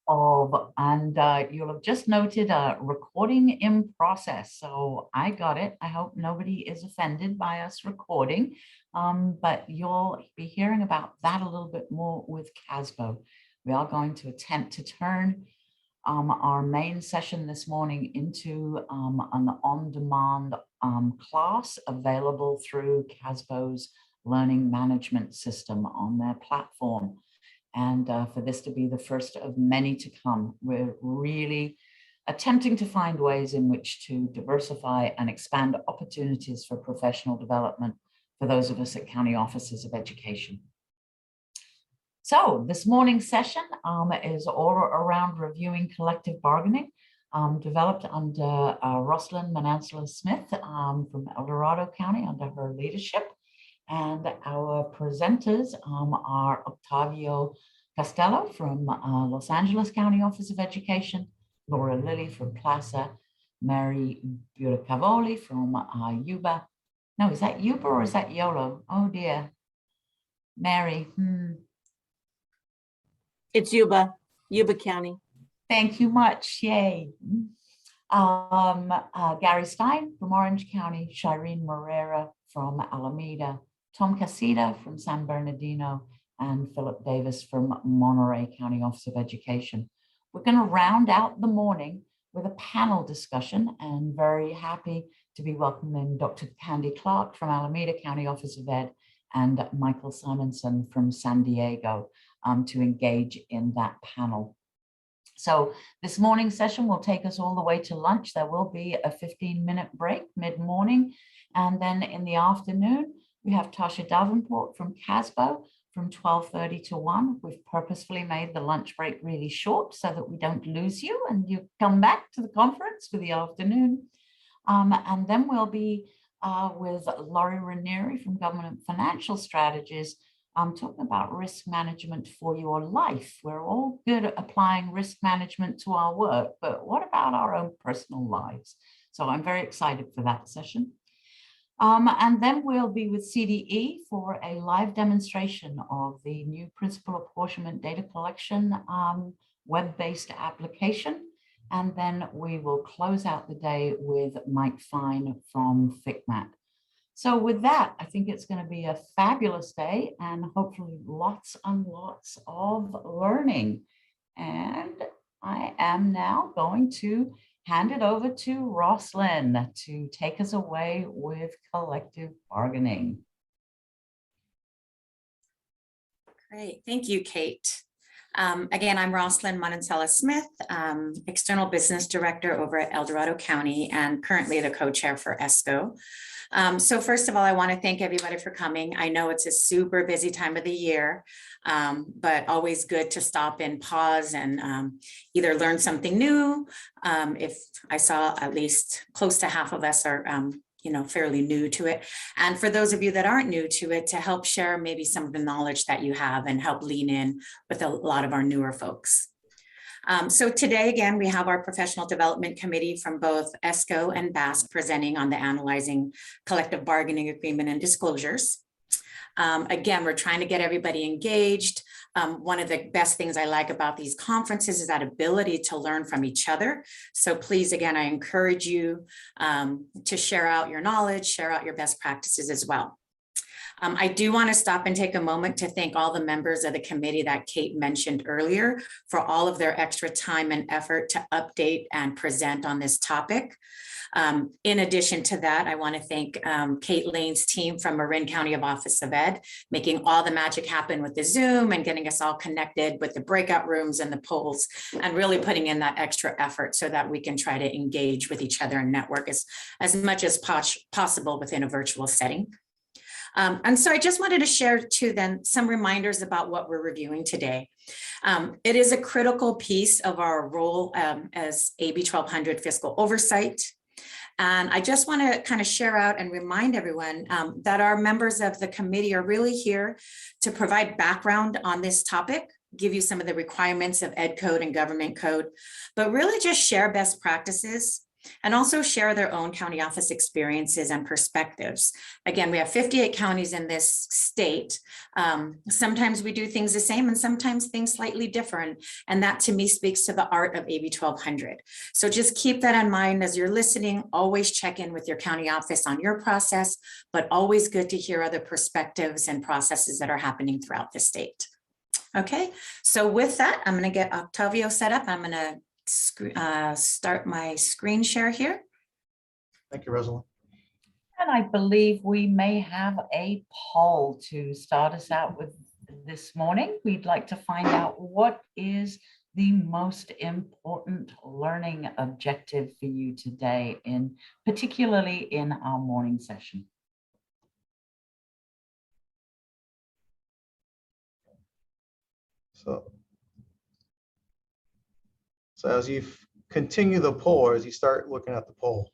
and you'll have just noted a recording in process. So I got it. I hope nobody is offended by us recording, but you'll be hearing about that a little bit more with CASBO. We are going to attempt to turn our main session this morning into an on-demand class available through CASBO's learning management system on their platform. And for this to be the first of many to come, we're really attempting to find ways in which to diversify and expand opportunities for professional development for those of us at county offices of education. So this morning's session is all around reviewing collective bargaining, developed under Rosalind Manansala-Smith from El Dorado County under her leadership. And our presenters are Octavio Costello from Los Angeles County Office of Education, Laura Lilly from Plaza, Mary Buracavoli from Yuba. No, is that Yuba or is that YOLO? Oh dear. Mary. It's Yuba County. Thank you much. Yay. Gary Stein from Orange County, Shireen Morera from Alameda, Tom Casita from San Bernardino, and Philip Davis from Monterey County Office of Education. We're going to round out the morning with a panel discussion, and very happy to be welcoming Dr. Candy Clark from Alameda County Office of Ed and Michael Simonson from San Diego to engage in that panel. So this morning's session will take us all the way to lunch. There will be a 15-minute break mid-morning, and then in the afternoon, we have Tasha Davenport from CASBO from 12:30 to 1. We've purposefully made the lunch break really short so that we don't lose you and you come back to the conference for the afternoon. And then we'll be with Laurie Ranieri from Government Financial Strategies talking about risk management for your life. We're all good at applying risk management to our work, but what about our own personal lives? So I'm very excited for that session. And then we'll be with CDE for a live demonstration of the new principal apportionment data collection web-based application. And then we will close out the day with Mike Fine from FICMAT. So with that, I think it's going to be a fabulous day and hopefully lots and lots of learning. And I am now going to hand it over to Rosalind to take us away with collective bargaining. Great, thank you, Kate. Again, I'm Rosalind Manansala-Smith, External Business Director over at El Dorado County and currently the co-chair for ESCO. So first of all, I want to thank everybody for coming. I know it's a super busy time of the year, but always good to stop and pause and either learn something new. If I saw at least close to half of us are fairly new to it. And for those of you that aren't new to it, to help share maybe some of the knowledge that you have and help lean in with a lot of our newer folks. So today, again, we have our Professional Development Committee from both ESCO and BASC presenting on the Analyzing Collective Bargaining Agreement and Disclosures. Again, we're trying to get everybody engaged. One of the best things I like about these conferences is that ability to learn from each other. So please, again, I encourage you to share out your knowledge, share out your best practices as well. I do want to stop and take a moment to thank all the members of the committee that Kate mentioned earlier for all of their extra time and effort to update and present on this topic. In addition to that, I want to thank Kate Lane's team from Marin County Office of Ed, making all the magic happen with the Zoom and getting us all connected with the breakout rooms and the polls, and really putting in that extra effort so that we can try to engage with each other and network as much as possible within a virtual setting. And so I just wanted to share too then some reminders about what we're reviewing today. It is a critical piece of our role as AB1200 Fiscal Oversight. And I just want to kind of share out and remind everyone that our members of the committee are really here to provide background on this topic, give you some of the requirements of Ed Code and Government Code, but really just share best practices and also share their own county office experiences and perspectives. Again, we have 58 counties in this state. Sometimes we do things the same and sometimes things slightly different. And that to me speaks to the art of AB 1200. So just keep that in mind as you're listening. Always check in with your county office on your process, but always good to hear other perspectives and processes that are happening throughout the state. Okay, so with that, I'm going to get Octavio set up. I'm going to start my screen share here. Thank you, Rosalind. And I believe we may have a poll to start us out with this morning. We'd like to find out what is the most important learning objective for you today, particularly in our morning session. So as you continue the poll, or as you start looking at the poll,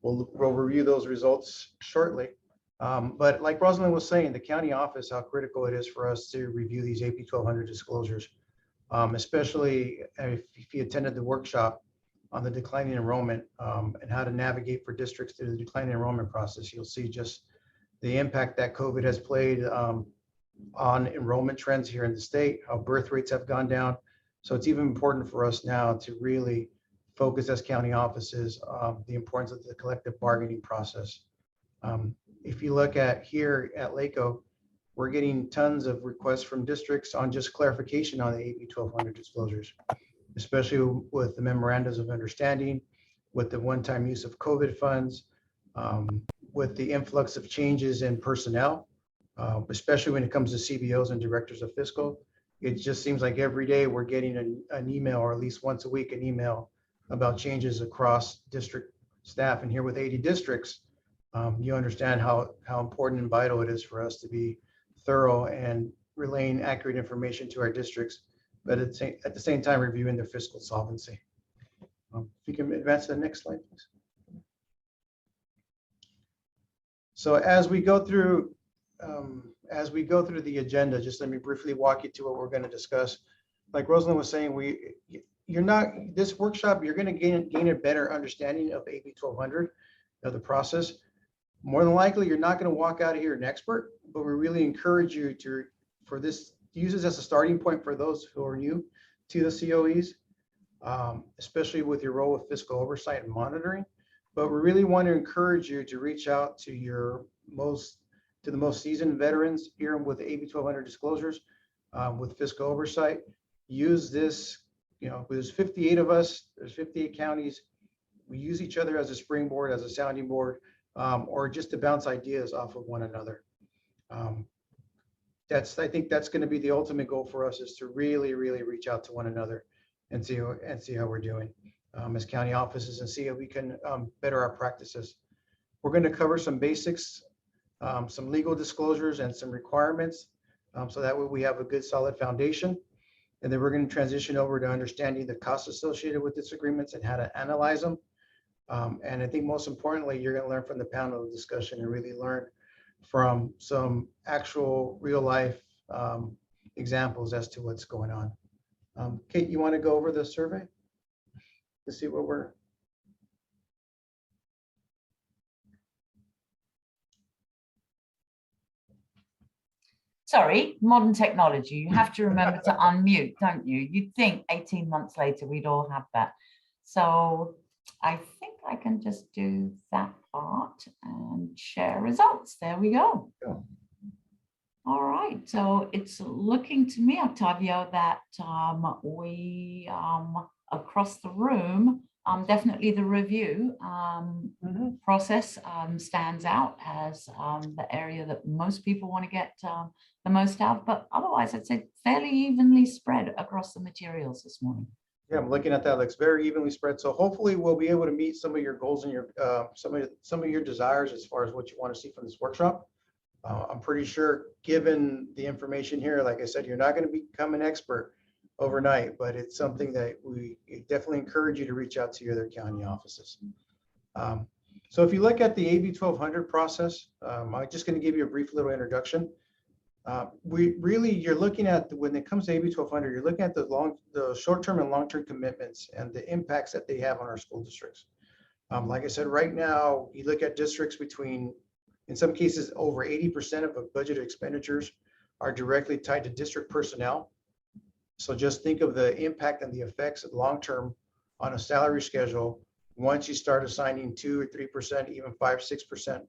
we'll review those results shortly. But like Rosalind was saying, the county office, how critical it is for us to review these AB 1200 disclosures, especially if you attended the workshop on the declining enrollment and how to navigate for districts through the declining enrollment process. You'll see just the impact that COVID has played on enrollment trends here in the state, how birth rates have gone down. So it's even important for us now to really focus as county offices the importance of the collective bargaining process. If you look at here at LACO, we're getting tons of requests from districts on just clarification on the AB 1200 disclosures, especially with the memorandums of understanding, with the one-time use of COVID funds, with the influx of changes in personnel, especially when it comes to CBOs and directors of fiscal. It just seems like every day we're getting an email, or at least once a week, an email about changes across district staff. And here with 80 districts, you understand how important and vital it is for us to be thorough and relaying accurate information to our districts, but at the same time reviewing their fiscal solvency. If you can advance to the next slide, please. So as we go through the agenda, just let me briefly walk you to what we're going to discuss. Like Rosalind was saying, this workshop, you're going to gain a better understanding of AB 1200, of the process. More than likely, you're not going to walk out of here an expert, but we really encourage you to use this as a starting point for those who are new to the COEs, especially with your role with fiscal oversight and monitoring. But we really want to encourage you to reach out to the most seasoned veterans here with the AB 1200 disclosures, with fiscal oversight. Use this, there's 58 of us, there's 58 counties. We use each other as a springboard, as a sounding board, or just to bounce ideas off of one another. I think that's going to be the ultimate goal for us, is to really, really reach out to one another and see how we're doing as county offices, and see how we can better our practices. We're going to cover some basics, some legal disclosures and some requirements, so that way we have a good solid foundation. And then we're going to transition over to understanding the costs associated with disagreements and how to analyze them. And I think most importantly, you're going to learn from the panel discussion and really learn from some actual real life examples as to what's going on. Kate, you want to go over the survey to see what we're... Sorry, modern technology. You have to remember to unmute, don't you? You'd think 18 months later we'd all have that. So I think I can just do that part and share results. There we go. Yeah. All right. So it's looking to me, Octavio, that we across the room, definitely the review process stands out as the area that most people want to get the most out. But otherwise, I'd say fairly evenly spread across the materials this morning. Yeah, I'm looking at that. It looks very evenly spread. So hopefully we'll be able to meet some of your goals and your some of your desires as far as what you want to see from this workshop. I'm pretty sure, given the information here, like I said, you're not going to become an expert overnight, but it's something that we definitely encourage you to reach out to your other county offices. So if you look at the AB 1200 process, I'm just going to give you a brief little introduction. You're looking at, when it comes to AB 1200, you're looking at the short-term and long-term commitments and the impacts that they have on our school districts. Like I said, right now, you look at districts between, in some cases, over 80% of the budgeted expenditures are directly tied to district personnel. So just think of the impact and the effects of long-term on a salary schedule. Once you start assigning 2 or 3%, even 5, 6%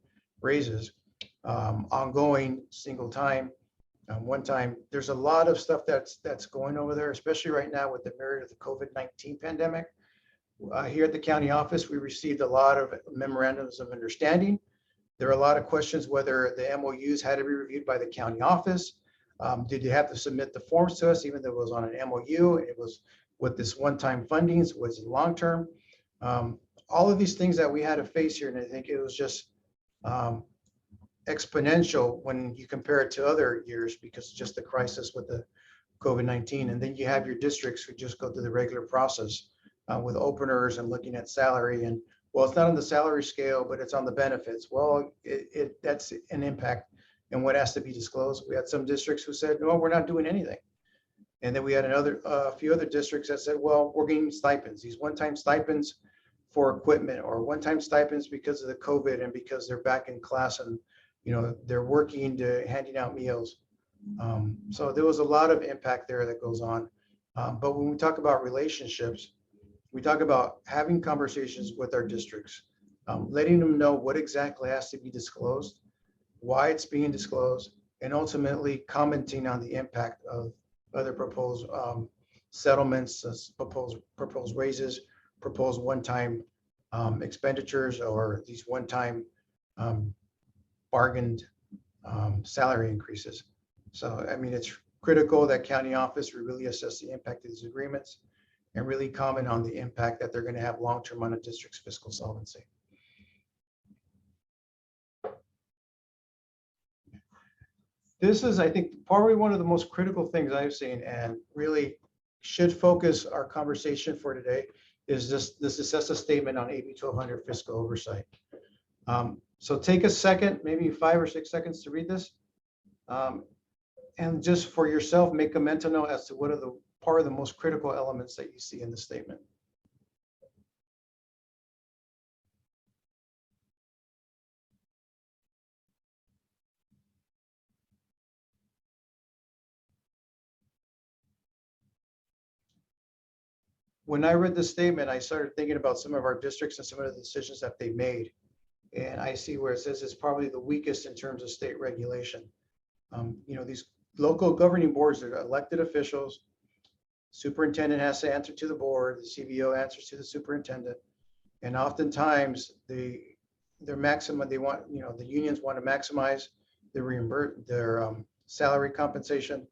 raises, ongoing, single time, one time, there's a lot of stuff that's going over there, especially right now with the merit of the COVID-19 pandemic. Here at the county office, we received a lot of memorandums of understanding. There are a lot of questions whether the MOUs had to be reviewed by the county office. Did you have to submit the forms to us, even though it was on an MOU? It was with this one-time fundings, was it long-term? All of these things that we had to face here, and I think it was just exponential when you compare it to other years because just the crisis with the COVID-19. And then you have your districts who just go through the regular process with openers and looking at salary. And well, it's not on the salary scale, but it's on the benefits. Well, that's an impact and what has to be disclosed. We had some districts who said, no, we're not doing anything. And then we had a few other districts that said, well, we're getting stipends, these one-time stipends for equipment or one-time stipends because of the COVID and because they're back in class and they're working to handing out meals. So there was a lot of impact there that goes on. But when we talk about relationships, we talk about having conversations with our districts, letting them know what exactly has to be disclosed, why it's being disclosed, and ultimately commenting on the impact of other proposed settlements, proposed raises, proposed one-time expenditures, or these one-time bargained salary increases. So, I mean, it's critical that county office really assess the impact of these agreements and really comment on the impact that they're going to have long-term on a district's fiscal solvency. This is, I think, probably one of the most critical things I've seen and really should focus our conversation for today is this assessor statement on AB 1200 fiscal oversight. So take a second, maybe 5 or 6 seconds to read this. And just for yourself, make a mental note as to what are part of the most critical elements that you see in the statement. When I read this statement, I started thinking about some of our districts and some of the decisions that they made. And I see where it says it's probably the weakest in terms of state regulation. These local governing boards are elected officials. Superintendent has to answer to the board. The CBO answers to the superintendent. And oftentimes their maximum, they want, the unions want to maximize their salary compensation.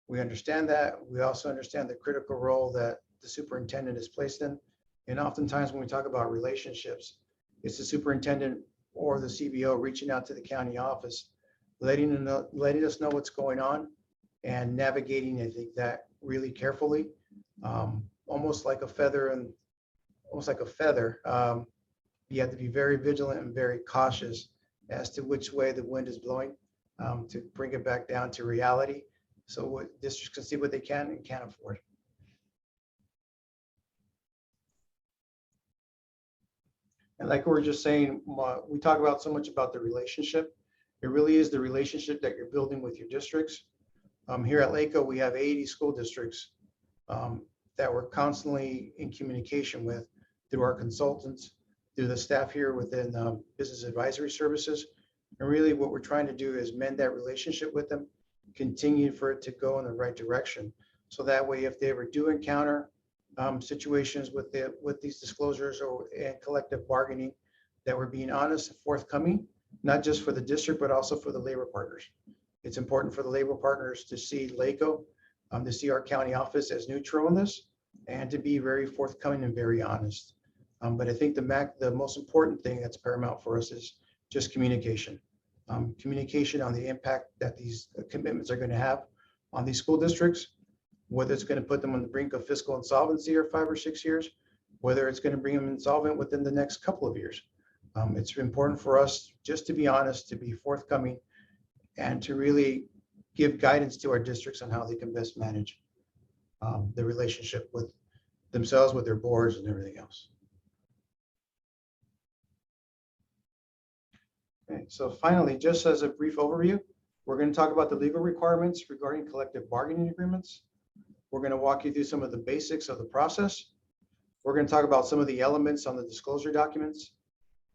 We understand that. We also understand the critical role that the superintendent is placed in. And oftentimes when we talk about relationships, it's the superintendent or the CBO reaching out to the county office, letting us know what's going on and navigating, I think, that really carefully, almost like a feather. You have to be very vigilant and very cautious as to which way the wind is blowing to bring it back down to reality. So what districts can see what they can and can't afford. And like we were just saying, we talk about so much about the relationship. It really is the relationship that you're building with your districts. Here at LACO, we have 80 school districts that we're constantly in communication with through our consultants, through the staff here within business advisory services. And really what we're trying to do is mend that relationship with them, continue for it to go in the right direction. So that way, if they ever do encounter situations with these disclosures and collective bargaining, that we're being honest and forthcoming, not just for the district, but also for the labor partners. It's important for the labor partners to see LACO, to see our county office as neutral in this, and to be very forthcoming and very honest. But I think the most important thing that's paramount for us is just communication. Communication on the impact that these commitments are going to have on these school districts, whether it's going to put them on the brink of fiscal insolvency or 5 or 6 years, whether it's going to bring them insolvent within the next couple of years. It's important for us just to be honest, to be forthcoming, and to really give guidance to our districts on how they can best manage the relationship with themselves, with their boards and everything else. Okay, so finally, just as a brief overview, we're going to talk about the legal requirements regarding collective bargaining agreements. We're going to walk you through some of the basics of the process. We're going to talk about some of the elements on the disclosure documents.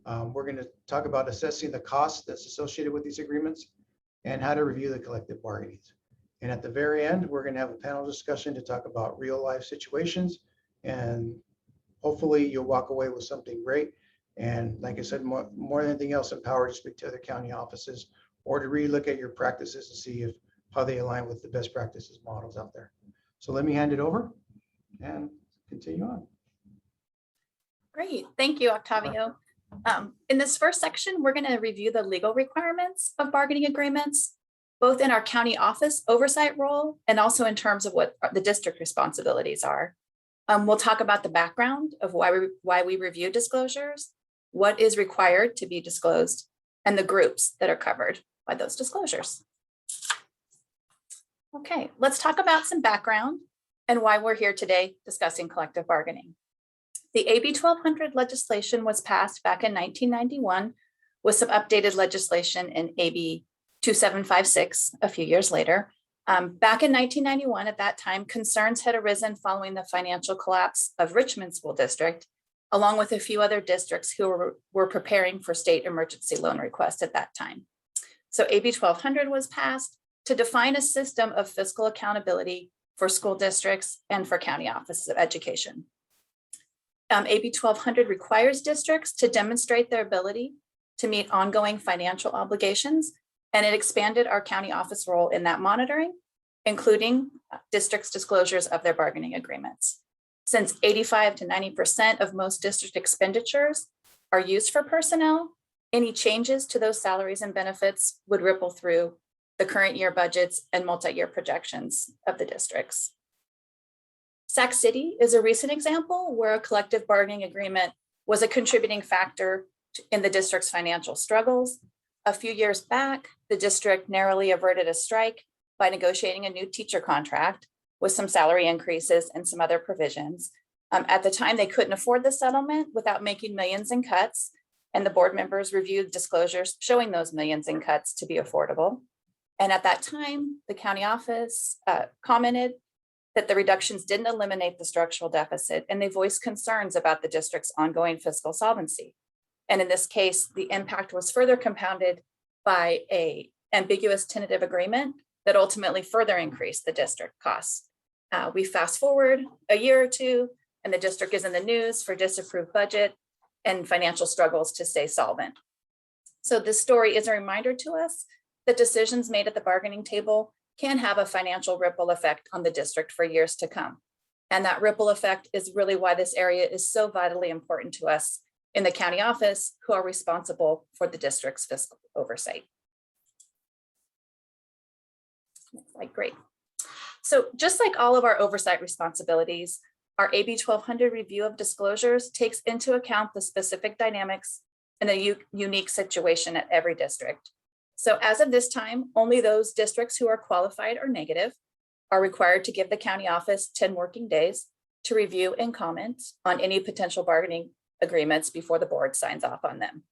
We're going to talk about assessing the cost that's associated with these agreements and how to review the collective bargaining. And at the very end, we're going to have a panel discussion to talk about real life situations, and hopefully you'll walk away with something great. And like I said, more than anything else, empowered to speak to other county offices or to really look at your practices to see how they align with the best practices models out there. So let me hand it over and continue on. Great, thank you, Octavio. In this first section, we're going to review the legal requirements of bargaining agreements, both in our county office oversight role and also in terms of what the district responsibilities are. We'll talk about the background of why we review disclosures, what is required to be disclosed, and the groups that are covered by those disclosures. Okay, let's talk about some background and why we're here today discussing collective bargaining. The AB1200 legislation was passed back in 1991 with some updated legislation in AB2756 a few years later. Back in 1991, at that time, concerns had arisen following the financial collapse of Richmond School District, along with a few other districts who were preparing for state emergency loan requests at that time. So AB 1200 was passed to define a system of fiscal accountability for school districts and for county offices of education. AB 1200 requires districts to demonstrate their ability to meet ongoing financial obligations, and it expanded our county office role in that monitoring, including districts' disclosures of their bargaining agreements. Since 85 to 90% of most district expenditures are used for personnel, any changes to those salaries and benefits would ripple through the current year budgets and multi-year projections of the districts. Sac City is a recent example where a collective bargaining agreement was a contributing factor in the district's financial struggles. A few years back, the district narrowly averted a strike by negotiating a new teacher contract with some salary increases and some other provisions. At the time, they couldn't afford the settlement without making millions in cuts, and the board members reviewed disclosures showing those millions in cuts to be affordable. And at that time, the county office commented that the reductions didn't eliminate the structural deficit, and they voiced concerns about the district's ongoing fiscal solvency. And in this case, the impact was further compounded by an ambiguous tentative agreement that ultimately further increased the district costs. We fast forward a year or two, and the district is in the news for disapproved budget and financial struggles to stay solvent. So this story is a reminder to us that decisions made at the bargaining table can have a financial ripple effect on the district for years to come. And that ripple effect is really why this area is so vitally important to us in the county office, who are responsible for the district's fiscal oversight. Next slide, great. So just like all of our oversight responsibilities, our AB 1200 review of disclosures takes into account the specific dynamics and a unique situation at every district. So as of this time, only those districts who are qualified or negative are required to give the county office 10 working days to review and comment on any potential bargaining agreements before the board signs off on them.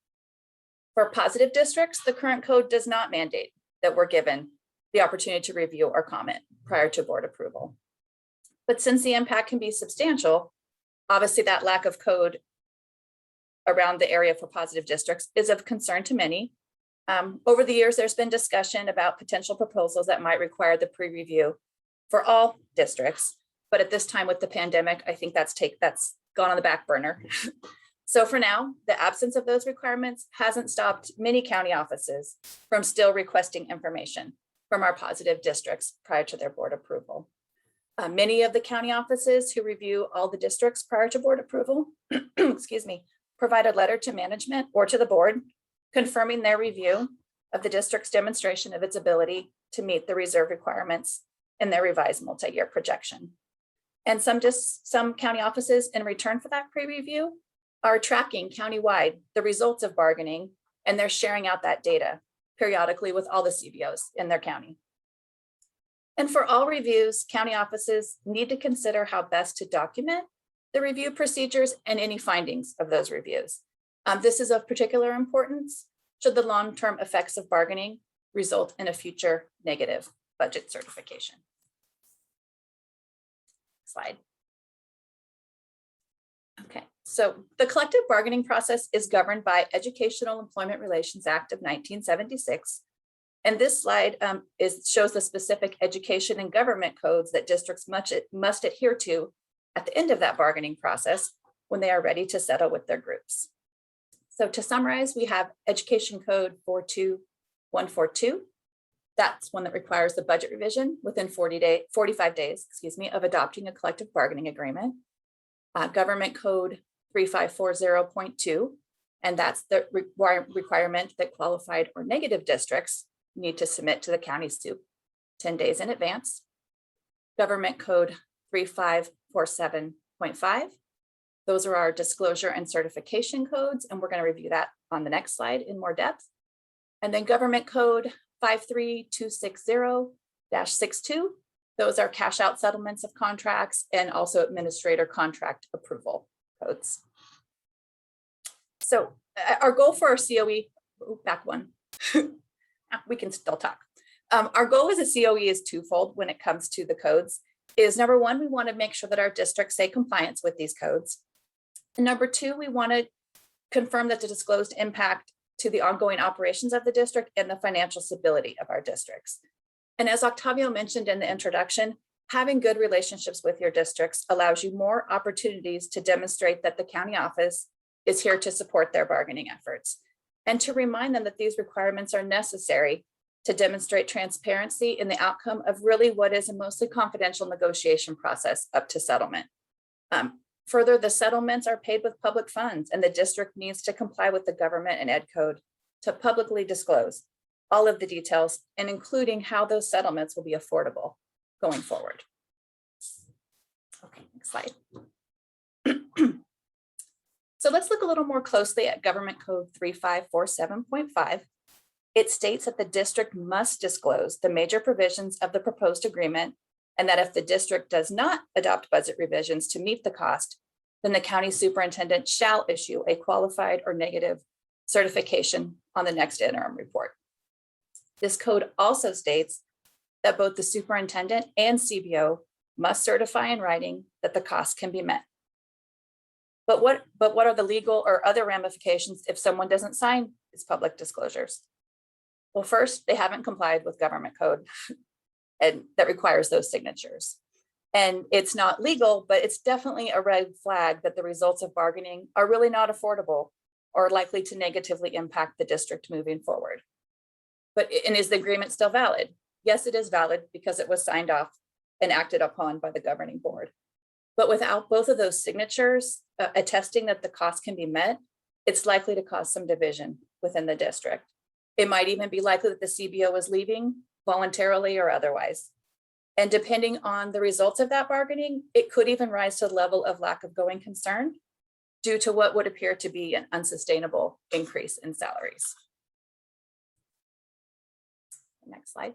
For positive districts, the current code does not mandate that we're given the opportunity to review or comment prior to board approval. But since the impact can be substantial, obviously that lack of code around the area for positive districts is of concern to many. Over the years, there's been discussion about potential proposals that might require the pre-review for all districts. But at this time with the pandemic, I think that's gone on the back burner. So for now, the absence of those requirements hasn't stopped many county offices from still requesting information from our positive districts prior to their board approval. Many of the county offices who review all the districts prior to board approval, excuse me, provide a letter to management or to the board confirming their review of the district's demonstration of its ability to meet the reserve requirements in their revised multi-year projection. And some county offices, in return for that pre-review, are tracking countywide the results of bargaining, and they're sharing out that data periodically with all the CBOs in their county. And for all reviews, county offices need to consider how best to document the review procedures and any findings of those reviews. This is of particular importance should the long-term effects of bargaining result in a future negative budget certification. Slide. Okay, so the collective bargaining process is governed by Educational Employment Relations Act of 1976. And this slide shows the specific education and government codes that districts must adhere to at the end of that bargaining process when they are ready to settle with their groups. So to summarize, we have Education Code 42142. That's one that requires the budget revision within 45 days, of adopting a collective bargaining agreement. Government Code 3540.2, and that's the requirement that qualified or negative districts need to submit to the county SUP 10 days in advance. Government Code 3547.5. Those are our disclosure and certification codes, and we're going to review that on the next slide in more depth. And then Government Code 53260-62. Those are cash out settlements of contracts and also administrator contract approval codes. So our goal for our COE, back one, we can still talk. Our goal as a COE is twofold when it comes to the codes. Is number one, we want to make sure that our districts stay compliant with these codes. And number two, we want to confirm that the disclosed impact to the ongoing operations of the district and the financial stability of our districts. And as Octavio mentioned in the introduction, having good relationships with your districts allows you more opportunities to demonstrate that the county office is here to support their bargaining efforts and to remind them that these requirements are necessary to demonstrate transparency in the outcome of really what is a mostly confidential negotiation process up to settlement. Further, the settlements are paid with public funds, and the district needs to comply with the government and ed code to publicly disclose all of the details, and including how those settlements will be affordable going forward. Okay, next slide. So let's look a little more closely at Government Code 3547.5. It states that the district must disclose the major provisions of the proposed agreement, and that if the district does not adopt budget revisions to meet the cost, then the county superintendent shall issue a qualified or negative certification on the next interim report. This code also states that both the superintendent and CBO must certify in writing that the costs can be met. But what are the legal or other ramifications if someone doesn't sign these public disclosures? Well, first, they haven't complied with government code and that requires those signatures. And it's not legal, but it's definitely a red flag that the results of bargaining are really not affordable or likely to negatively impact the district moving forward. And is the agreement still valid? Yes, it is valid because it was signed off and acted upon by the governing board. But without both of those signatures attesting that the cost can be met, it's likely to cause some division within the district. It might even be likely that the CBO is leaving voluntarily or otherwise. And depending on the results of that bargaining, it could even rise to the level of lack of going concern due to what would appear to be an unsustainable increase in salaries. Next slide.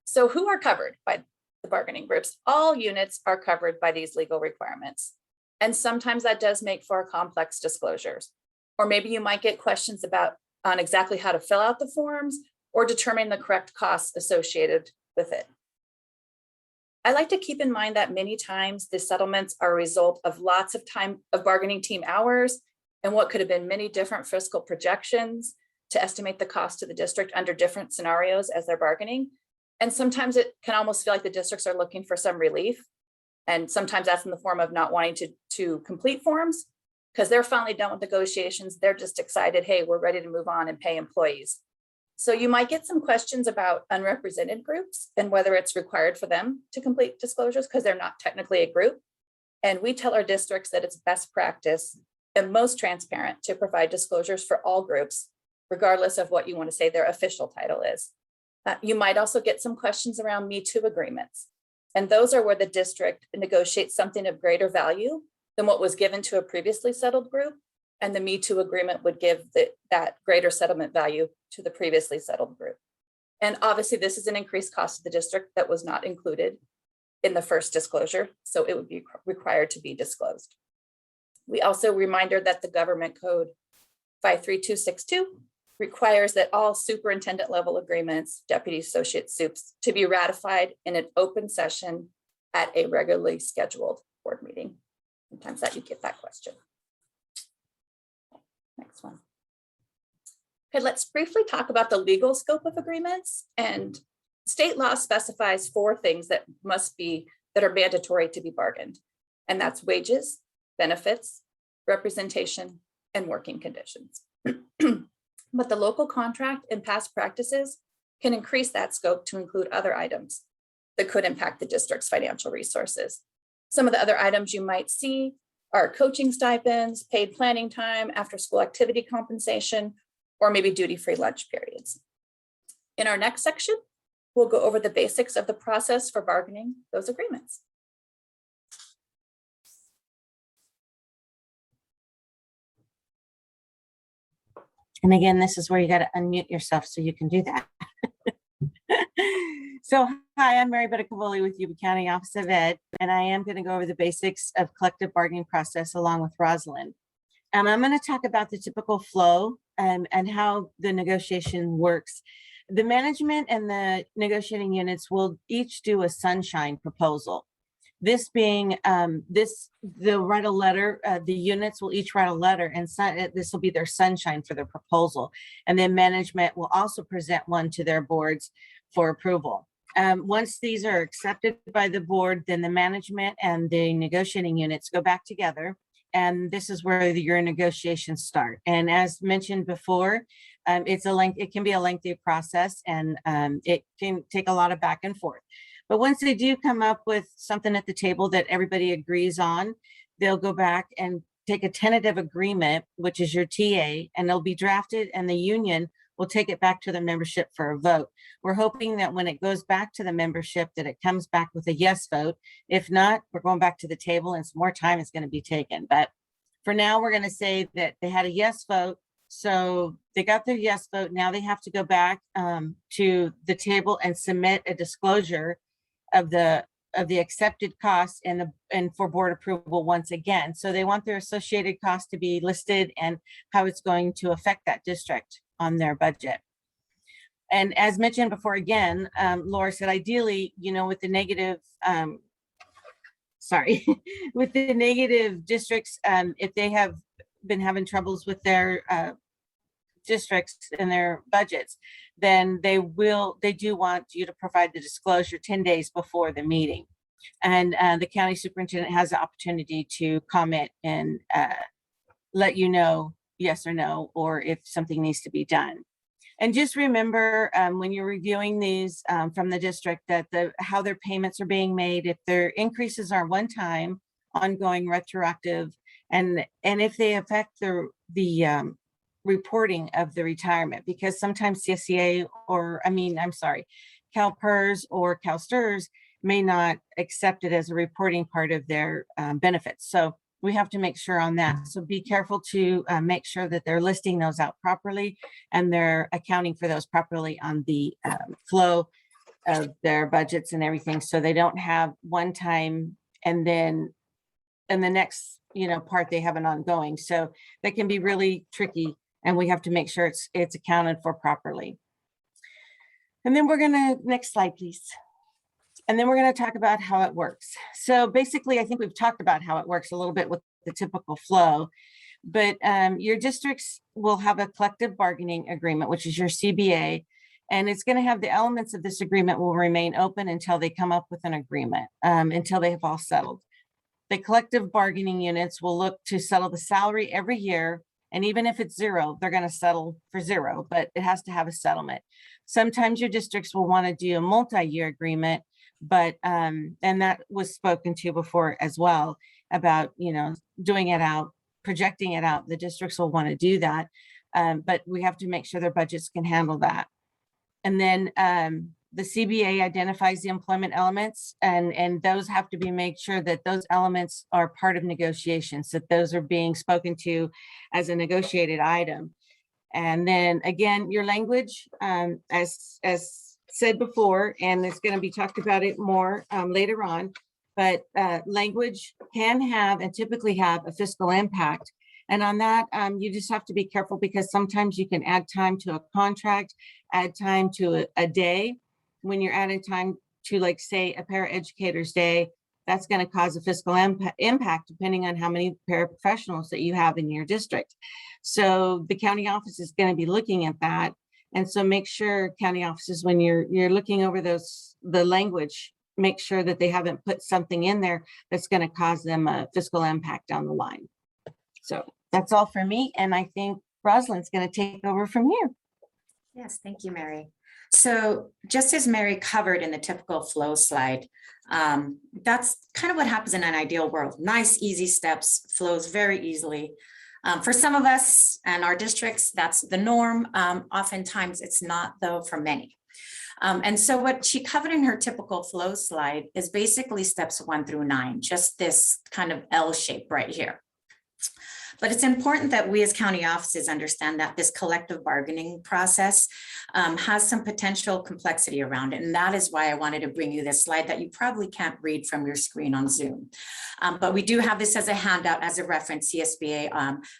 So who are covered by the bargaining groups? All units are covered by these legal requirements. And sometimes that does make for complex disclosures. Or maybe you might get questions on exactly how to fill out the forms or determine the correct costs associated with it. I like to keep in mind that many times the settlements are a result of lots of time of bargaining team hours and what could have been many different fiscal projections to estimate the cost to the district under different scenarios as they're bargaining. And sometimes it can almost feel like the districts are looking for some relief. And sometimes that's in the form of not wanting to complete forms because they're finally done with negotiations. They're just excited, hey, we're ready to move on and pay employees. So you might get some questions about unrepresented groups and whether it's required for them to complete disclosures because they're not technically a group. And we tell our districts that it's best practice and most transparent to provide disclosures for all groups, regardless of what you want to say their official title is. You might also get some questions around Me Too agreements. And those are where the district negotiates something of greater value than what was given to a previously settled group. And the Me Too agreement would give that greater settlement value to the previously settled group. And obviously, this is an increased cost to the district that was not included in the first disclosure, so it would be required to be disclosed. We also reminder that the government code 53262 requires that all superintendent level agreements, deputy associate soups, to be ratified in an open session at a regularly scheduled board meeting. Sometimes that you get that question. Next one. Okay, let's briefly talk about the legal scope of agreements. And state law specifies 4 things that are mandatory to be bargained. And that's wages, benefits, representation, and working conditions. But the local contract and past practices can increase that scope to include other items that could impact the district's financial resources. Some of the other items you might see are coaching stipends, paid planning time, after school activity compensation, or maybe duty-free lunch periods. In our next section, we'll go over the basics of the process for bargaining those agreements. And again, this is where you got to unmute yourself so you can do that. So, hi, I'm Mary Betticavoli with Yuba County Office of Ed, and I am going to go over the basics of collective bargaining process along with Rosalind. I'm going to talk about the typical flow and how the negotiation works. The management and the negotiating units will each do a sunshine proposal. This being, they'll write a letter, the units will each write a letter, and this will be their sunshine for their proposal. And then management will also present one to their boards for approval. Once these are accepted by the board, then the management and the negotiating units go back together. And this is where your negotiations start. And as mentioned before, it can be a lengthy process, and it can take a lot of back and forth. But once they do come up with something at the table that everybody agrees on, they'll go back and take a tentative agreement, which is your TA, and it'll be drafted, and the union will take it back to the membership for a vote. We're hoping that when it goes back to the membership, that it comes back with a yes vote. If not, we're going back to the table, and some more time is going to be taken. But for now, we're going to say that they had a yes vote. So they got their yes vote. Now they have to go back to the table and submit a disclosure of the accepted costs and for board approval once again. So they want their associated costs to be listed and how it's going to affect that district on their budget. And as mentioned before, again, Laura said, ideally, with the negative, with the negative districts, if they have been having troubles with their districts and their budgets, then they do want you to provide the disclosure 10 days before the meeting. And the county superintendent has the opportunity to comment and let you know yes or no, or if something needs to be done. And just remember when you're reviewing these from the district that how their payments are being made, if their increases are one time, ongoing, retroactive, and if they affect the reporting of the retirement, because sometimes CSEA CalPERS or CalSTRS may not accept it as a reporting part of their benefits. So we have to make sure on that. So be careful to make sure that they're listing those out properly and they're accounting for those properly on the flow of their budgets and everything. So they don't have one time and then in the next part they have an ongoing. So that can be really tricky, and we have to make sure it's accounted for properly. And then we're gonna, next slide, please. And then we're going to talk about how it works. So basically, I think we've talked about how it works a little bit with the typical flow, but your districts will have a collective bargaining agreement, which is your CBA, and it's going to have the elements of this agreement will remain open until they come up with an agreement, until they have all settled. The collective bargaining units will look to settle the salary every year, and even if it's zero, they're going to settle for zero, but it has to have a settlement. Sometimes your districts will want to do a multi-year agreement, but and that was spoken to before as well about doing it out, projecting it out. The districts will want to do that, but we have to make sure their budgets can handle that. And then the CBA identifies the employment elements, and those have to be made sure that those elements are part of negotiations, that those are being spoken to as a negotiated item. And then again, your language, as said before, and it's going to be talked about it more later on, but language can have and typically have a fiscal impact. And on that, you just have to be careful because sometimes you can add time to a contract, add time to a day. When you're adding time to, like, say, a paraeducator's day, that's going to cause a fiscal impact depending on how many paraprofessionals that you have in your district. So the county office is going to be looking at that. And so make sure county offices, when you're looking over the language, make sure that they haven't put something in there that's going to cause them a fiscal impact down the line. So that's all for me. And I think Rosalind's going to take over from here. Yes, thank you, Mary. So just as Mary covered in the typical flow slide, that's kind of what happens in an ideal world. Nice, easy steps, flows very easily. For some of us and our districts, that's the norm. Oftentimes it's not, though, for many. And so what she covered in her typical flow slide is basically steps 1 through 9, just this kind of L shape right here. But it's important that we as county offices understand that this collective bargaining process has some potential complexity around it. And that is why I wanted to bring you this slide that you probably can't read from your screen on Zoom. But we do have this as a handout, as a reference. CSBA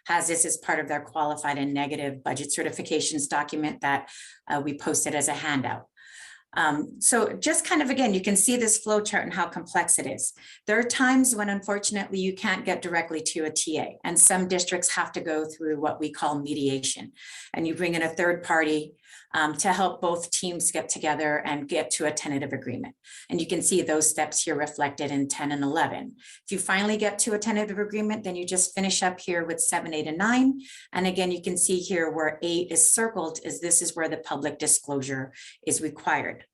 has this as part of their qualified and negative budget certifications document that we posted as a handout. So just kind of, again, you can see this flow chart and how complex it is. There are times when, unfortunately, you can't get directly to a TA, and some districts have to go through what we call mediation. And you bring in a third party to help both teams get together and get to a tentative agreement. And you can see those steps here reflected in 10 and 11. If you finally get to a tentative agreement, then you just finish up here with 7, 8, and 9. And again, you can see here where 8 is circled, is this is where the public disclosure is required.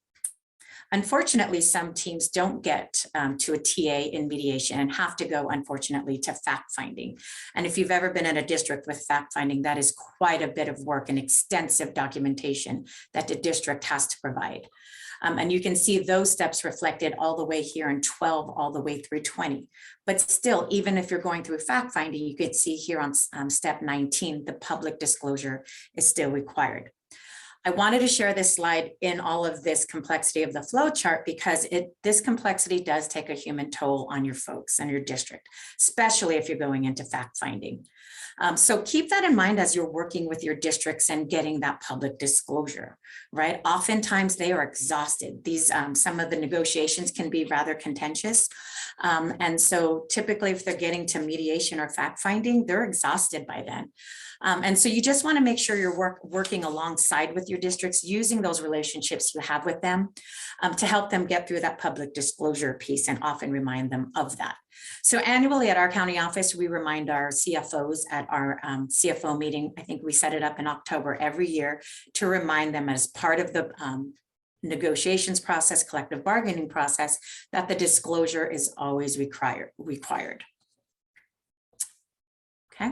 Unfortunately, some teams don't get to a TA in mediation and have to go, unfortunately, to fact finding. And if you've ever been in a district with fact finding, that is quite a bit of work and extensive documentation that the district has to provide. And you can see those steps reflected all the way here in 12, all the way through 20. But still, even if you're going through fact finding, you could see here on step 19, the public disclosure is still required. I wanted to share this slide in all of this complexity of the flow chart because this complexity does take a human toll on your folks and your district, especially if you're going into fact finding. So keep that in mind as you're working with your districts and getting that public disclosure, right? Oftentimes they are exhausted. These some of the negotiations can be rather contentious. And so typically if they're getting to mediation or fact finding, they're exhausted by then. And so you just want to make sure you're working alongside with your districts, using those relationships you have with them to help them get through that public disclosure piece and often remind them of that. So annually at our county office, we remind our CFOs at our CFO meeting. I think we set it up in October every year to remind them as part of the negotiations process, collective bargaining process, that the disclosure is always required. Okay.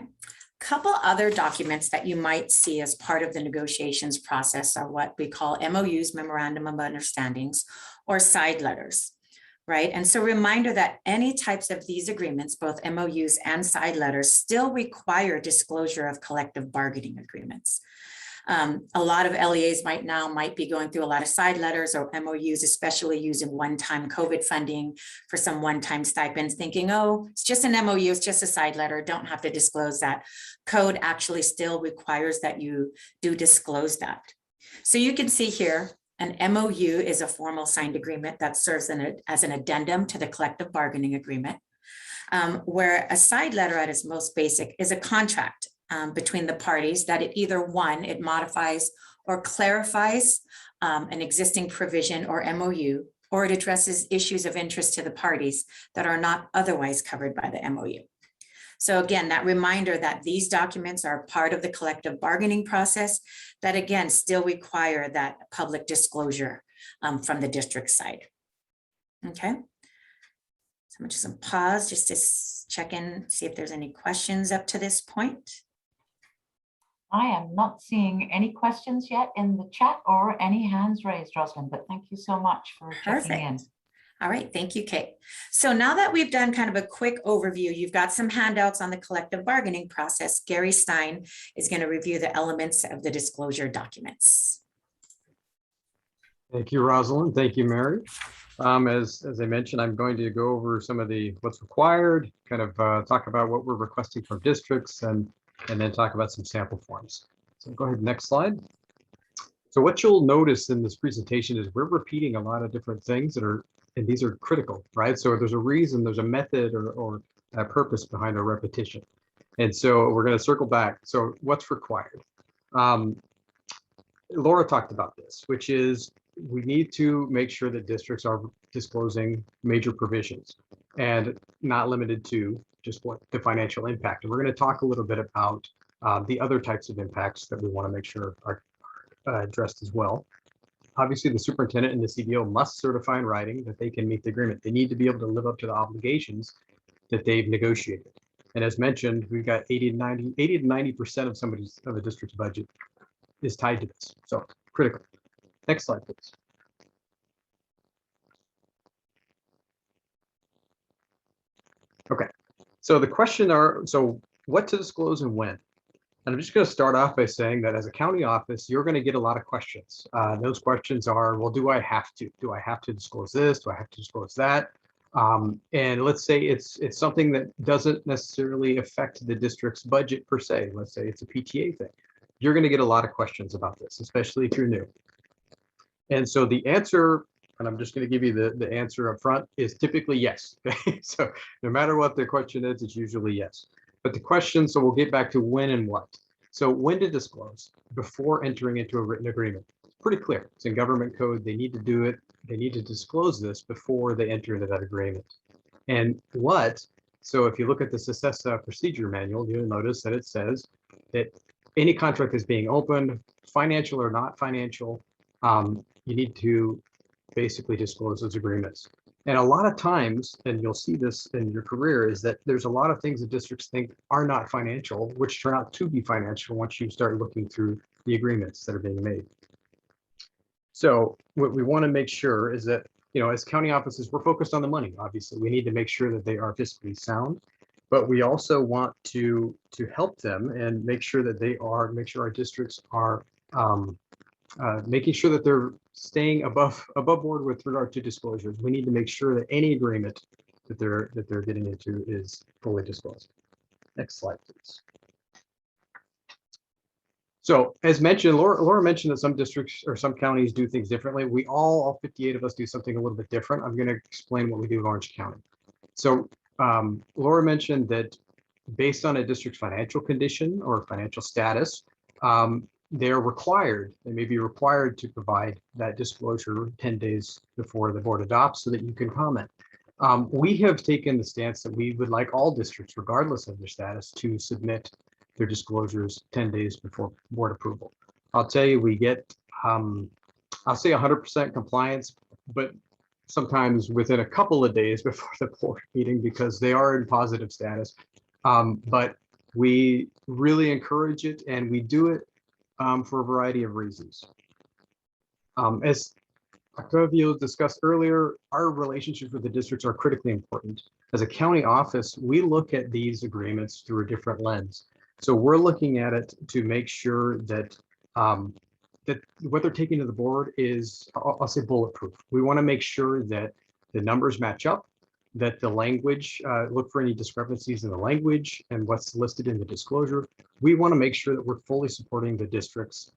Couple other documents that you might see as part of the negotiations process are what we call MOUs, Memorandum of Understandings, or side letters, right? And so reminder that any types of these agreements, both MOUs and side letters, still require disclosure of collective bargaining agreements. A lot of LEAs might be going through a lot of side letters or MOUs, especially using one-time COVID funding for some one-time stipends, thinking, oh, it's just an MOU, it's just a side letter, don't have to disclose that. Code actually still requires that you do disclose that. So you can see here, an MOU is a formal signed agreement that serves as an addendum to the collective bargaining agreement, where a side letter at its most basic is a contract between the parties that it either one, it modifies or clarifies an existing provision or MOU, or it addresses issues of interest to the parties that are not otherwise covered by the MOU. So again, that reminder that these documents are part of the collective bargaining process that again, still require that public disclosure from the district side. Okay. So I'm just gonna pause just to check in, see if there's any questions up to this point. I am not seeing any questions yet in the chat or any hands raised, Rosalind, but thank you so much for checking in. Perfect. All right, thank you, Kate. So now that we've done kind of a quick overview, you've got some handouts on the collective bargaining process. Gary Stein is going to review the elements of the disclosure documents. Thank you, Rosalind. Thank you, Mary. As I mentioned, I'm going to go over some of the what's required, kind of talk about what we're requesting from districts, and then talk about some sample forms. So go ahead, next slide. So what you'll notice in this presentation is we're repeating a lot of different things that are, and these are critical, right? So there's a reason, there's a method or a purpose behind our repetition. And so we're going to circle back. So what's required? Laura talked about this, which is we need to make sure that districts are disclosing major provisions and not limited to just what the financial impact. And we're going to talk a little bit about the other types of impacts that we want to make sure are addressed as well. Obviously, the superintendent and the CBO must certify in writing that they can meet the agreement. They need to be able to live up to the obligations that they've negotiated. And as mentioned, we've got 80 to 90% of a district's budget is tied to this. So critical. Next slide, please. Okay. So the question are, so what to disclose and when? And I'm just going to start off by saying that as a county office, you're going to get a lot of questions. Those questions are, well, do I have to? Do I have to disclose this? Do I have to disclose that? And let's say it's something that doesn't necessarily affect the district's budget per se. Let's say it's a PTA thing. You're going to get a lot of questions about this, especially if you're new. And so the answer, and I'm just going to give you the answer up front, is typically yes. So no matter what the question is, it's usually yes. But the question, so we'll get back to when and what. So when to disclose before entering into a written agreement. Pretty clear. It's in government code. They need to do it. They need to disclose this before they enter into that agreement. And what? So if you look at the success procedure manual, you'll notice that it says that any contract is being opened, financial or not financial, you need to basically disclose those agreements. And a lot of times, and you'll see this in your career, is that there's a lot of things that districts think are not financial, which turn out to be financial once you start looking through the agreements that are being made. So what we want to make sure is that, you know, as county offices, we're focused on the money. Obviously, we need to make sure that they are fiscally sound, but we also want to help them and make sure that make sure our districts are making sure that they're staying above board with regard to disclosures. We need to make sure that any agreement that they're getting into is fully disclosed. Next slide, please. So as mentioned, Laura mentioned that some districts or some counties do things differently. We all 58 of us do something a little bit different. I'm going to explain what we do in Orange County. So Laura mentioned that based on a district's financial condition or financial status, they may be required to provide that disclosure 10 days before the board adopts so that you can comment. We have taken the stance that we would like all districts, regardless of their status, to submit their disclosures 10 days before board approval. I'll tell you, we get, I'll say 100% compliance, but sometimes within a couple of days before the board meeting because they are in positive status. But we really encourage it, and we do it for a variety of reasons. As Octavio discussed earlier, our relationships with the districts are critically important. As a county office, we look at these agreements through a different lens. So we're looking at it to make sure that that what they're taking to the board is, I'll say, bulletproof. We want to make sure that the numbers match up, that the language, look for any discrepancies in the language and what's listed in the disclosure. We want to make sure that we're fully supporting the districts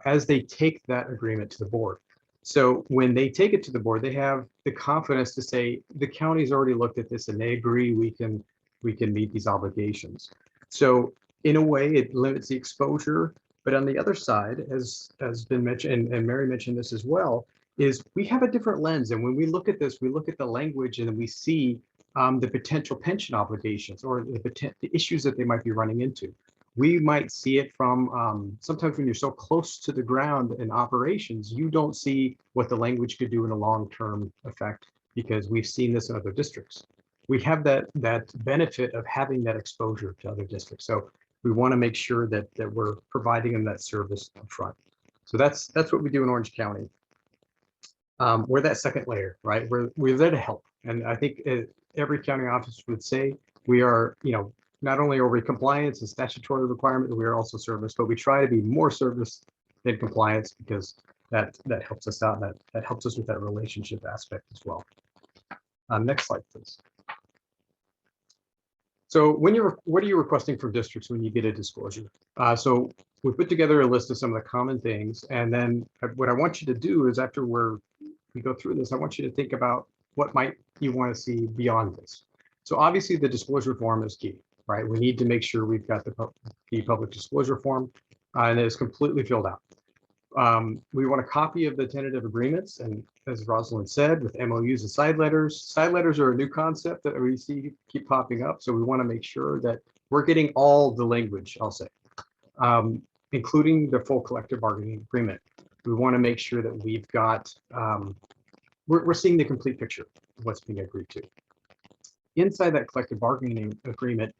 as they take that agreement to the board. So when they take it to the board, they have the confidence to say, the county's already looked at this and they agree we can meet these obligations. So in a way, it limits the exposure. But on the other side, as has been mentioned, and Mary mentioned this as well, is we have a different lens. And when we look at this, we look at the language and we see the potential pension obligations or the issues that they might be running into. We might see it from sometimes when you're so close to the ground in operations, you don't see what the language could do in a long-term effect because we've seen this in other districts. We have that benefit of having that exposure to other districts. So we want to make sure that we're providing them that service up front. So that's what we do in Orange County. We're that second layer, right? We're there to help. And I think every county office would say we are, you know, not only are we compliance and statutory requirement, we are also service, but we try to be more service than compliance because that helps us out. That helps us with that relationship aspect as well. Next slide, please. So what are you requesting from districts when you get a disclosure? So we put together a list of some of the common things, and then what I want you to do is after we go through this, I want you to think about what might you want to see beyond this. So obviously the disclosure form is key, right? We need to make sure we've got the public disclosure form and it's completely filled out. We want a copy of the tentative agreements, and as Rosalind said, with MOUs and side letters. Side letters are a new concept that we see keep popping up, so we want to make sure that we're getting all the language, I'll say, including the full collective bargaining agreement. We want to make sure that we've got, we're seeing the complete picture of what's being agreed to. Inside that collective bargaining agreement,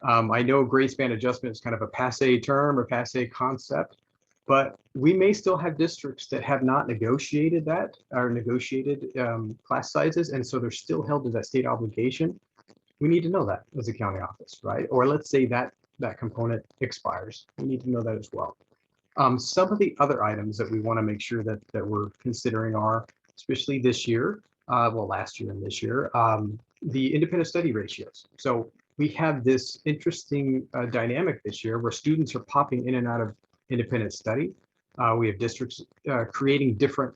I know grade span adjustment is kind of a passé term or passé concept, but we may still have districts that have not negotiated that or negotiated class sizes, and so they're still held to that state obligation. We need to know that as a county office, right? Or let's say that component expires. We need to know that as well. Some of the other items that we want to make sure that we're considering are, especially this year, well, last year and this year, the independent study ratios. So we have this interesting dynamic this year where students are popping in and out of independent study. We have districts creating different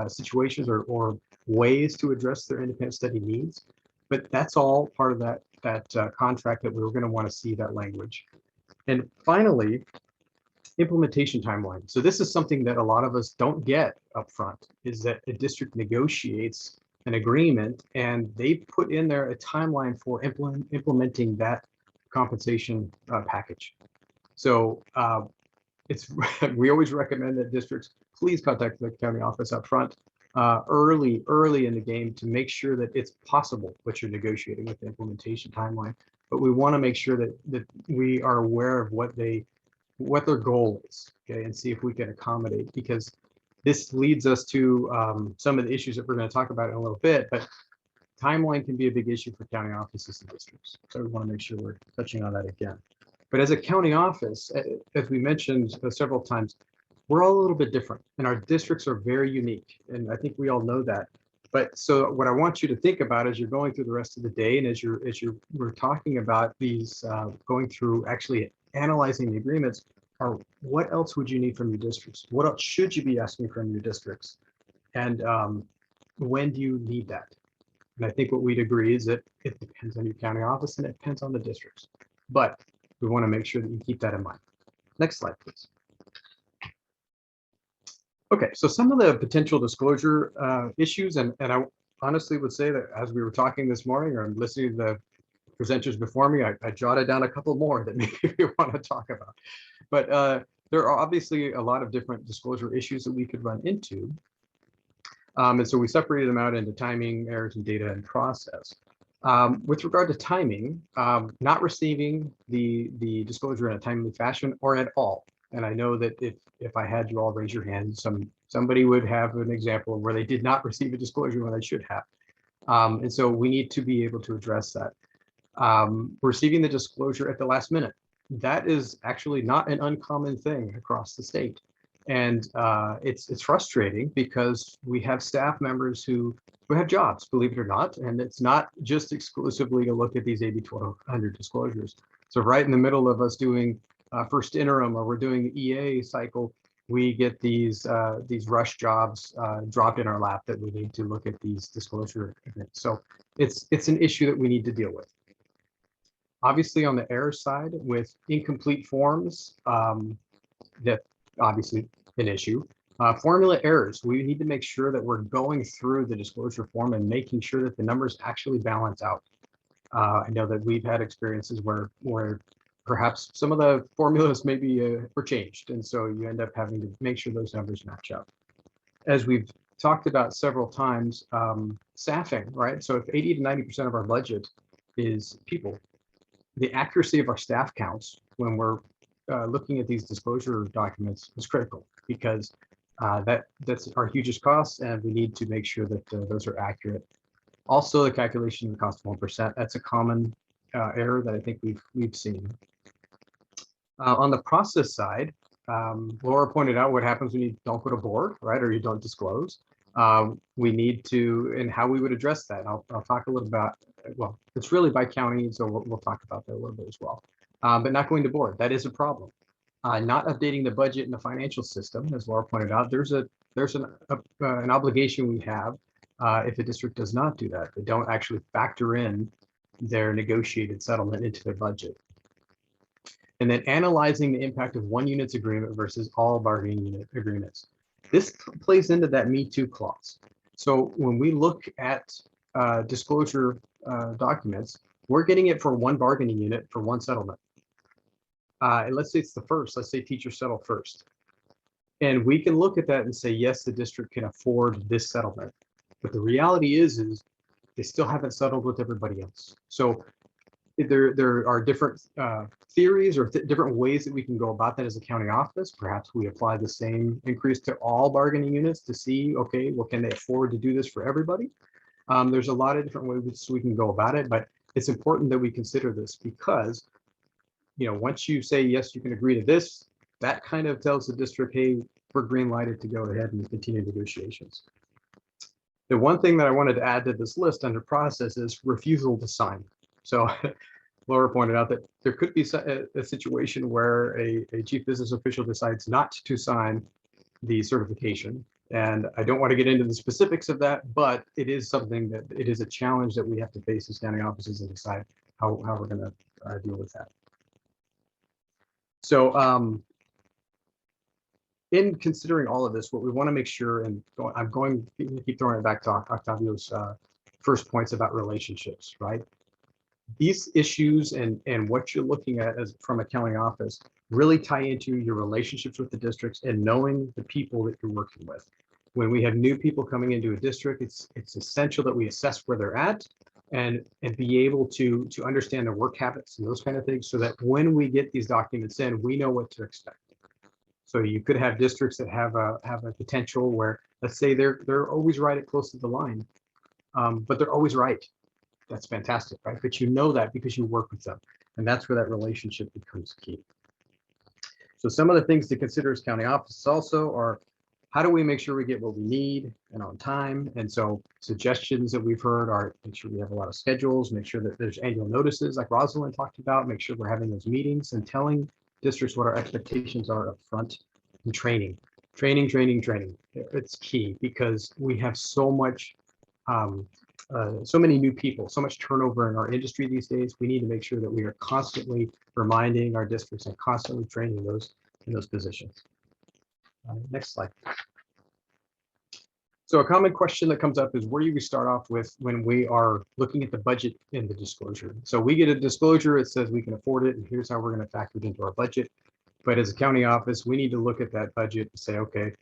situations or ways to address their independent study needs. But that's all part of that contract that we were going to want to see that language. And finally, implementation timeline. So this is something that a lot of us don't get up front, is that a district negotiates an agreement and they put in there a timeline for implementing that compensation package. So we always recommend that districts please contact the county office up front early in the game to make sure that it's possible what you're negotiating with the implementation timeline. But we want to make sure that we are aware of what their goal is, okay, and see if we can accommodate, because this leads us to some of the issues that we're going to talk about in a little bit, but timeline can be a big issue for county offices and districts. So we want to make sure we're touching on that again. But as a county office, as we mentioned several times, we're all a little bit different and our districts are very unique. And I think we all know that. But so what I want you to think about as you're going through the rest of the day and as we're talking about these, going through actually analyzing the agreements, are what else would you need from your districts? What else should you be asking from your districts? And when do you need that? And I think what we'd agree is that it depends on your county office and it depends on the districts. But we want to make sure that you keep that in mind. Next slide, please. Okay, so some of the potential disclosure issues, and I honestly would say that as we were talking this morning, or I'm listening to the presenters before me, I jotted down a couple more that maybe we want to talk about. But there are obviously a lot of different disclosure issues that we could run into. And so we separated them out into timing, errors, and data and process. With regard to timing, not receiving the disclosure in a timely fashion or at all. And I know that if I had you all raise your hand, somebody would have an example where they did not receive a disclosure when they should have. And so we need to be able to address that. Receiving the disclosure at the last minute. That is actually not an uncommon thing across the state. And it's frustrating because we have staff members who have jobs, believe it or not, and it's not just exclusively to look at these AB1200 disclosures. So right in the middle of us doing first interim, or we're doing the EA cycle, we get these rush jobs dropped in our lap that we need to look at these disclosure events. So it's an issue that we need to deal with. Obviously, on the error side, with incomplete forms, that obviously an issue. Formula errors, we need to make sure that we're going through the disclosure form and making sure that the numbers actually balance out. I know that we've had experiences where perhaps some of the formulas maybe were changed, and so you end up having to make sure those numbers match up. As we've talked about several times, staffing, right? So if 80 to 90% of our budget is people, the accuracy of our staff counts when we're looking at these disclosure documents is critical, because that's our hugest cost, and we need to make sure that those are accurate. Also, the calculation of the cost of 1%, that's a common error that I think we've seen. On the process side, Laura pointed out what happens when you don't go to board, right, or you don't disclose. We need to, and how we would address that. I'll talk a little about, well, it's really by county, so we'll talk about that a little bit as well. But not going to board, that is a problem. Not updating the budget and the financial system, as Laura pointed out, there's an obligation we have if a district does not do that. They don't actually factor in their negotiated settlement into their budget. And then analyzing the impact of one unit's agreement versus all bargaining unit agreements. This plays into that Me Too clause. So when we look at disclosure documents, we're getting it for one bargaining unit for one settlement. And let's say it's the first, let's say teachers settle first. And we can look at that and say, yes, the district can afford this settlement. But the reality is they still haven't settled with everybody else. So there are different theories or different ways that we can go about that as a county office. Perhaps we apply the same increase to all bargaining units to see, okay, well, can they afford to do this for everybody? There's a lot of different ways we can go about it, but it's important that we consider this because, you know, once you say, yes, you can agree to this, that kind of tells the district, hey, we're green lighted to go ahead and continue negotiations. The one thing that I wanted to add to this list under process is refusal to sign. So Laura pointed out that there could be a situation where a chief business official decides not to sign the certification. And I don't want to get into the specifics of that, but it is something that it is a challenge that we have to face as county offices and decide how we're going to deal with that. So in considering all of this, what we want to make sure, and I'm going to keep throwing it back to Octavio's first points about relationships, right? These issues and what you're looking at as from a county office really tie into your relationships with the districts and knowing the people that you're working with. When we have new people coming into a district, it's essential that we assess where they're at and be able to understand their work habits and those kind of things so that when we get these documents in, we know what to expect. So you could have districts that have a potential where, let's say they're always right at close to the line, but they're always right. That's fantastic, right? But you know that because you work with them, and that's where that relationship becomes key. So some of the things to consider as county offices also are, how do we make sure we get what we need and on time? And so suggestions that we've heard are make sure we have a lot of schedules, make sure that there's annual notices like Rosalind talked about, make sure we're having those meetings and telling districts what our expectations are up front, and training. It's key because we have so much so many new people, so much turnover in our industry these days. We need to make sure that we are constantly reminding our districts and constantly training those in those positions. Next slide. So a common question that comes up is, where do we start off with when we are looking at the budget in the disclosure? So we get a disclosure, it says we can afford it, and here's how we're going to factor it into our budget. But as a county office, we need to look at that budget and say, okay,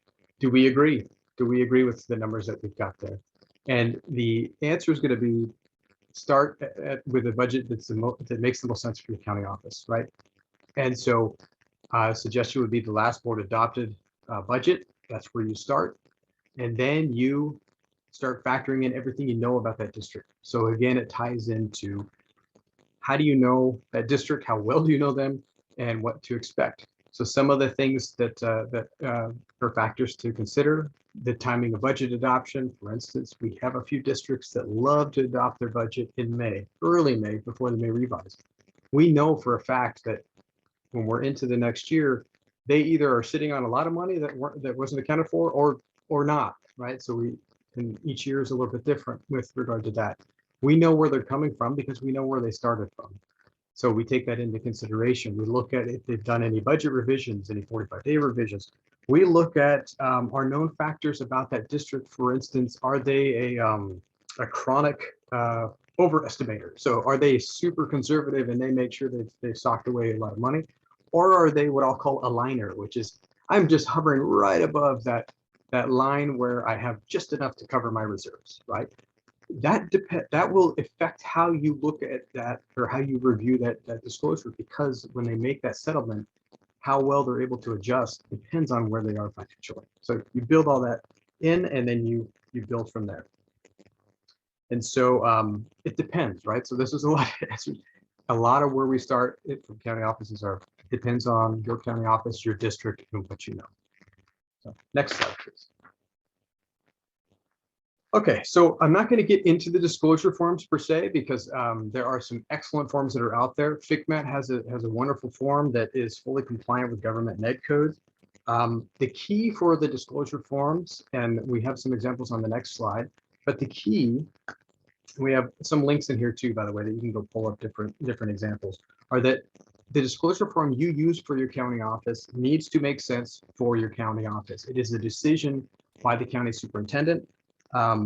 do we agree? Do we agree with the numbers that we've got there? And the answer is going to be start with a budget that makes the most sense for your county office, right? And so suggestion would be the last board adopted budget. That's where you start. And then you start factoring in everything you know about that district. So again, it ties into how do you know that district, how well do you know them, and what to expect. So some of the things that are factors to consider: the timing of budget adoption. For instance, we have a few districts that love to adopt their budget in May, early May, before they may revise. We know for a fact that when we're into the next year, they either are sitting on a lot of money that wasn't accounted for, or not, right? So and each year is a little bit different with regard to that. We know where they're coming from because we know where they started from. So we take that into consideration. We look at if they've done any budget revisions, any 45-day revisions. We look at our known factors about that district. For instance, are they a chronic overestimator? So are they super conservative and they make sure that they've socked away a lot of money? Or are they what I'll call a liner, which is I'm just hovering right above that line where I have just enough to cover my reserves, right? That will affect how you look at that or how you review that disclosure, because when they make that settlement, how well they're able to adjust depends on where they are financially. So you build all that in, and then you build from there. And so it depends, right? So this is a lot of where we start from county offices are depends on your county office, your district, and what you know. So next slide, please. Okay, so I'm not going to get into the disclosure forms per se, because there are some excellent forms that are out there. FCMAT has a wonderful form that is fully compliant with government net code. The key for the disclosure forms, and we have some examples on the next slide, but the key, we have some links in here too, by the way, that you can go pull up different examples, are that the disclosure form you use for your county office needs to make sense for your county office. It is a decision by the county superintendent as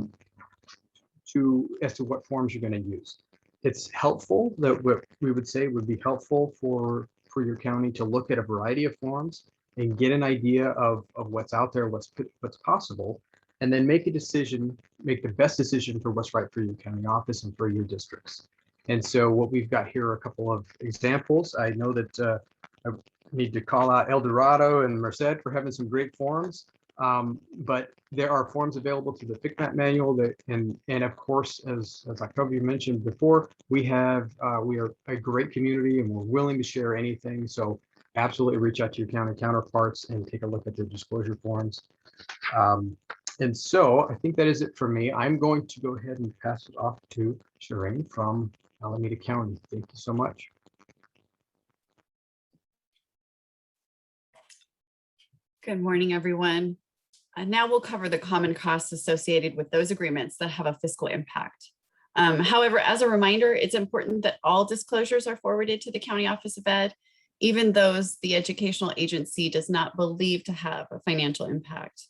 to what forms you're going to use. It's helpful that what we would say would be helpful for your county to look at a variety of forms and get an idea of what's out there, what's possible, and then make a decision, make the best decision for what's right for your county office and for your districts. And so what we've got here are a couple of examples. I know that I need to call out El Dorado and Merced for having some great forms. But there are forms available through the FCMAT manual that, and of course, as Octavia mentioned before, we are a great community and we're willing to share anything. So absolutely reach out to your county counterparts and take a look at their disclosure forms. And so I think that is it for me. I'm going to go ahead and pass it off to Shireen from Alameda County. Thank you so much. Good morning, everyone. Now we'll cover the common costs associated with those agreements that have a fiscal impact. However, as a reminder, it's important that all disclosures are forwarded to the County Office of Ed, even those the educational agency does not believe to have a financial impact.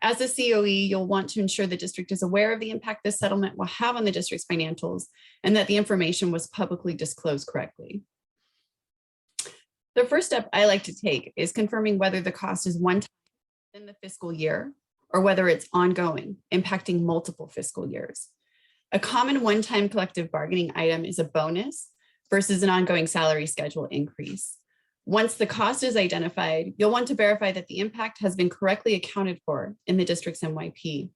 As a COE, you'll want to ensure the district is aware of the impact this settlement will have on the district's financials and that the information was publicly disclosed correctly. The first step I like to take is confirming whether the cost is one time in the fiscal year or whether it's ongoing, impacting multiple fiscal years. A common one-time collective bargaining item is a bonus versus an ongoing salary schedule increase. Once the cost is identified, you'll want to verify that the impact has been correctly accounted for in the district's NYP.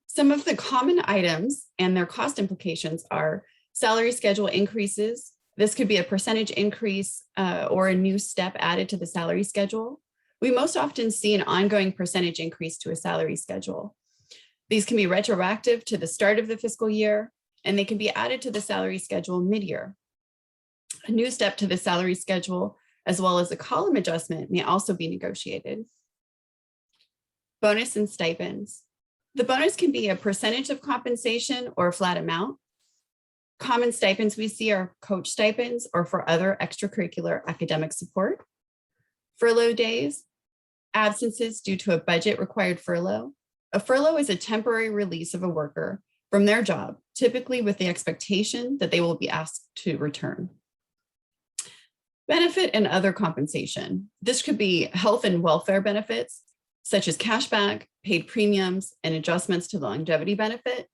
Some of the common items and their cost implications are salary schedule increases. This could be a percentage increase or a new step added to the salary schedule. We most often see an ongoing percentage increase to a salary schedule. These can be retroactive to the start of the fiscal year, and they can be added to the salary schedule mid-year. A new step to the salary schedule, as well as a column adjustment, may also be negotiated. Bonus and stipends. The bonus can be a percentage of compensation or a flat amount. Common stipends we see are coach stipends or for other extracurricular academic support. Furlough days, absences due to a budget required furlough. A furlough is a temporary release of a worker from their job, typically with the expectation that they will be asked to return. Benefit and other compensation. This could be health and welfare benefits, such as cashback, paid premiums, and adjustments to the longevity benefit.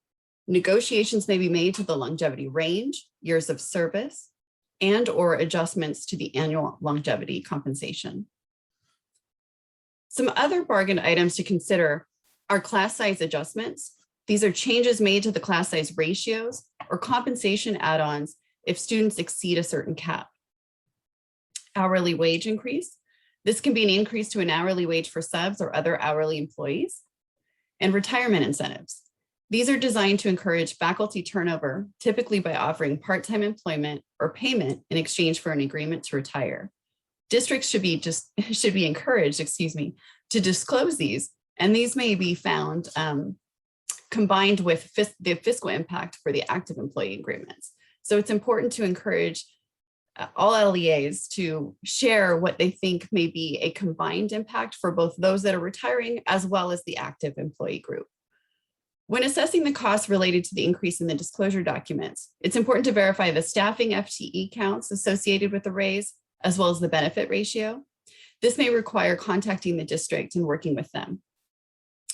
Negotiations may be made to the longevity range, years of service, and or adjustments to the annual longevity compensation. Some other bargain items to consider are class size adjustments. These are changes made to the class size ratios or compensation add-ons if students exceed a certain cap. Hourly wage increase. This can be an increase to an hourly wage for subs or other hourly employees. And retirement incentives. These are designed to encourage faculty turnover, typically by offering part-time employment or payment in exchange for an agreement to retire. Districts should be encouraged, to disclose these, and these may be found combined with the fiscal impact for the active employee agreements. So it's important to encourage all LEAs to share what they think may be a combined impact for both those that are retiring as well as the active employee group. When assessing the costs related to the increase in the disclosure documents, it's important to verify the staffing FTE counts associated with the raise, as well as the benefit ratio. This may require contacting the district and working with them.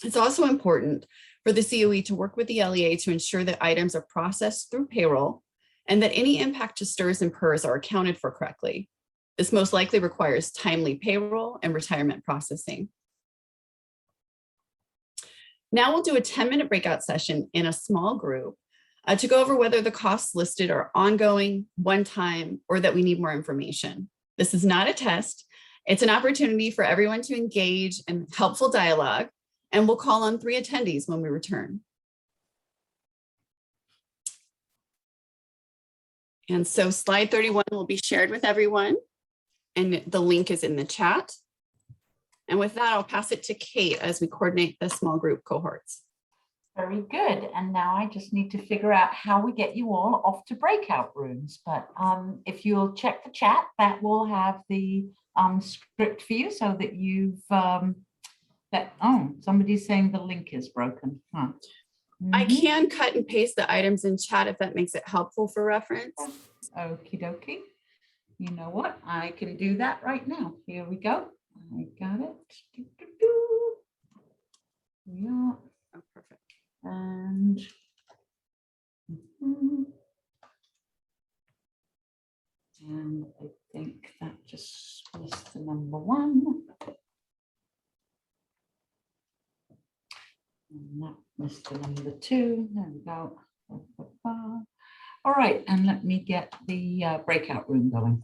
It's also important for the COE to work with the LEA to ensure that items are processed through payroll and that any impact to STRS and PERS are accounted for correctly. This most likely requires timely payroll and retirement processing. Now we'll do a 10-minute breakout session in a small group to go over whether the costs listed are ongoing, one time, or that we need more information. This is not a test. It's an opportunity for everyone to engage in helpful dialogue, and we'll call on 3 attendees when we return. And so slide 31 will be shared with everyone, and the link is in the chat. And with that, I'll pass it to Kate as we coordinate the small group cohorts. Very good. And now I just need to figure out how we get you all off to breakout rooms. But if you'll check the chat, that will have the script for you so that you've somebody's saying the link is broken. Huh. I can cut and paste the items in chat if that makes it helpful for reference. Okie dokie. You know what? I can do that right now. Here we go. I got it. Yeah. Oh, perfect. And and I think that just missed the number 1. And that missed the number 2. There we go. All right, and let me get the breakout room going.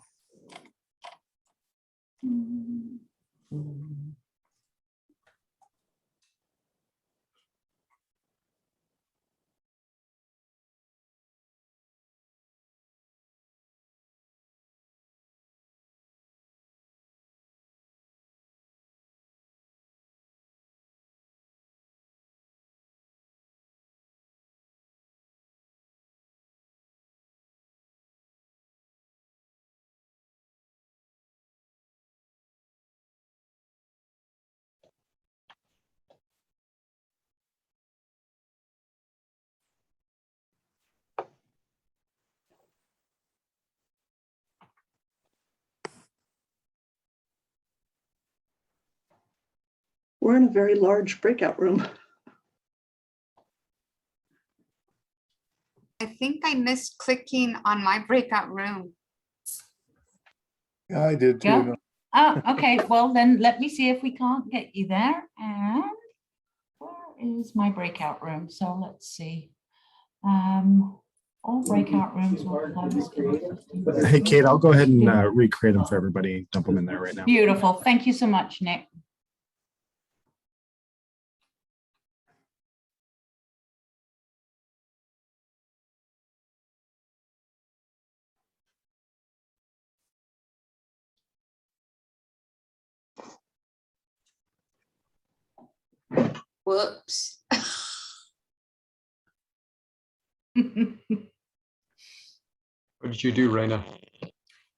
We're in a very large breakout room. I think I missed clicking on my breakout room. Yeah, I did too. Yeah. Oh, okay. Well, then let me see if we can't get you there. And where is my breakout room? So let's see. All breakout rooms will close. Hey, Kate, I'll go ahead and recreate them for everybody. Dump them in there right now. Beautiful. Thank you so much, Nick. Whoops. What did you do, Raina?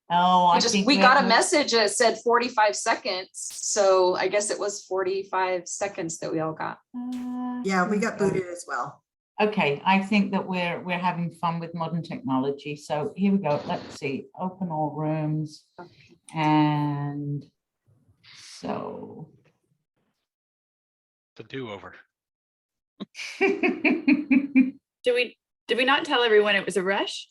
Oh, I think we got a message that said 45 seconds. So I guess it was 45 seconds that we all got. Yeah, we got booted as well. Okay, I think that we're having fun with modern technology. So here we go. Let's see. Open all rooms. And so The do-over. Did we not tell everyone it was a rush?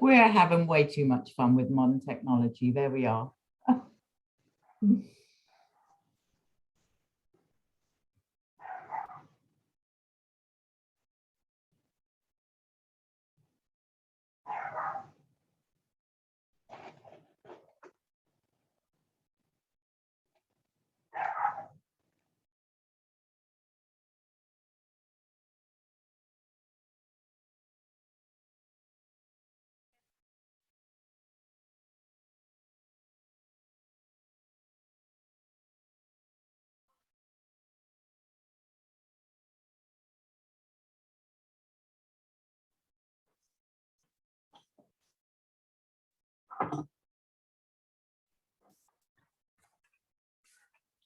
We're having way too much fun with modern technology. There we are.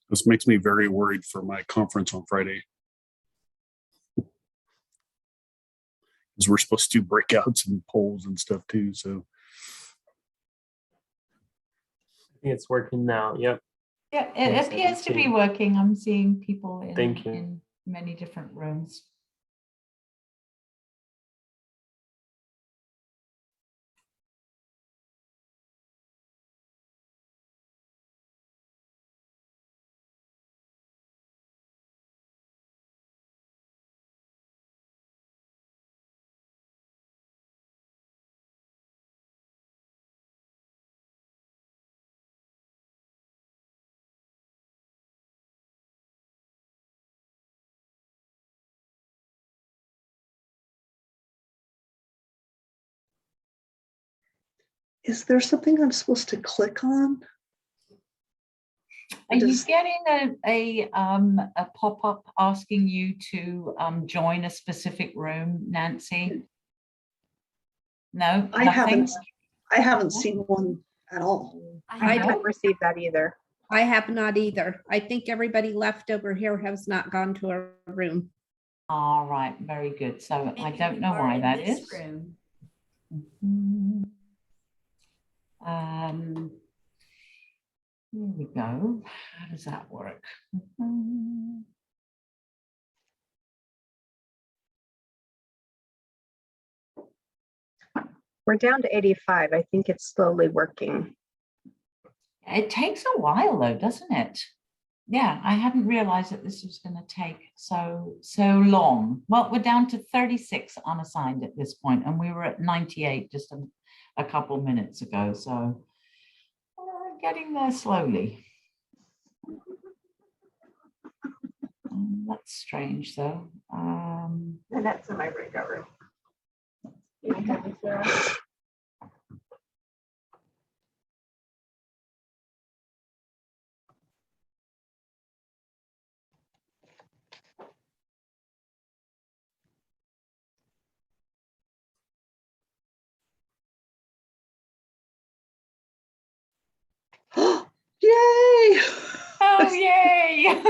This makes me very worried for my conference on Friday. Because we're supposed to do breakouts and polls and stuff too. So I think it's working now. Yep. Yeah, it appears to be working. I'm seeing people Thank you. in many different rooms. Is there something I'm supposed to click on? Are you getting a pop-up asking you to join a specific room, Nancy? No, I nothing? haven't seen one at all. I No? haven't received that either. I have not either. I think everybody left over here has not gone to a room. All right, very good. So I don't know why that is. Mhm. Here we go. How does that work? Mhm. We're down to 85. I think it's slowly working. It takes a while though, doesn't it? Yeah, I hadn't realized that this was going to take so long. Well, we're down to 36 unassigned at this point, and we were at 98 just a couple minutes ago. So we're getting there slowly. That's strange though. And that's in my breakout room. You can have me, Sarah. Yay! Oh, yay!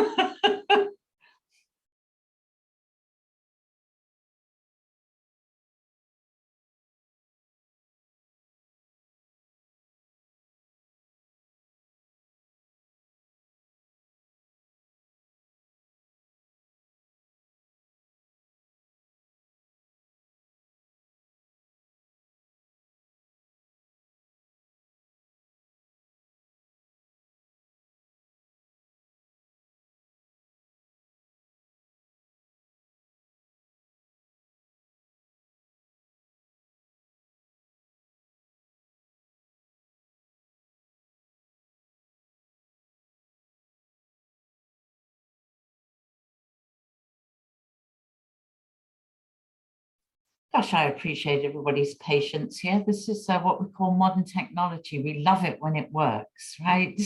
Gosh, I appreciate everybody's patience here. This is what we call modern technology. We love it when it works, right?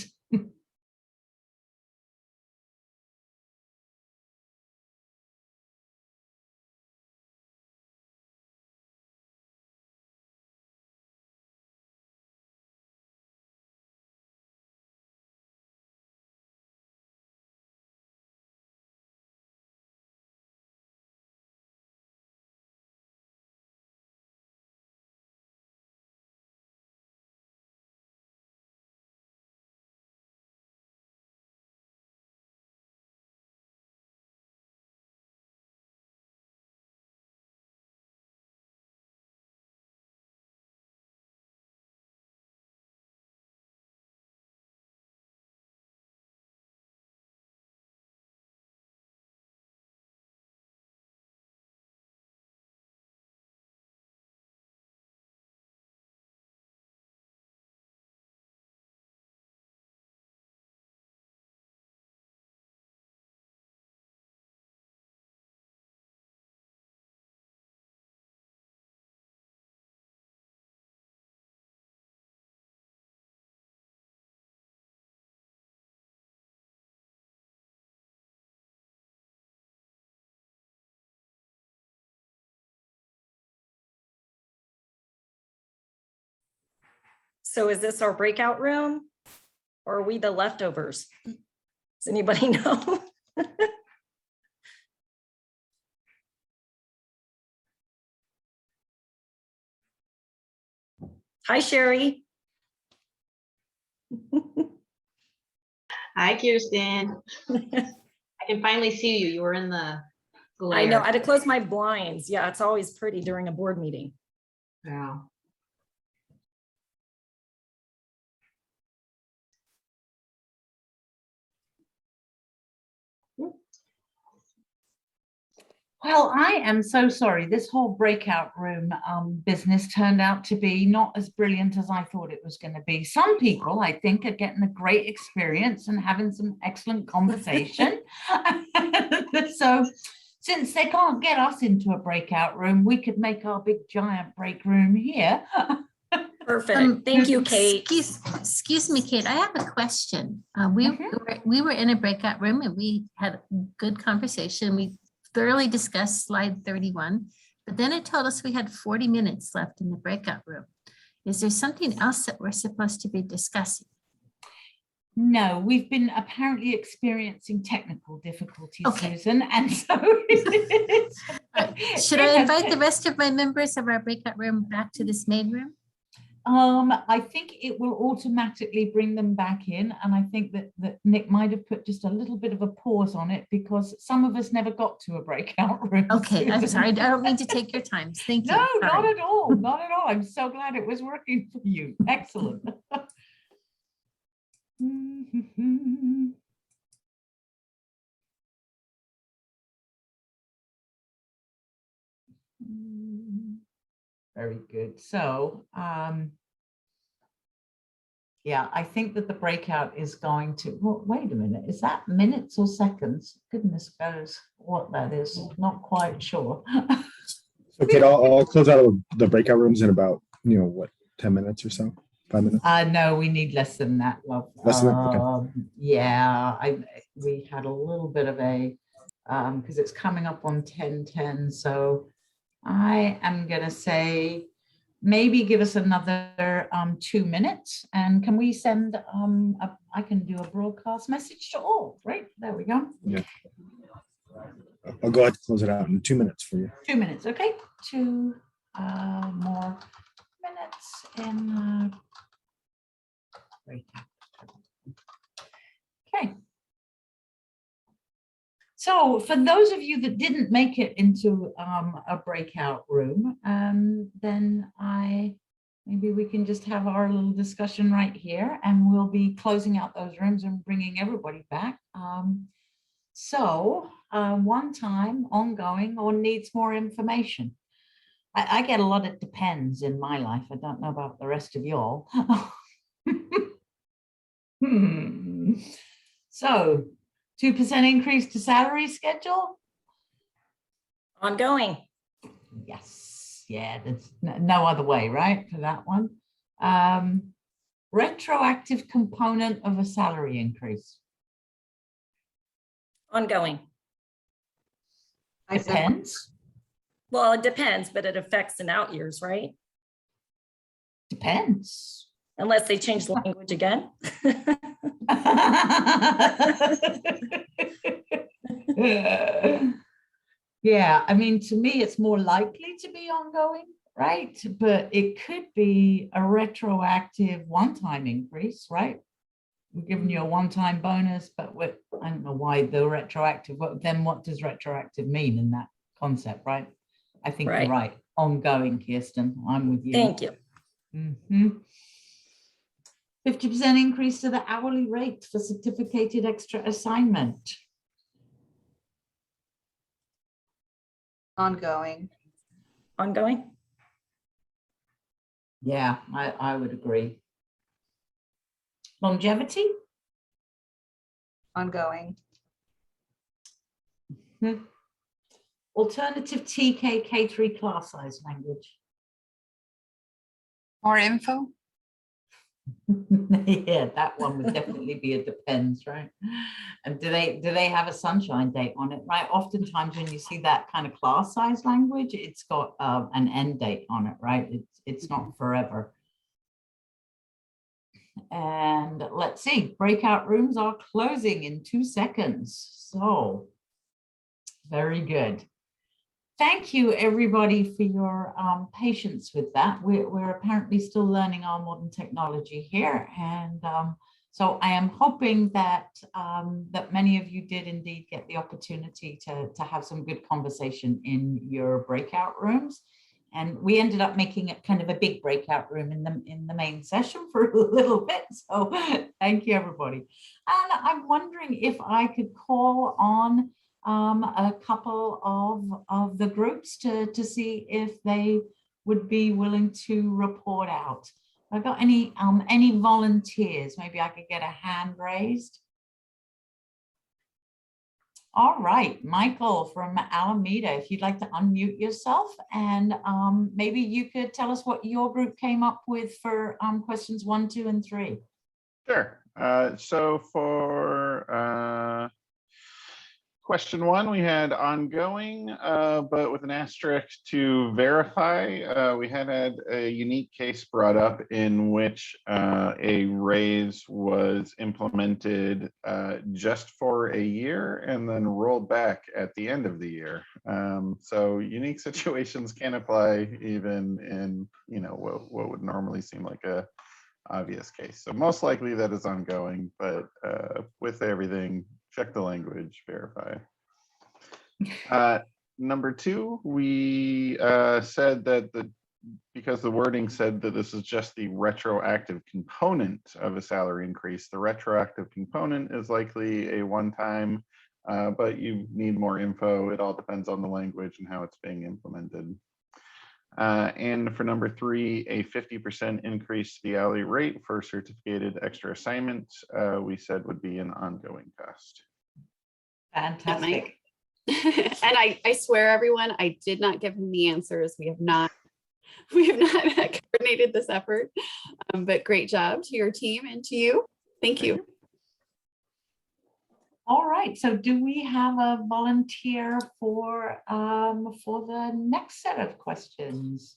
So is this our breakout room or are we the leftovers? Does anybody know? Hi, Sherry. Hi, Kirsten. I can finally see you. You were in the glare. I know, I had to close my blinds. Yeah, it's always pretty during a board meeting. Yeah. Well, I am so sorry. This whole breakout room business turned out to be not as brilliant as I thought it was going to be. Some people, I think, are getting a great experience and having some excellent conversation. So since they can't get us into a breakout room, we could make our big giant break room here. Perfect. Thank you, Kate. Excuse me, Kate, I have a question. We were in a breakout room and we had a good conversation. We thoroughly discussed slide 31, but then it told us we had 40 minutes left in the breakout room. Is there something else that we're supposed to be discussing? No, we've been apparently experiencing technical difficulties, Okay. Susan, and so Should I invite the rest of my members of our breakout room back to this main room? I think it will automatically bring them back in, and I think that Nick might have put just a little bit of a pause on it because some of us never got to a breakout room. Okay, I'm Susan. sorry. I don't mean to take your time. Thank you. No, Sorry. not at all. Not at all. I'm so glad it was working for you. Excellent. Very good. So, yeah, I think that the breakout is going to, well, wait a minute, is that minutes or seconds? Goodness knows what that is. Not quite sure. Okay, I'll close out of the breakout rooms in about, what, 10 minutes or so, 5 minutes? No, we need less than that, love. Less than that? Okay. Yeah, we had a little bit of a, because it's coming up on 10:10, so I am gonna say maybe give us another 2 minutes, and can we send I can do a broadcast message to all, right? There we go. Yeah. I'll go ahead and close it out in 2 minutes for you. 2 minutes, okay? 2 more minutes in breakout. Okay. So for those of you that didn't make it into a breakout room, then maybe we can just have our little discussion right here, and we'll be closing out those rooms and bringing everybody back. One time, ongoing, or needs more information. I get a lot of depends in my life. I don't know about the rest of y'all. So 2% increase to salary schedule? Ongoing. Yes. Yeah, there's no other way, right, for that one. Retroactive component of a salary increase? Ongoing. Depends. Well, it depends, but it affects in out years, right? Depends. Unless they change the language again. Yeah, I mean, to me, it's more likely to be ongoing, right? But it could be a retroactive one-time increase, right? We're giving you a one-time bonus, but I don't know why the retroactive, then what does retroactive mean in that concept, right? I think you're right. Ongoing, Kirsten, I'm with you. Thank you. 50% increase to the hourly rate for certificated extra assignment. Ongoing. Ongoing? Yeah, I would agree. Longevity? Ongoing. Alternative TK K3 class size language. More info? Yeah, that one would definitely be a depends, right? And do they have a sunshine date on it, right? Oftentimes when you see that kind of class size language, it's got an end date on it, right? It's not forever. And let's see, breakout rooms are closing in 2 seconds. So very good. Thank you, everybody, for your patience with that. We're apparently still learning our modern technology here. And so I am hoping that that many of you did indeed get the opportunity to have some good conversation in your breakout rooms. And we ended up making it kind of a big breakout room in the main session for a little bit. So thank you, everybody. And I'm wondering if I could call on a couple of the groups to see if they would be willing to report out. Have I got any volunteers? Maybe I could get a hand raised. All right, Michael from Alameda, if you'd like to unmute yourself and maybe you could tell us what your group came up with for questions 1, 2, and 3. Sure. So for question 1, we had ongoing, but with an asterisk to verify. We had a unique case brought up in which a raise was implemented just for a year and then rolled back at the end of the year. So unique situations can apply even in, what would normally seem like a obvious case. So most likely that is ongoing, but with everything, check the language, verify. Number 2, we said that because the wording said that this is just the retroactive component of a salary increase, the retroactive component is likely a one-time, but you need more info. It all depends on the language and how it's being implemented. And for number 3, a 50% increase to the hourly rate for certificated extra assignments, we said would be an ongoing cost. Fantastic. And I swear, everyone, I did not give him the answers. We have not coordinated this effort, but great job to your team and to you. Thank you. All right, so do we have a volunteer for the next set of questions?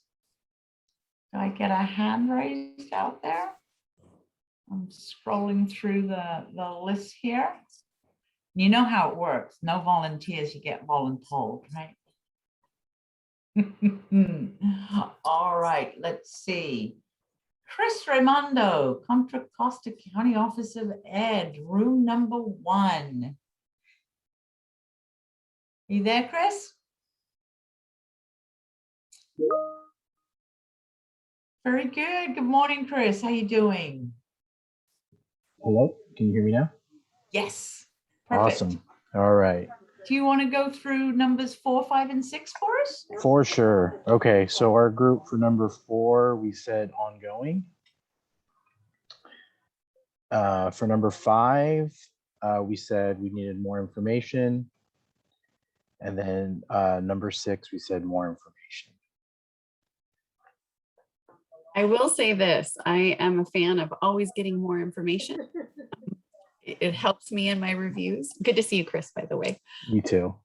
Do I get a hand raised out there? I'm scrolling through the list here. You know how it works. No volunteers, you get voluntold, right? All right, let's see. Chris Raimondo, Contra Costa County Office of Ed, room number 1. You there, Chris? Very good. Good morning, Chris. How you doing? Hello, can you hear me now? Yes. Perfect. Awesome. All right. Do you want to go through numbers 4, 5, and 6 for us? For sure. Okay, so our group for number 4, we said ongoing. For number 5, we said we needed more information. And then number 6, we said more information. I will say this, I am a fan of always getting more information. It helps me in my reviews. Good to see you, Chris, by the way. You too.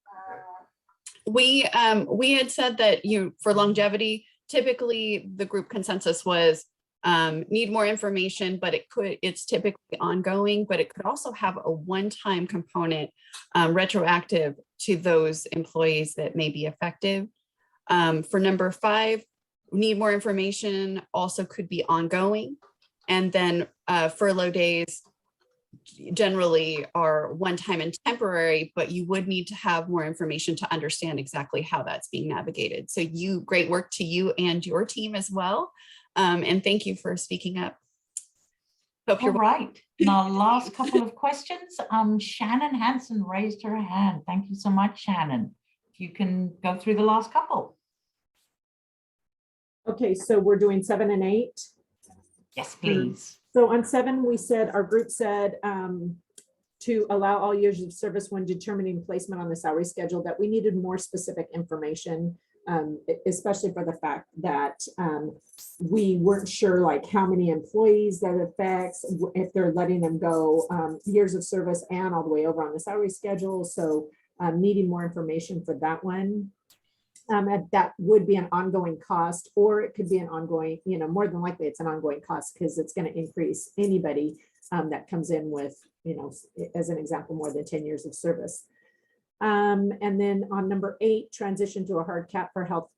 We had said that for longevity, typically the group consensus was need more information, but it's typically ongoing, but it could also have a one-time component retroactive to those employees that may be effective. For number 5, need more information also could be ongoing. And then furlough days generally are one-time and temporary, but you would need to have more information to understand exactly how that's being navigated. So great work to you and your team as well. And thank you for speaking up. Hope you're all right. Now, last couple of questions. Shannon Hansen raised her hand. Thank you so much, Shannon. If you can go through the last couple. Okay, so we're doing 7 and 8. Yes, please. So on 7, we said, our group said to allow all years of service when determining placement on the salary schedule, that we needed more specific information, especially for the fact that we weren't sure like how many employees that affects, if they're letting them go years of service and all the way over on the salary schedule. So needing more information for that one. That would be an ongoing cost, or it could be an ongoing, more than likely it's an ongoing cost because it's going to increase anybody that comes in with, as an example, more than 10 years of service. And then on number 8, transition to a hard cap for health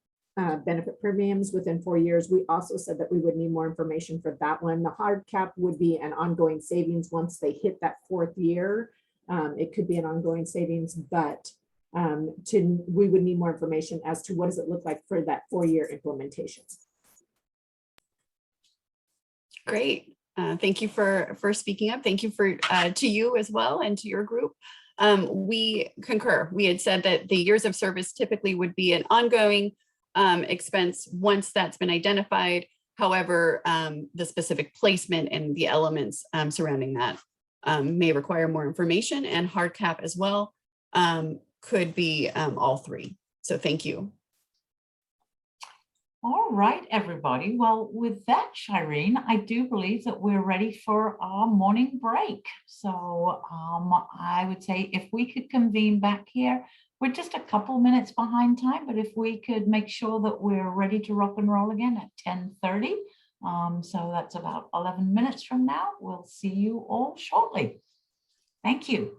benefit premiums within 4 years. We also said that we would need more information for that one. The hard cap would be an ongoing savings once they hit that 4th year. It could be an ongoing savings, but we would need more information as to what does it look like for that 4-year implementation. Great. Thank you for speaking up. Thank you to you as well and to your group. We concur. We had said that the years of service typically would be an ongoing expense once that's been identified. However, the specific placement and the elements surrounding that may require more information, and hard cap as well. could be all three. So thank you. All right, everybody. Well, with that, Shireen, I do believe that we're ready for our morning break. So I would say if we could convene back here, we're just a couple minutes behind time, but if we could make sure that we're ready to rock and roll again at 10:30. So that's about 11 minutes from now. We'll see you all shortly. Thank you.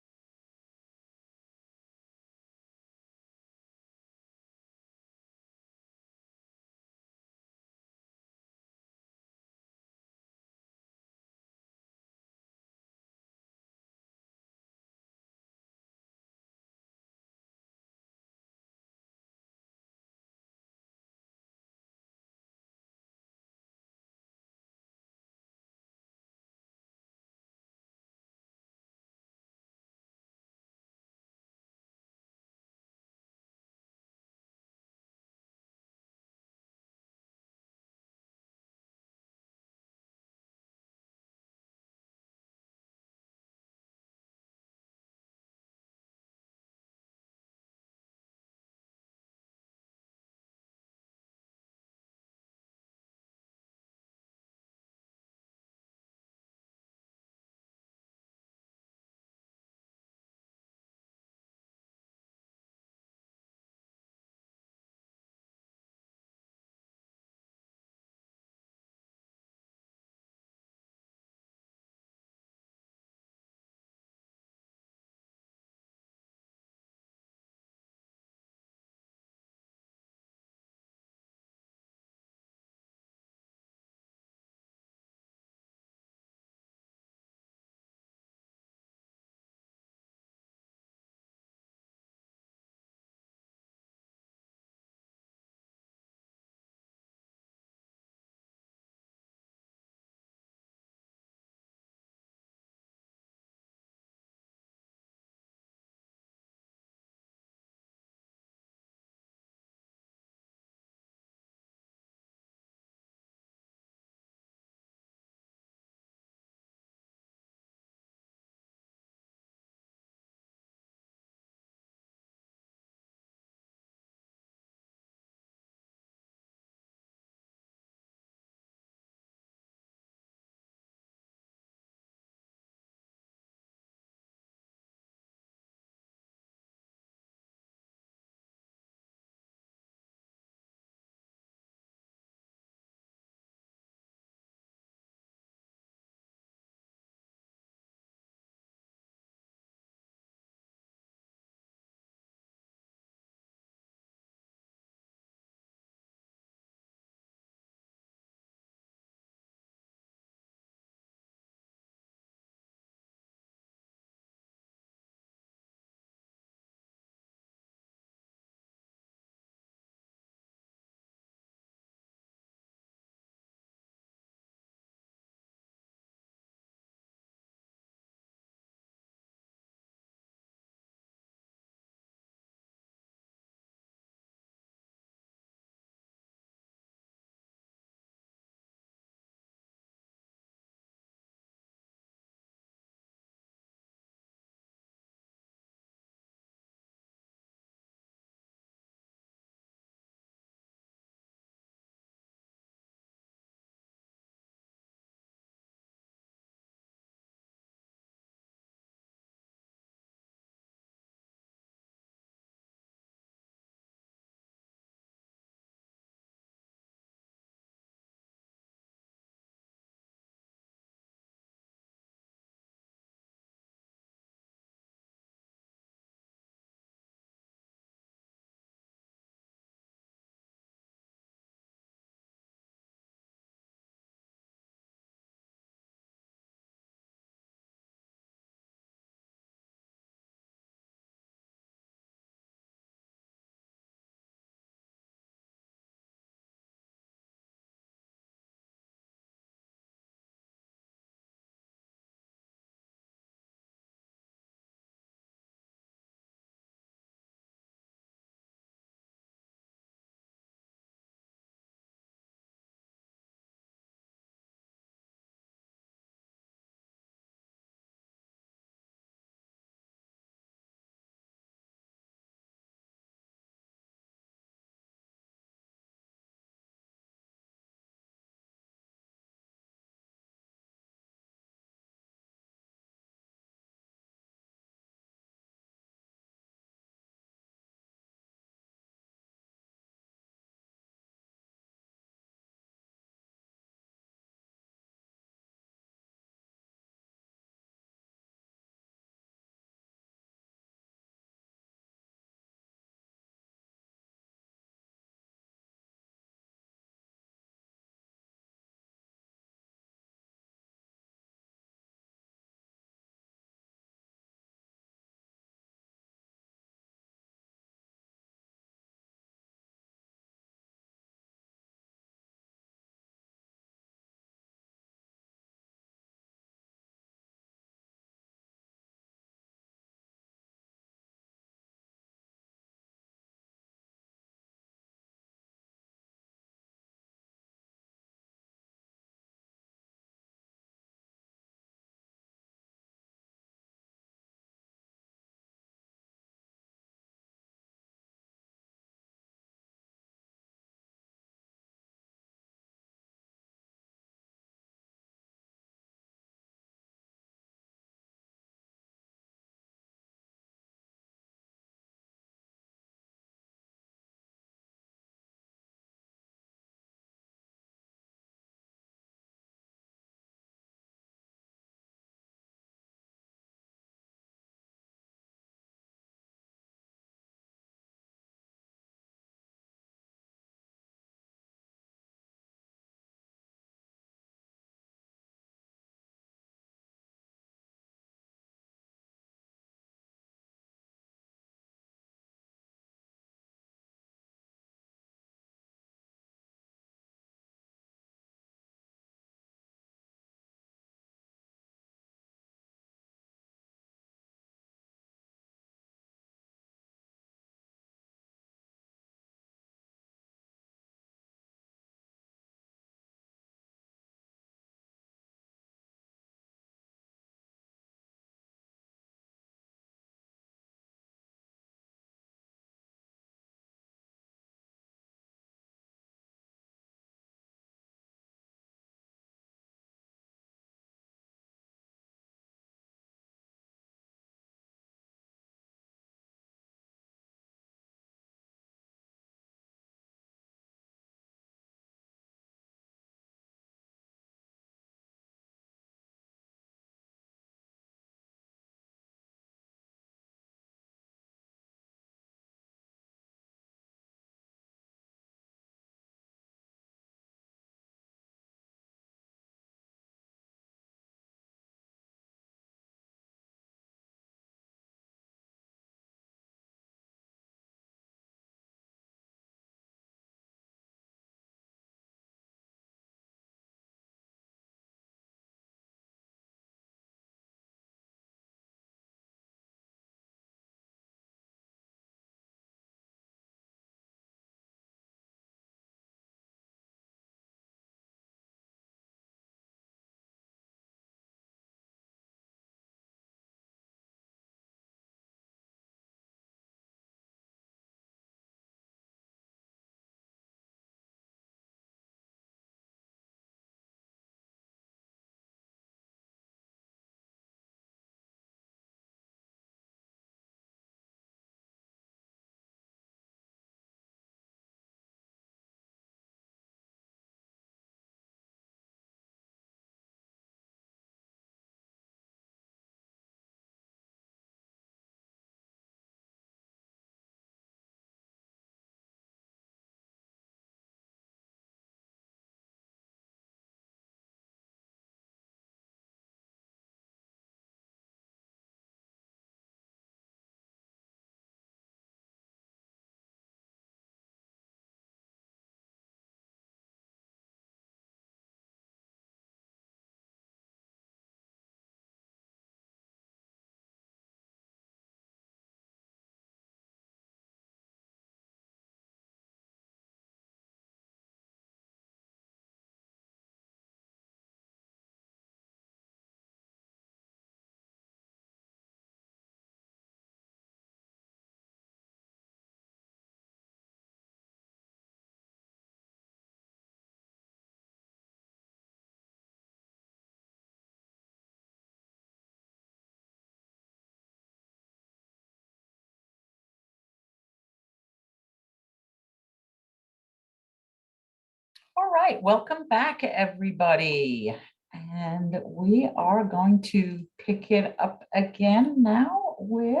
All right, welcome back, everybody. And we are going to pick it up again now with,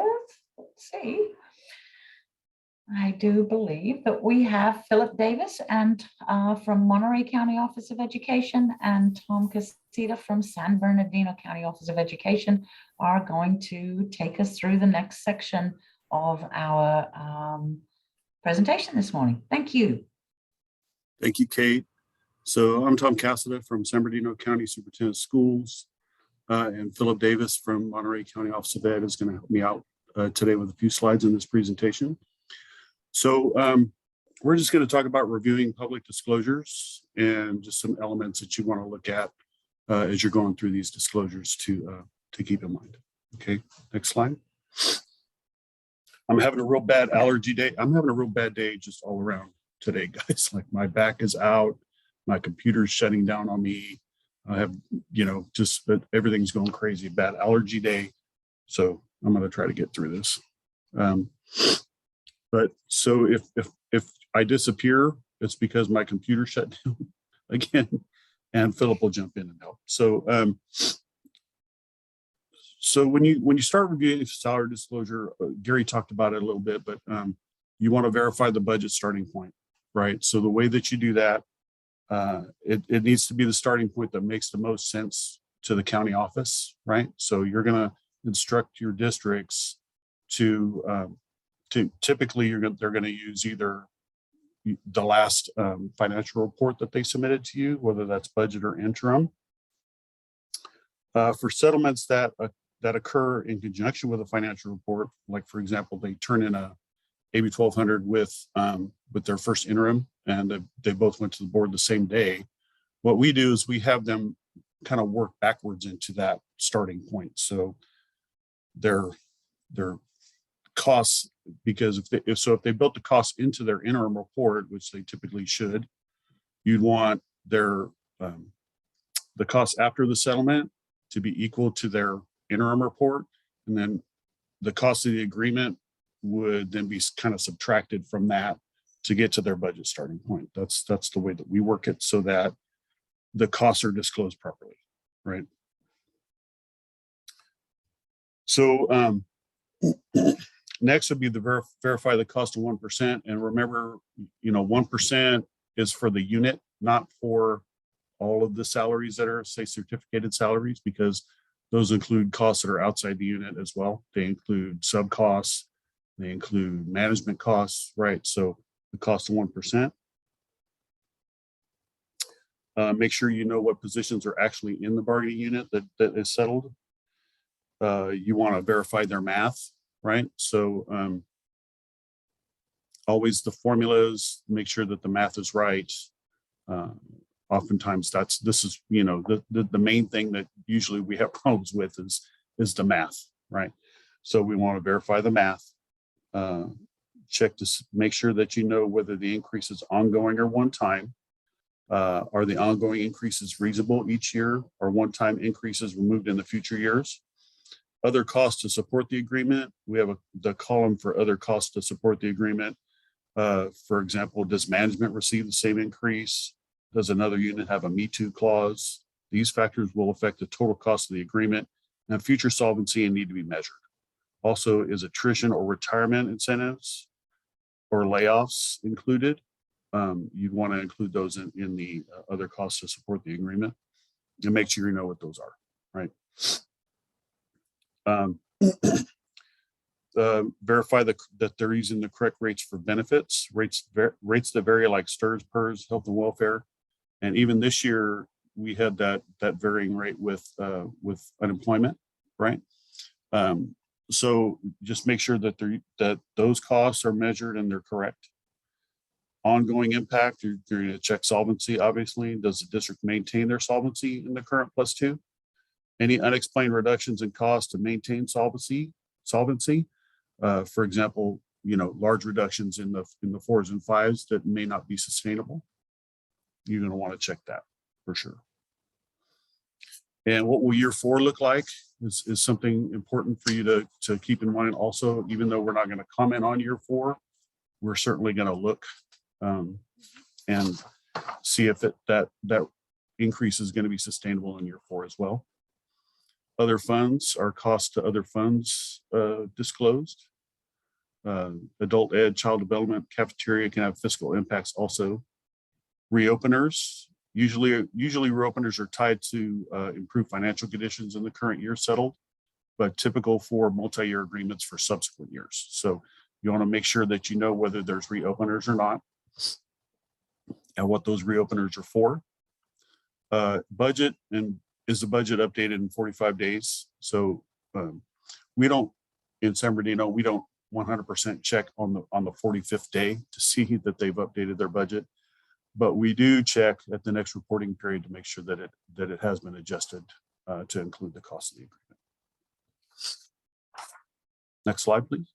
let's see. I do believe that we have Philip Davis and from Monterey County Office of Education and Tom Casita from San Bernardino County Office of Education are going to take us through the next section of our presentation this morning. Thank you. Thank you, Kate. So I'm Tom Casita from San Bernardino County Superintendent of Schools, and Philip Davis from Monterey County Office of Ed is going to help me out today with a few slides in this presentation. So we're just going to talk about reviewing public disclosures and just some elements that you want to look at as you're going through these disclosures to keep in mind. Okay, next slide. I'm having a real bad allergy day. I'm having a real bad day just all around today, guys. Like my back is out, my computer's shutting down on me. I have, just everything's going crazy. Bad allergy day. So I'm going to try to get through this. But so if I disappear, it's because my computer shut down again, and Philip will jump in and help. So so when you start reviewing salary disclosure, Gary talked about it a little bit, but you want to verify the budget starting point, right? So the way that you do that, it needs to be the starting point that makes the most sense to the county office, right? So you're going to instruct your districts to typically they're going to use either the last financial report that they submitted to you, whether that's budget or interim. For settlements that occur in conjunction with a financial report, like for example, they turn in a AB1200 with their first interim, and they both went to the board the same day. What we do is we have them kind of work backwards into that starting point. So their costs, because if they built the costs into their interim report, which they typically should, you'd want their the costs after the settlement to be equal to their interim report, and then the cost of the agreement would then be kind of subtracted from that to get to their budget starting point. That's the way that we work it, so that the costs are disclosed properly, right? So next would be the verify the cost of 1%. And remember, 1% is for the unit, not for all of the salaries that are, say, certificated salaries, because those include costs that are outside the unit as well. They include sub costs, they include management costs, right? So the cost of 1%. Make sure you know what positions are actually in the bargaining unit that is settled. You want to verify their math, right? So always the formulas, make sure that the math is right. Oftentimes this is the main thing that usually we have problems with is the math, right? So we want to verify the math. Check to make sure that you know whether the increase is ongoing or one time. Are the ongoing increases reasonable each year, or one-time increases removed in the future years? Other costs to support the agreement. We have the column for other costs to support the agreement. For example, does management receive the same increase? Does another unit have a Me Too clause? These factors will affect the total cost of the agreement and future solvency and need to be measured. Also, is attrition or retirement incentives or layoffs included? You'd want to include those in the other costs to support the agreement, and make sure you know what those are, right? Verify that they're using the correct rates for benefits, rates that vary, like STRS, PERS, health and welfare. And even this year, we had that varying rate with unemployment, right? So just make sure that those costs are measured and they're correct. Ongoing impact, you're going to check solvency, obviously. Does the district maintain their solvency in the current +2? Any unexplained reductions in cost to maintain solvency. For example, large reductions in the 4s and 5s that may not be sustainable. You're going to want to check that for sure. And what will year 4 look like is something important for you to keep in mind also. Even though we're not going to comment on year 4, we're certainly going to look and see if that increase is going to be sustainable in year 4 as well. Other funds are cost to other funds disclosed. Adult ed, child development, cafeteria can have fiscal impacts also. Reopeners, usually reopeners are tied to improved financial conditions in the current year settled, but typical for multi-year agreements for subsequent years. So you want to make sure that you know whether there's reopeners or not and what those reopeners are for. Budget, and is the budget updated in 45 days? So we don't, in San Bernardino, we don't 100% check on the 45th day to see that they've updated their budget, but we do check at the next reporting period to make sure that it has been adjusted to include the cost of the agreement. Next slide, please.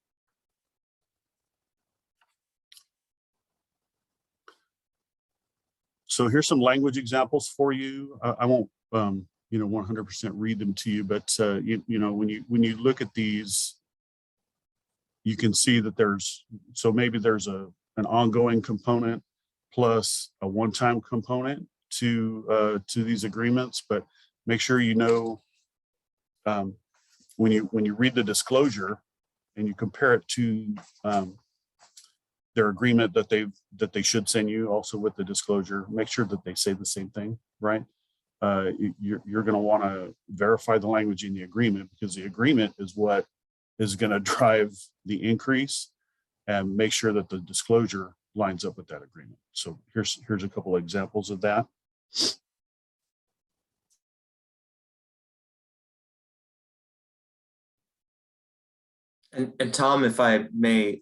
So here's some language examples for you. I won't 100% read them to you, but when you look at these, you can see that maybe there's an ongoing component plus a one-time component to these agreements, but make sure you know when you read the disclosure and you compare it to their agreement that they should send you also with the disclosure, make sure that they say the same thing, right? You're going to want to verify the language in the agreement, because the agreement is what is going to drive the increase, and make sure that the disclosure lines up with that agreement. So here's a couple of examples of that. And Tom, if I may,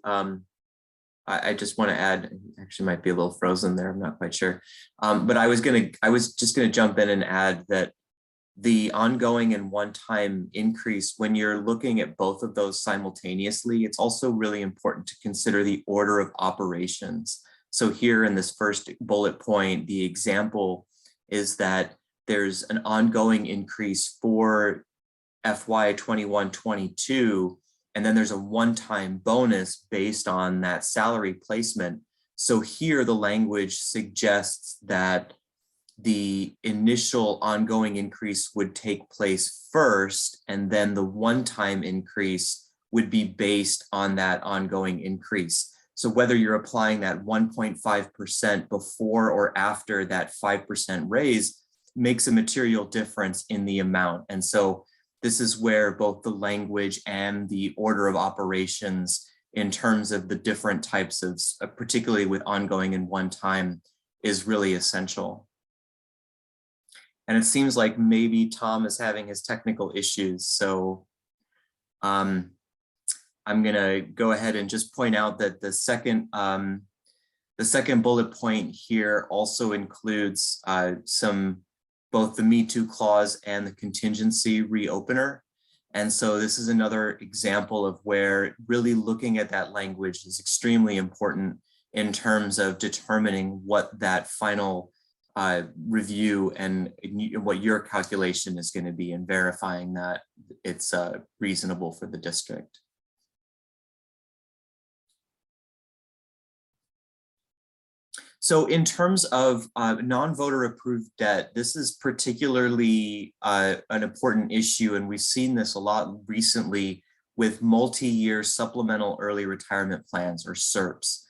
I just want to add, actually might be a little frozen there, I'm not quite sure. But I was just gonna jump in and add that the ongoing and one-time increase, when you're looking at both of those simultaneously, it's also really important to consider the order of operations. So here in this first bullet point, the example is that there's an ongoing increase for FY 21-22, and then there's a one-time bonus based on that salary placement. So here the language suggests that the initial ongoing increase would take place first, and then the one-time increase would be based on that ongoing increase. So whether you're applying that 1.5% before or after that 5% raise makes a material difference in the amount. And so this is where both the language and the order of operations in terms of the different types of, particularly with ongoing and one time, is really essential. And it seems like maybe Tom is having his technical issues. So I'm gonna go ahead and just point out that the second bullet point here also includes both the Me Too clause and the contingency reopener. And so this is another example of where really looking at that language is extremely important in terms of determining what that final review and what your calculation is going to be, and verifying that it's reasonable for the district. So in terms of non-voter approved debt, this is particularly an important issue, and we've seen this a lot recently with multi-year supplemental early retirement plans, or SERPs.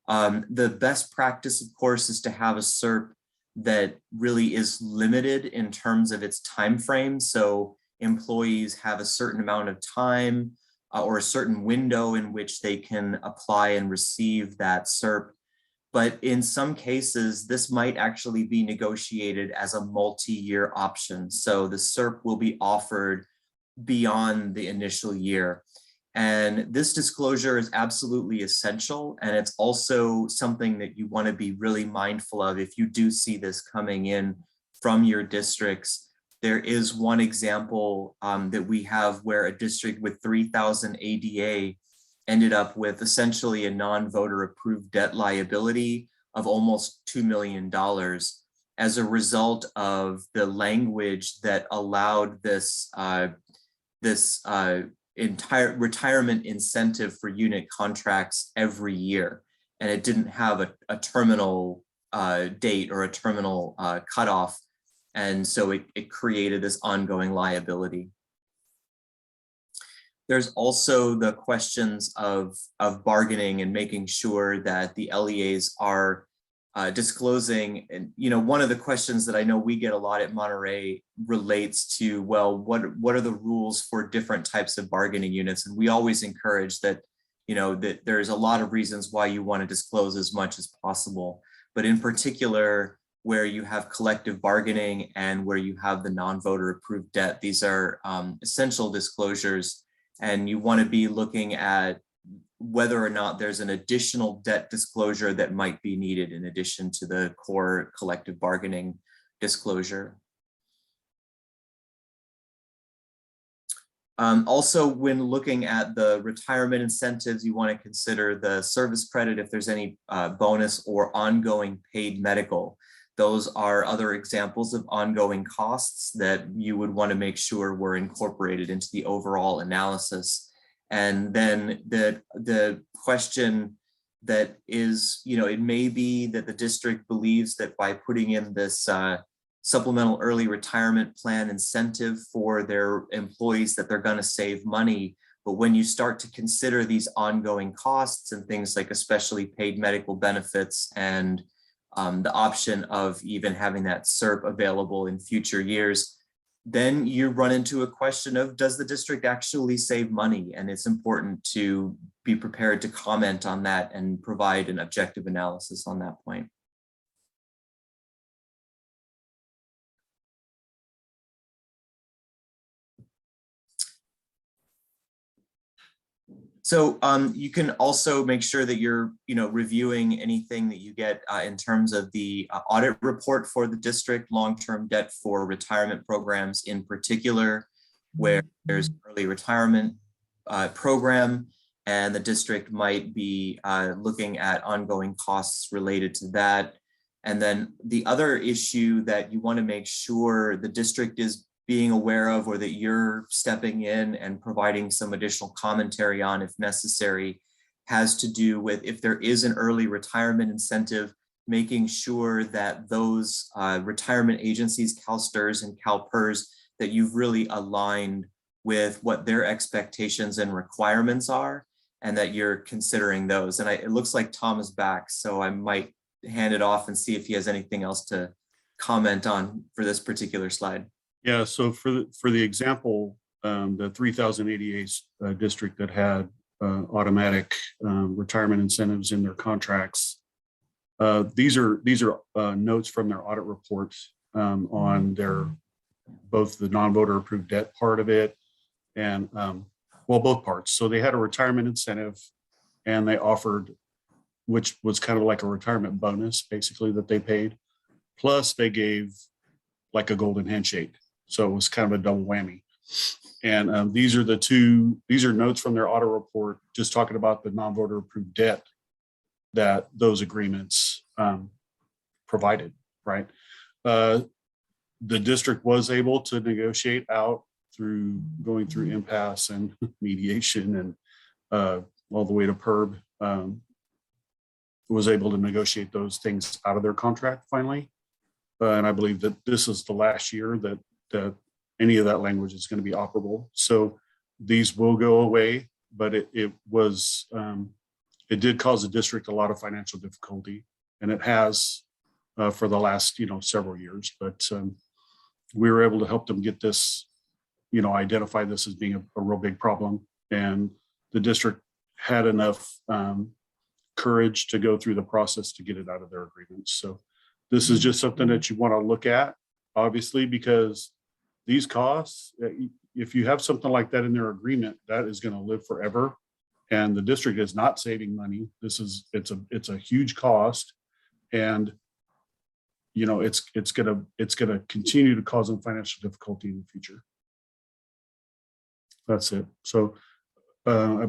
The best practice, of course, is to have a SERP that really is limited in terms of its time frame. So employees have a certain amount of time or a certain window in which they can apply and receive that SERP. But in some cases, this might actually be negotiated as a multi-year option. So the SERP will be offered beyond the initial year. And this disclosure is absolutely essential. And it's also something that you want to be really mindful of if you do see this coming in from your districts. There is one example that we have where a district with 3,000 ADA ended up with essentially a non-voter approved debt liability of almost $2 million as a result of the language that allowed this entire retirement incentive for unit contracts every year. And it didn't have a terminal date or a terminal cutoff. And so it created this ongoing liability. There's also the questions of bargaining and making sure that the LEAs are disclosing. And, you know, one of the questions that I know we get a lot at Monterey relates to, well, what are the rules for different types of bargaining units? And we always encourage that, you know, that there's a lot of reasons why you want to disclose as much as possible. But in particular, where you have collective bargaining and where you have the non-voter approved debt, these are essential disclosures. And you want to be looking at whether or not there's an additional debt disclosure that might be needed in addition to the core collective bargaining disclosure. Also, when looking at the retirement incentives, you want to consider the service credit if there's any bonus or ongoing paid medical. Those are other examples of ongoing costs that you would want to make sure were incorporated into the overall analysis. And then the question that is, you know, it may be that the district believes that by putting in this supplemental early retirement plan incentive for their employees that they're going to save money. But when you start to consider these ongoing costs and things like especially paid medical benefits and the option of even having that CERP available in future years, then you run into a question of, does the district actually save money? And it's important to be prepared to comment on that and provide an objective analysis on that point. So you can also make sure that you're, you know, reviewing anything that you get in terms of the audit report for the district, long-term debt for retirement programs in particular, where there's early retirement program, and the district might be looking at ongoing costs related to that. And then the other issue that you want to make sure the district is being aware of, or that you're stepping in and providing some additional commentary on if necessary, has to do with if there is an early retirement incentive, making sure that those retirement agencies, CalSTRS and CalPERS, that you've really aligned with what their expectations and requirements are, and that you're considering those. And it looks like Tom is back, so I might hand it off and see if he has anything else to comment on for this particular slide. Yeah, so for the example, the 3088 district that had automatic retirement incentives in their contracts, these are notes from their audit reports on their both the non-voter approved debt part of it and well, both parts. So they had a retirement incentive, and they offered, which was kind of like a retirement bonus basically that they paid, plus they gave like a golden handshake. So it was kind of a double whammy. And these are notes from their audit report, just talking about the non-voter approved debt that those agreements provided, right? The district was able to negotiate out through going through impasse and mediation and all the way to PERB, was able to negotiate those things out of their contract finally. And I believe that this is the last year that any of that language is going to be operable. So these will go away, but it did cause the district a lot of financial difficulty, and it has for the last, several years, but we were able to help them get this, identify this as being a real big problem. And the district had enough courage to go through the process to get it out of their agreements. So this is just something that you want to look at, obviously, because these costs, if you have something like that in their agreement, that is going to live forever. And the district is not saving money. It's a huge cost, and it's gonna continue to cause them financial difficulty in the future. That's it. So I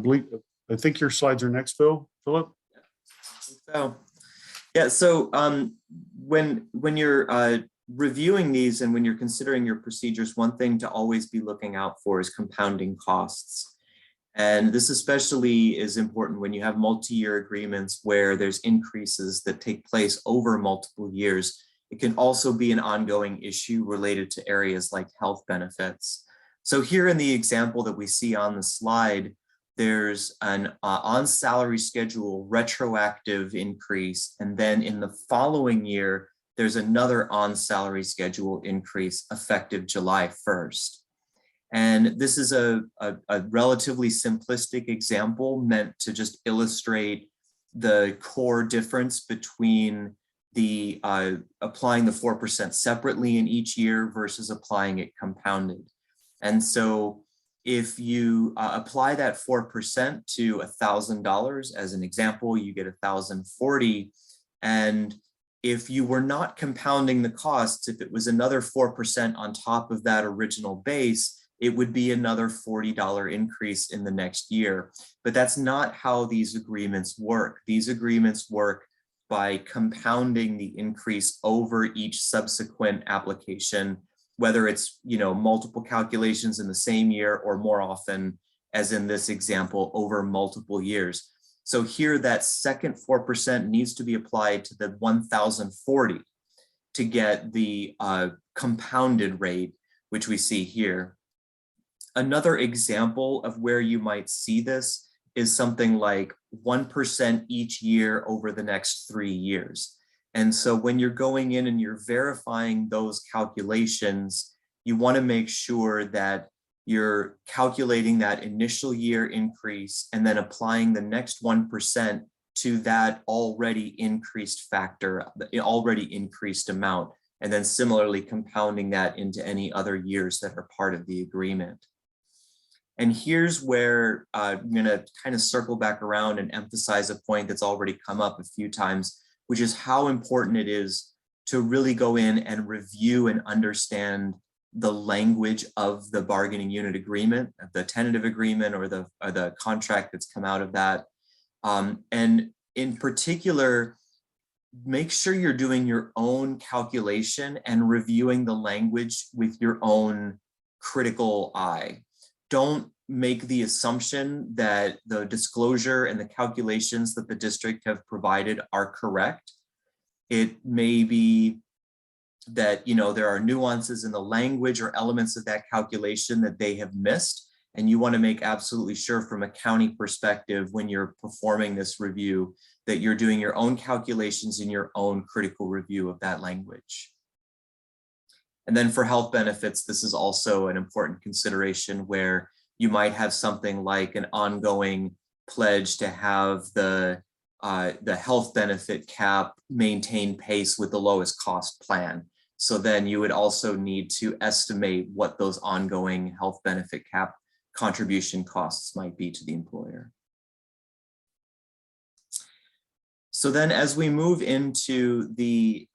think your slides are next, Philip. So yeah, so when you're reviewing these and when you're considering your procedures, one thing to always be looking out for is compounding costs. And this especially is important when you have multi-year agreements where there's increases that take place over multiple years. It can also be an ongoing issue related to areas like health benefits. So here in the example that we see on the slide, there's an on salary schedule retroactive increase. And then in the following year, there's another on salary schedule increase effective July 1st. And this is a relatively simplistic example meant to just illustrate the core difference between the applying the 4% separately in each year versus applying it compounded. And so if you apply that 4% to $1,000 as an example, you get $1,040. And if you were not compounding the costs, if it was another 4% on top of that original base, it would be another $40 increase in the next year. But that's not how these agreements work. These agreements work by compounding the increase over each subsequent application, whether it's, you know, multiple calculations in the same year or more often, as in this example, over multiple years. So here that second 4% needs to be applied to the 1,040 to get the compounded rate, which we see here. Another example of where you might see this is something like 1% each year over the next 3 years. And so when you're going in and you're verifying those calculations, you want to make sure that you're calculating that initial year increase and then applying the next 1% to that already increased factor, the already increased amount, and then similarly compounding that into any other years that are part of the agreement. And here's where I'm going to kind of circle back around and emphasize a point that's already come up a few times, which is how important it is to really go in and review and understand the language of the bargaining unit agreement, the tentative agreement, or the contract that's come out of that. And in particular, make sure you're doing your own calculation and reviewing the language with your own critical eye. Don't make the assumption that the disclosure and the calculations that the district have provided are correct. It may be that, you know, there are nuances in the language or elements of that calculation that they have missed. And you want to make absolutely sure from a county perspective when you're performing this review that you're doing your own calculations and your own critical review of that language. And then for health benefits, this is also an important consideration where you might have something like an ongoing pledge to have the health benefit cap maintain pace with the lowest cost plan. So then you would also need to estimate what those ongoing health benefit cap contribution costs might be to the employer. So then as we move into the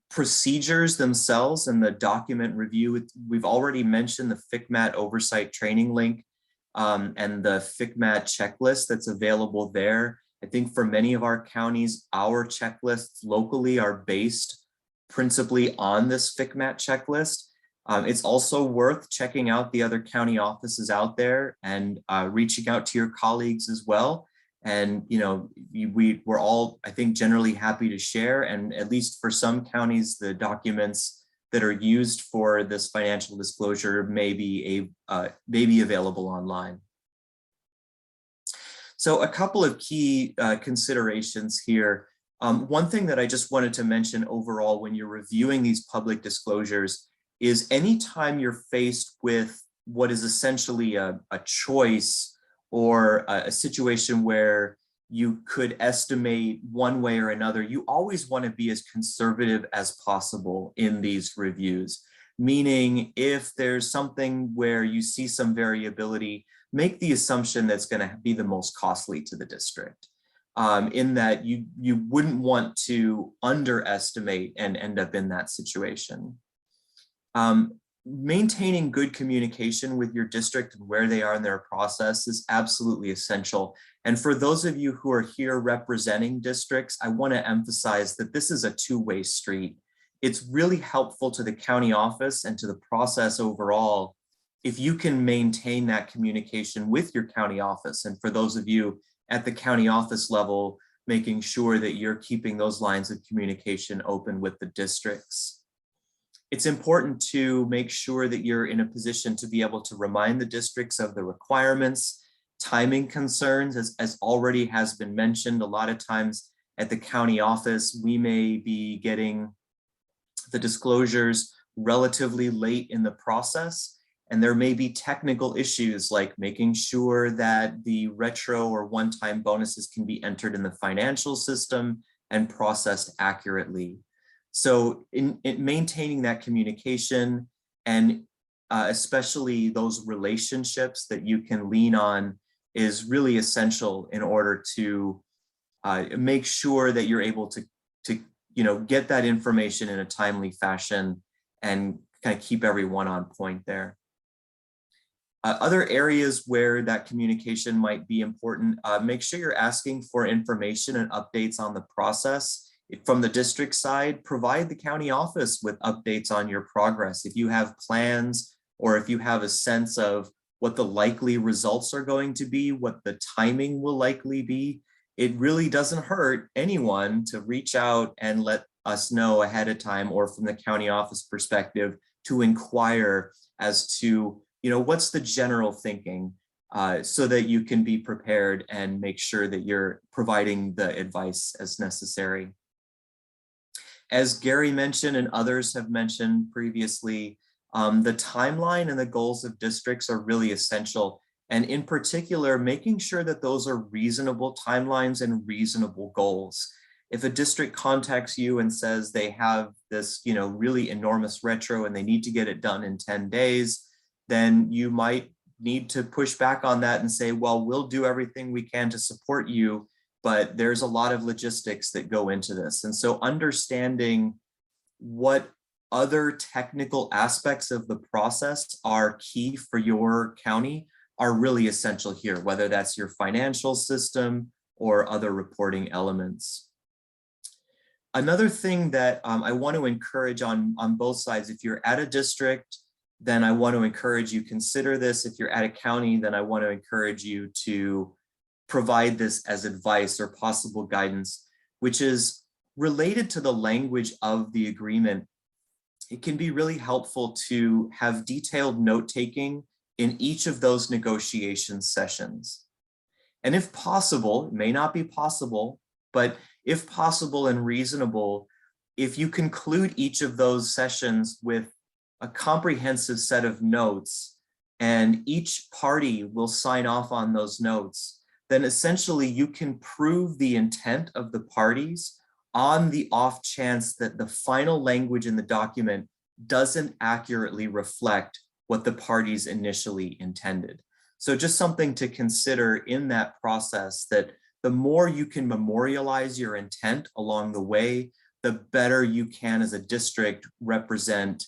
procedures themselves and the document review, we've already mentioned the FCMAT Oversight training link and the FCMAT checklist that's available there. I think for many of our counties, our checklists locally are based principally on this FCMAT checklist. It's also worth checking out the other county offices out there and reaching out to your colleagues as well. And, you know, we're all, I think, generally happy to share. And at least for some counties, the documents that are used for this financial disclosure may be available online. So a couple of key considerations here. One thing that I just wanted to mention overall when you're reviewing these public disclosures is anytime you're faced with what is essentially a choice or a situation where you could estimate one way or another, you always want to be as conservative as possible in these reviews. Meaning if there's something where you see some variability, make the assumption that's going to be the most costly to the district. In that you wouldn't want to underestimate and end up in that situation. Maintaining good communication with your district and where they are in their process is absolutely essential. And for those of you who are here representing districts, I want to emphasize that this is a two-way street. It's really helpful to the county office and to the process overall if you can maintain that communication with your county office, and for those of you at the county office level, making sure that you're keeping those lines of communication open with the districts. It's important to make sure that you're in a position to be able to remind the districts of the requirements, timing concerns, as already has been mentioned. A lot of times at the county office, we may be getting the disclosures relatively late in the process, and there may be technical issues like making sure that the retro or one-time bonuses can be entered in the financial system and processed accurately. So in maintaining that communication and especially those relationships that you can lean on is really essential in order to make sure that you're able to get that information in a timely fashion and kind of keep everyone on point there. Other areas where that communication might be important, make sure you're asking for information and updates on the process. From the district side, provide the county office with updates on your progress. If you have plans or if you have a sense of what the likely results are going to be, what the timing will likely be, it really doesn't hurt anyone to reach out and let us know ahead of time, or from the county office perspective, to inquire as to, what's the general thinking, so that you can be prepared and make sure that you're providing the advice as necessary. As Gary mentioned and others have mentioned previously, the timeline and the goals of districts are really essential. And in particular, making sure that those are reasonable timelines and reasonable goals. If a district contacts you and says they have this, really enormous retro and they need to get it done in 10 days, then you might need to push back on that and say, well, we'll do everything we can to support you, but there's a lot of logistics that go into this. And so understanding what other technical aspects of the process are key for your county are really essential here, whether that's your financial system or other reporting elements. Another thing that I want to encourage on both sides, if you're at a district, then I want to encourage you consider this. If you're at a county, then I want to encourage you to provide this as advice or possible guidance, which is related to the language of the agreement. It can be really helpful to have detailed note-taking in each of those negotiation sessions. And if possible, it may not be possible, but if possible and reasonable, if you conclude each of those sessions with a comprehensive set of notes and each party will sign off on those notes, then essentially you can prove the intent of the parties on the off chance that the final language in the document doesn't accurately reflect what the parties initially intended. So just something to consider in that process, that the more you can memorialize your intent along the way, the better you can as a district represent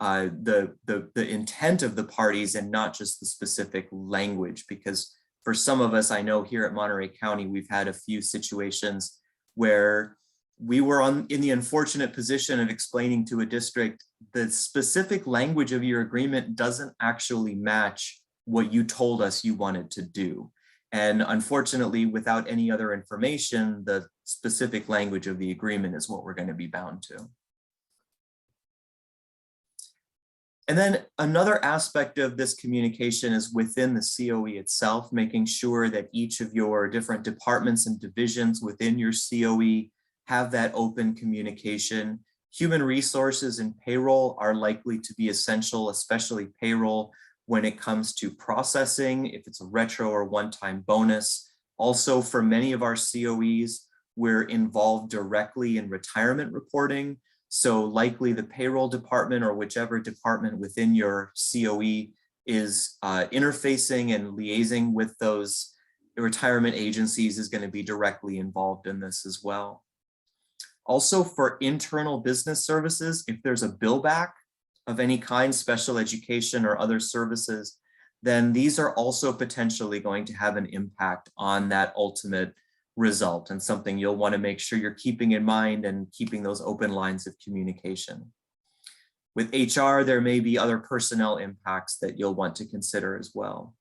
the intent of the parties and not just the specific language. Because for some of us, I know here at Monterey County, we've had a few situations where we were in the unfortunate position of explaining to a district the specific language of your agreement doesn't actually match what you told us you wanted to do. And unfortunately, without any other information, the specific language of the agreement is what we're going to be bound to. And then another aspect of this communication is within the COE itself, making sure that each of your different departments and divisions within your COE have that open communication. Human resources and payroll are likely to be essential, especially payroll when it comes to processing, if it's a retro or one-time bonus. Also, for many of our COEs, we're involved directly in retirement reporting. So likely the payroll department or whichever department within your COE is interfacing and liaising with those retirement agencies is going to be directly involved in this as well. Also, for internal business services, if there's a bill back of any kind, special education or other services, then these are also potentially going to have an impact on that ultimate result, and something you'll want to make sure you're keeping in mind and keeping those open lines of communication. With HR, there may be other personnel impacts that you'll want to consider as well.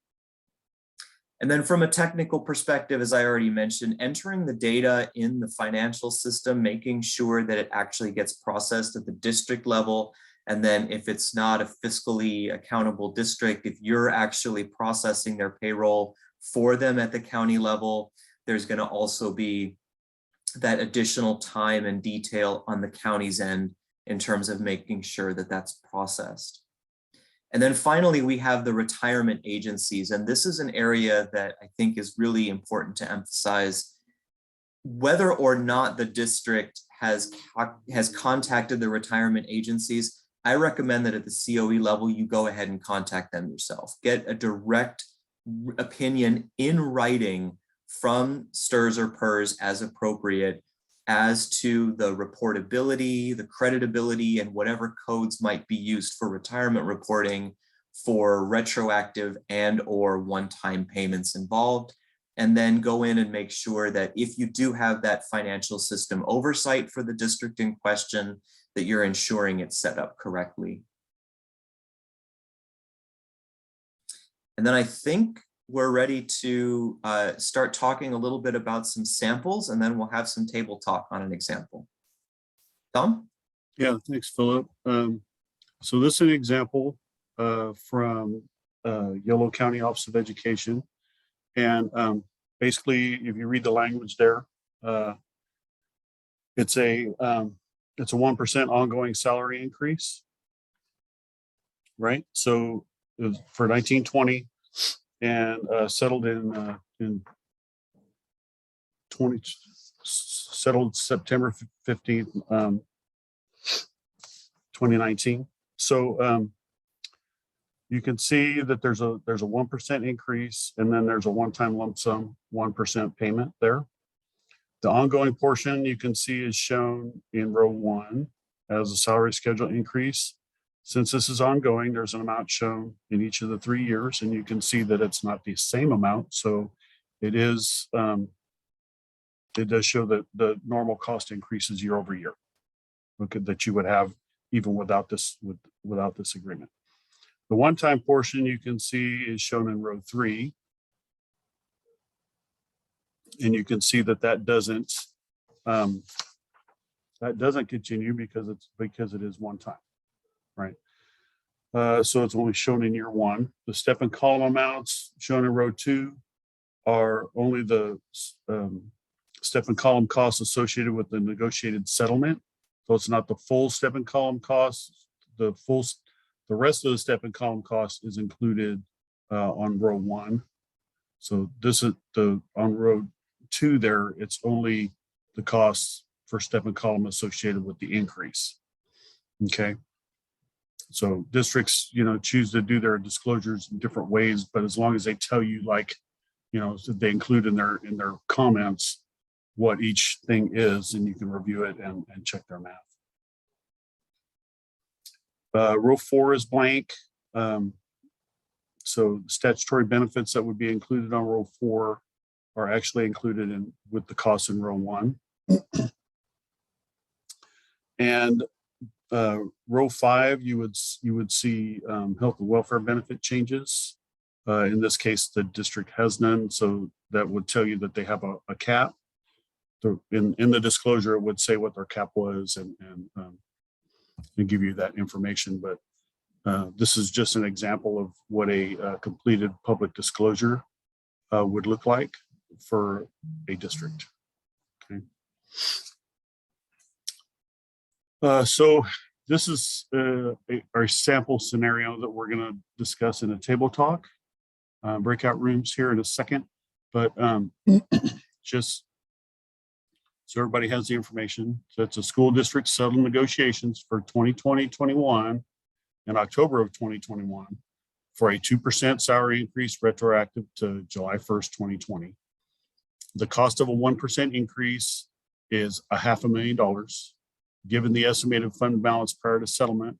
And then from a technical perspective, as I already mentioned, entering the data in the financial system, making sure that it actually gets processed at the district level. And then if it's not a fiscally accountable district, if you're actually processing their payroll for them at the county level, there's going to also be that additional time and detail on the county's end in terms of making sure that that's processed. And then finally, we have the retirement agencies. And this is an area that I think is really important to emphasize. Whether or not the district has contacted the retirement agencies, I recommend that at the COE level, you go ahead and contact them yourself. Get a direct opinion in writing from STRS or PERS as appropriate as to the reportability, the creditability, and whatever codes might be used for retirement reporting for retroactive and or one-time payments involved. And then go in and make sure that if you do have that financial system oversight for the district in question, that you're ensuring it's set up correctly. And then I think we're ready to start talking a little bit about some samples, and then we'll have some table talk on an example. Tom? Yeah, thanks, Philip. So this is an example from Yolo County Office of Education. And basically, if you read the language there, it's a 1% ongoing salary increase, right? So it was for 1920 and settled in settled September 15th, 2019. So you can see that there's a 1% increase, and then there's a one-time lump sum 1% payment there. The ongoing portion you can see is shown in row 1 as a salary schedule increase. Since this is ongoing, there's an amount shown in each of the 3 years, and you can see that it's not the same amount. So it is, it does show that the normal cost increases year over year. Look at that you would have even without this agreement. The one-time portion you can see is shown in row 3. And you can see that that doesn't continue because it is one time, right? So it's only shown in year 1. The step and column amounts shown in row 2 are only the step and column costs associated with the negotiated settlement. So it's not the full step and column costs. The rest of the step and column cost is included on row 1. So this is on row 2 there, it's only the costs for step and column associated with the increase. Okay. So districts, choose to do their disclosures in different ways, but as long as they tell you, so they include in their comments what each thing is, and you can review it and check their math. Row 4 is blank. So statutory benefits that would be included on row 4 are actually included with the costs in row 1. And row 5, you would see health and welfare benefit changes. In this case, the district has none, so that would tell you that they have a cap. So in the disclosure, it would say what their cap was and give you that information. But this is just an example of what a completed public disclosure would look like for a district. Okay. So this is our sample scenario that we're going to discuss in a table talk. Breakout rooms here in a second, but just so everybody has the information. So it's a school district settled negotiations for 2020-21 in October of 2021 for a 2% salary increase retroactive to July 1st, 2020. The cost of a 1% increase is $500,000. Given the estimated fund balance prior to settlement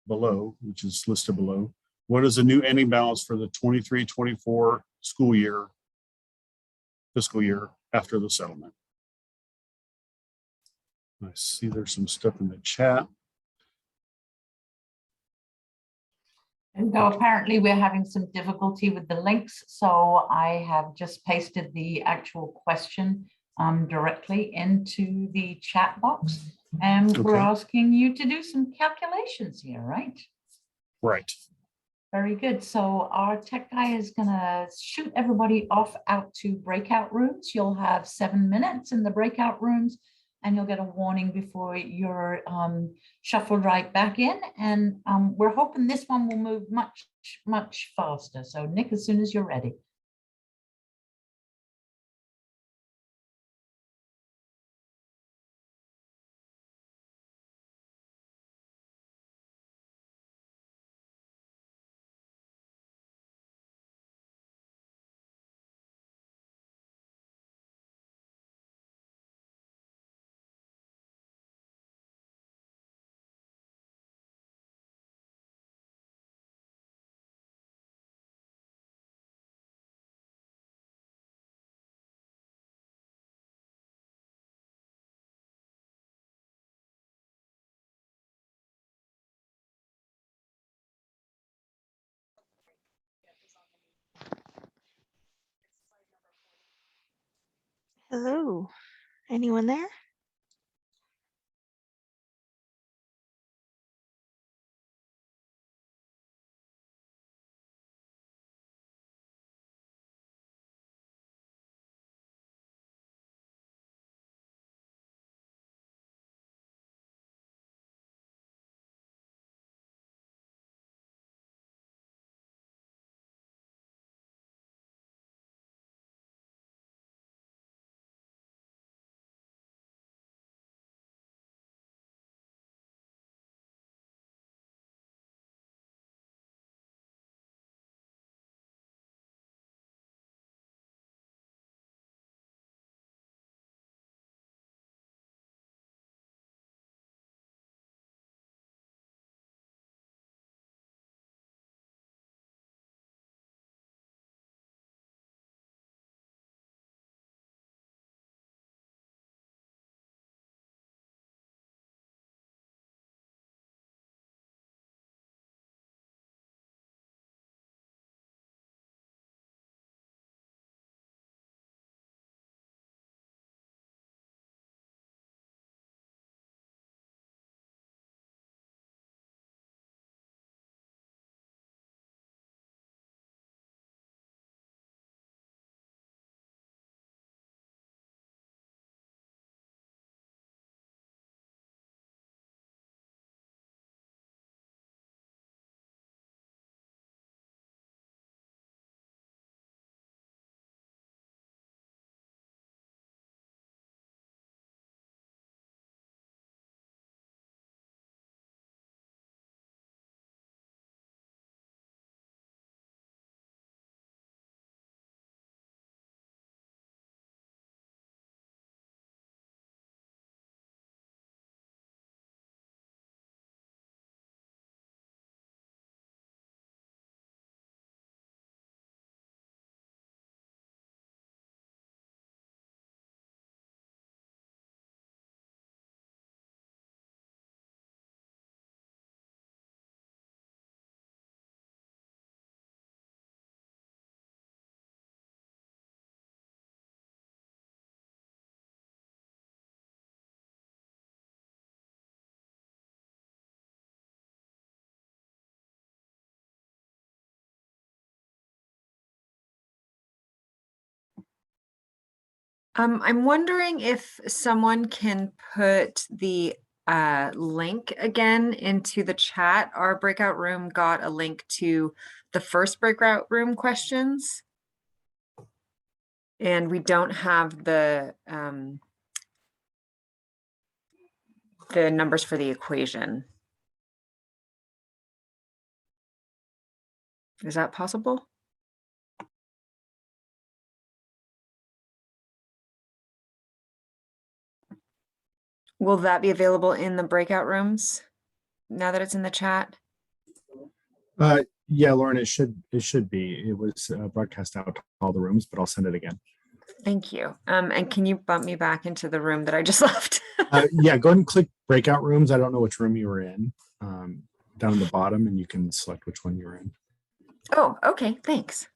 below, which is listed below, what is the new ending balance for the 23-24 school year, fiscal year after the settlement? I see there's some stuff in the chat. And though apparently we're having some difficulty with the links, so I have just pasted the actual question directly into the chat box. And we're Okay. asking you to do some calculations here, right? Right. Very good. So our tech guy is gonna shoot everybody off out to breakout rooms. You'll have 7 minutes in the breakout rooms, and you'll get a warning before you're shuffled right back in. And we're hoping this one will move much faster. So Nick, as soon as you're ready. Hello, anyone there? I'm wondering if someone can put the link again into the chat. Our breakout room got a link to the first breakout room questions. And we don't have the numbers for the equation. Is that possible? Will that be available in the breakout rooms now that it's in the chat? Yeah, Lauren, it should be. It was broadcast out to all the rooms, but I'll send it again. Thank you. And can you bump me back into the room that I just left? Yeah, go ahead and click breakout rooms. I don't know which room you were in. down at the bottom and you can select which one you're in. Oh, okay, thanks.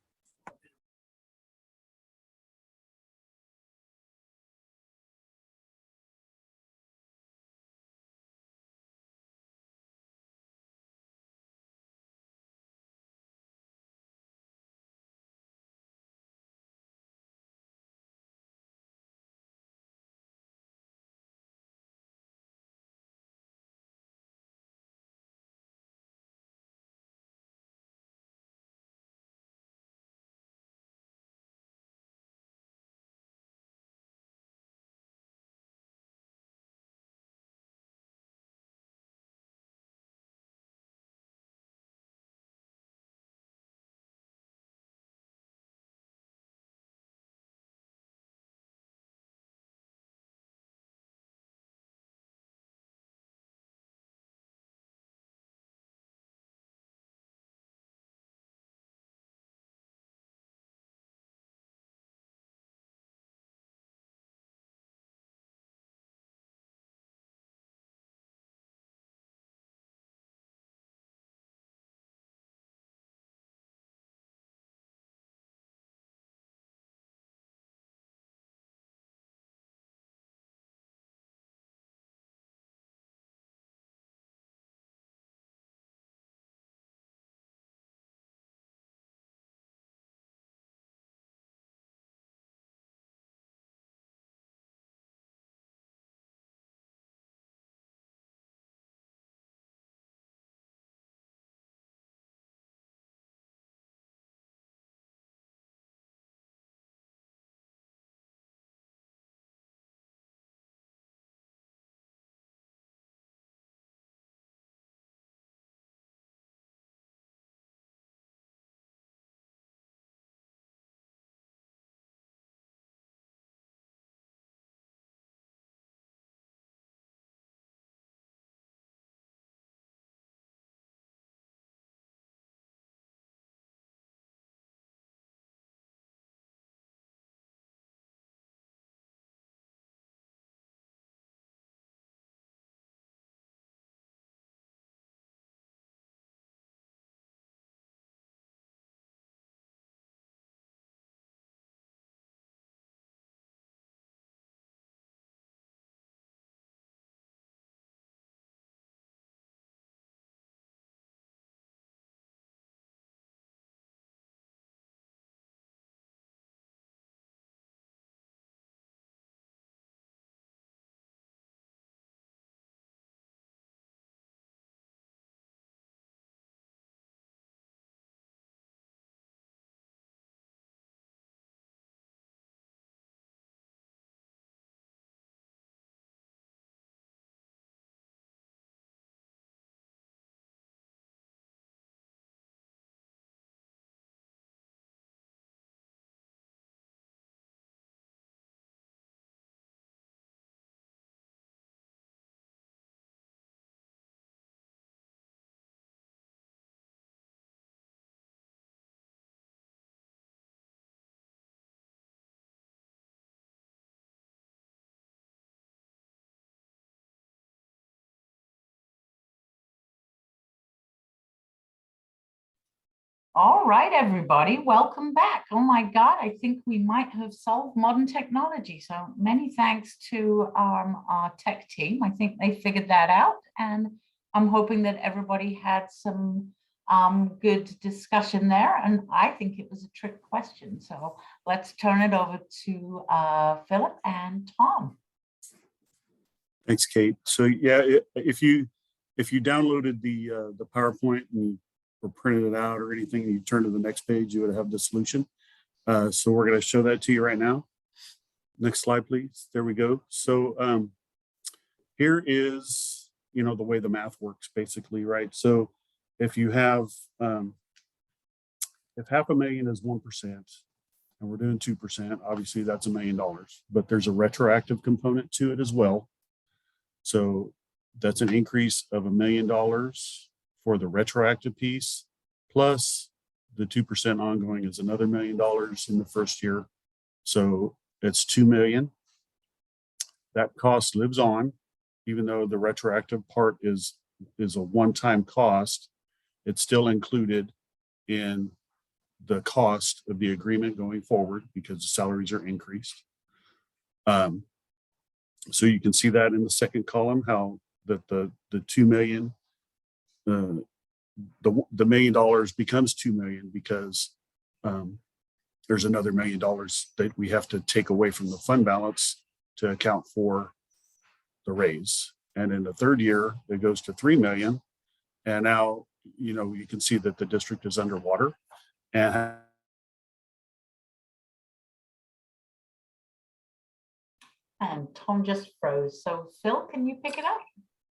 All right, everybody, welcome back. Oh my God, I think we might have solved modern technology. So many thanks to our tech team. I think they figured that out, and I'm hoping that everybody had some good discussion there. And I think it was a trick question. So let's turn it over to Philip and Tom. Thanks, Kate. So yeah, if you downloaded the PowerPoint and or printed it out or anything, and you turn to the next page, you would have the solution. So we're going to show that to you right now. Next slide, please. There we go. So here is, the way the math works basically, right? So if you have, if $500,000 is 1%, and we're doing 2%, obviously that's $1 million, but there's a retroactive component to it as well. So that's an increase of $1 million for the retroactive piece, plus the 2% ongoing is another $1 million in the first year. So it's $2 million. That cost lives on, even though the retroactive part is is a one-time cost, it's still included in the cost of the agreement going forward because the salaries are increased. So you can see that in the second column, how that the 2 million, the $1 million becomes 2 million because there's another $1 million that we have to take away from the fund balance to account for the raise. And in the third year, it goes to 3 million. And now, you can see that the district is underwater. And Tom just froze. So Phil, can you pick it up?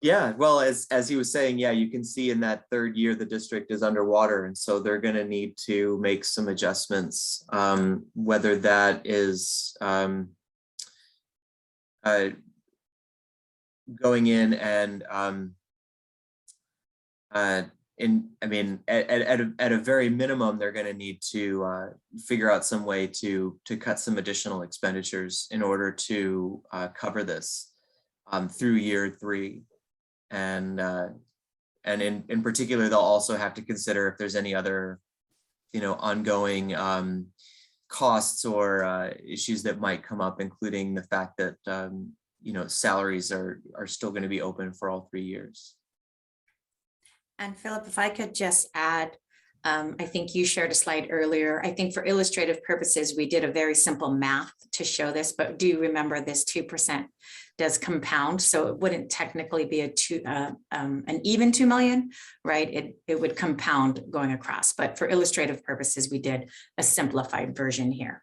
Yeah, well, as he was saying, yeah, you can see in that third year, the district is underwater. And so they're going to need to make some adjustments, whether that is going in and at a very minimum, they're going to need to figure out some way to cut some additional expenditures in order to cover this through year 3. And in particular, they'll also have to consider if there's any other, ongoing costs or issues that might come up, including the fact that, salaries are still going to be open for all 3 years. And Philip, if I could just add, I think you shared a slide earlier. I think for illustrative purposes, we did a very simple math to show this, but do remember this 2% does compound. So it wouldn't technically be an even 2 million, right? It would compound going across, but for illustrative purposes, we did a simplified version here.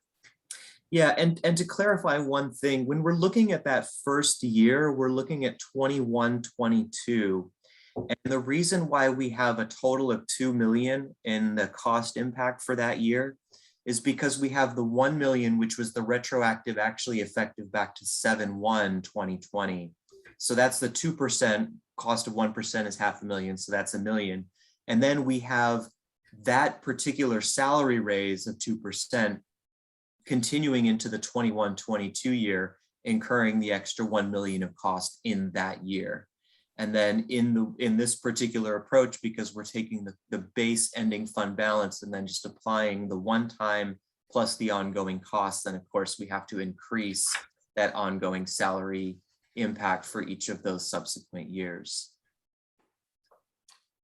Yeah, and to clarify one thing, when we're looking at that first year, we're looking at 21, 22. And the reason why we have a total of 2 million in the cost impact for that year is because we have the 1 million, which was the retroactive, actually effective back to 7/1/2020. So that's the 2%, cost of 1% is $500,000, so that's $1 million. And then we have that particular salary raise of 2% continuing into the 21-22 year, incurring the extra 1 million of cost in that year. And then in this particular approach, because we're taking the base ending fund balance and then just applying the one-time plus the ongoing costs, then of course we have to increase that ongoing salary impact for each of those subsequent years.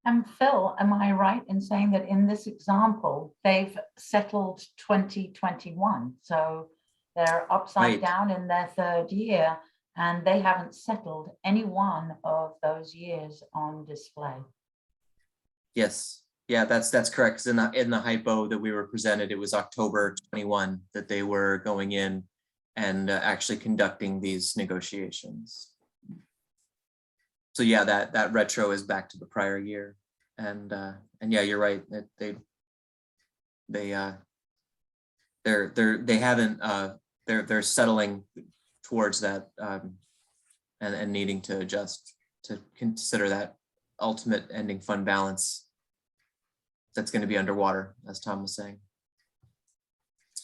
And Phil, am I right in saying that in this example, they've settled 2021? So they're upside down in their third year, and they haven't settled any one of those years on display. Yes, yeah, that's correct. 'Cause in the hypo that we were presented, it was October 21 that they were going in and actually conducting these negotiations. So yeah, that retro is back to the prior year, and yeah, you're right. They're settling towards that and needing to adjust to consider that ultimate ending fund balance that's going to be underwater, as Tom was saying.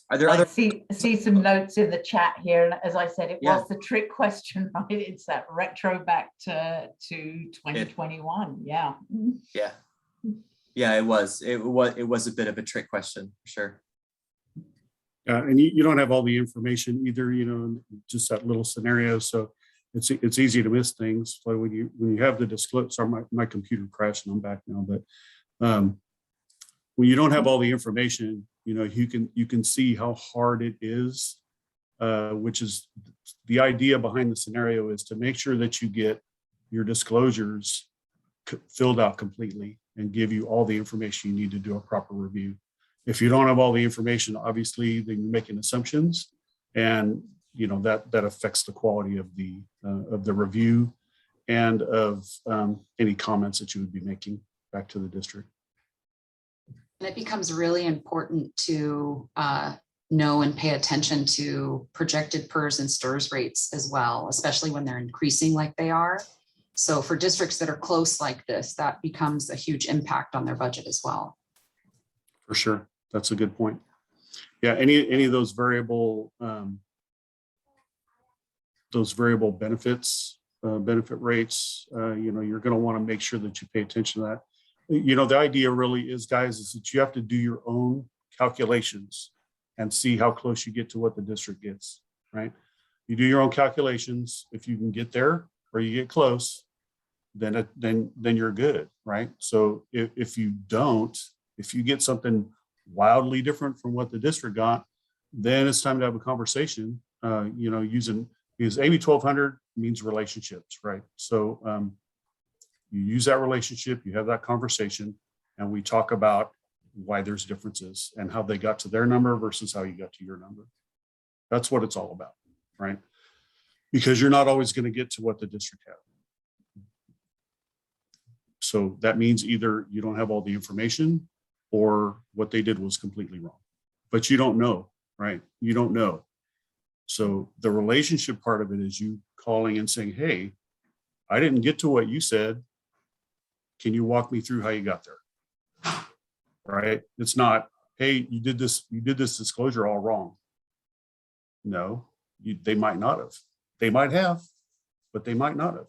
Are there other? See some notes in the chat here, and as I said, it was the trick question, right? It's that retro back to 2021. Yeah. Yeah, it was a bit of a trick question, for sure. And you don't have all the information either, just that little scenario. So it's easy to miss things. So when you have the disclosure, sorry, my computer crashed and I'm back now, but when you don't have all the information, you can see how hard it is, which is the idea behind the scenario, is to make sure that you get your disclosures filled out completely and give you all the information you need to do a proper review. If you don't have all the information, obviously then you're making assumptions, and that affects the quality of the review and of any comments that you would be making back to the district. And it becomes really important to know and pay attention to projected PERS and STIRS rates as well, especially when they're increasing like they are. So for districts that are close like this, that becomes a huge impact on their budget as well. For sure. That's a good point. Yeah, any of those variable benefits benefit rates, you're going to want to make sure that you pay attention to that. The idea really is, guys, is that you have to do your own calculations and see how close you get to what the district gets, right? You do your own calculations. If you can get there or you get close, then you're good, right? So if you don't, if you get something wildly different from what the district got, then it's time to have a conversation, because AB1200 means relationships, right? So you use that relationship, you have that conversation, and we talk about why there's differences and how they got to their number versus how you got to your number. That's what it's all about, right? Because you're not always going to get to what the district had. So that means either you don't have all the information or what they did was completely wrong, but you don't know, right? You don't know. So the relationship part of it is you calling and saying, hey, I didn't get to what you said. Can you walk me through how you got there? Right? It's not, hey, you did this disclosure all wrong. No, they might not have. They might have, but they might not have.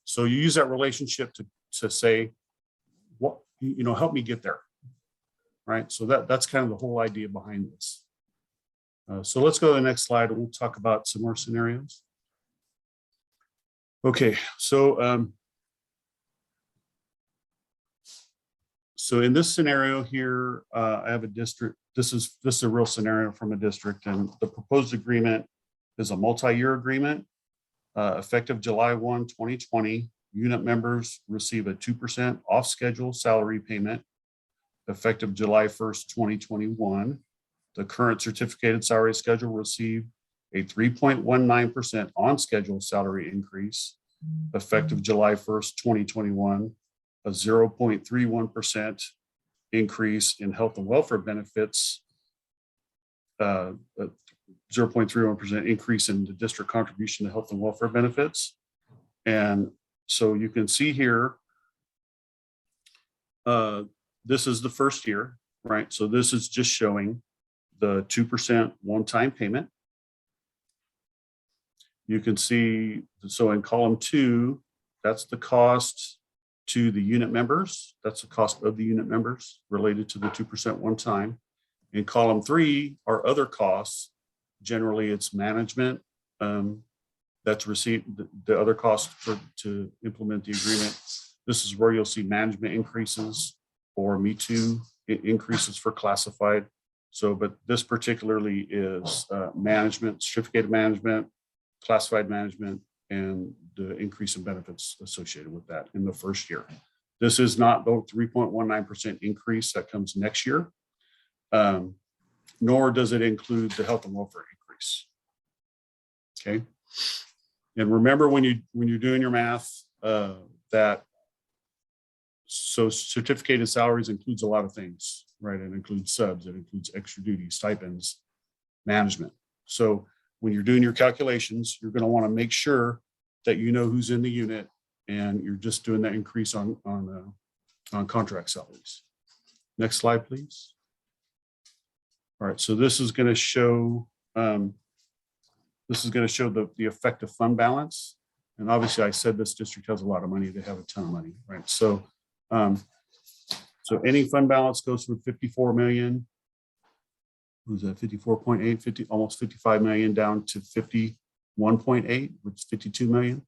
So you use that relationship to say, what, help me get there. Right? So that's kind of the whole idea behind this. So let's go to the next slide and we'll talk about some more scenarios. Okay, so in this scenario here, I have a district. This is a real scenario from a district, and the proposed agreement is a multi-year agreement. Effective July 1, 2020, unit members receive a 2% off-schedule salary payment. Effective July 1st, 2021, the current certificated salary schedule received a 3.19% on-schedule salary increase. Effective July 1st, 2021, a 0.31% increase in health and welfare benefits, a 0.31% increase in the district contribution to health and welfare benefits. And so you can see here, this is the first year, right? So this is just showing the 2% one-time payment. You can see, so in column 2, that's the cost to the unit members. That's the cost of the unit members related to the 2% one time. In column 3 are other costs. Generally, it's management that's received, the other costs to implement the agreement. This is where you'll see management increases or Me Too increases for classified. So, but this particularly is management, certificated management, classified management, and the increase in benefits associated with that in the first year. This is not the 3.19% increase that comes next year, nor does it include the health and welfare increase. Okay, and remember when you're doing your math that so certificated salaries includes a lot of things, right? It includes subs, it includes extra duty, stipends, management. So when you're doing your calculations, you're going to want to make sure that you know who's in the unit, and you're just doing that increase on contract salaries. Next slide, please. All right, so this is going to show the effective fund balance, and obviously I said this district has a lot of money. They have a ton of money, right? So so any fund balance goes from 54 million. Was that 54.8, almost 55 million down to 51.8, which is 52 million.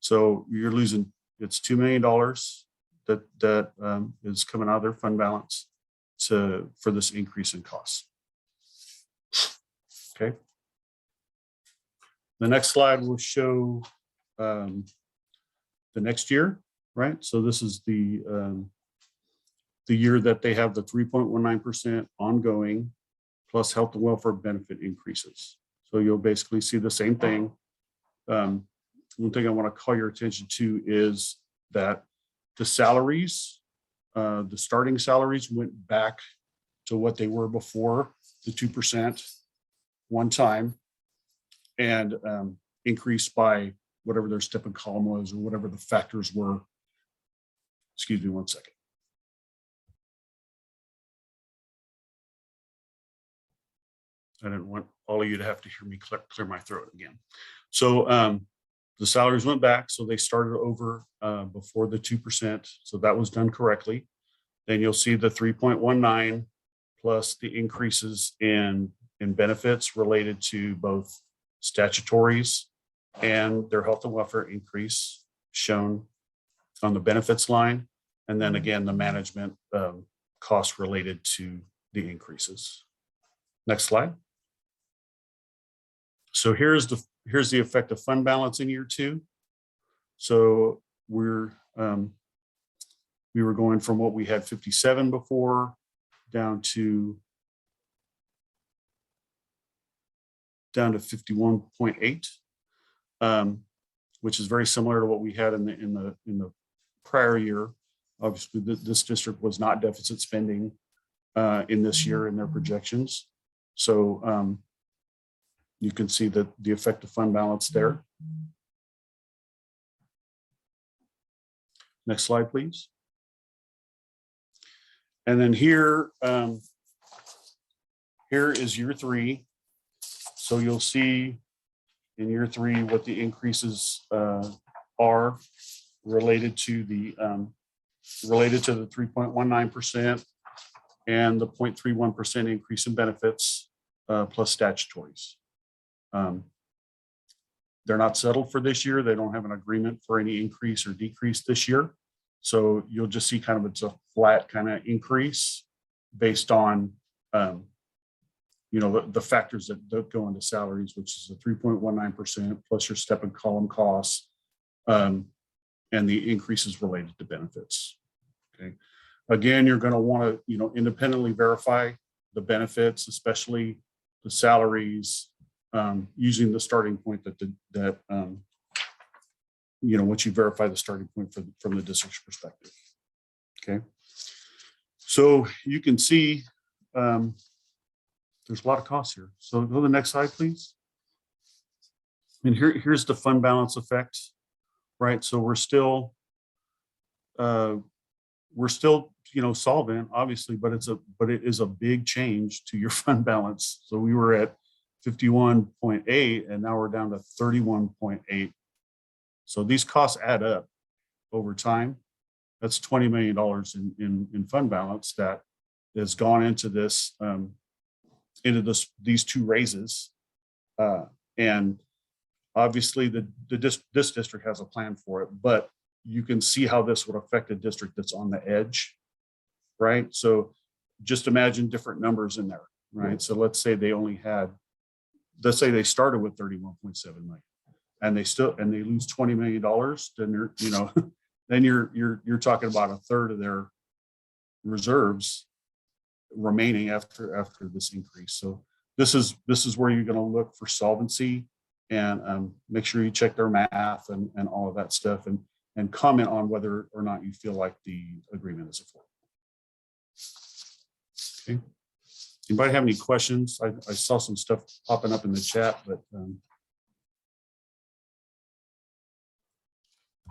So you're losing, it's $2 million that is coming out of their fund balance for this increase in costs. Okay. The next slide will show the next year, right? So this is the year that they have the 3.19% ongoing plus health and welfare benefit increases. So you'll basically see the same thing. One thing I want to call your attention to is that the salaries, the starting salaries went back to what they were before the 2% one time, and increased by whatever their step and column was or whatever the factors were. Excuse me one second. I didn't want all of you to have to hear me clear my throat again. So the salaries went back, so they started over before the 2%. So that was done correctly. Then you'll see the 3.19 plus the increases in benefits related to both statutories and their health and welfare increase shown on the benefits line. And then again, the management costs related to the increases. Next slide. So here's the effect of fund balance in year 2. So we were going from what we had 57 before down to 51.8, which is very similar to what we had in the prior year. Obviously, this district was not deficit spending in this year in their projections. So you can see that the effect of fund balance there. Next slide, please. And then here is year 3. So you'll see in year 3 what the increases are related to the 3.19% and the 0.31% increase in benefits plus statutories. They're not settled for this year. They don't have an agreement for any increase or decrease this year. So you'll just see kind of it's a flat kind of increase based on the factors that go into salaries, which is a 3.19% plus your step and column costs and the increases related to benefits. Okay. Again, you're going to want to independently verify the benefits, especially the salaries, using the starting point that once you verify the starting point from the district's perspective. Okay. So you can see there's a lot of costs here. So go to the next slide, please. And here's the fund balance effect, right? So we're still solvent, obviously, but it is a big change to your fund balance. So we were at 51.8 and now we're down to 31.8. So these costs add up over time. That's $20 million in fund balance that has gone into this, these 2 raises. And obviously this district has a plan for it, but you can see how this would affect a district that's on the edge, right? So just imagine different numbers in there, right? So let's say they started with 31.7 million and they lose $20 million, then you're talking about a third of their reserves remaining after this increase. So this is where you're going to look for solvency and make sure you check their math and all of that stuff and comment on whether or not you feel like the agreement is affordable. Okay. Anybody have any questions? I saw some stuff popping up in the chat, but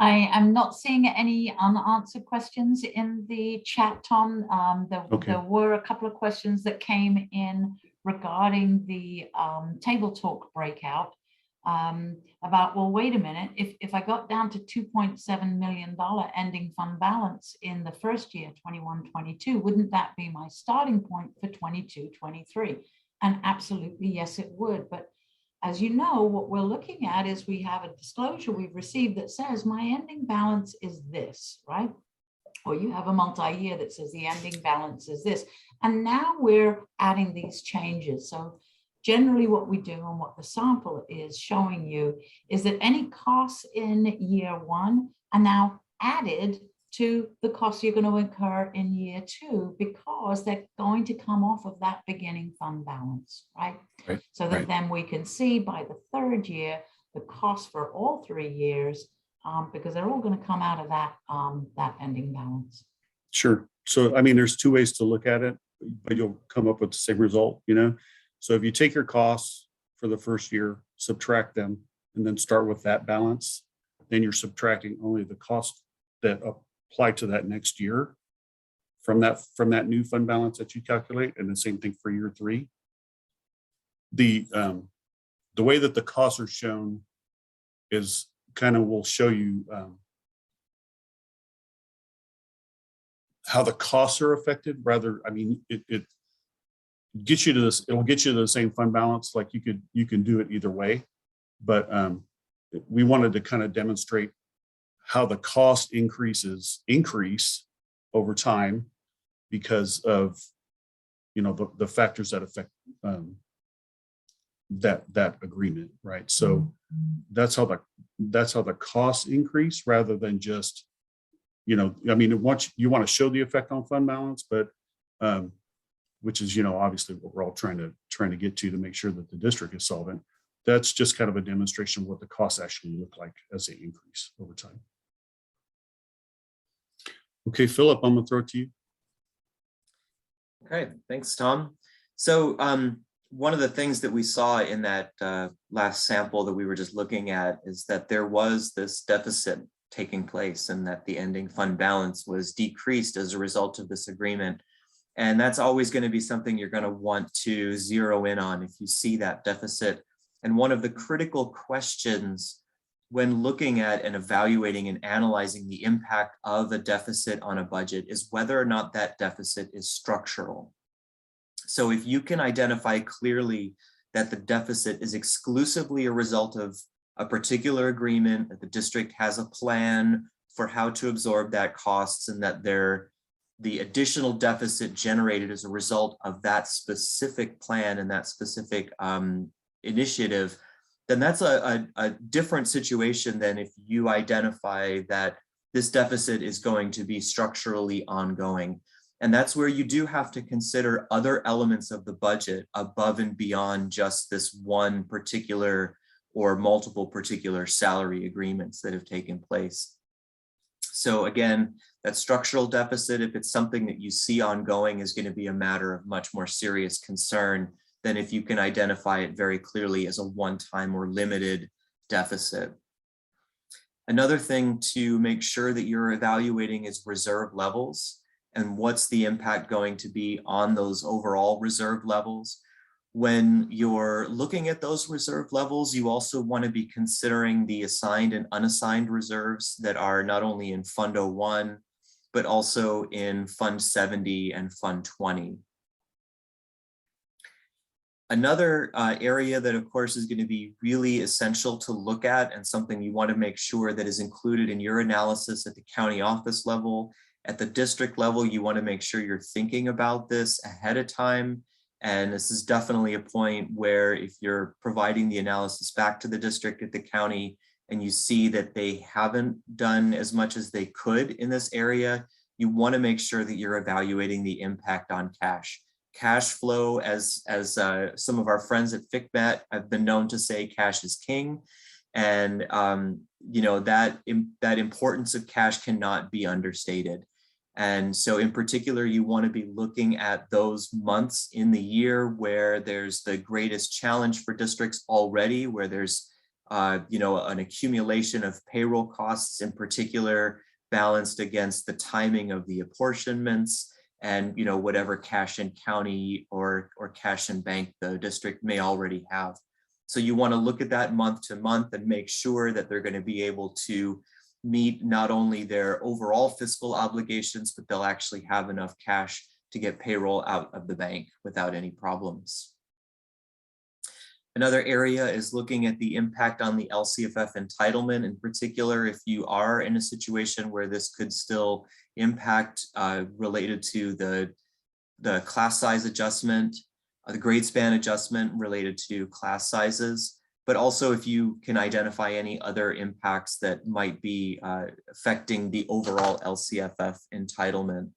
I am not seeing any unanswered questions in the chat, Tom. There were a couple of questions that came in regarding the table talk breakout about, well, wait a minute, if I got down to $2.7 million ending fund balance in the first year, 21-22, wouldn't that be my starting point for 22-23? And absolutely, yes, it would. But as you know, what we're looking at is we have a disclosure we've received that says my ending balance is this, right? Or you have a multi-year that says the ending balance is this. And now we're adding these changes. So generally what we do and what the sample is showing you is that any costs in year 1 are now added to the costs you're going to incur in year 2 because they're going to come off of that beginning fund balance, right? So that then we can see by the 3rd year the cost for all 3 years because they're all going to come out of that ending balance. Sure. So I mean, there's 2 ways to look at it, but you'll come up with the same result, So if you take your costs for the first year, subtract them, and then start with that balance, then you're subtracting only the cost that apply to that next year from that new fund balance that you calculate, and the same thing for year 3. The way that the costs are shown is kind of will show you how the costs are affected. Rather, I mean, it gets you to this. It will get you to the same fund balance. Like you can do it either way, but we wanted to kind of demonstrate how the cost increase over time because of, you know, the factors that affect that agreement, right? So that's how the costs increase rather than just, you know, I mean, you want to show the effect on fund balance, but which is, you know, obviously what we're all trying to get to make sure that the district is solvent. That's just kind of a demonstration of what the costs actually look like as they increase over time. Okay, Philip, I'm gonna throw it to you. Okay, thanks, Tom. So one of the things that we saw in that last sample that we were just looking at is that there was this deficit taking place and that the ending fund balance was decreased as a result of this agreement. And that's always going to be something you're going to want to zero in on if you see that deficit. And one of the critical questions when looking at and evaluating and analyzing the impact of a deficit on a budget is whether or not that deficit is structural. So if you can identify clearly that the deficit is exclusively a result of a particular agreement, that the district has a plan for how to absorb that costs, and that the additional deficit generated as a result of that specific plan and that specific initiative, then that's a different situation than if you identify that this deficit is going to be structurally ongoing. And that's where you do have to consider other elements of the budget above and beyond just this one particular or multiple particular salary agreements that have taken place. So again, that structural deficit, if it's something that you see ongoing, is going to be a matter of much more serious concern than if you can identify it very clearly as a one-time or limited deficit. Another thing to make sure that you're evaluating is reserve levels and what's the impact going to be on those overall reserve levels. When you're looking at those reserve levels, you also want to be considering the assigned and unassigned reserves that are not only in Fund 01, but also in Fund 70 and Fund 20. Another area that, of course, is going to be really essential to look at and something you want to make sure that is included in your analysis at the county office level, at the district level, you want to make sure you're thinking about this ahead of time. And this is definitely a point where if you're providing the analysis back to the district at the county and you see that they haven't done as much as they could in this area, you want to make sure that you're evaluating the impact on cash. Cash flow, as some of our friends at FICMAT have been known to say, cash is king. And you know, that importance of cash cannot be understated. And so in particular, you want to be looking at those months in the year where there's the greatest challenge for districts already, where there's you know, an accumulation of payroll costs in particular, balanced against the timing of the apportionments and, you know, whatever cash in county or cash in bank the district may already have. So you want to look at that month to month and make sure that they're going to be able to meet not only their overall fiscal obligations, but they'll actually have enough cash to get payroll out of the bank without any problems. Another area is looking at the impact on the LCFF entitlement, in particular, if you are in a situation where this could still impact related to the class size adjustment, the grade span adjustment related to class sizes, but also if you can identify any other impacts that might be affecting the overall LCFF entitlement.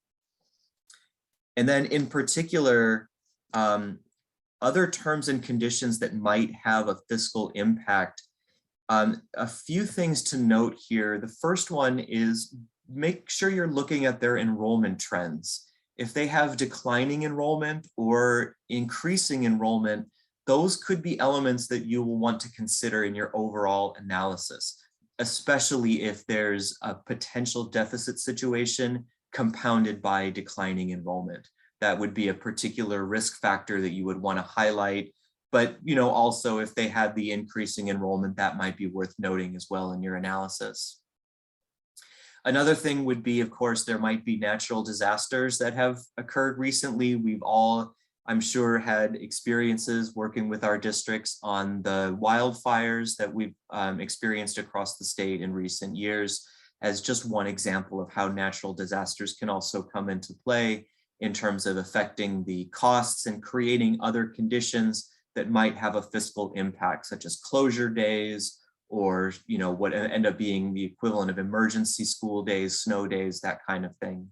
And then in particular, other terms and conditions that might have a fiscal impact. A few things to note here. The first one is make sure you're looking at their enrollment trends. If they have declining enrollment or increasing enrollment, those could be elements that you will want to consider in your overall analysis, especially if there's a potential deficit situation compounded by declining enrollment. That would be a particular risk factor that you would want to highlight But also if they had the increasing enrollment, that might be worth noting as well in your analysis. Another thing would be, of course, there might be natural disasters that have occurred recently. We've all, I'm sure, had experiences working with our districts on the wildfires that we've experienced across the state in recent years, as just one example of how natural disasters can also come into play in terms of affecting the costs and creating other conditions that might have a fiscal impact, such as closure days, or what end up being the equivalent of emergency school days, snow days, that kind of thing.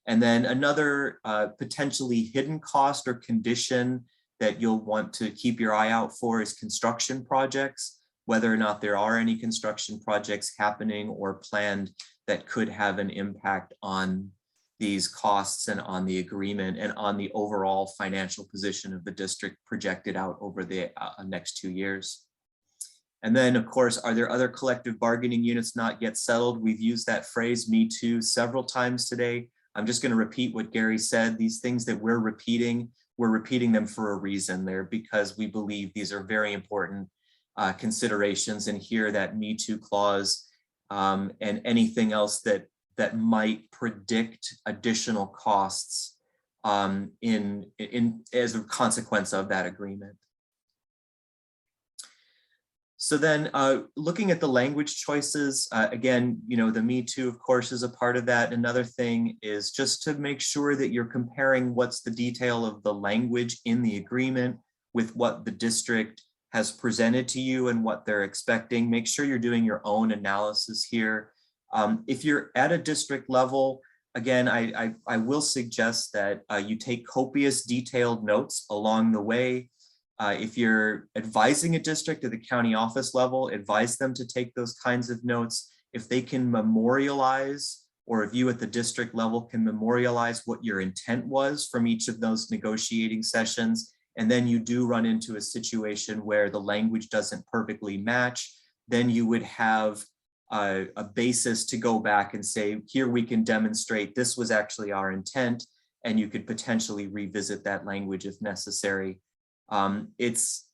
And then another potentially hidden cost or condition that you'll want to keep your eye out for is construction projects, whether or not there are any construction projects happening or planned that could have an impact on these costs and on the agreement and on the overall financial position of the district projected out over the next 2 years. And then, of course, are there other collective bargaining units not yet settled? We've used that phrase, me too, several times today. I'm just going to repeat what Gary said. These things that we're repeating them for a reason. They're because we believe these are very important considerations, and here that Me Too clause and anything else that might predict additional costs as a consequence of that agreement. So then looking at the language choices, again, the Me Too, of course, is a part of that. Another thing is just to make sure that you're comparing what's the detail of the language in the agreement with what the district has presented to you and what they're expecting. Make sure you're doing your own analysis here. If you're at a district level, again, I will suggest that you take copious detailed notes along the way. If you're advising a district at the county office level, advise them to take those kinds of notes. If they can memorialize, or if you at the district level can memorialize what your intent was from each of those negotiating sessions, and then you do run into a situation where the language doesn't perfectly match, then you would have a basis to go back and say, here we can demonstrate this was actually our intent, and you could potentially revisit that language if necessary. It's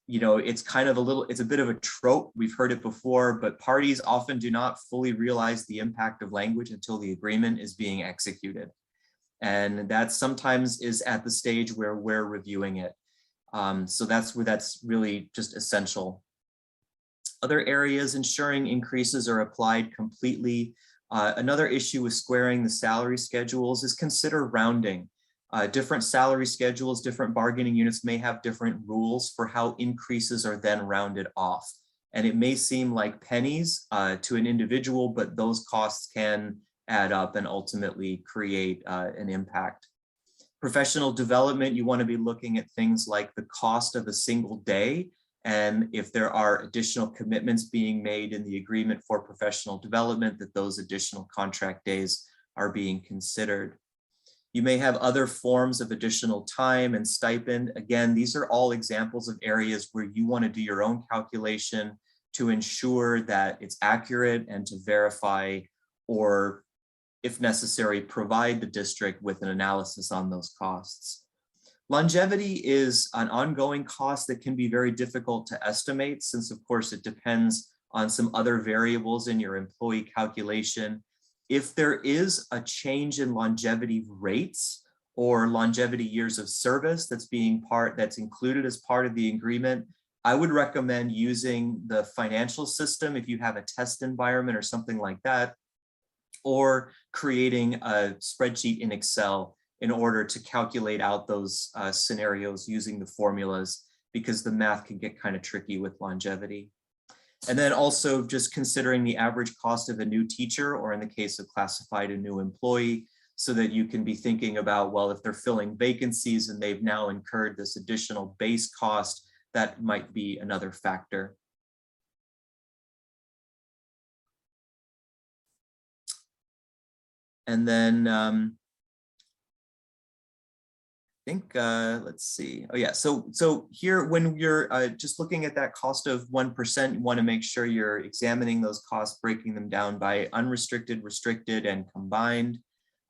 kind of it's a bit of a trope. We've heard it before, but parties often do not fully realize the impact of language until the agreement is being executed. And that sometimes is at the stage where we're reviewing it. So that's where that's really just essential. Other areas, ensuring increases are applied completely. Another issue with squaring the salary schedules is consider rounding. Different salary schedules, different bargaining units may have different rules for how increases are then rounded off. And it may seem like pennies to an individual, but those costs can add up and ultimately create an impact. Professional development, you want to be looking at things like the cost of a single day, and if there are additional commitments being made in the agreement for professional development, that those additional contract days are being considered. You may have other forms of additional time and stipend. Again, these are all examples of areas where you want to do your own calculation to ensure that it's accurate and to verify, or if necessary, provide the district with an analysis on those costs. Longevity is an ongoing cost that can be very difficult to estimate, since of course it depends on some other variables in your employee calculation. If there is a change in longevity rates or longevity years of service that's included as part of the agreement, I would recommend using the financial system if you have a test environment or something like that, or creating a spreadsheet in Excel in order to calculate out those scenarios using the formulas, because the math can get kind of tricky with longevity. And then also just considering the average cost of a new teacher, or in the case of classified, a new employee, so that you can be thinking about, well, if they're filling vacancies and they've now incurred this additional base cost, that might be another factor. And then I think, let's see. Oh yeah, so here when you're just looking at that cost of 1%, you want to make sure you're examining those costs, breaking them down by unrestricted, restricted, and combined.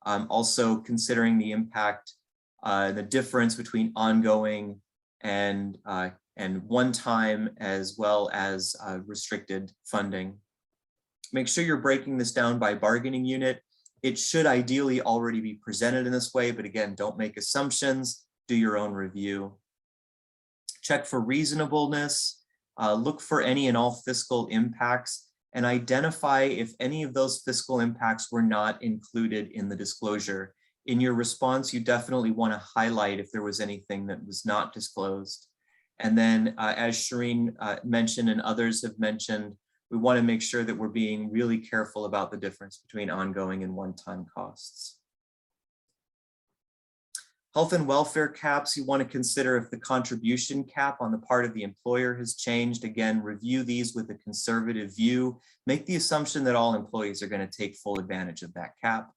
Also considering the impact, the difference between ongoing and and one-time as well as restricted funding. Make sure you're breaking this down by bargaining unit. It should ideally already be presented in this way, but again, don't make assumptions, do your own review. Check for reasonableness, look for any and all fiscal impacts, and identify if any of those fiscal impacts were not included in the disclosure. In your response, you definitely want to highlight if there was anything that was not disclosed. And then as Shireen mentioned and others have mentioned, we want to make sure that we're being really careful about the difference between ongoing and one-time costs. Health and welfare caps, you want to consider if the contribution cap on the part of the employer has changed. Again, review these with a conservative view. Make the assumption that all employees are going to take full advantage of that cap.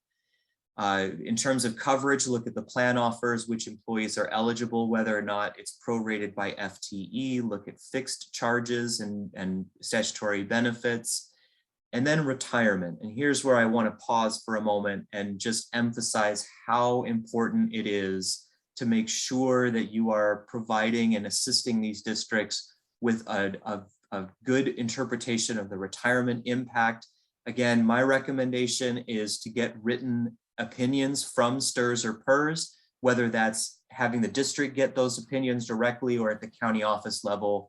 In terms of coverage, look at the plan offers, which employees are eligible, whether or not it's prorated by FTE, look at fixed charges and statutory benefits, and then retirement. And here's where I want to pause for a moment and just emphasize how important it is to make sure that you are providing and assisting these districts with a good interpretation of the retirement impact. Again, my recommendation is to get written opinions from STRS or PERS, whether that's having the district get those opinions directly or at the county office level,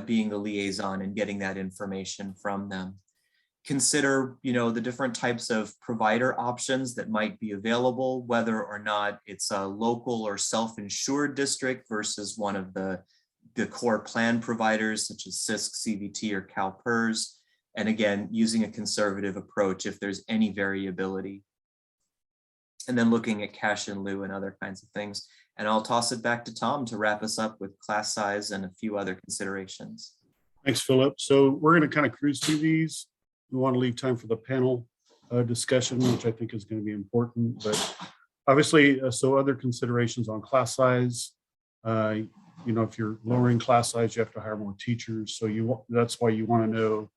being the liaison and getting that information from them. Consider, the different types of provider options that might be available, whether or not it's a local or self-insured district versus one of the core plan providers such as CISC, CVT, or CalPERS. And again, using a conservative approach if there's any variability. And then looking at cash in lieu and other kinds of things. And I'll toss it back to Tom to wrap us up with class size and a few other considerations. Thanks, Philip. So we're going to kind of cruise through these. We want to leave time for the panel discussion, which I think is going to be important. But obviously, so other considerations on class size. If you're lowering class size, you have to hire more teachers. So that's why you want to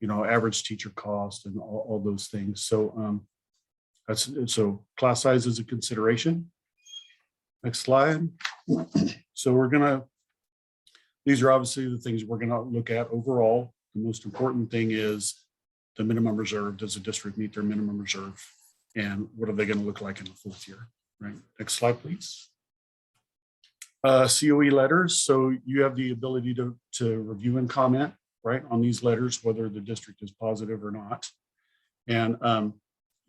know, average teacher cost and all those things. So so class size is a consideration. Next slide. So these are obviously the things we're going to look at overall. The most important thing is the minimum reserve. Does the district meet their minimum reserve? And what are they going to look like in the fourth year? Right. Next slide, please. COE letters. So you have the ability to review and comment, right, on these letters, whether the district is positive or not. And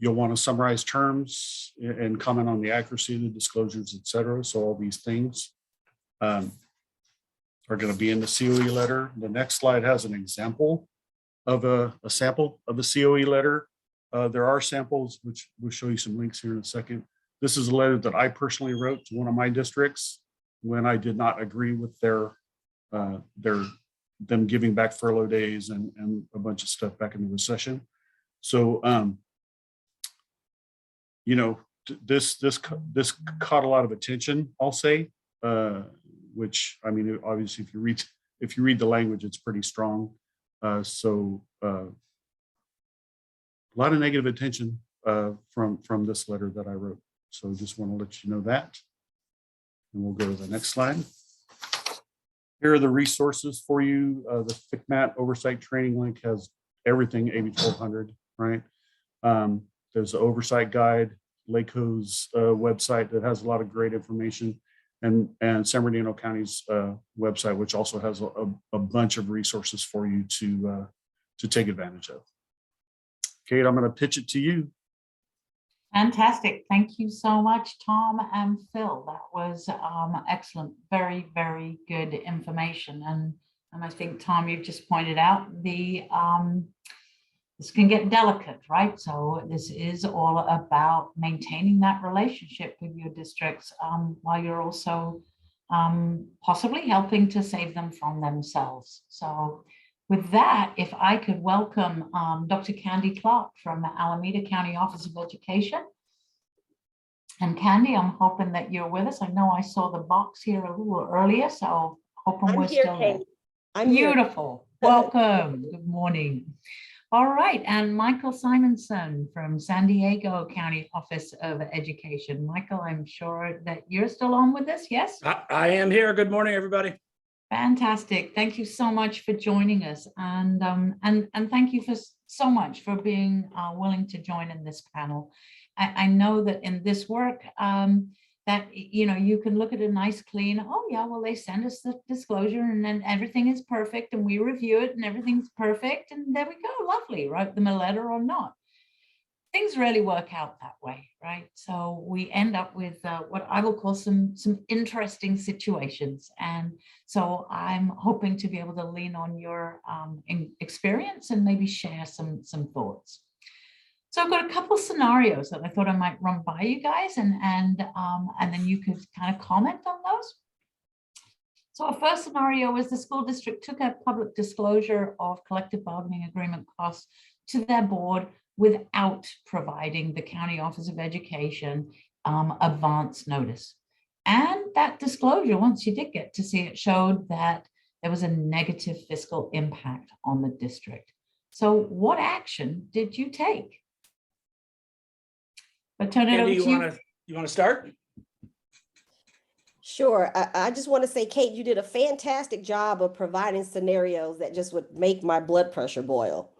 you'll want to summarize terms and comment on the accuracy of the disclosures, et cetera. So all these things are going to be in the COE letter. The next slide has an example of a sample of a COE letter. There are samples, which we'll show you some links here in a second. This is a letter that I personally wrote to one of my districts when I did not agree with them giving back furlough days and a bunch of stuff back in the recession. So, this caught a lot of attention, I'll say, which, I mean, obviously if you read the language, it's pretty strong. A lot of negative attention from this letter that I wrote. So just want to let you know that. And we'll go to the next slide. Here are the resources for you. The FCMAT Oversight training link has everything AB1200, right? There's the Oversight guide, LACO's website that has a lot of great information, and San Bernardino County's website, which also has a bunch of resources for you to take advantage of. Kate, I'm going to pitch it to you. Fantastic. Thank you so much, Tom and Phil. That was excellent. Very, very good information. And I think, Tom, you've just pointed out this can get delicate, right? So this is all about maintaining that relationship with your districts while you're also possibly helping to save them from themselves. So with that, if I could welcome Dr. Candy Clark from the Alameda County Office of Education. And Candy, I'm hoping that you're with us. I know I saw the box here a little earlier, so hoping we're still there. I'm beautiful. Welcome. Good morning. All right, and Michael Simonson from San Diego County Office of Education. Michael, I'm sure that you're still on with us, yes? I am here. Good morning, everybody. Fantastic. Thank you so much for joining us. And thank you for so much for being willing to join in this panel. I know that in this work, that, you know, you can look at a nice clean, oh yeah, well, they send us the disclosure and then everything is perfect and we review it and everything's perfect and there we go, lovely, write them a letter or not. Things really work out that way, right? So we end up with what I will call some interesting situations. And so I'm hoping to be able to lean on your experience and maybe share some thoughts. So I've got a couple scenarios that I thought I might run by you guys, and then you could kind of comment on those. So our first scenario is the school district took a public disclosure of collective bargaining agreement costs to their board without providing the County Office of Education advance notice. And that disclosure, once you did get to see it, showed that there was a negative fiscal impact on the district. So what action did you take? But turn it over to you. You want to start? Sure. I just want to say, Kate, you did a fantastic job of providing scenarios that just would make my blood pressure boil.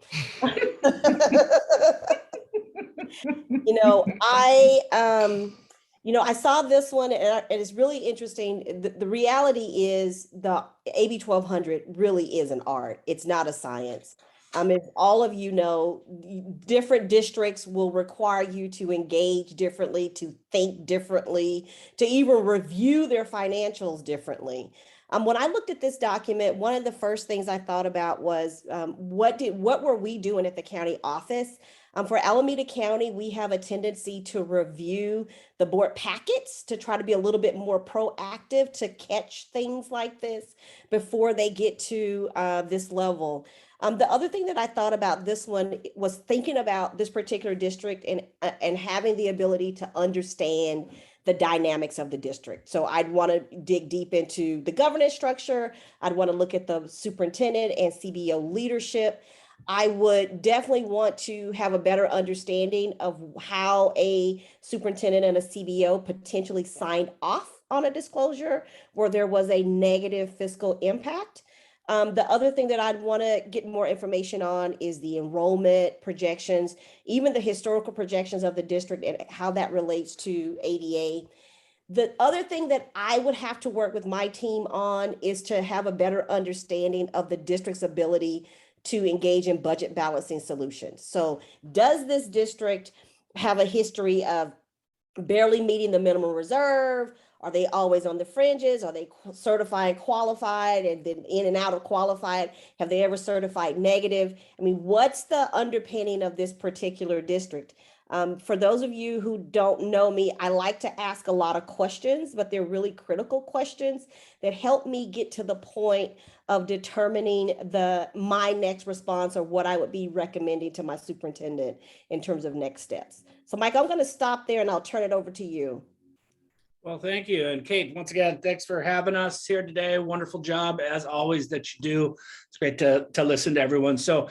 I saw this one and it's really interesting. The reality is the AB1200 really is an art. It's not a science. As all of you know, different districts will require you to engage differently, to think differently, to even review their financials differently. When I looked at this document, one of the first things I thought about was what were we doing at the county office? For Alameda County, we have a tendency to review the board packets to try to be a little bit more proactive to catch things like this before they get to this level. The other thing that I thought about this one was thinking about this particular district and having the ability to understand the dynamics of the district. So I'd want to dig deep into the governance structure. I'd want to look at the superintendent and CBO leadership. I would definitely want to have a better understanding of how a superintendent and a CBO potentially signed off on a disclosure where there was a negative fiscal impact. The other thing that I'd want to get more information on is the enrollment projections, even the historical projections of the district and how that relates to ADA. The other thing that I would have to work with my team on is to have a better understanding of the district's ability to engage in budget balancing solutions. So does this district have a history of barely meeting the minimum reserve? Are they always on the fringes? Are they certified qualified and then in and out of qualified? Have they ever certified negative? I mean, what's the underpinning of this particular district? For those of you who don't know me, I like to ask a lot of questions, but they're really critical questions that help me get to the point of determining my next response or what I would be recommending to my superintendent in terms of next steps. So Mike, I'm going to stop there and I'll turn it over to you. Well, thank you. And Kate, once again, thanks for having us here today. Wonderful job as always that you do. It's great to listen to everyone. So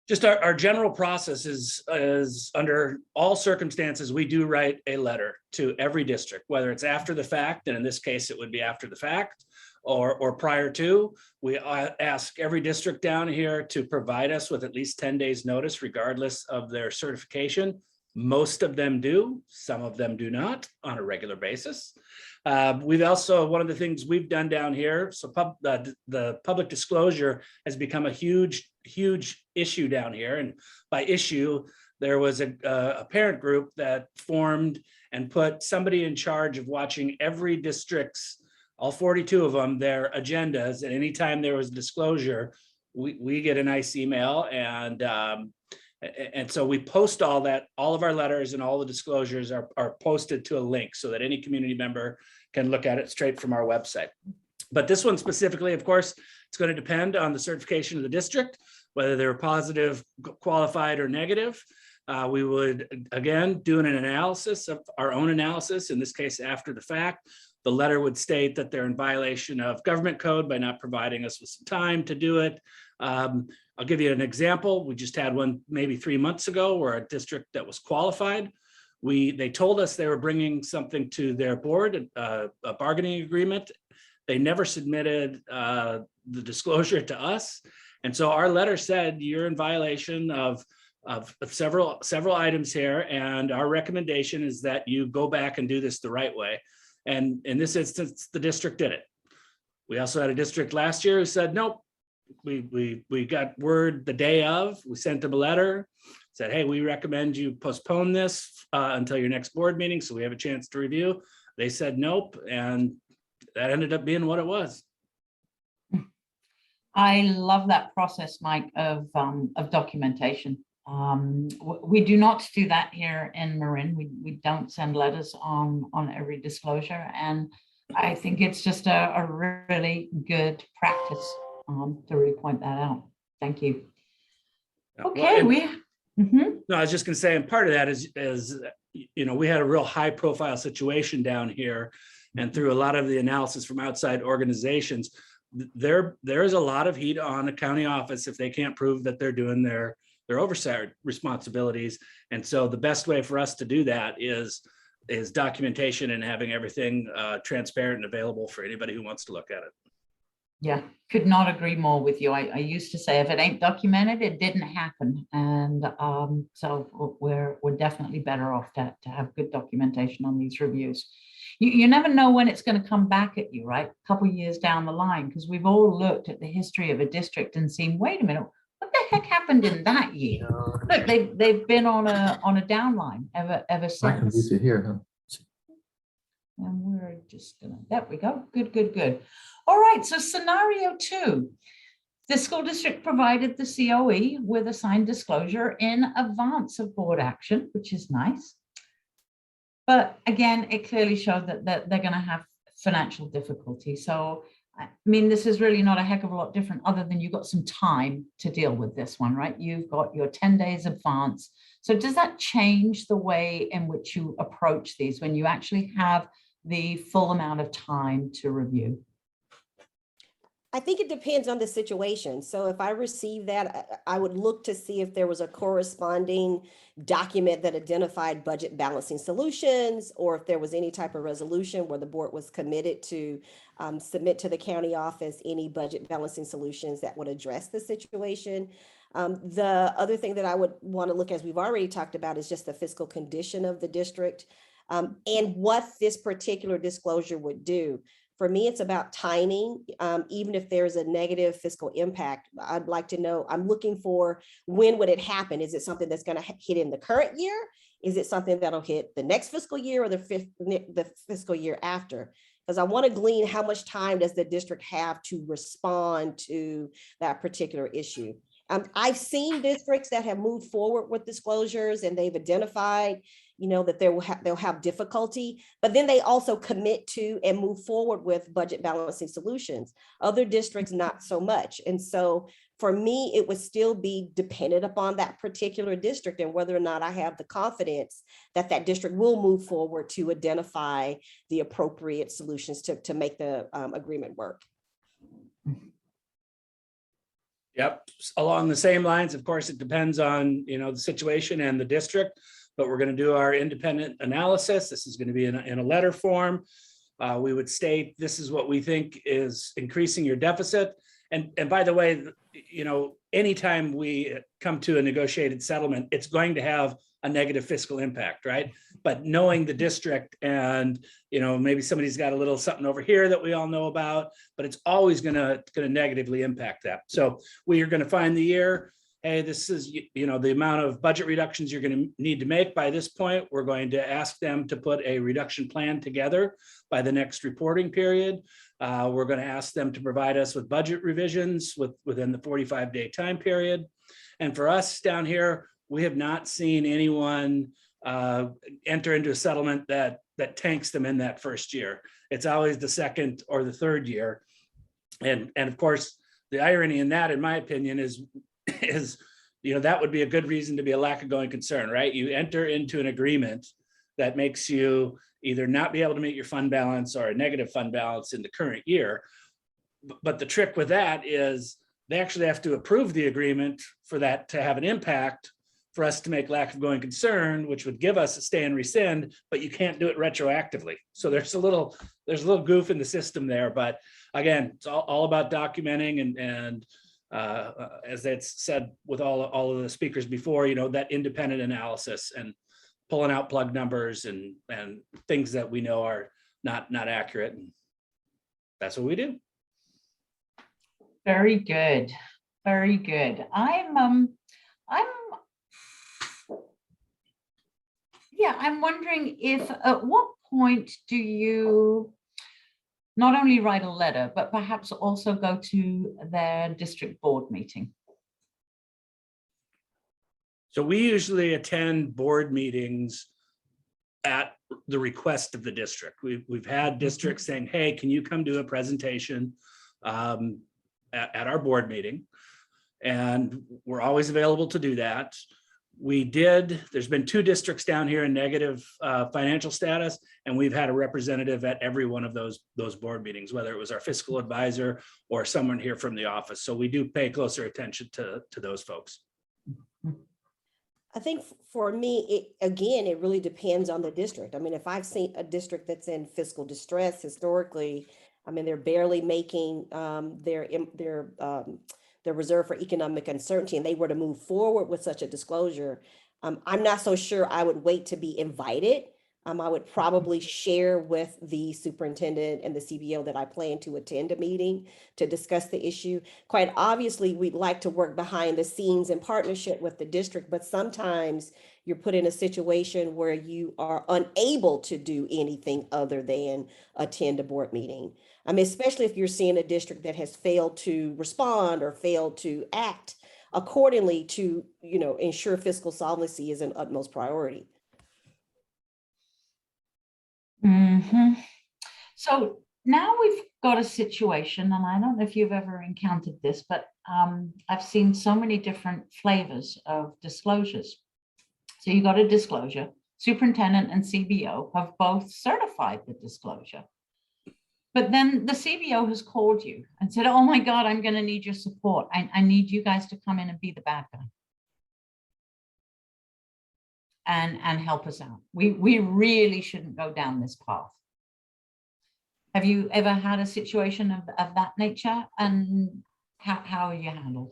just our general process is under all circumstances, we do write a letter to every district, whether it's after the fact, and in this case, it would be after the fact, or prior to. We ask every district down here to provide us with at least 10 days notice, regardless of their certification. Most of them do, some of them do not on a regular basis. We've also, one of the things we've done down here, so the public disclosure has become a huge issue down here. And by issue, there was a parent group that formed and put somebody in charge of watching every district's, all 42 of them, their agendas. And anytime there was disclosure, we get a nice email and so we post all of our letters and all the disclosures are posted to a link so that any community member can look at it straight from our website. But this one specifically, of course, it's going to depend on the certification of the district, whether they're positive, qualified, or negative. We would, again, do an analysis of our own analysis, in this case, after the fact. The letter would state that they're in violation of government code by not providing us with some time to do it. I'll give you an example. We just had one maybe 3 months ago where a district that was qualified, they told us they were bringing something to their board, a bargaining agreement, They never submitted the disclosure to us. And so our letter said you're in violation of several items here. And our recommendation is that you go back and do this the right way. And in this instance, the district did it. We also had a district last year who said, nope, we got word the day of, we sent them a letter, said, hey, we recommend you postpone this until your next board meeting so we have a chance to review. They said nope, and that ended up being what it was. I love that process, Mike, of documentation. We do not do that here in Marin. We don't send letters on every disclosure, and I think it's just a really good practice to really point that out. Thank you. Okay, no, I was just going to say, and part of that is we had a real high profile situation down here, and through a lot of the analysis from outside organizations, there's a lot of heat on the county office if they can't prove that they're doing their oversight responsibilities. And so the best way for us to do that is documentation and having everything transparent and available for anybody who wants to look at it. Yeah, could not agree more with you. I used to say if it ain't documented, it didn't happen. And so we're definitely better off to have good documentation on these reviews. You never know when it's going to come back at you, right? A couple of years down the line, because we've all looked at the history of a district and seen, wait a minute, what the heck happened in that year? Look, they've been on a downline ever since. I can use it here, huh? And we're just gonna, there we go. Good. All right, so scenario 2. The school district provided the COE with a signed disclosure in advance of board action, which is nice. But again, it clearly showed that they're going to have financial difficulty. So, I mean, this is really not a heck of a lot different other than you've got some time to deal with this one, right? You've got your 10 days advance. So does that change the way in which you approach these when you actually have the full amount of time to review? I think it depends on the situation. So if I receive that, I would look to see if there was a corresponding document that identified budget balancing solutions, or if there was any type of resolution where the board was committed to submit to the county office any budget balancing solutions that would address the situation. The other thing that I would want to look at, as we've already talked about, is just the fiscal condition of the district and what this particular disclosure would do. For me, it's about timing. Even if there's a negative fiscal impact, I'd like to know, I'm looking for when would it happen? Is it something that's going to hit in the current year? Is it something that'll hit the next fiscal year or the fiscal year after? Because I want to glean how much time does the district have to respond to that particular issue. I've seen districts that have moved forward with disclosures and they've identified that they'll have difficulty, but then they also commit to and move forward with budget balancing solutions. Other districts, not so much. And so for me, it would still be dependent upon that particular district and whether or not I have the confidence that that district will move forward to identify the appropriate solutions to make the agreement work. Yep, along the same lines, of course, it depends on the situation and the district. But we're going to do our independent analysis. This is going to be in a letter form. We would state this is what we think is increasing your deficit. And by the way, anytime we come to a negotiated settlement, it's going to have a negative fiscal impact, right? But knowing the district and maybe somebody's got a little something over here that we all know about, but it's always going to negatively impact that. So we are going to find the year. Hey, this is, the amount of budget reductions you're going to need to make by this point. We're going to ask them to put a reduction plan together by the next reporting period. We're going to ask them to provide us with budget revisions within the 45-day time period. And for us down here, we have not seen anyone enter into a settlement that tanks them in that first year. It's always the second or the third year. And of course, the irony in that, in my opinion, is that would be a good reason to be a lack of going concern, right? You enter into an agreement that makes you either not be able to meet your fund balance or a negative fund balance in the current year. But the trick with that is they actually have to approve the agreement for that to have an impact for us to make lack of going concern, which would give us a stay and rescind, but you can't do it retroactively. So there's a little goof in the system there, but again, it's all about documenting and as it's said with all of the speakers before, you know, that independent analysis and pulling out plug numbers and things that we know are not accurate. And that's what we do. Very good. Very good. I'm wondering if at what point do you not only write a letter, but perhaps also go to their district board meeting? So we usually attend board meetings at the request of the district. We've had districts saying, hey, can you come do a presentation at our board meeting? And we're always available to do that. There's been 2 districts down here in negative financial status, and we've had a representative at every one of those board meetings, whether it was our fiscal advisor or someone here from the office. So we do pay closer attention to those folks. I think for me, it really depends on the district. I mean, if I've seen a district that's in fiscal distress historically, I mean, they're barely making their reserve for economic uncertainty, and they were to move forward with such a disclosure, I'm not so sure I would wait to be invited. I would probably share with the superintendent and the CBO that I plan to attend a meeting to discuss the issue. Quite obviously, we'd like to work behind the scenes in partnership with the district, but sometimes you're put in a situation where you are unable to do anything other than attend a board meeting. I mean, especially if you're seeing a district that has failed to respond or failed to act accordingly to, you know, ensure fiscal solvency is an utmost priority. Mm-hmm. So now we've got a situation, and I don't know if you've ever encountered this, but I've seen so many different flavors of disclosures. So you got a disclosure, superintendent and CBO have both certified the disclosure. But then the CBO has called you and said, oh my God, I'm going to need your support. I need you guys to come in and be the bad guy. And help us out. We really shouldn't go down this path. Have you ever had a situation of that nature, and how are you handled?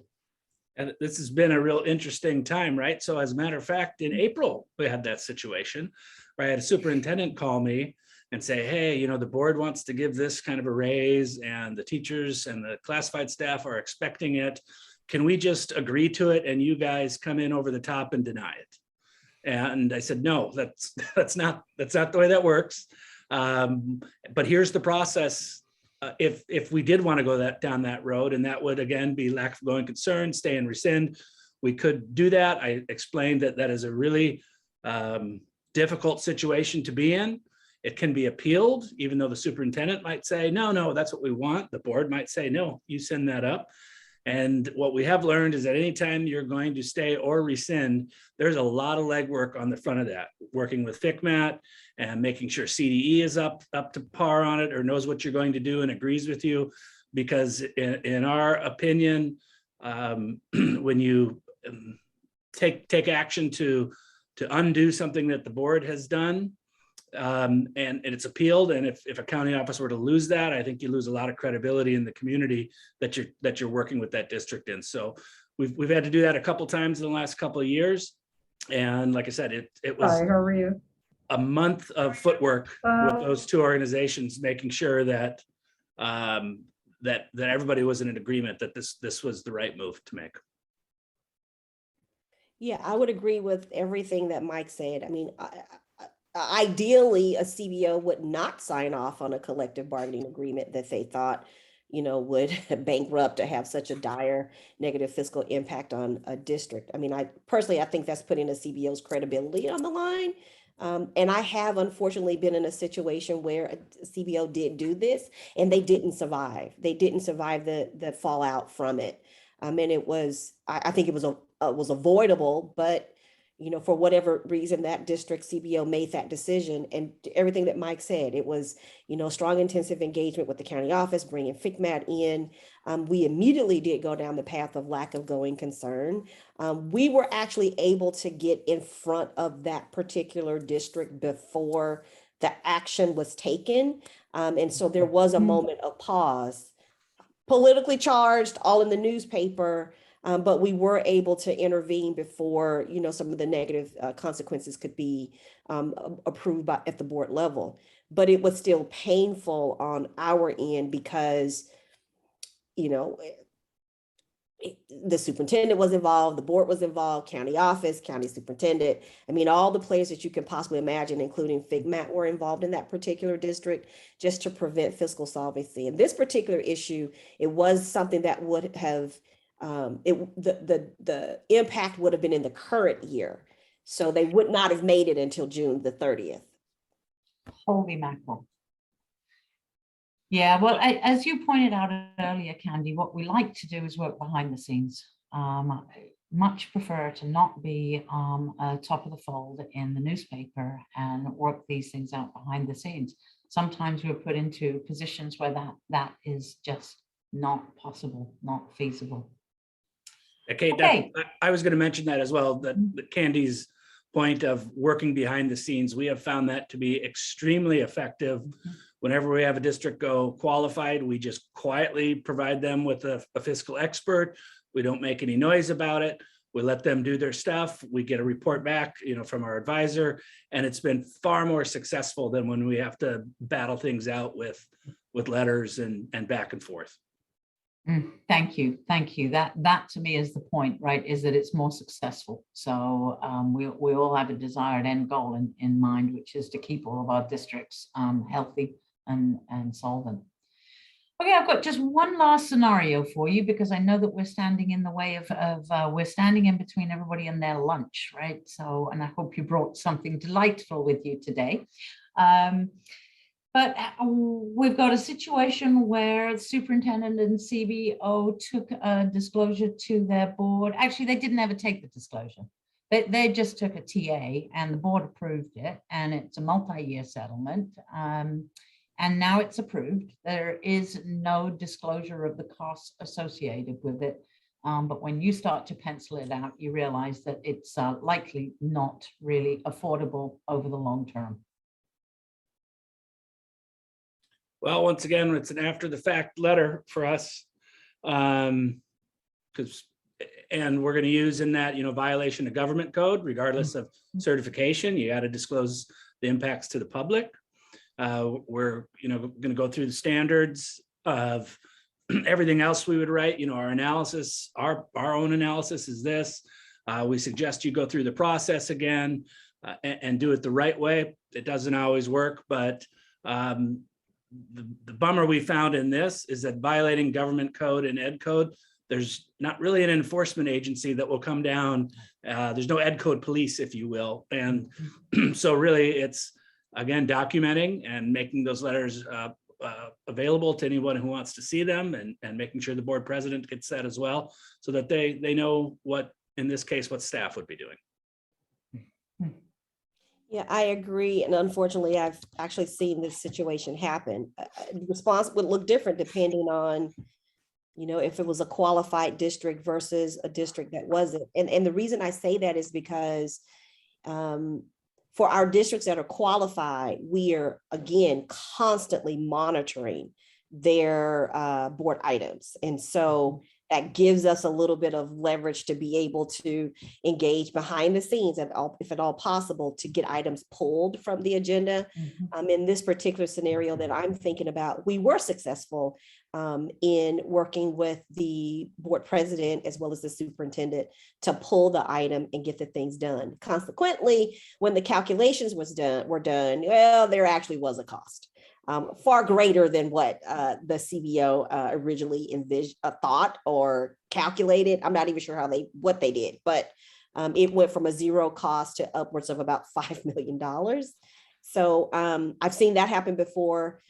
And this has been a real interesting time, right? So as a matter of fact, in April, we had that situation where I had a superintendent call me and say, hey, you know, the board wants to give this kind of a raise and the teachers and the classified staff are expecting it. Can we just agree to it and you guys come in over the top and deny it? And I said, no, that's not the way that works. But here's the process. If we did want to go down that road, and that would again be lack of going concern, stay and rescind, we could do that. I explained that is a really difficult situation to be in. It can be appealed, even though the superintendent might say, no, that's what we want. The board might say, no, you send that up. And what we have learned is that anytime you're going to stay or rescind, there's a lot of legwork on the front of that, working with FCMAT and making sure CDE is up to par on it or knows what you're going to do and agrees with you. Because in our opinion, when you take action to undo something that the board has done, and it's appealed, and if a county office were to lose that, I think you lose a lot of credibility in the community that you're working with that district in. So we've had to do that a couple times in the last couple of years, and like I said, it was Hi, how are you? A month of footwork with those 2 organizations, making sure that that everybody was in an agreement that this was the right move to make. Yeah, I would agree with everything that Mike said. I mean, ideally, a CBO would not sign off on a collective bargaining agreement that they thought, you know, would bankrupt to have such a dire negative fiscal impact on a district. I mean, I think that's putting a CBO's credibility on the line. And I have unfortunately been in a situation where a CBO did do this and they didn't survive. They didn't survive the fallout from it. And it was, I think it was avoidable, but for whatever reason, that district CBO made that decision, and everything that Mike said, it was, strong intensive engagement with the county office, bringing FICMAT in. We immediately did go down the path of lack of going concern. We were actually able to get in front of that particular district before the action was taken. And so there was a moment of pause, politically charged, all in the newspaper. But we were able to intervene before, some of the negative consequences could be approved at the board level. But it was still painful on our end because, the superintendent was involved, the board was involved, county office, county superintendent. I mean, all the players that you can possibly imagine, including FIGMAT, were involved in that particular district just to prevent fiscal solvency. And this particular issue, it was something that would have the impact would have been in the current year. So they would not have made it until June the 30th. Holy mackerel. Yeah, well, as you pointed out earlier, Candy, what we like to do is work behind the scenes. Much prefer to not be top of the fold in the newspaper and work these things out behind the scenes. Sometimes we're put into positions where that is just not possible, not feasible. Okay, Okay. I was going to mention that as well, that Candy's point of working behind the scenes, we have found that to be extremely effective. Whenever we have a district go qualified, we just quietly provide them with a fiscal expert. We don't make any noise about it. We let them do their stuff. We get a report back, from our advisor, and it's been far more successful than when we have to battle things out with letters and back and forth. Thank you. That to me is the point, right? Is that it's more successful. So we all have a desired end goal in mind, which is to keep all of our districts healthy and solvent. Okay, I've got just one last scenario for you because I know that we're standing in the way of we're standing in between everybody and their lunch, right? So, and I hope you brought something delightful with you today. But we've got a situation where the superintendent and CBO took a disclosure to their board. Actually, they didn't ever take the disclosure. They just took a TA and the board approved it, and it's a multi-year settlement. And now it's approved. There is no disclosure of the costs associated with it. But when you start to pencil it out, you realize that it's likely not really affordable over the long term. Well, once again, it's an after the fact letter for us. And we're going to use in that, violation of government code, regardless of certification, you got to disclose the impacts to the public. We're, going to go through the standards of everything else we would write, our analysis, our own analysis is this. We suggest you go through the process again and do it the right way. It doesn't always work, but the bummer we found in this is that violating government code and ed code, there's not really an enforcement agency that will come down. There's no ed code police, if you will. And so really it's, again, documenting and making those letters available to anyone who wants to see them, and making sure the board president gets that as well, so that they know what, in this case, what staff would be doing. Yeah, I agree. And unfortunately, I've actually seen this situation happen. The response would look different depending on, if it was a qualified district versus a district that wasn't. And the reason I say that is because for our districts that are qualified, we are, again, constantly monitoring their board items. And so that gives us a little bit of leverage to be able to engage behind the scenes, if at all possible, to get items pulled from the agenda. In this particular scenario that I'm thinking about, we were successful in working with the board president as well as the superintendent to pull the item and get the things done. Consequently, when the calculations were done, well, there actually was a cost. Far greater than what the CBO originally thought or calculated. I'm not even sure what they did, but it went from a zero cost to upwards of about $5 million. So I've seen that happen before.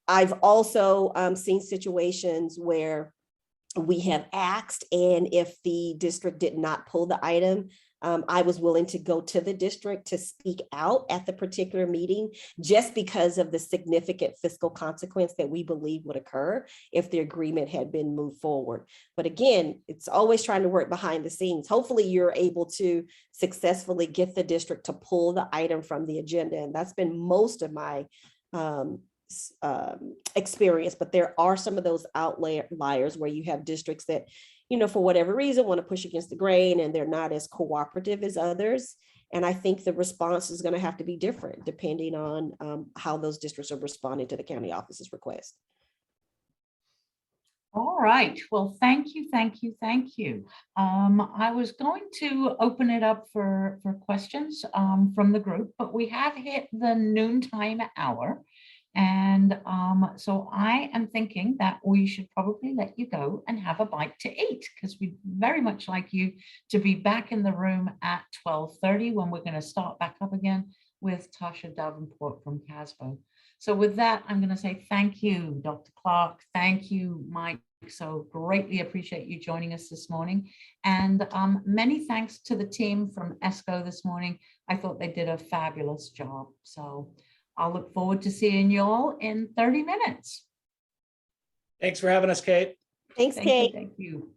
I've also seen situations where we have asked, and if the district did not pull the item, I was willing to go to the district to speak out at the particular meeting just because of the significant fiscal consequence that we believe would occur if the agreement had been moved forward. But again, it's always trying to work behind the scenes. Hopefully you're able to successfully get the district to pull the item from the agenda. And that's been most of my experience, but there are some of those outliers where you have districts that, for whatever reason, want to push against the grain and they're not as cooperative as others. And I think the response is going to have to be different depending on how those districts are responding to the county office's request. All right. Well, thank you, thank you, thank you. I was going to open it up for questions from the group, but we have hit the noontime hour. And so I am thinking that we should probably let you go and have a bite to eat, because we'd very much like you to be back in the room at 12:30 when we're going to start back up again with Tasha Davenport from CASBO. So with that, I'm going to say thank you, Dr. Clark. Thank you, Mike. So greatly appreciate you joining us this morning. And many thanks to the team from ESCO this morning. I thought they did a fabulous job. So I'll look forward to seeing you all in 30 minutes. Thanks for having us, Kate. Thanks, Kate. Thank you.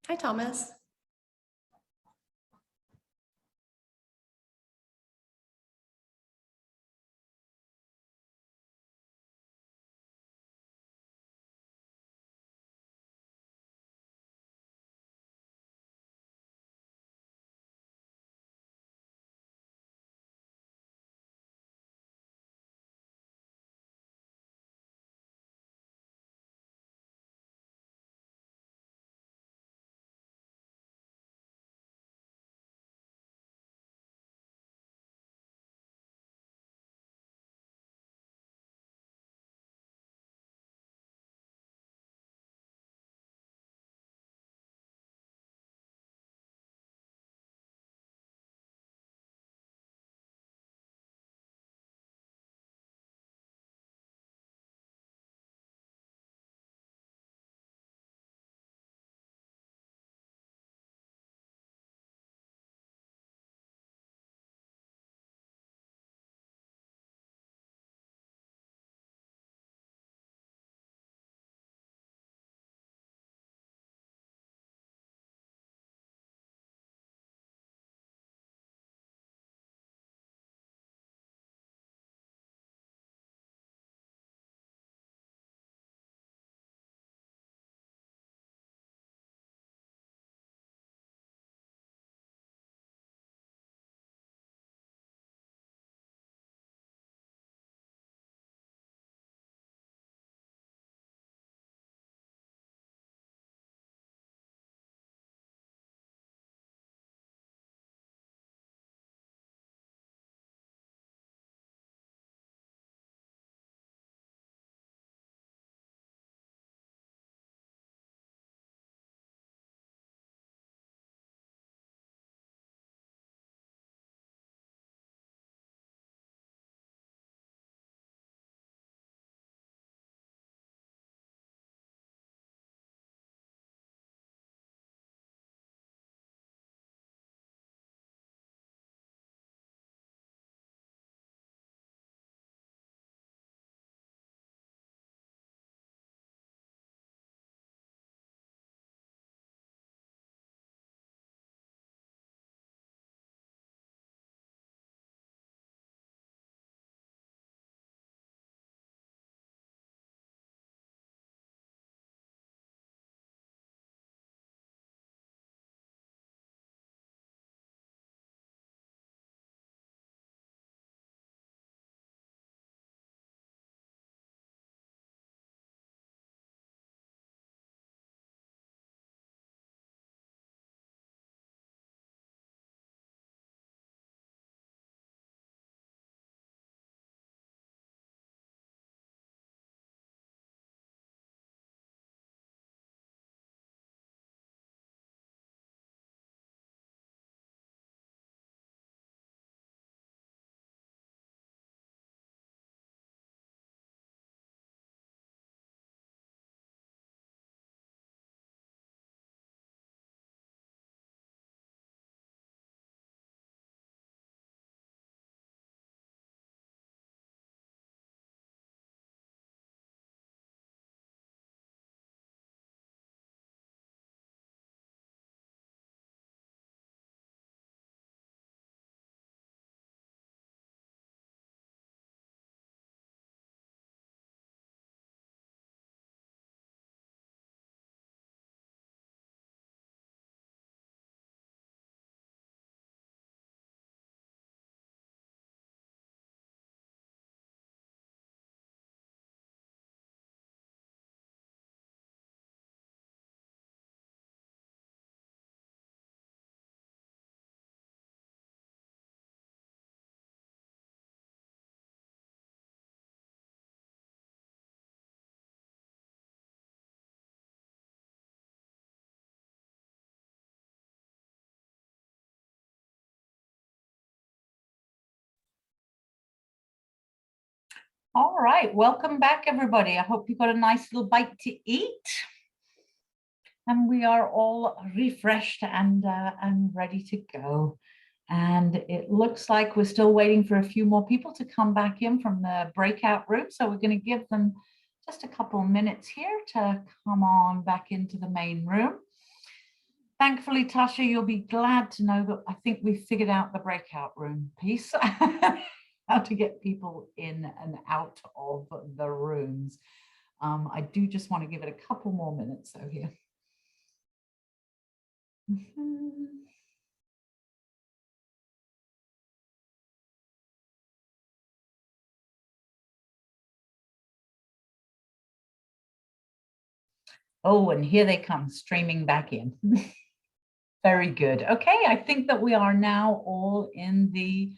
Hi, Thomas. All right, welcome back, everybody. I hope you got a nice little bite to eat. And we are all refreshed and ready to go. And it looks like we're still waiting for a few more people to come back in from the breakout room. So we're going to give them just a couple of minutes here to come on back into the main room. Thankfully, Tasha, you'll be glad to know that I think we figured out the breakout room piece, how to get people in and out of the rooms. I do just want to give it a couple more minutes though here. Oh, and here they come streaming back in. Very good. Okay, I think that we are now all in the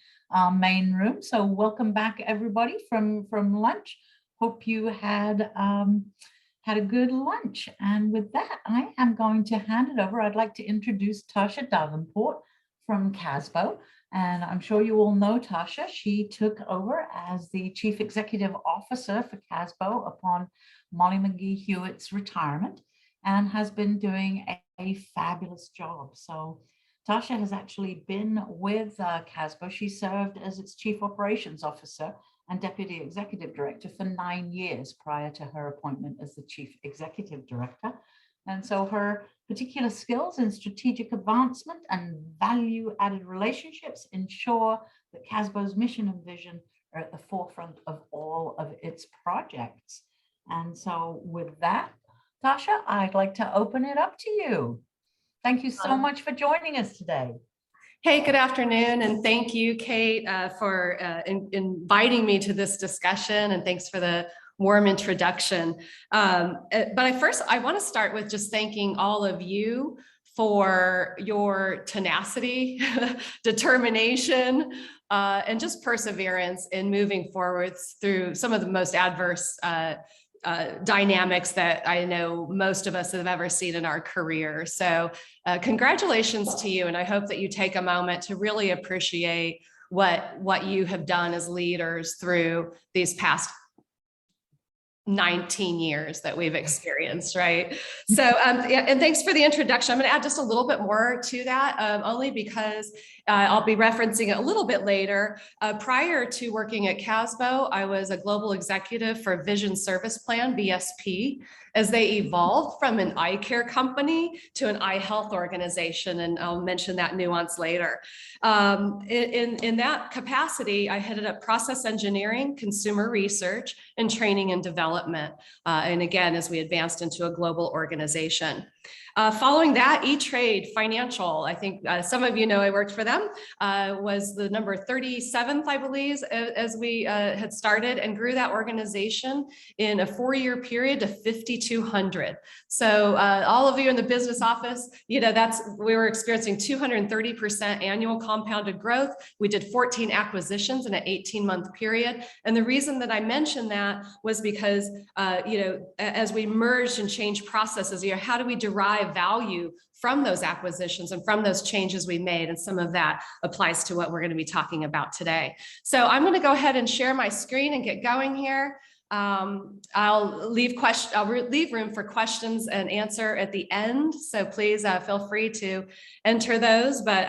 main room. So welcome back, everybody, from lunch. Hope you had a good lunch. And with that, I am going to hand it over. I'd like to introduce Tasha Davenport from CASBO. And I'm sure you all know Tasha. She took over as the Chief Executive Officer for CASBO upon Molly McGee Hewitt's retirement, and has been doing a fabulous job. So Tasha has actually been with CASBO. She served as its Chief Operations Officer and Deputy Executive Director for 9 years prior to her appointment as the Chief Executive Director. And so her particular skills in strategic advancement and value-added relationships ensure that CASBO's mission and vision are at the forefront of all of its projects. And so with that, Tasha, I'd like to open it up to you. Thank you so much for joining us today. Hey, good afternoon, and thank you, Kate, for inviting me to this discussion, and thanks for the warm introduction. But I want to start with just thanking all of you for your tenacity, determination, and just perseverance in moving forward through some of the most adverse dynamics that I know most of us have ever seen in our career. So congratulations to you. And I hope that you take a moment to really appreciate what you have done as leaders through these past 19 years that we've experienced, right? So, yeah, and thanks for the introduction. I'm going to add just a little bit more to that, only because I'll be referencing it a little bit later. Prior to working at CASBO, I was a global executive for Vision Service Plan, VSP, as they evolved from an eye care company to an eye health organization. And I'll mention that nuance later. In that capacity, I headed up process engineering, consumer research, and training and development. And again, as we advanced into a global organization. Following that, E-Trade Financial, I think some of you know I worked for them, was the number 37th, I believe, as we had started, and grew that organization in a 4-year period to 5,200. So all of you in the business office, you know, we were experiencing 230% annual compounded growth. We did 14 acquisitions in an 18-month period. And the reason that I mentioned that was because, you know, as we merged and changed processes, you know, how do we derive value from those acquisitions and from those changes we made? And some of that applies to what we're going to be talking about today. So I'm going to go ahead and share my screen and get going here. I'll leave room for questions and answer at the end. So please feel free to enter those. But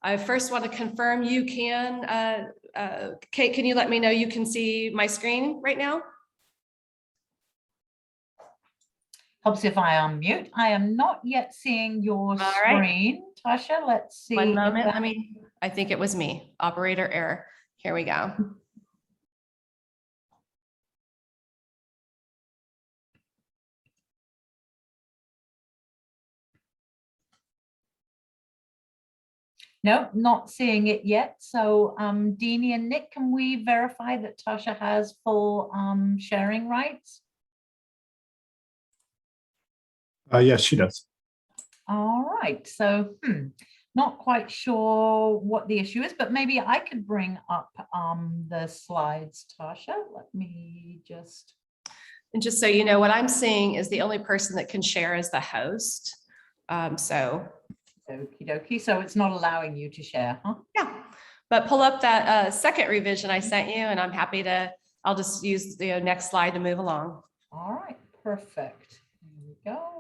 I first want to confirm you can, Kate, can you let me know you can see my screen right now? Helps if I unmute. I am not yet seeing your screen. Tasha, let's see. One moment. I think it was me. Operator error. Here we go. Nope, not seeing it yet. So Deanie and Nick, can we verify that Tasha has full sharing rights? Yes, she does. All right, so not quite sure what the issue is, but maybe I could bring up the slides, Tasha. Let me just. And just so you know, what I'm seeing is the only person that can share is the host. So. Okie dokie, so it's not allowing you to share, huh? Yeah, but pull up that second revision I sent you, and I'm happy to, I'll just use the next slide to move along. All right, perfect. Here we go.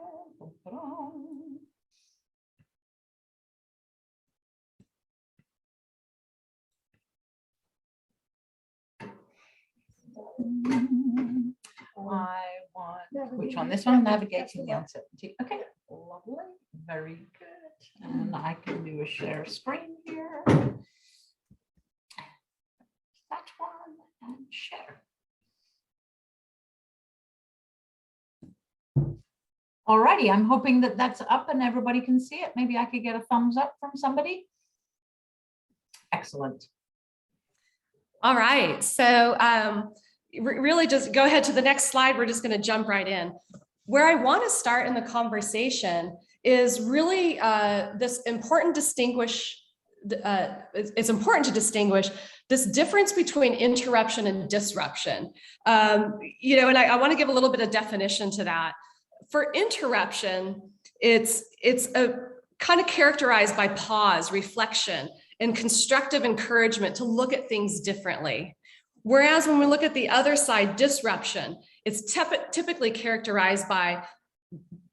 I want, which one? This one, navigating the uncertainty. Okay, lovely, very good. and I can do a share screen here. That one and share. Alrighty, I'm hoping that that's up and everybody can see it. Maybe I could get a thumbs up from somebody. Excellent. All right, so really just go ahead to the next slide. We're just going to jump right in. Where I want to start in the conversation is really this important distinguish. It's important to distinguish this difference between interruption and disruption. You know, and I want to give a little bit of definition to that. For interruption, it's a kind of characterized by pause, reflection, and constructive encouragement to look at things differently. Whereas when we look at the other side, disruption, it's typically characterized by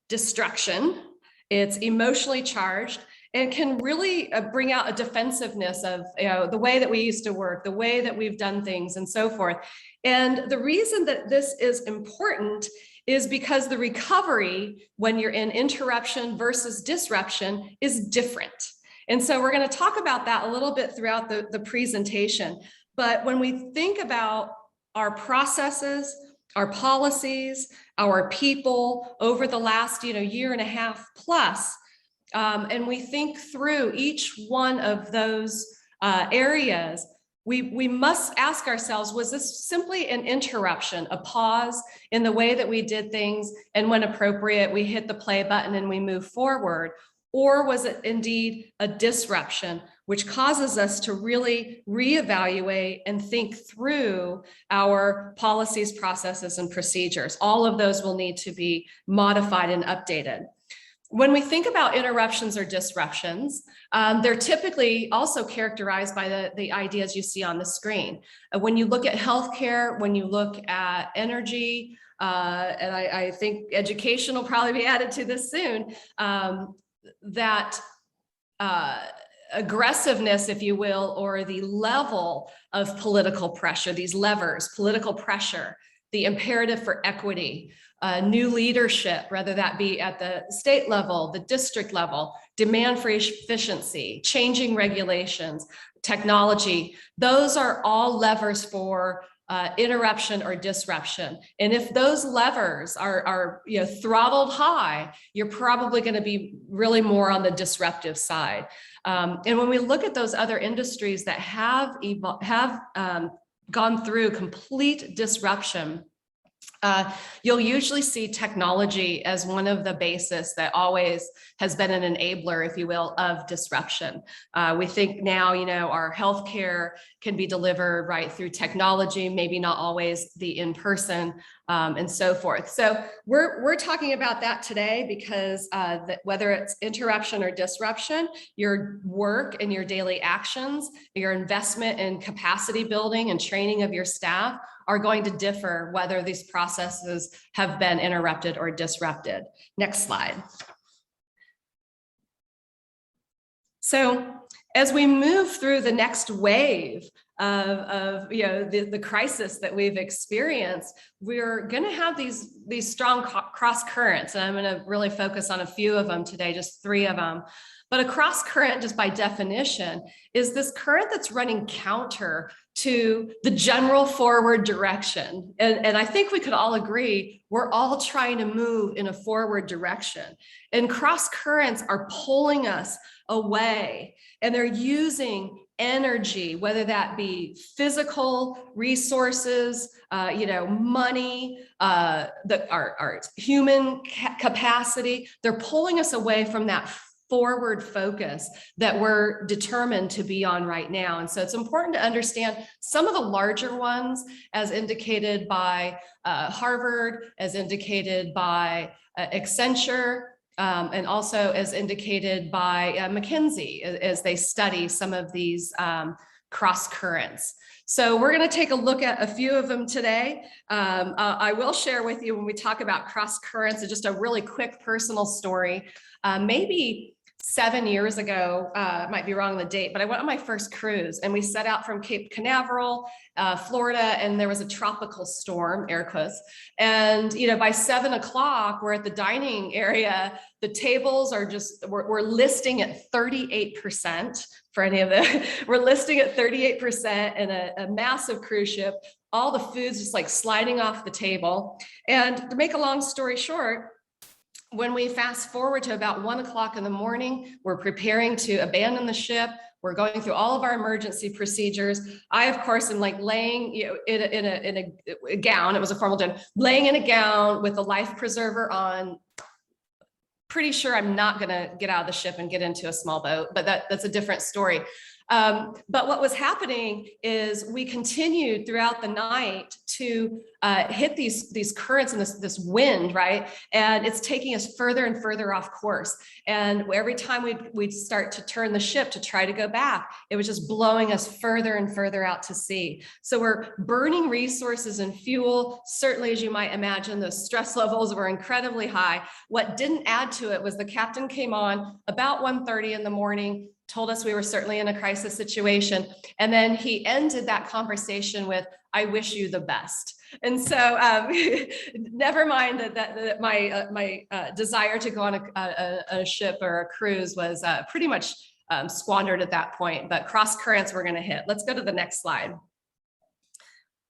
destruction. It's emotionally charged and can really bring out a defensiveness of, you know, the way that we used to work, the way that we've done things, and so forth. And the reason that this is important is because the recovery when you're in interruption versus disruption is different. And so we're going to talk about that a little bit throughout the presentation. But when we think about our processes, our policies, our people over the last, you know, year and a half plus, and we think through each one of those areas, we must ask ourselves, was this simply an interruption, a pause in the way that we did things, and when appropriate, we hit the play button and we move forward? Or was it indeed a disruption, which causes us to really reevaluate and think through our policies, processes, and procedures? All of those will need to be modified and updated. When we think about interruptions or disruptions, they're typically also characterized by the ideas you see on the screen. When you look at healthcare, when you look at energy, and I think education will probably be added to this soon, that aggressiveness, if you will, or the level of political pressure, these levers, political pressure, the imperative for equity, new leadership, whether that be at the state level, the district level, demand for efficiency, changing regulations, technology, those are all levers for interruption or disruption. And if those levers are you know, throttled high, you're probably going to be really more on the disruptive side. And when we look at those other industries that have gone through complete disruption, you'll usually see technology as one of the bases that always has been an enabler, if you will, of disruption. We think now, you know, our healthcare can be delivered right through technology, maybe not always the in-person, and so forth. So we're talking about that today because whether it's interruption or disruption, your work and your daily actions, your investment in capacity building and training of your staff are going to differ whether these processes have been interrupted or disrupted. Next slide. So as we move through the next wave of you know, the crisis that we've experienced, we're going to have these strong cross currents, and I'm going to really focus on a few of them today, just 3 of them. But a cross current, just by definition, is this current that's running counter to the general forward direction. And I think we could all agree, we're all trying to move in a forward direction. And cross currents are pulling us away, and they're using energy, whether that be physical resources, you know, money, our human capacity. They're pulling us away from that forward focus that we're determined to be on right now. And so it's important to understand some of the larger ones, as indicated by Harvard, as indicated by Accenture, and also as indicated by McKinsey as they study some of these cross currents. So we're going to take a look at a few of them today. I will share with you when we talk about cross currents, just a really quick personal story. Maybe 7 years ago, might be wrong on the date, but I went on my first cruise and we set out from Cape Canaveral, Florida, and there was a tropical storm, air quotes. And, you know, by 7 o'clock, we're at the dining area. The tables are just, we're listing at 38% for any of the, we're listing at 38% in a massive cruise ship. All the food's just like sliding off the table. And to make a long story short, when we fast forward to about 1 o'clock in the morning, we're preparing to abandon the ship. We're going through all of our emergency procedures. I, of course, am like laying, you know, in a gown. It was a formal dinner, laying in a gown with a life preserver on. Pretty sure I'm not going to get out of the ship and get into a small boat, but that's a different story. But what was happening is we continued throughout the night to hit these currents and this wind, right? And it's taking us further and further off course. And every time we'd start to turn the ship to try to go back, it was just blowing us further and further out to sea. So we're burning resources and fuel. Certainly, as you might imagine, those stress levels were incredibly high. What didn't add to it was the captain came on about 1:30 in the morning, told us we were certainly in a crisis situation. And then he ended that conversation with, "I wish you the best." And so never mind that my desire to go on a ship or a cruise was pretty much squandered at that point, but cross currents we're going to hit. Let's go to the next slide.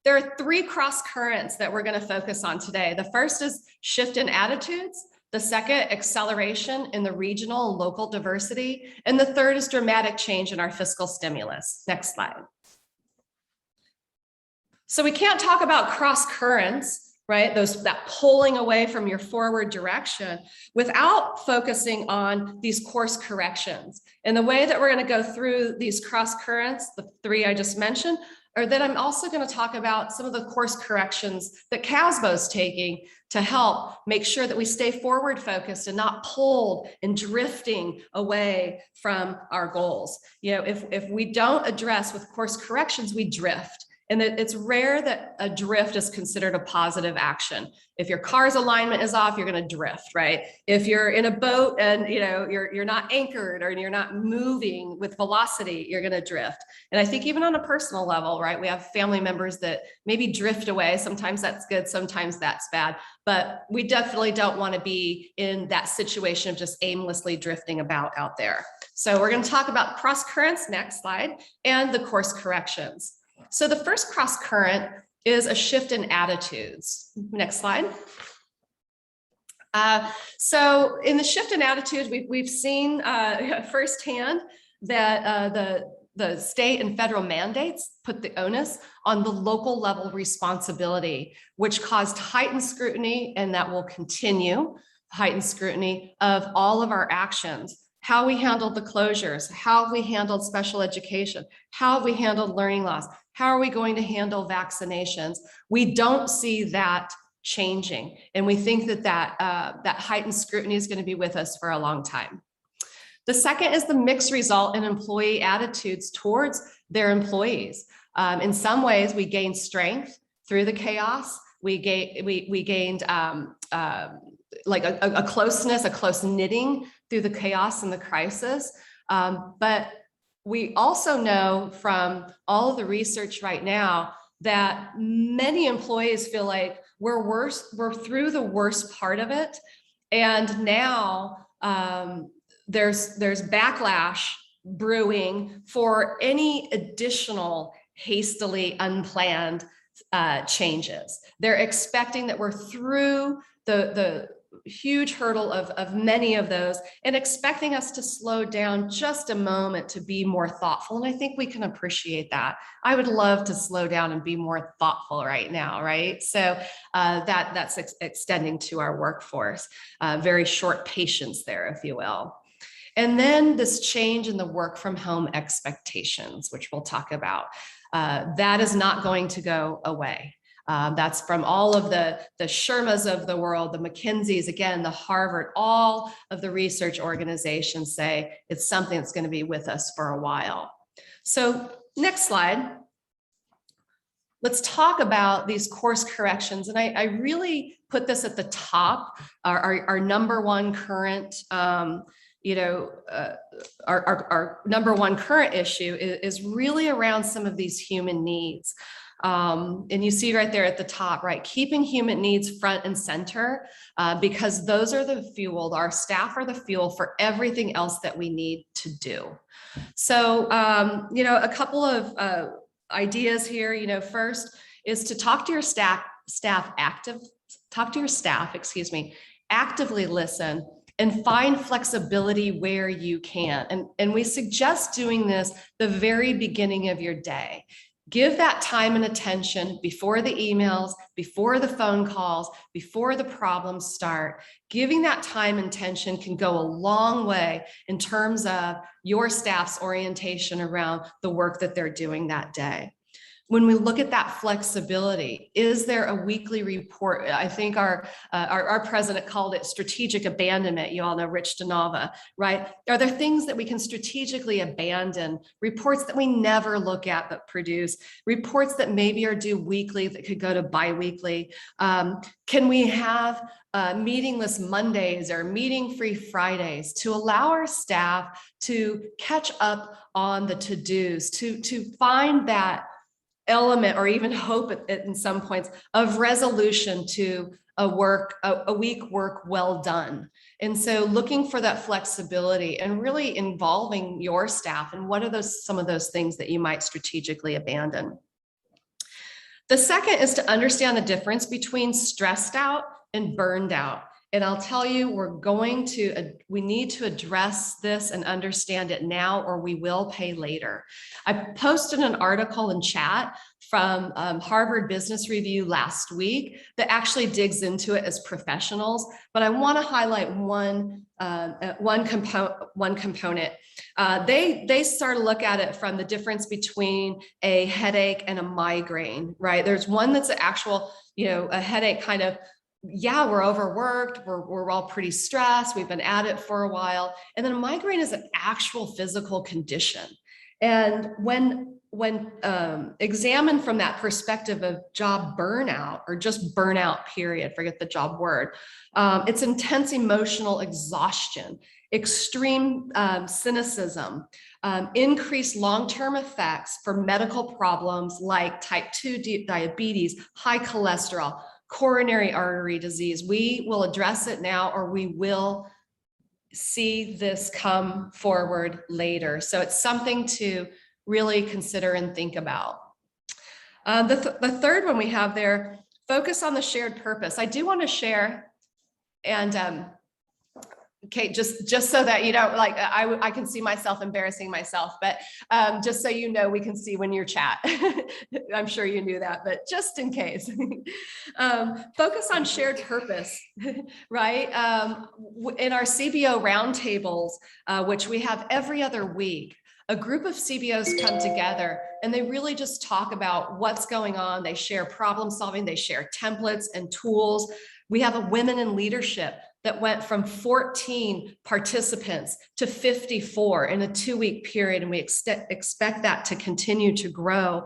There are 3 cross currents that we're going to focus on today. The first is shift in attitudes. The second, acceleration in the regional and local diversity. And the third is dramatic change in our fiscal stimulus. Next slide. So we can't talk about cross currents, right? That pulling away from your forward direction without focusing on these course corrections. And the way that we're going to go through these cross currents, the 3 I just mentioned, or then I'm also going to talk about some of the course corrections that CASBO is taking to help make sure that we stay forward focused and not pulled and drifting away from our goals. You know, if we don't address with course corrections, we drift. And it's rare that a drift is considered a positive action. If your car's alignment is off, you're going to drift, right? If you're in a boat and you're not anchored or you're not moving with velocity, you're going to drift. And I think even on a personal level, right, we have family members that maybe drift away. Sometimes that's good, sometimes that's bad. But we definitely don't want to be in that situation of just aimlessly drifting about out there. So we're going to talk about cross currents, next slide, and the course corrections. So the first cross current is a shift in attitudes. Next slide. So in the shift in attitudes, we've seen firsthand that the state and federal mandates put the onus on the local level responsibility, which caused heightened scrutiny, and that will continue heightened scrutiny of all of our actions. How we handled the closures, how we handled special education, how we handled learning loss, how are we going to handle vaccinations? We don't see that changing. And we think that heightened scrutiny is going to be with us for a long time. The second is the mixed result in employee attitudes towards their employees. In some ways, we gained strength through the chaos. We gained like a closeness, a close knitting through the chaos and the crisis. But we also know from all of the research right now that many employees feel like we're through the worst part of it. And now there's backlash brewing for any additional hastily unplanned changes. They're expecting that we're through the huge hurdle of many of those and expecting us to slow down just a moment to be more thoughtful. And I think we can appreciate that. I would love to slow down and be more thoughtful right now, right? So that's extending to our workforce. Very short patience there, if you will. And then this change in the work from home expectations, which we'll talk about. That is not going to go away. That's from all of the Shermas of the world, the McKinseys, again, the Harvard, all of the research organizations say it's something that's going to be with us for a while. So next slide. Let's talk about these course corrections. And I really put this at the top, our number one current our number one current issue is really around some of these human needs. And you see right there at the top, right, keeping human needs front and center, because those are the fuel, our staff are the fuel for everything else that we need to do. So, a couple of ideas here, first is to talk to your staff, actively listen and find flexibility where you can. And we suggest doing this the very beginning of your day. Give that time and attention before the emails, before the phone calls, before the problems start. Giving that time and attention can go a long way in terms of your staff's orientation around the work that they're doing that day. When we look at that flexibility, is there a weekly report? I think our president called it strategic abandonment. You all know Rich DeNava, right? Are there things that we can strategically abandon? Reports that we never look at but produce, reports that maybe are due weekly that could go to biweekly. Can we have meetingless Mondays or meeting-free Fridays to allow our staff to catch up on the to-dos, to find that element or even hope in some points of resolution to a week work well done. And so looking for that flexibility and really involving your staff and what are some of those things that you might strategically abandon. The second is to understand the difference between stressed out and burned out. And I'll tell you, we need to address this and understand it now, or we will pay later. I posted an article in chat from Harvard Business Review last week that actually digs into it as professionals, but I want to highlight one component. They start to look at it from the difference between a headache and a migraine, right? There's one that's an actual, a headache kind of, yeah, we're overworked, we're all pretty stressed, we've been at it for a while. And then a migraine is an actual physical condition. And when examined from that perspective of job burnout or just burnout period, forget the job word, it's intense emotional exhaustion, extreme cynicism, increased long-term effects for medical problems like type 2 diabetes, high cholesterol, coronary artery disease. We will address it now, or we will see this come forward later. So it's something to really consider and think about. The third one we have there, focus on the shared purpose. I do want to share, and Kate, just so that like I can see myself embarrassing myself, but just so you know, we can see when you chat. I'm sure you knew that, but just in case. Focus on shared purpose, right? In our CBO roundtables, which we have every other week, a group of CBOs come together and they really just talk about what's going on. They share problem solving, they share templates and tools. We have a women in leadership that went from 14 participants to 54 in a 2-week period, and we expect that to continue to grow.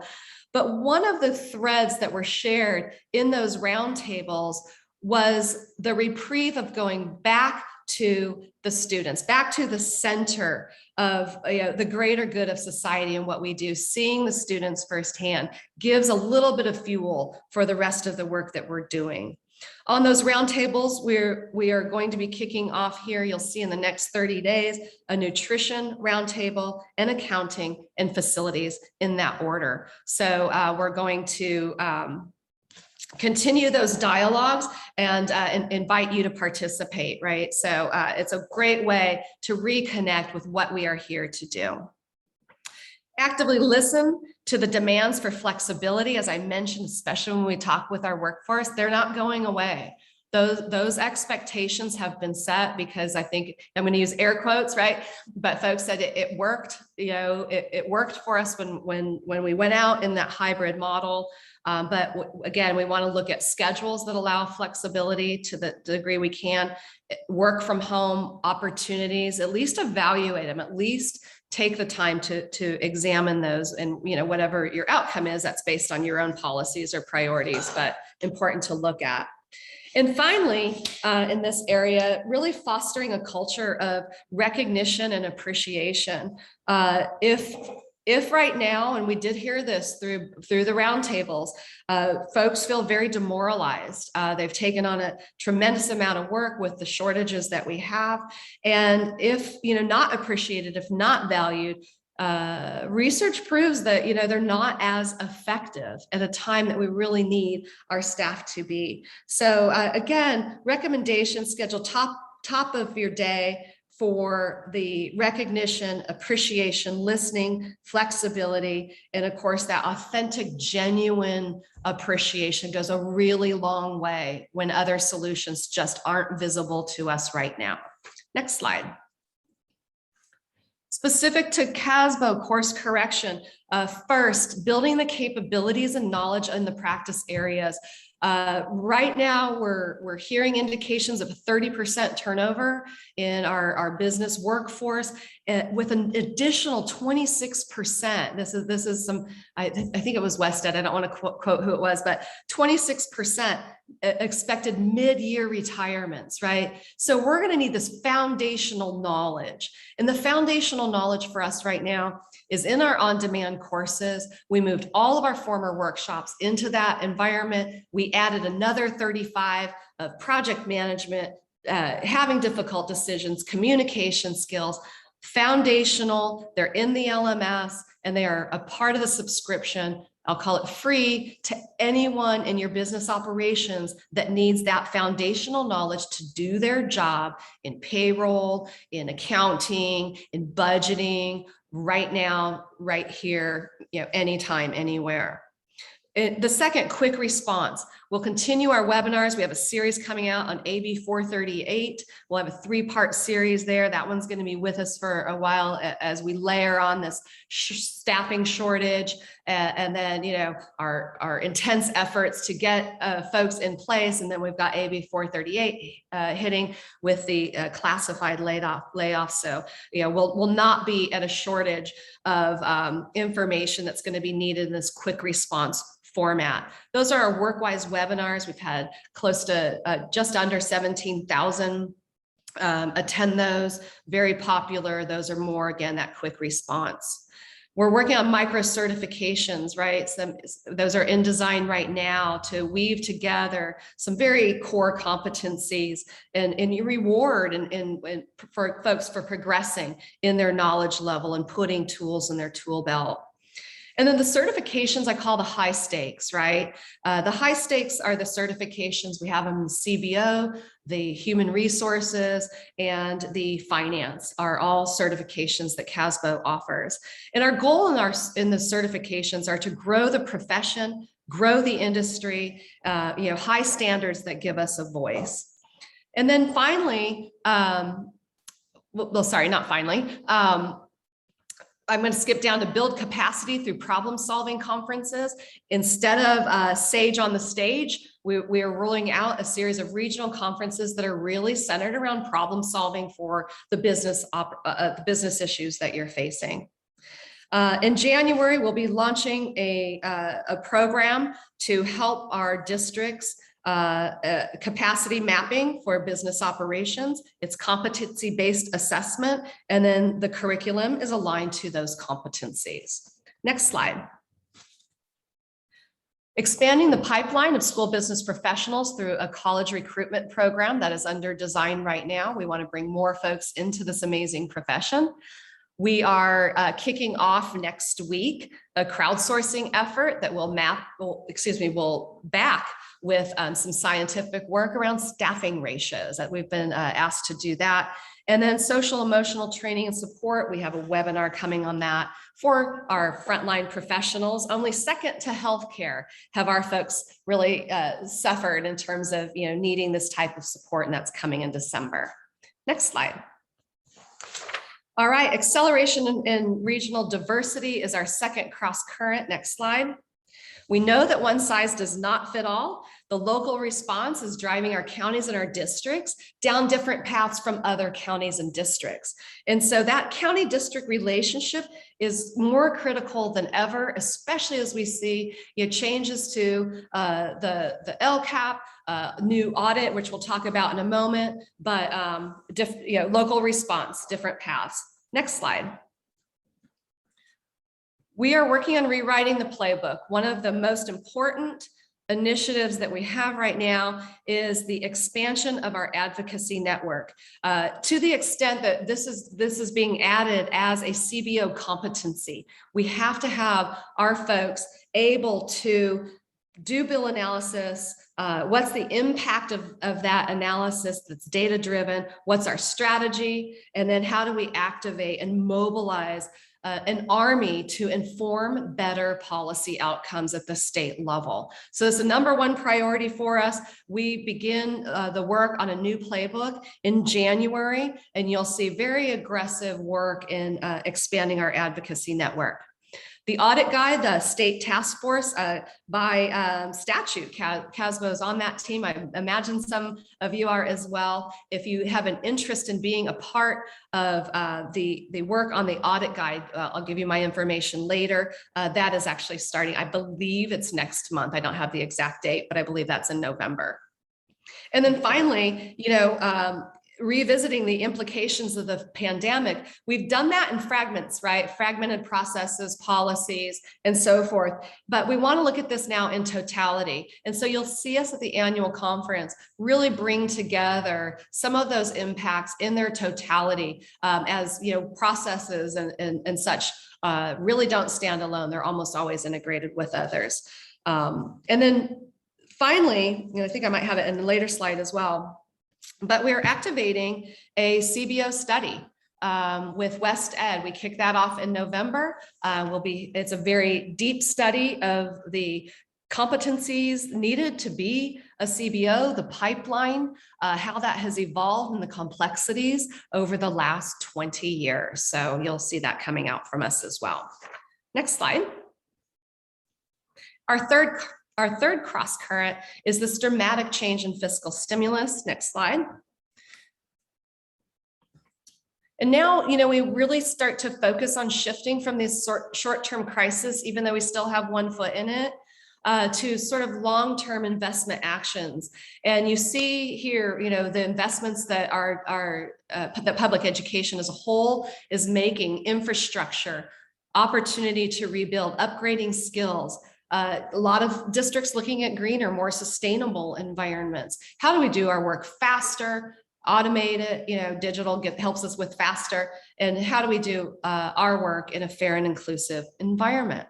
But one of the threads that were shared in those roundtables was the reprieve of going back to the students, back to the center of the greater good of society and what we do. Seeing the students firsthand gives a little bit of fuel for the rest of the work that we're doing. On those roundtables, we are going to be kicking off here. You'll see in the next 30 days, a nutrition roundtable and accounting and facilities in that order. So we're going to continue those dialogues and invite you to participate, right? So it's a great way to reconnect with what we are here to do. Actively listen to the demands for flexibility. As I mentioned, especially when we talk with our workforce, they're not going away. Those expectations have been set because I think I'm going to use air quotes, right? But folks said it worked. It worked for us when we went out in that hybrid model. But again, we want to look at schedules that allow flexibility to the degree we can. Work from home opportunities, at least evaluate them, at least take the time to examine those, and whatever your outcome is, that's based on your own policies or priorities, but important to look at. And finally, in this area, really fostering a culture of recognition and appreciation. If right now, and we did hear this through the roundtables, folks feel very demoralized. They've taken on a tremendous amount of work with the shortages that we have. And if, not appreciated, if not valued, research proves that, they're not as effective at a time that we really need our staff to be. So again, recommendations, schedule top of your day for the recognition, appreciation, listening, flexibility, and of course that authentic, genuine appreciation goes a really long way when other solutions just aren't visible to us right now. Next slide. Specific to CASBO course correction, first, building the capabilities and knowledge in the practice areas. Right now, we're hearing indications of a 30% turnover in our business workforce, with an additional 26%. This is some, I think it was Wested, I don't want to quote who it was, but 26% expected mid-year retirements, right? So we're going to need this foundational knowledge. And the foundational knowledge for us right now is in our on-demand courses. We moved all of our former workshops into that environment. We added another 35 of project management, having difficult decisions, communication skills, foundational. They're in the LMS and they are a part of the subscription. I'll call it free to anyone in your business operations that needs that foundational knowledge to do their job in payroll, in accounting, in budgeting, right now, right here, anytime, anywhere. The second, quick response. We'll continue our webinars. We have a series coming out on AB1200. We'll have a 3-part series there. That one's going to be with us for a while as we layer on this staffing shortage and then, our intense efforts to get folks in place. And then we've got AB1200 hitting with the classified layoffs. So, we'll not be at a shortage of information that's going to be needed in this quick response format. Those are our WorkWise webinars. We've had close to just under 17,000 attend those. Very popular. Those are more, again, that quick response. We're working on micro certifications, right? Those are in design right now to weave together some very core competencies and you reward and for folks for progressing in their knowledge level and putting tools in their tool belt. And then the certifications I call the high stakes, right? The high stakes are the certifications. We have them in CBO, the human resources, and the finance are all certifications that CASBO offers. And our goal in the certifications are to grow the profession, grow the industry, high standards that give us a voice. And then finally, not finally, I'm going to skip down to build capacity through problem-solving conferences. Instead of Sage on the Stage, we are rolling out a series of regional conferences that are really centered around problem-solving for the business issues that you're facing. In January, we'll be launching a program to help our districts capacity mapping for business operations. It's competency-based assessment, and then the curriculum is aligned to those competencies. Next slide. Expanding the pipeline of school business professionals through a college recruitment program that is under design right now. We want to bring more folks into this amazing profession. We are kicking off next week a crowdsourcing effort that will back with some scientific work around staffing ratios that we've been asked to do that. And then social emotional training and support. We have a webinar coming on that for our frontline professionals. Only second to healthcare have our folks really suffered in terms of needing this type of support, and that's coming in December. Next slide. All right, acceleration in regional diversity is our second cross current. Next slide. We know that one size does not fit all. The local response is driving our counties and our districts down different paths from other counties and districts. And so that county district relationship is more critical than ever, especially as we see changes to the LCAP, new audit, which we'll talk about in a moment, but local response, different paths. Next slide. We are working on rewriting the playbook. One of the most important initiatives that we have right now is the expansion of our advocacy network, to the extent that this is being added as a CBO competency. We have to have our folks able to do bill analysis. What's the impact of that analysis that's data driven? What's our strategy? And then how do we activate and mobilize an army to inform better policy outcomes at the state level? So it's the #1 priority for us. We begin the work on a new playbook in January, and you'll see very aggressive work in expanding our advocacy network. The audit guide, the state task force by statute, CASBO is on that team. I imagine some of you are as well. If you have an interest in being a part of the work on the audit guide, I'll give you my information later. That is actually starting, I believe it's next month. I don't have the exact date, but I believe that's in November. And then finally, revisiting the implications of the pandemic. We've done that in fragments, right? Fragmented processes, policies, and so forth. But we want to look at this now in totality. And so you'll see us at the annual conference really bring together some of those impacts in their totality, as processes and such really don't stand alone. They're almost always integrated with others. And then finally, I think I might have it in a later slide as well, but we're activating a CBO study with West Ed. We kicked that off in November. It's a very deep study of the competencies needed to be a CBO, the pipeline, how that has evolved and the complexities over the last 20 years. So you'll see that coming out from us as well. Next slide. Our third cross current is this dramatic change in fiscal stimulus. Next slide. And now, we really start to focus on shifting from this short-term crisis, even though we still have one foot in it, to sort of long-term investment actions. And you see here, the investments that that public education as a whole is making: infrastructure, opportunity to rebuild, upgrading skills. A lot of districts looking at greener, more sustainable environments. How do we do our work faster, automate it, digital helps us with faster, and how do we do our work in a fair and inclusive environment?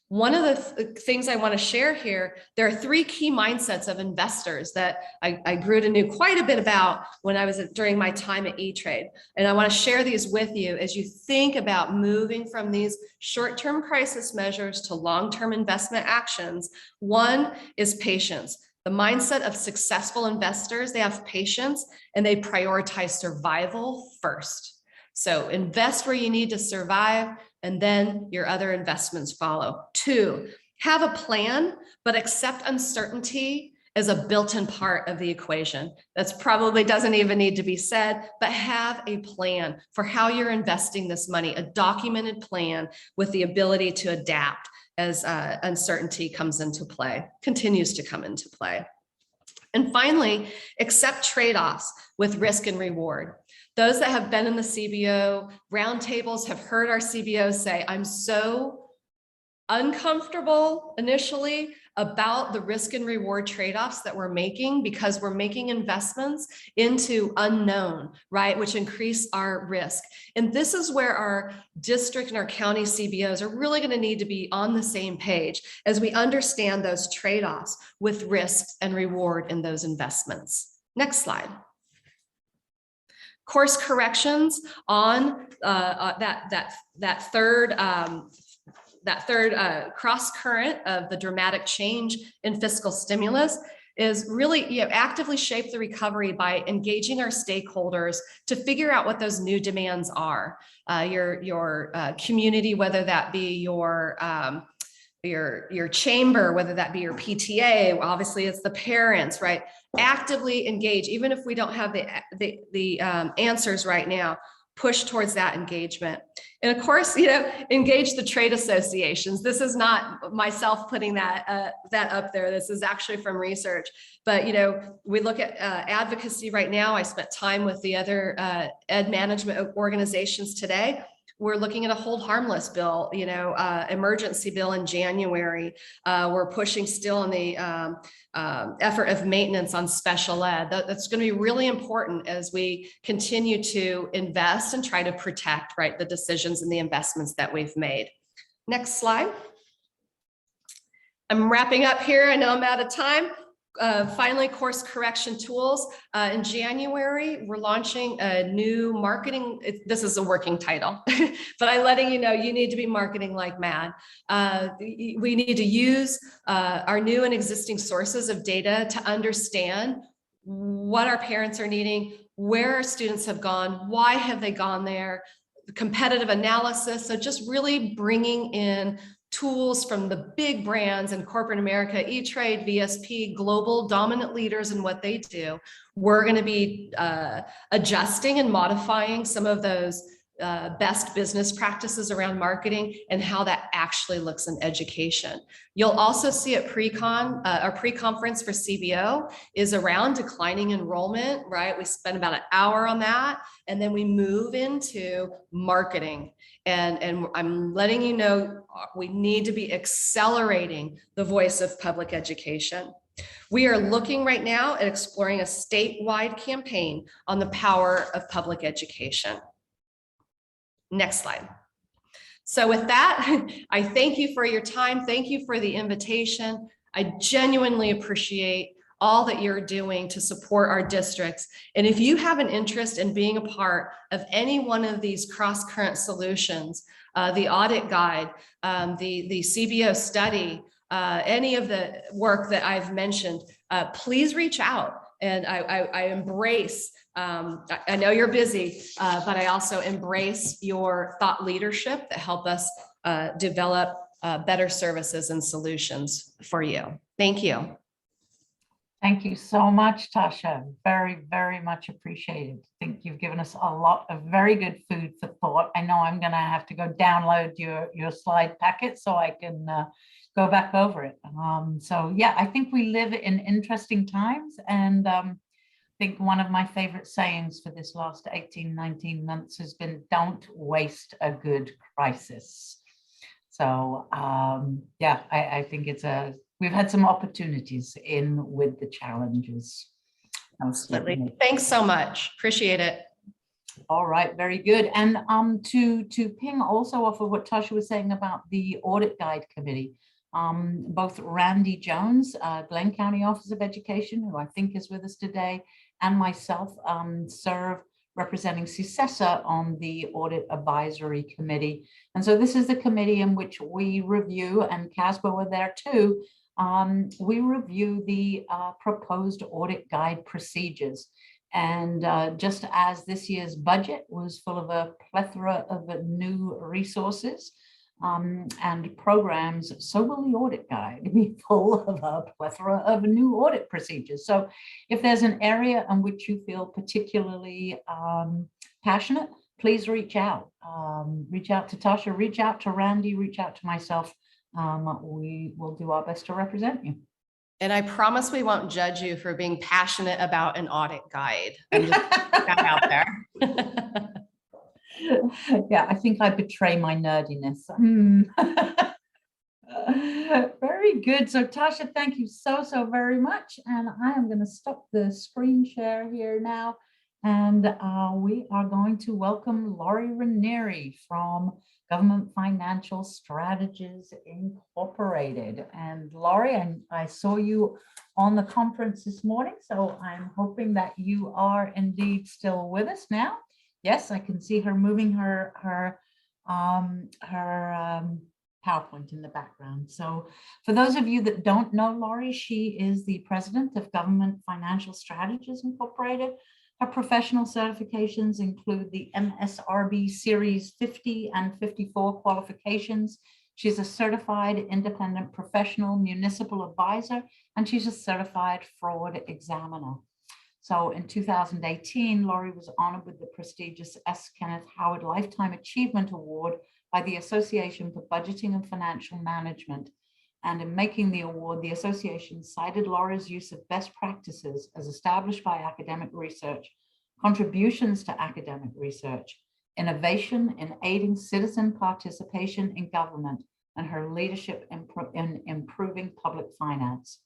One of the things I want to share here, there are 3 key mindsets of investors that I grew to know quite a bit about when I was during my time at E-Trade. And I want to share these with you as you think about moving from these short-term crisis measures to long-term investment actions. One is patience. The mindset of successful investors, they have patience and they prioritize survival first. So invest where you need to survive, and then your other investments follow. 2, have a plan, but accept uncertainty as a built-in part of the equation. That's probably doesn't even need to be said, but have a plan for how you're investing this money, a documented plan with the ability to adapt as uncertainty comes into play, continues to come into play. And finally, accept trade-offs with risk and reward. Those that have been in the CBO roundtables have heard our CBOs say, I'm so uncomfortable initially about the risk and reward trade-offs that we're making, because we're making investments into unknown, right, which increase our risk. And this is where our district and our county CBOs are really going to need to be on the same page as we understand those trade-offs with risk and reward in those investments. Next slide. Course corrections on that third cross current of the dramatic change in fiscal stimulus is really actively shape the recovery by engaging our stakeholders to figure out what those new demands are. Your community, whether that be your your chamber, whether that be your PTA, obviously it's the parents, right? Actively engage, even if we don't have the answers right now, push towards that engagement. And of course, engage the trade associations. This is not myself putting that up there. This is actually from research. But, we look at advocacy right now. I spent time with the other ed management organizations today. We're looking at a hold harmless bill, emergency bill in January. We're pushing still on the effort of maintenance on special ed. That's going to be really important as we continue to invest and try to protect, right, the decisions and the investments that we've made. Next slide. I'm wrapping up here. I know I'm out of time. Finally, course correction tools. In January, we're launching a new marketing. This is a working title, but I'm letting you know you need to be marketing like mad. We need to use our new and existing sources of data to understand what our parents are needing, where our students have gone, why have they gone there, competitive analysis. So just really bringing in tools from the big brands in corporate America, E-Trade, VSP, global dominant leaders in what they do. We're going to be adjusting and modifying some of those best business practices around marketing and how that actually looks in education. You'll also see at pre-con, our pre-conference for CBO is around declining enrollment, right? We spend about an hour on that, and then we move into marketing. And I'm letting you know, we need to be accelerating the voice of public education. We are looking right now at exploring a statewide campaign on the power of public education. Next slide. So with that, I thank you for your time. Thank you for the invitation. I genuinely appreciate all that you're doing to support our districts. And if you have an interest in being a part of any one of these cross-current solutions, the audit guide, the CBO study, any of the work that I've mentioned, please reach out. And I embrace, I know you're busy, but I also embrace your thought leadership that help us develop better services and solutions for you. Thank you. Thank you so much, Tasha. Very, very much appreciated. I think you've given us a lot of very good food for thought. I know I'm going to have to go download your slide packet so I can go back over it. So yeah, I think we live in interesting times, and I think one of my favorite sayings for this last 18, 19 months has been, don't waste a good crisis. So yeah, I think we've had some opportunities in with the challenges. Absolutely. Thanks so much. Appreciate it. All right, very good. And to ping also off of what Tasha was saying about the Audit Guide Committee, both Randy Jones, Glenn County Office of Education, who I think is with us today, and myself serve representing CSESA on the Audit Advisory Committee. And so this is the committee in which we review, and Casper were there too, we review the proposed audit guide procedures. And just as this year's budget was full of a plethora of new resources and programs, so will the audit guide be full of a plethora of new audit procedures. So if there's an area in which you feel particularly passionate, please reach out. Reach out to Tasha, reach out to Randy, reach out to myself. We will do our best to represent you. And I promise we won't judge you for being passionate about an audit guide. I'm just putting that out there. Yeah, I think I betray my nerdiness. Very good. So Tasha, thank you so very much. And I am going to stop the screen share here now. And we are going to welcome Laurie Ranieri from Government Financial Strategies Incorporated. And Laurie, I saw you on the conference this morning, so I'm hoping that you are indeed still with us now. Yes, I can see her moving her PowerPoint in the background. So for those of you that don't know Laurie, she is the president of Government Financial Strategies Incorporated. Her professional certifications include the MSRB Series 50 and 54 qualifications She's a certified independent professional municipal advisor, and she's a certified fraud examiner. So in 2018, Laurie was honored with the prestigious S. Kenneth Howard Lifetime Achievement Award by the Association for Budgeting and Financial Management. And in making the award, the association cited Laurie's use of best practices as established by academic research, contributions to academic research, innovation in aiding citizen participation in government, and her leadership in improving public finance.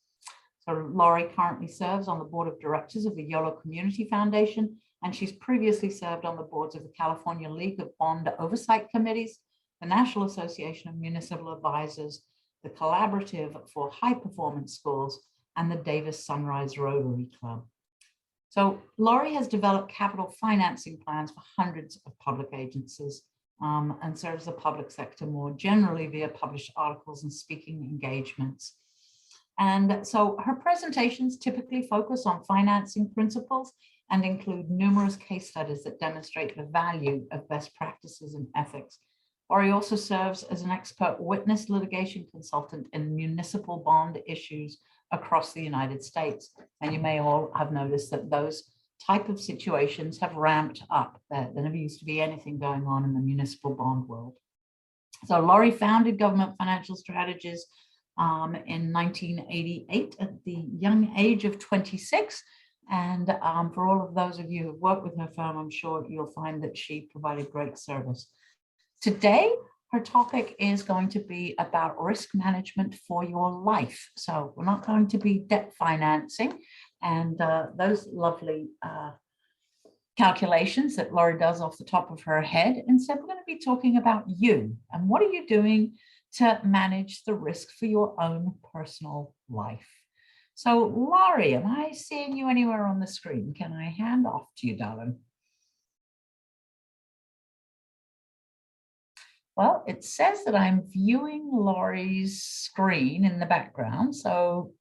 So Laurie currently serves on the board of directors of the YOLO Community Foundation, and she's previously served on the boards of the California League of Bond Oversight Committees, the National Association of Municipal Advisors, the Collaborative for High Performance Schools, and the Davis Sunrise Rotary Club. So Laurie has developed capital financing plans for hundreds of public agencies and serves the public sector more generally via published articles and speaking engagements. And so her presentations typically focus on financing principles and include numerous case studies that demonstrate the value of best practices and ethics. Laurie also serves as an expert witness litigation consultant in municipal bond issues across the United States. And you may all have noticed that those type of situations have ramped up. There never used to be anything going on in the municipal bond world. So Laurie founded Government Financial Strategies in 1988 at the young age of 26. And for all of those of you who've worked with her firm, I'm sure you'll find that she provided great service. Today, her topic is going to be about risk management for your life. So we're not going to be debt financing and those lovely calculations that Laurie does off the top of her head. Instead, we're going to be talking about you and what are you doing to manage the risk for your own personal life. So Laurie, am I seeing you anywhere on the screen? Can I hand off to you, darling? Well, it says that I'm viewing Laurie's screen in the background. So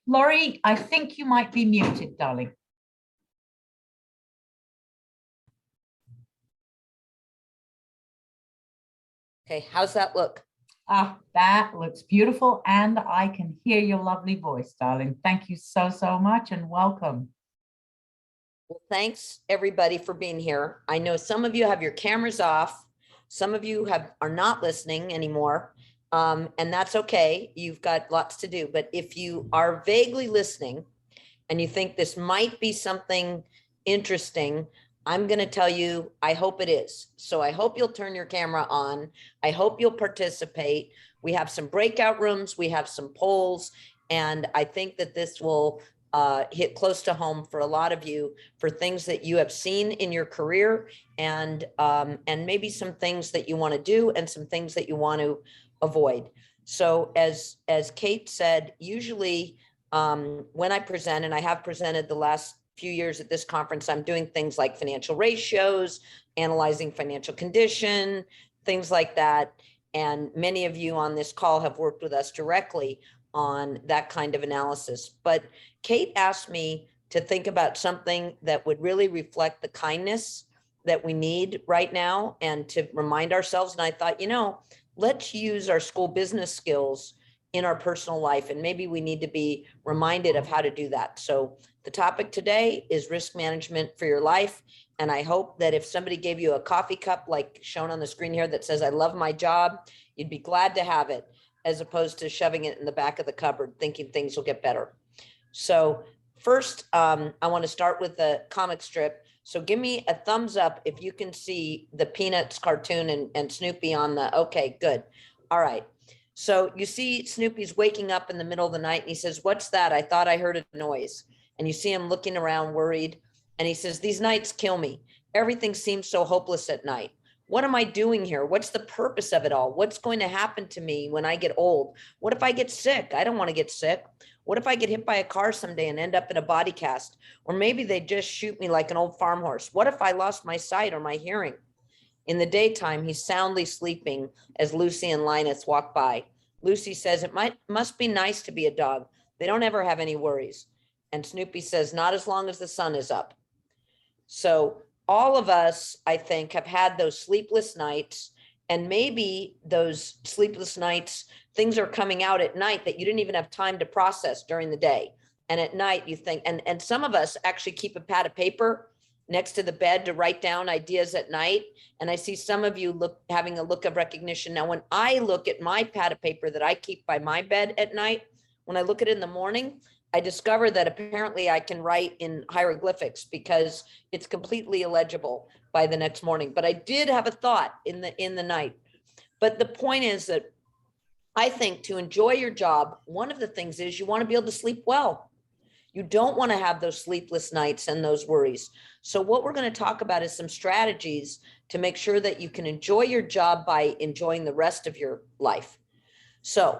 Laurie, I think you might be muted, darling. Okay, how's that look? Ah, that looks beautiful, and I can hear your lovely voice, darling. Thank you so, so much, and welcome. Well, thanks everybody for being here. I know some of you have your cameras off. Some of you are not listening anymore, and that's okay. You've got lots to do. But if you are vaguely listening and you think this might be something interesting, I'm going to tell you, I hope it is. So I hope you'll turn your camera on. I hope you'll participate. We have some breakout rooms. We have some polls. And I think that this will hit close to home for a lot of you for things that you have seen in your career and maybe some things that you want to do and some things that you want to avoid. So as Kate said, usually when I present, and I have presented the last few years at this conference, I'm doing things like financial ratios, analyzing financial condition, things like that. And many of you on this call have worked with us directly on that kind of analysis. But Kate asked me to think about something that would really reflect the kindness that we need right now and to remind ourselves. And I thought, you know, let's use our school business skills in our personal life. And maybe we need to be reminded of how to do that. So the topic today is risk management for your life. And I hope that if somebody gave you a coffee cup, like shown on the screen here, that says, I love my job, you'd be glad to have it, as opposed to shoving it in the back of the cupboard, thinking things will get better. So first, I want to start with the comic strip. So give me a thumbs up if you can see the Peanuts cartoon and Snoopy on the, okay, good. All right. So you see Snoopy's waking up in the middle of the night and he says, what's that? I thought I heard a noise. And you see him looking around worried. And he says, these nights kill me. Everything seems so hopeless at night. What am I doing here? What's the purpose of it all? What's going to happen to me when I get old? What if I get sick? I don't want to get sick. What if I get hit by a car someday and end up in a body cast? Or maybe they just shoot me like an old farm horse. What if I lost my sight or my hearing? In the daytime, he's soundly sleeping as Lucy and Linus walk by. Lucy says, must be nice to be a dog. They don't ever have any worries. And Snoopy says, not as long as the sun is up. So all of us, I think, have had those sleepless nights, and maybe those sleepless nights, things are coming out at night that you didn't even have time to process during the day. And at night you think, and some of us actually keep a pad of paper next to the bed to write down ideas at night. And I see some of you having a look of recognition. Now, when I look at my pad of paper that I keep by my bed at night, when I look at it in the morning, I discover that apparently I can write in hieroglyphics because it's completely illegible by the next morning. But I did have a thought in the night. But the point is that I think to enjoy your job, one of the things is you want to be able to sleep well. You don't want to have those sleepless nights and those worries. So what we're going to talk about is some strategies to make sure that you can enjoy your job by enjoying the rest of your life. So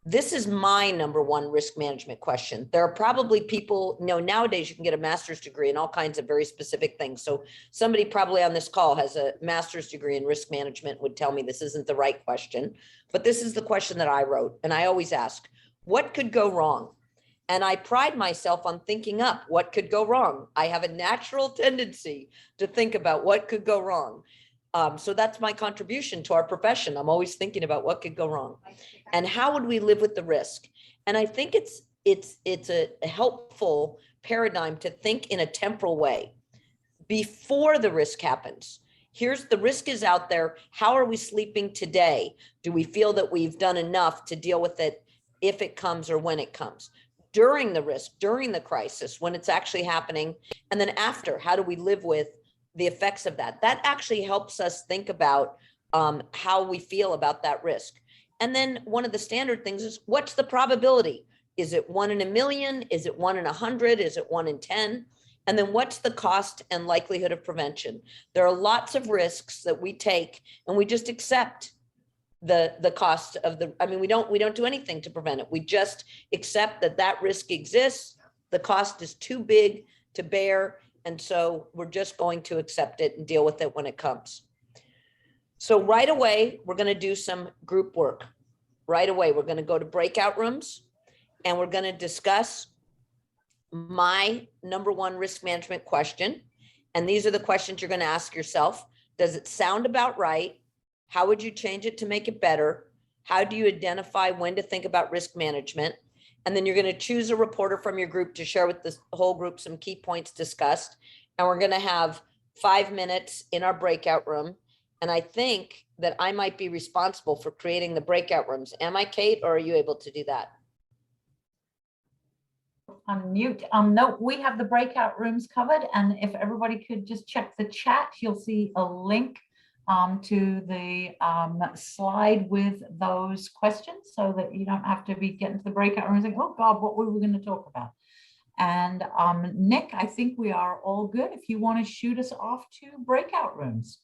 this is my number one risk management question. There are probably people, nowadays you can get a master's degree in all kinds of very specific things. So somebody probably on this call has a master's degree in risk management would tell me this isn't the right question, but this is the question that I wrote. And I always ask, what could go wrong? And I pride myself on thinking up what could go wrong. I have a natural tendency to think about what could go wrong. So that's my contribution to our profession. I'm always thinking about what could go wrong and how would we live with the risk. And I think it's a helpful paradigm to think in a temporal way before the risk happens. Here's the risk is out there. How are we sleeping today? Do we feel that we've done enough to deal with it if it comes or when it comes? During the risk, during the crisis, when it's actually happening, and then after, how do we live with the effects of that? That actually helps us think about how we feel about that risk. And then one of the standard things is, what's the probability? Is it 1 in a million? Is it 1 in 100? Is it 1 in 10? And then what's the cost and likelihood of prevention? There are lots of risks that we take and we just accept the cost of we don't do anything to prevent it. We just accept that risk exists. The cost is too big to bear. And so we're just going to accept it and deal with it when it comes. So right away, we're going to do some group work. Right away, we're going to go to breakout rooms and we're going to discuss my number one risk management question. And these are the questions you're going to ask yourself. Does it sound about right? How would you change it to make it better? How do you identify when to think about risk management? And then you're going to choose a reporter from your group to share with the whole group some key points discussed. And we're going to have 5 minutes in our breakout room. And I think that I might be responsible for creating the breakout rooms. Am I, Kate, or are you able to do that? Unmute. No, we have the breakout rooms covered. And if everybody could just check the chat, you'll see a link to the slide with those questions so that you don't have to be getting to the breakout room and saying, oh God, what were we going to talk about? And Nick, I think we are all good if you want to shoot us off to breakout rooms.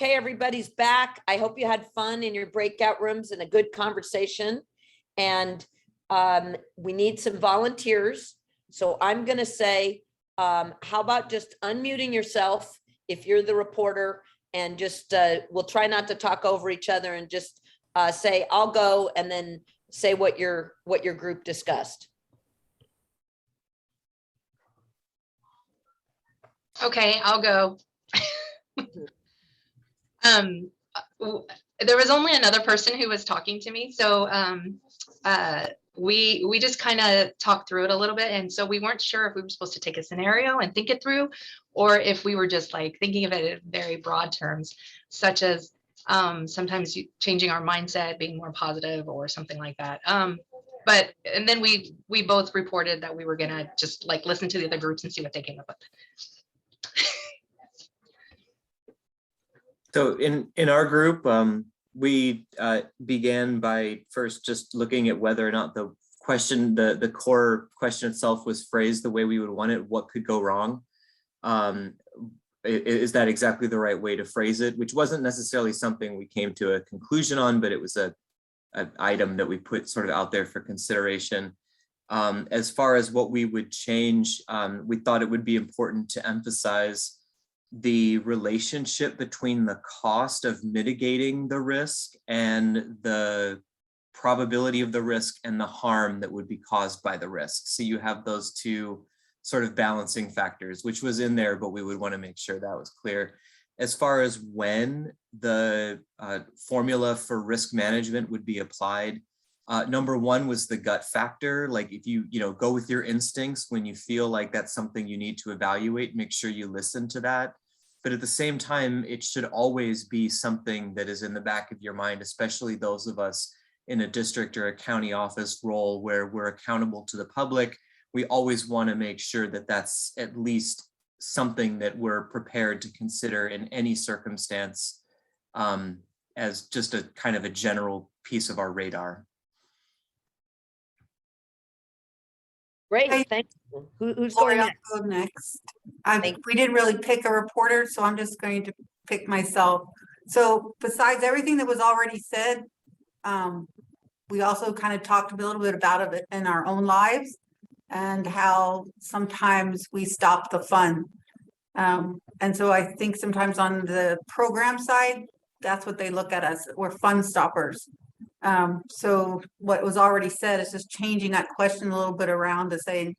Okay, everybody's back. I hope you had fun in your breakout rooms and a good conversation. And we need some volunteers. So I'm going to say, how about just unmuting yourself if you're the reporter, and just we'll try not to talk over each other, and just say, I'll go, and then say what your group discussed. Okay, I'll go. There was only another person who was talking to me, so we just kind of talked through it a little bit, and so we weren't sure if we were supposed to take a scenario and think it through, or if we were just like thinking of it in very broad terms, such as sometimes changing our mindset, being more positive, or something like that. And then we both reported that we were gonna just like listen to the other groups and see what they came up with. So in our group, we began by first just looking at whether or not the question, the core question itself was phrased the way we would want it. What could go wrong? Is that exactly the right way to phrase it? Which wasn't necessarily something we came to a conclusion on, but it was an item that we put sort of out there for consideration. As far as what we would change, we thought it would be important to emphasize the relationship between the cost of mitigating the risk and the probability of the risk and the harm that would be caused by the risk. So you have those two sort of balancing factors, which was in there, but we would want to make sure that was clear. As far as when the formula for risk management would be applied, number one was the gut factor. Like if you go with your instincts when you feel like that's something you need to evaluate, make sure you listen to that. But at the same time, it should always be something that is in the back of your mind, especially those of us in a district or a county office role where we're accountable to the public. We always want to make sure that that's at least something that we're prepared to consider in any circumstance, as just a kind of a general piece of our radar. Great, thank you. Who's Lori, going I'll next? go next. We didn't really pick a reporter, so I'm just going to pick myself. So besides everything that was already said, we also kind of talked a little bit about it in our own lives and how sometimes we stop the fun. And so I think sometimes on the program side, that's what they look at us. We're fun stoppers. So what was already said is just changing that question a little bit around to say,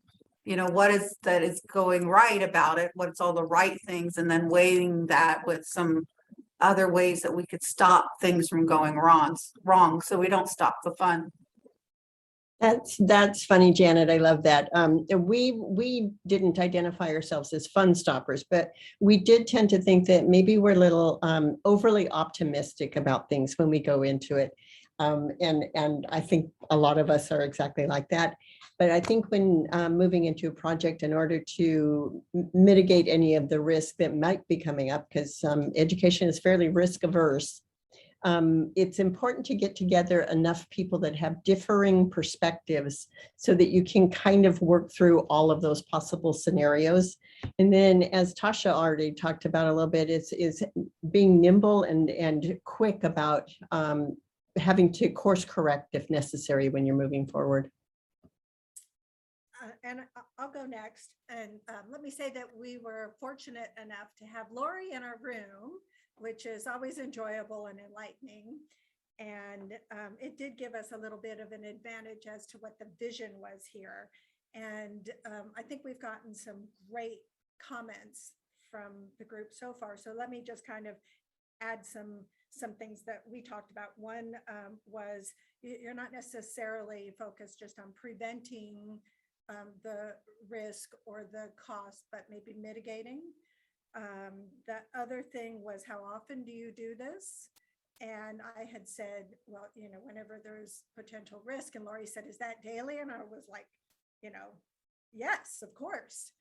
what is that is going right about it? What's all the right things? And then weighing that with some other ways that we could stop things from going wrong, so we don't stop the fun. That's funny, Janet. I love that. We didn't identify ourselves as fun stoppers, but we did tend to think that maybe we're a little overly optimistic about things when we go into it. And I think a lot of us are exactly like that. But I think when moving into a project, in order to mitigate any of the risk that might be coming up, because education is fairly risk averse, it's important to get together enough people that have differing perspectives so that you can kind of work through all of those possible scenarios. And then, as Tasha already talked about a little bit, is being nimble and quick about having to course correct if necessary when you're moving forward. And I'll go next. And let me say that we were fortunate enough to have Lori in our room, which is always enjoyable and enlightening. And it did give us a little bit of an advantage as to what the vision was here. And I think we've gotten some great comments from the group so far. So let me just kind of add some things that we talked about. One was you're not necessarily focused just on preventing the risk or the cost, but maybe mitigating. The other thing was, how often do you do this? And I had said, well, whenever there's potential risk, and Lori said, is that daily? And I was like, yes, of course.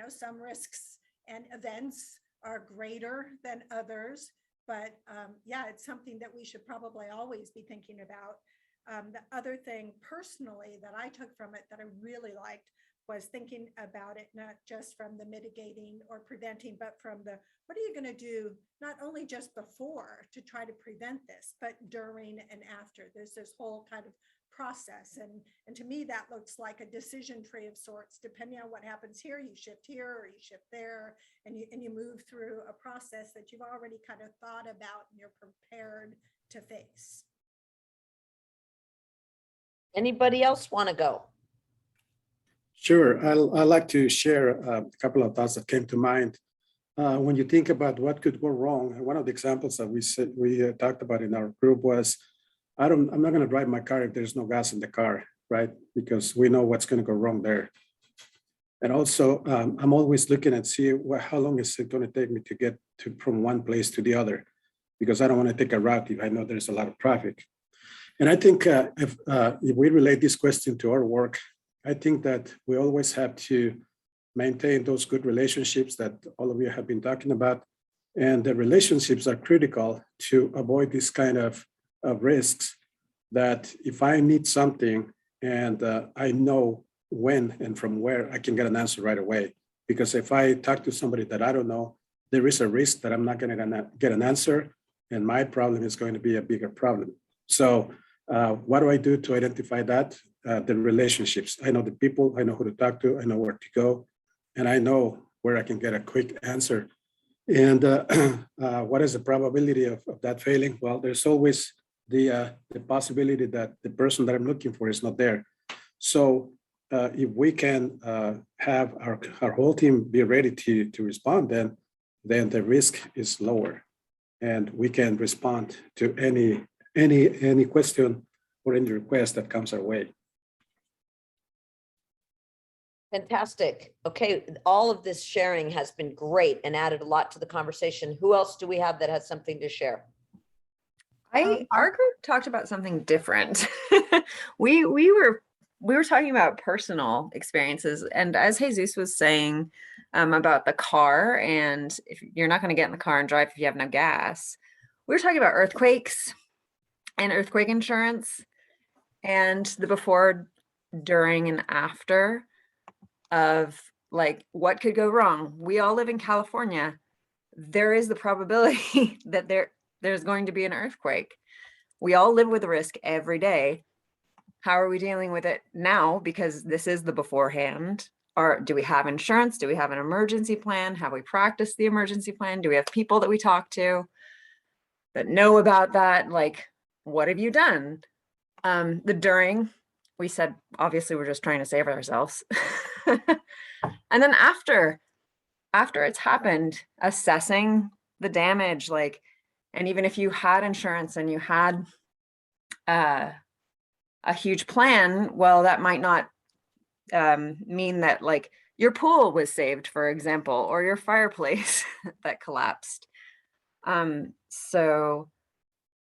Some risks and events are greater than others, but yeah, it's something that we should probably always be thinking about. The other thing personally that I took from it that I really liked was thinking about it, not just from the mitigating or preventing, but from the, what are you going to do, not only just before to try to prevent this, but during and after. There's this whole kind of process. And to me, that looks like a decision tree of sorts. Depending on what happens here, you shift here or you shift there, and you move through a process that you've already kind of thought about and you're prepared to face. Anybody else want to go? Sure, I'd like to share a couple of thoughts that came to mind. When you think about what could go wrong, one of the examples that we talked about in our group was, I'm not going to drive my car if there's no gas in the car, right? Because we know what's going to go wrong there. And also, I'm always looking at how long is it going to take me to get from one place to the other, because I don't want to take a route if I know there's a lot of traffic. And I think if we relate this question to our work, I think that we always have to maintain those good relationships that all of you have been talking about. And the relationships are critical to avoid this kind of risks, that if I need something and I know when and from where, I can get an answer right away. Because if I talk to somebody that I don't know, there is a risk that I'm not going to get an answer, and my problem is going to be a bigger problem. So what do I do to identify that? The relationships. I know the people, I know who to talk to, I know where to go, and I know where I can get a quick answer. And what is the probability of that failing? Well, there's always the possibility that the person that I'm looking for is not there. So if we can have our whole team be ready to respond, then the risk is lower, and we can respond to any question or any request that comes our way. Fantastic. Okay, all of this sharing has been great and added a lot to the conversation. Who else do we have that has something to share? Our group talked about something different. we were talking about personal experiences, and as Jesus was saying about the car, and if you're not going to get in the car and drive if you have no gas, we were talking about earthquakes and earthquake insurance, and the before, during, and after of like what could go wrong. We all live in California. There is the probability that there's going to be an earthquake. We all live with the risk every day. How are we dealing with it now? Because this is the beforehand. Or do we have insurance? Do we have an emergency plan? Have we practiced the emergency plan? Do we have people that we talk to that know about that? Like, what have you done? The during, we said, obviously, we're just trying to save ourselves. And then after it's happened, assessing the damage, like, and even if you had insurance and you had a huge plan, well, that might not mean that like your pool was saved, for example, or your fireplace that collapsed. So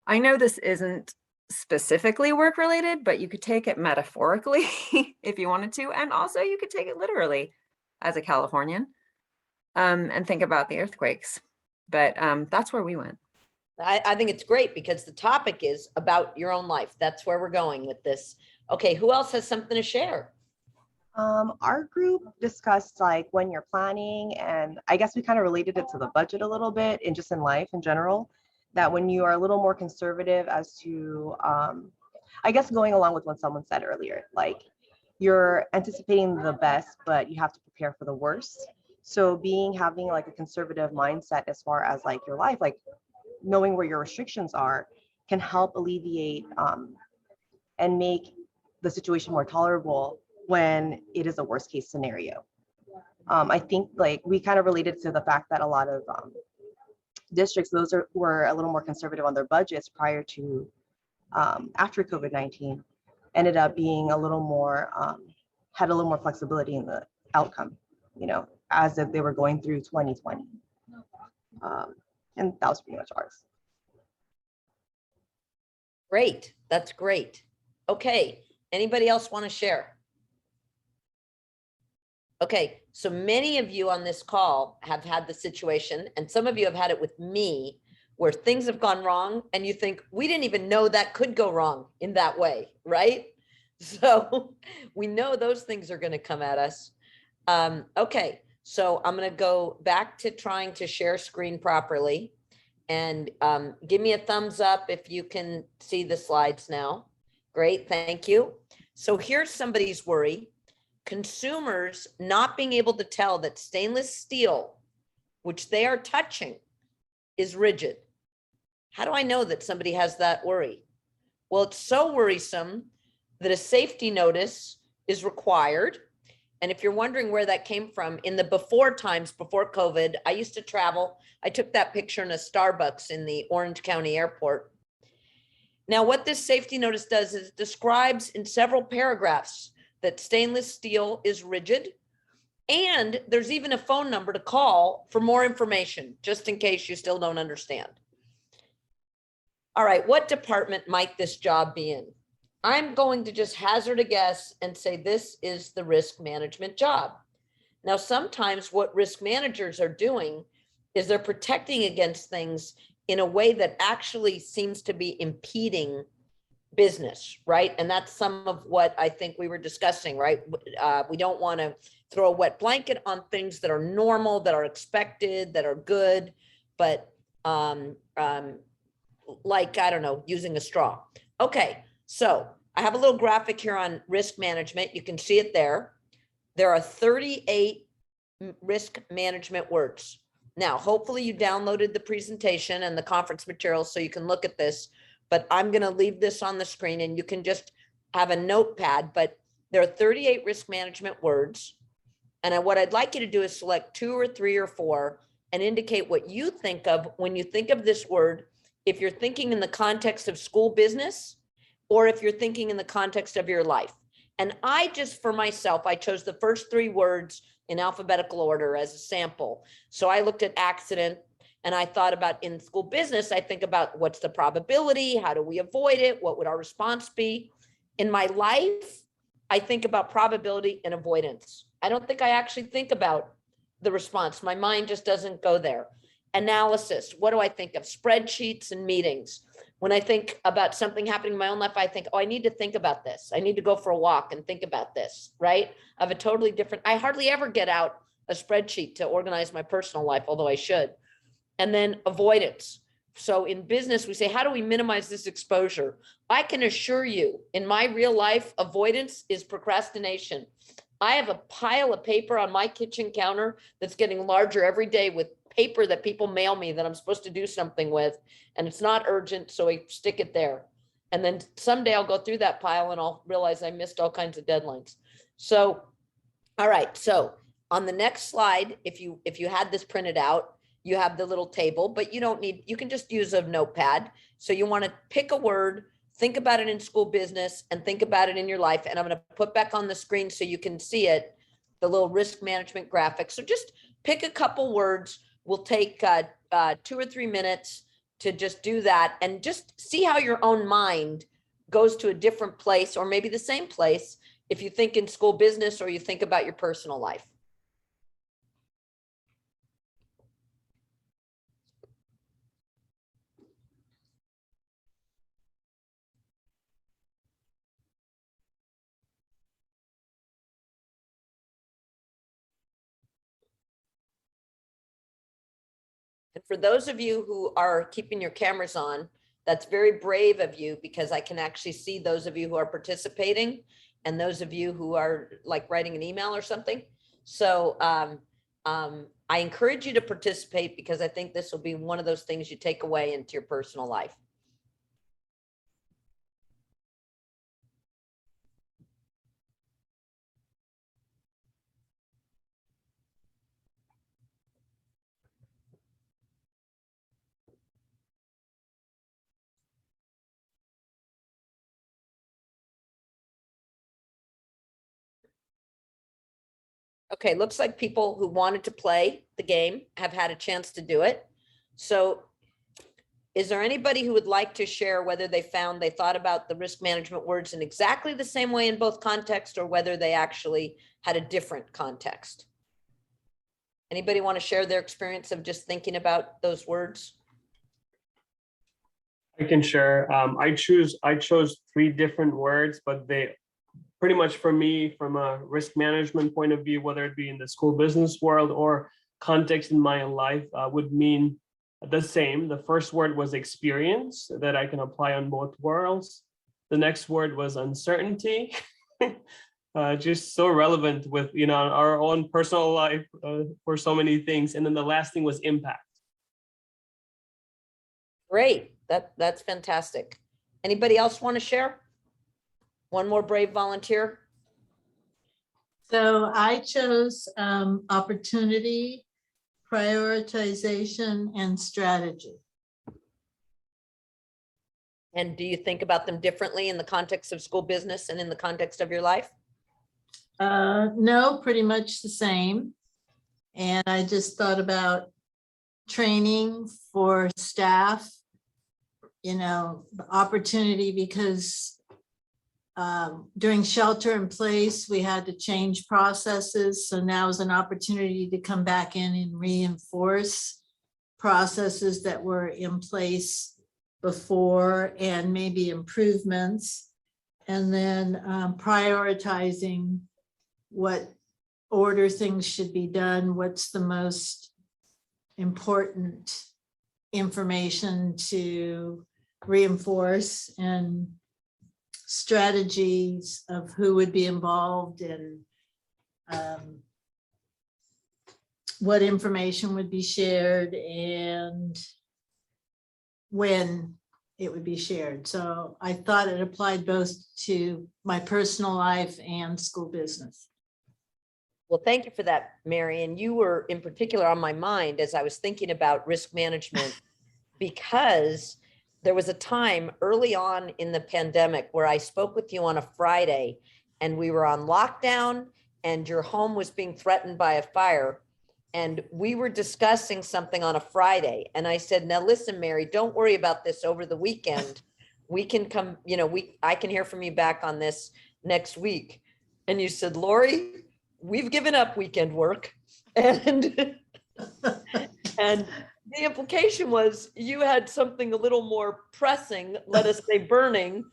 I know this isn't specifically work related, but you could take it metaphorically if you wanted to, and also you could take it literally as a Californian and think about the earthquakes. But that's where we went. I think it's great because the topic is about your own life. That's where we're going with this. Okay, who else has something to share? Our group discussed like when you're planning, and I guess we kind of related it to the budget a little bit and just in life in general, that when you are a little more conservative as to, I guess going along with what someone said earlier, like you're anticipating the best, but you have to prepare for the worst. So having like a conservative mindset as far as like your life, like knowing where your restrictions are can help alleviate and make the situation more tolerable when it is a worst case scenario. I think like we kind of related to the fact that a lot of districts, were a little more conservative on their budgets prior to after COVID-19, ended up being a little more, had a little more flexibility in the outcome, as if they were going through 2020. And that was pretty much ours. Great, that's great. Okay, anybody else want to share? Okay, so many of you on this call have had the situation, and some of you have had it with me, where things have gone wrong and you think, we didn't even know that could go wrong in that way, right? So we know those things are going to come at us. Okay, so I'm going to go back to trying to share screen properly. And give me a thumbs up if you can see the slides now. Great, thank you. So here's somebody's worry. Consumers not being able to tell that stainless steel, which they are touching, is rigid. How do I know that somebody has that worry? Well, it's so worrisome that a safety notice is required. And if you're wondering where that came from, in the before times, before COVID, I used to travel. I took that picture in a Starbucks in the Orange County airport. Now, what this safety notice does is it describes in several paragraphs that stainless steel is rigid. And there's even a phone number to call for more information, just in case you still don't understand. All right, what department might this job be in? I'm going to just hazard a guess and say this is the risk management job. Now, sometimes what risk managers are doing is they're protecting against things in a way that actually seems to be impeding business, right? And that's some of what I think we were discussing, right? We don't want to throw a wet blanket on things that are normal, that are expected, that are good, but like, I don't know, using a straw. Okay, so I have a little graphic here on risk management. You can see it there. There are 38 risk management words. Now, hopefully you downloaded the presentation and the conference materials so you can look at this, but I'm going to leave this on the screen and you can just have a notepad, but there are 38 risk management words. And what I'd like you to do is select 2 or 3 or 4 and indicate what you think of when you think of this word, if you're thinking in the context of school business, or if you're thinking in the context of your life. And I just, for myself, I chose the first 3 words in alphabetical order as a sample. So I looked at accident and I thought about in school business, I think about what's the probability? How do we avoid it? What would our response be? In my life, I think about probability and avoidance. I don't think I actually think about the response. My mind just doesn't go there. Analysis, what do I think of? Spreadsheets and meetings. When I think about something happening in my own life, I think, oh, I need to think about this. I need to go for a walk and think about this, right? I have a totally different, I hardly ever get out a spreadsheet to organize my personal life, although I should. And then avoidance. So in business, we say, how do we minimize this exposure? I can assure you, in my real life, avoidance is procrastination. I have a pile of paper on my kitchen counter that's getting larger every day with paper that people mail me that I'm supposed to do something with, and it's not urgent, so I stick it there. And then someday I'll go through that pile and I'll realize I missed all kinds of deadlines. So, all right, so on the next slide, if you had this printed out, you have the little table, but you don't need, you can just use a notepad. So you want to pick a word, think about it in school business, and think about it in your life. And I'm going to put back on the screen so you can see it, the little risk management graphic. So just pick a couple words. We'll take 2 or 3 minutes to just do that and just see how your own mind goes to a different place, or maybe the same place, if you think in school business or you think about your personal life. And for those of you who are keeping your cameras on, that's very brave of you, because I can actually see those of you who are participating and those of you who are like writing an email or something. So I encourage you to participate, because I think this will be one of those things you take away into your personal life. Okay, looks like people who wanted to play the game have had a chance to do it. So is there anybody who would like to share whether they thought about the risk management words in exactly the same way in both contexts, or whether they actually had a different context? Anybody want to share their experience of just thinking about those words? I can share. I chose 3 different words, but pretty much for me, from a risk management point of view, whether it be in the school business world or context in my life, would mean the same. The first word was experience, that I can apply on both worlds. The next word was uncertainty. Just so relevant with, you know, our own personal life for so many things. And then the last thing was impact. Great. That's fantastic. Anybody else want to share? One more brave volunteer. So I chose opportunity, prioritization, and strategy. And do you think about them differently in the context of school business and in the context of your life? No, pretty much the same. And I just thought about training for staff, you know, the opportunity, because during shelter in place, we had to change processes. So now is an opportunity to come back in and reinforce processes that were in place before and maybe improvements. And then prioritizing what order things should be done, what's the most important information to reinforce, and strategies of who would be involved and what information would be shared and when it would be shared. So I thought it applied both to my personal life and school business. Well, thank you for that, Mary. And you were in particular on my mind as I was thinking about risk management, because there was a time early on in the pandemic where I spoke with you on a Friday and we were on lockdown and your home was being threatened by a fire. And we were discussing something on a Friday. And I said, now listen, Mary, don't worry about this over the weekend. We can come, you know, I can hear from you back on this next week. And you said, Lori, we've given up weekend work. And the implication was you had something a little more pressing, let us say burning,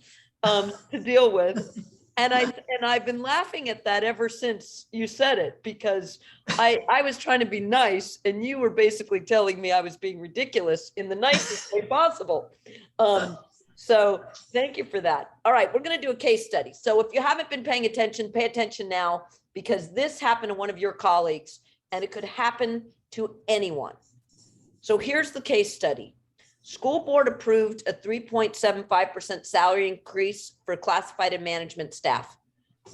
to deal with. And I've been laughing at that ever since you said it, because I was trying to be nice and you were basically telling me I was being ridiculous in the nicest way possible. So thank you for that. All right, we're going to do a case study. So if you haven't been paying attention, pay attention now, because this happened to one of your colleagues and it could happen to anyone. So here's the case study. School board approved a 3.75% salary increase for classified and management staff.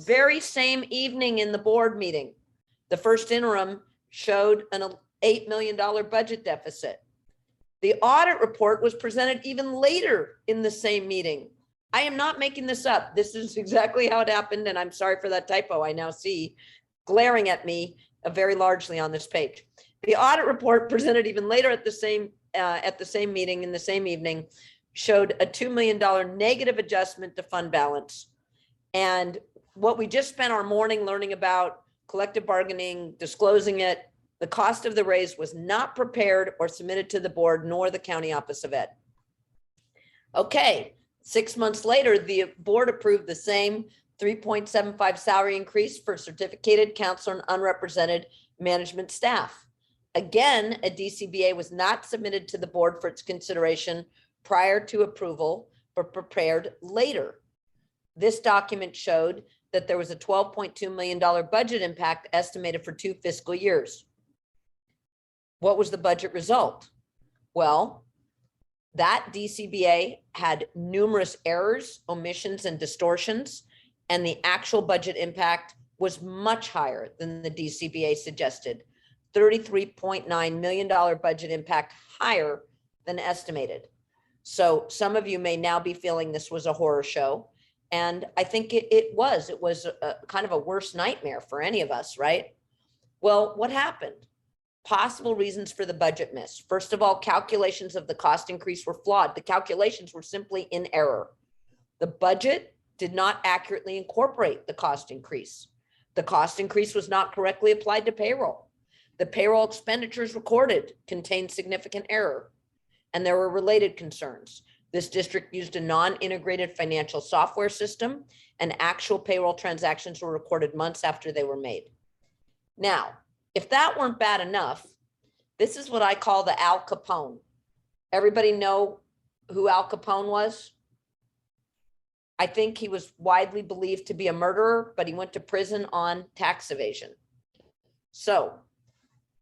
Very same evening in the board meeting, the first interim showed an $8 million budget deficit. The audit report was presented even later in the same meeting. I am not making this up. This is exactly how it happened. And I'm sorry for that typo I now see glaring at me very largely on this page. The audit report presented even later at the same meeting in the same evening showed a $2 million negative adjustment to fund balance. And what we just spent our morning learning about, collective bargaining, disclosing it, the cost of the raise was not prepared or submitted to the board nor the County Office of Ed. Okay, 6 months later, the board approved the same 3.75 salary increase for certificated, counselor, and unrepresented management staff. Again, a DCBA was not submitted to the board for its consideration prior to approval, but prepared later. This document showed that there was a $12.2 million budget impact estimated for 2 fiscal years. What was the budget result? Well, that DCBA had numerous errors, omissions, and distortions, and the actual budget impact was much higher than the DCBA suggested. $33.9 million budget impact, higher than estimated. So some of you may now be feeling this was a horror show. And I think it was a kind of a worst nightmare for any of us, right? Well, what happened? Possible reasons for the budget miss. First of all, calculations of the cost increase were flawed. The calculations were simply in error. The budget did not accurately incorporate the cost increase. The cost increase was not correctly applied to payroll. The payroll expenditures recorded contained significant error, and there were related concerns. This district used a non-integrated financial software system, and actual payroll transactions were recorded months after they were made. Now, if that weren't bad enough, this is what I call the Al Capone. Everybody know who Al Capone was? I think he was widely believed to be a murderer, but he went to prison on tax evasion. So,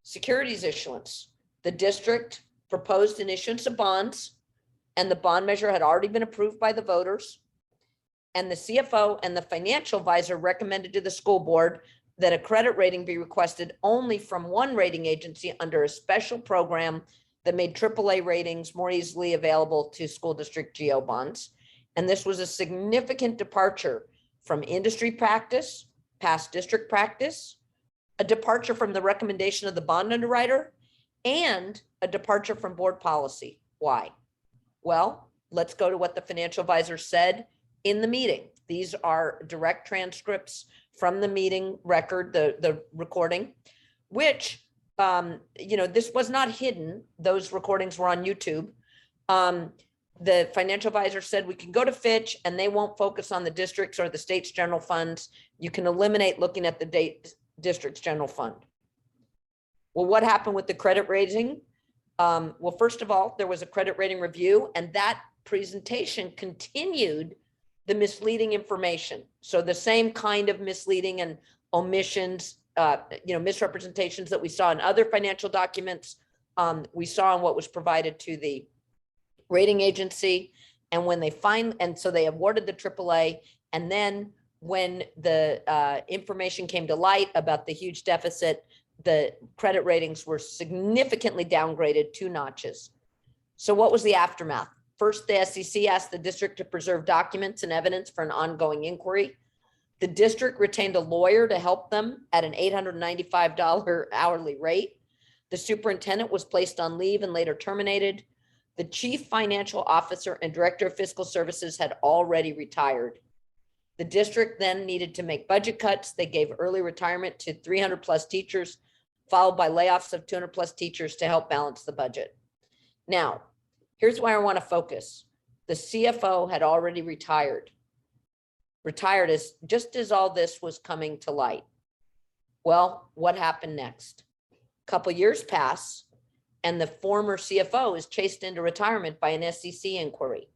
securities issuance. The district proposed an issuance of bonds, and the bond measure had already been approved by the voters. And the CFO and the financial advisor recommended to the school board that a credit rating be requested only from one rating agency under a special program that made AAA ratings more easily available to school district GO bonds. And this was a significant departure from industry practice, past district practice, a departure from the recommendation of the bond underwriter, and a departure from board policy. Why? Well, let's go to what the financial advisor said in the meeting. These are direct transcripts from the meeting record, the recording, which, this was not hidden. Those recordings were on YouTube. The financial advisor said, we can go to Fitch and they won't focus on the districts or the state's general funds. You can eliminate looking at the district's general fund. Well, what happened with the credit rating? Well, first of all, there was a credit rating review, and that presentation continued the misleading information. So the same kind of misleading and omissions, misrepresentations that we saw in other financial documents, we saw in what was provided to the rating agency. And when they so they awarded the AAA. And then when the information came to light about the huge deficit, the credit ratings were significantly downgraded 2 notches. So what was the aftermath? First, the SEC asked the district to preserve documents and evidence for an ongoing inquiry. The district retained a lawyer to help them at an $895 hourly rate. The superintendent was placed on leave and later terminated. The chief financial officer and director of fiscal services had already retired. The district then needed to make budget cuts. They gave early retirement to 300 plus teachers, followed by layoffs of 200 plus teachers to help balance the budget. Now, here's why I want to focus. The CFO had already retired just as all this was coming to light. Well, what happened next? A couple years pass, and the former CFO is chased into retirement by an SEC inquiry.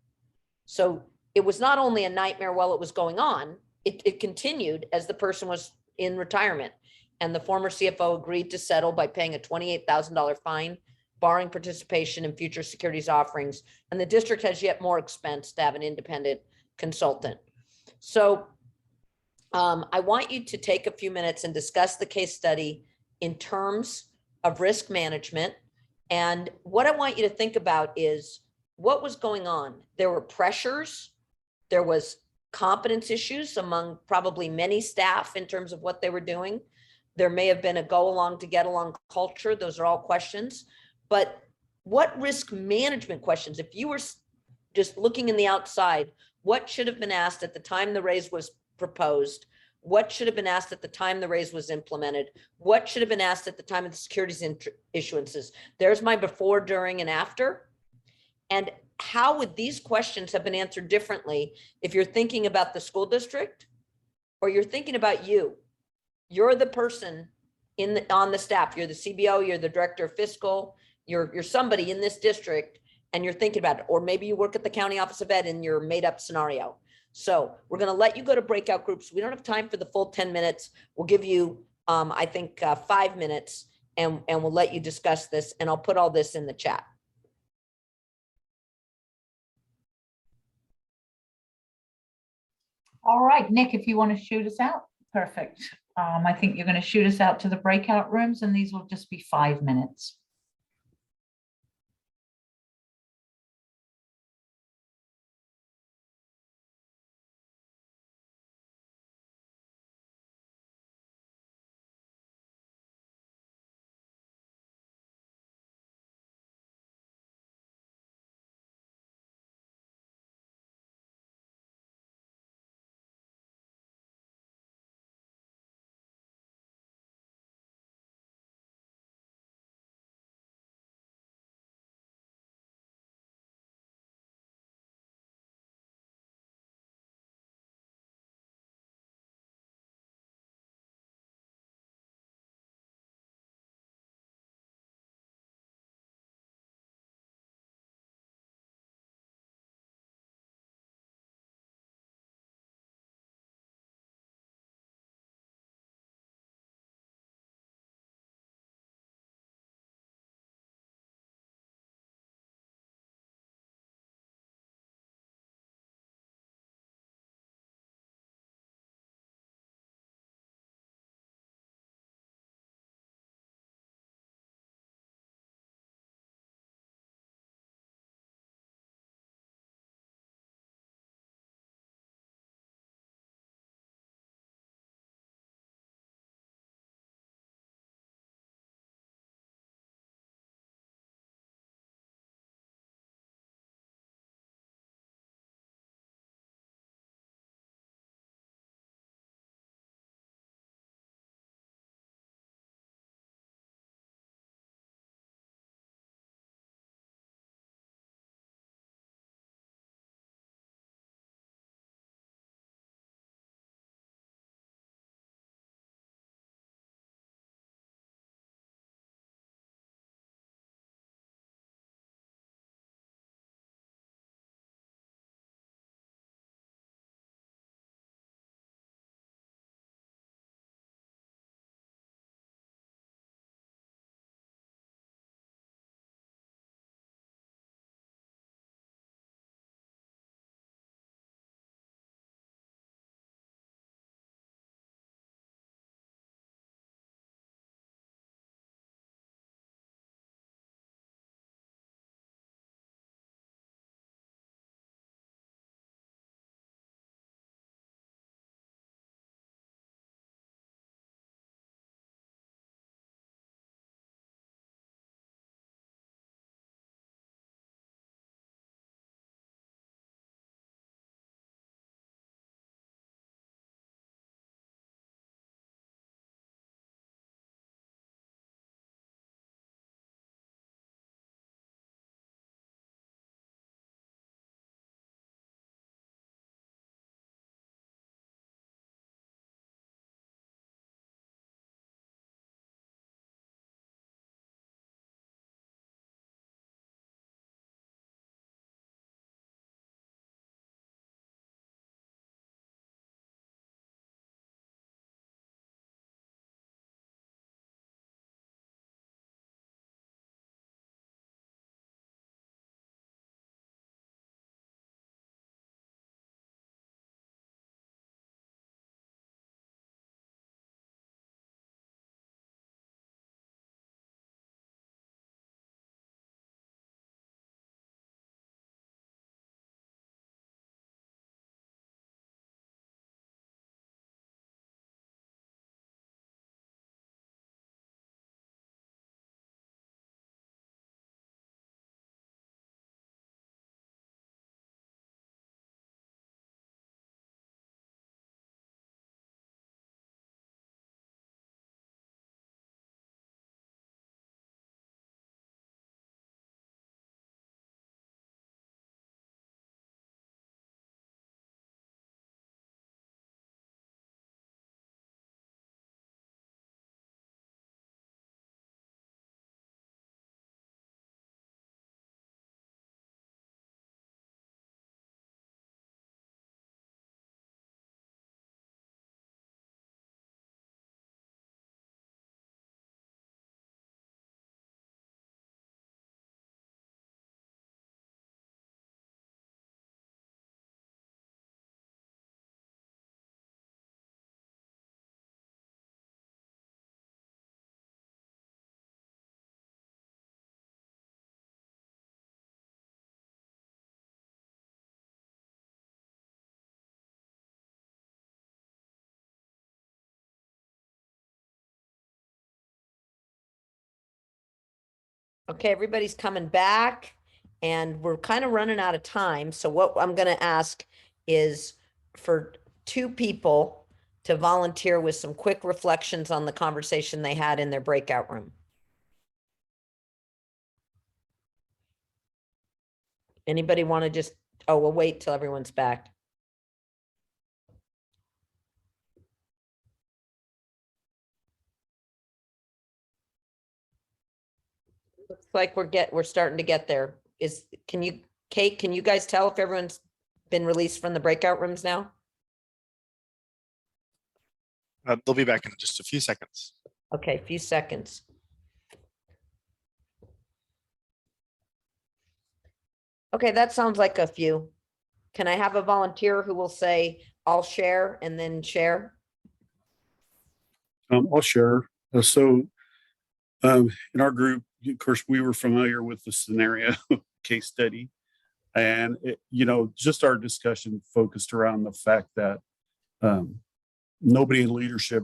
So it was not only a nightmare while it was going on, it continued as the person was in retirement. And the former CFO agreed to settle by paying a $28,000 fine, barring participation in future securities offerings. And the district has yet more expense to have an independent consultant. So I want you to take a few minutes and discuss the case study in terms of risk management. And what I want you to think about is what was going on. There were pressures. There was competence issues among probably many staff in terms of what they were doing. There may have been a go along to get along culture. Those are all questions. But what risk management questions, if you were just looking in the outside, what should have been asked at the time the raise was proposed? What should have been asked at the time the raise was implemented? What should have been asked at the time of the securities issuances? There's my before, during, and after. And how would these questions have been answered differently if you're thinking about the school district or you're thinking about you? You're the person on the staff. You're the CBO, you're the director of fiscal, you're somebody in this district, and you're thinking about it. Or maybe you work at the county office of ed in your made up scenario. So we're going to let you go to breakout groups. We don't have time for the full 10 minutes. We'll give you, I think, 5 minutes, and we'll let you discuss this. And I'll put all this in the chat. All right, Nick, if you want to shoot us out, perfect. I think you're going to shoot us out to the breakout rooms, and these will just be 5 minutes. Okay, everybody's coming back and we're kind of running out of time. So what I'm going to ask is for 2 people to volunteer with some quick reflections on the conversation they had in their breakout room. Anybody want to just, oh, we'll wait till everyone's back. Looks like we're starting to get there. Kate, can you guys tell if everyone's been released from the breakout rooms now? They'll be back in just a few seconds. Okay, a few seconds. Okay, that sounds like a few. Can I have a volunteer who will say, I'll share and then share? I'll share. In our group, of course, we were familiar with the scenario case study, and just our discussion focused around the fact that nobody in leadership,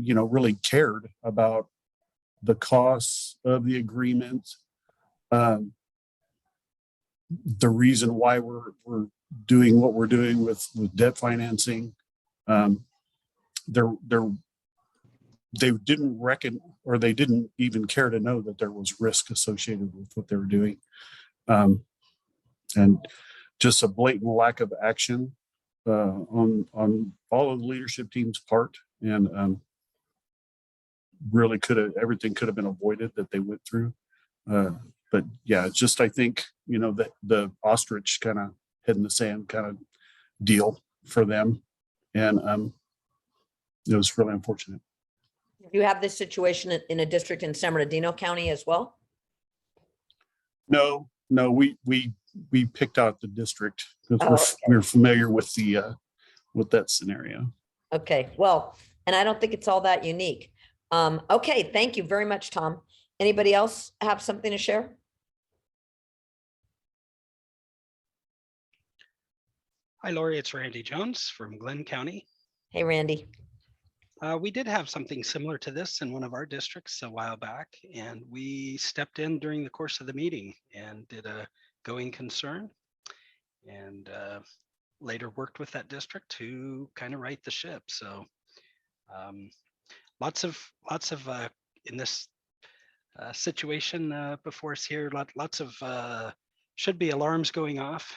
really cared about the costs of the agreement, the reason why we're doing what we're doing with debt financing. They didn't reckon, or they didn't even care to know that there was risk associated with what they were doing. And just a blatant lack of action on all of the leadership team's part. And really everything could have been avoided that they went through. But yeah, just I think, that the ostrich kind of head in the sand kind of deal for them. And it was really unfortunate. Do you have this situation in a district in San Bernardino County as well? No, we picked out the district because we're familiar with with that scenario. Okay, well, and I don't think it's all that unique. Okay, thank you very much, Tom. Anybody else have something to share? Hi, Lori, it's Randy Jones from Glenn County. Hey, Randy. We did have something similar to this in one of our districts a while back, and we stepped in during the course of the meeting and did a going concern, and later worked with that district to kind of right the ship. So lots of in this situation before us here, lots of should be alarms going off,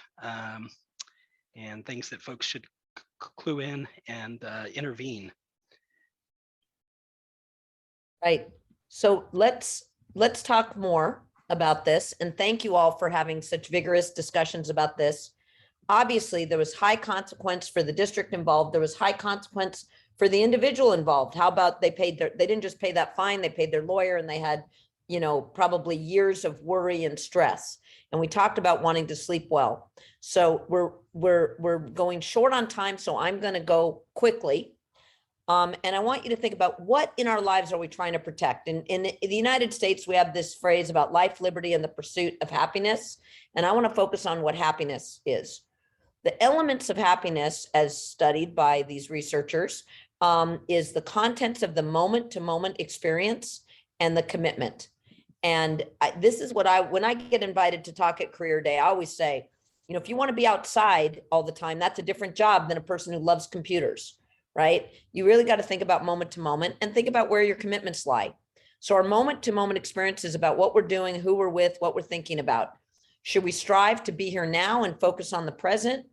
and things that folks should clue in and intervene. Right. So let's talk more about this. And thank you all for having such vigorous discussions about this. Obviously, there was high consequence for the district involved. There was high consequence for the individual involved. How about they didn't just pay that fine, they paid their lawyer, and they had, probably years of worry and stress. And we talked about wanting to sleep well. So we're going short on time, so I'm going to go quickly. And I want you to think about what in our lives are we trying to protect? In the United States, we have this phrase about life, liberty, and the pursuit of happiness. And I want to focus on what happiness is. The elements of happiness, as studied by these researchers, is the contents of the moment-to-moment experience and the commitment. And this is what when I get invited to talk at Career Day, I always say, if you want to be outside all the time, that's a different job than a person who loves computers. Right? You really got to think about moment to moment and think about where your commitments lie. So our moment to moment experience is about what we're doing, who we're with, what we're thinking about. Should we strive to be here now and focus on the present,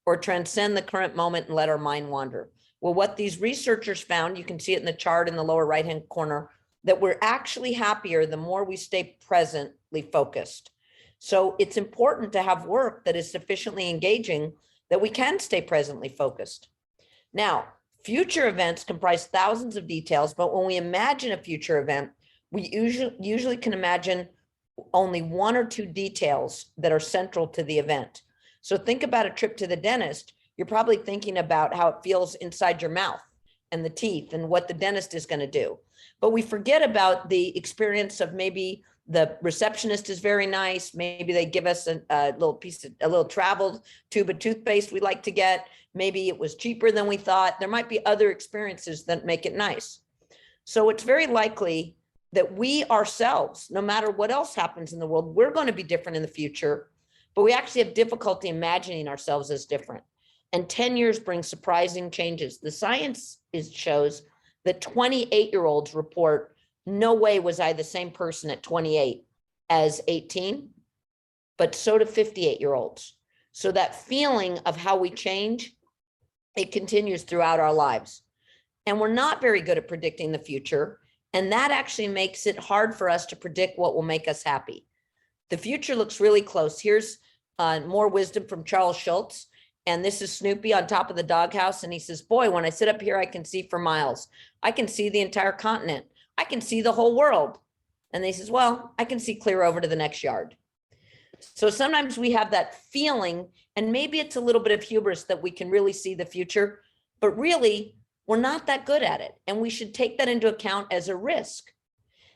or transcend the current moment and let our mind wander? Well, what these researchers found, you can see it in the chart in the lower right-hand corner, that we're actually happier the more we stay presently focused. So it's important to have work that is sufficiently engaging that we can stay presently focused. Now, future events comprise thousands of details, but when we imagine a future event, we usually can imagine only 1 or 2 details that are central to the event. So think about a trip to the dentist. You're probably thinking about how it feels inside your mouth and the teeth and what the dentist is going to do. But we forget about the experience of maybe the receptionist is very nice. Maybe they give us a little travel tube of toothpaste we like to get. Maybe it was cheaper than we thought. There might be other experiences that make it nice. So it's very likely that we ourselves, no matter what else happens in the world, we're going to be different in the future, but we actually have difficulty imagining ourselves as different. And 10 years brings surprising changes. The science shows that 28-year-olds report, no way was I the same person at 28 as 18, but so do 58-year-olds. So that feeling of how we change, it continues throughout our lives. And we're not very good at predicting the future. And that actually makes it hard for us to predict what will make us happy. The future looks really close. Here's more wisdom from Charles Schultz. And this is Snoopy on top of the doghouse. And he says, boy, when I sit up here, I can see for miles. I can see the entire continent. I can see the whole world. And he says, well, I can see clear over to the next yard. So sometimes we have that feeling, and maybe it's a little bit of hubris that we can really see the future, but really we're not that good at it. And we should take that into account as a risk.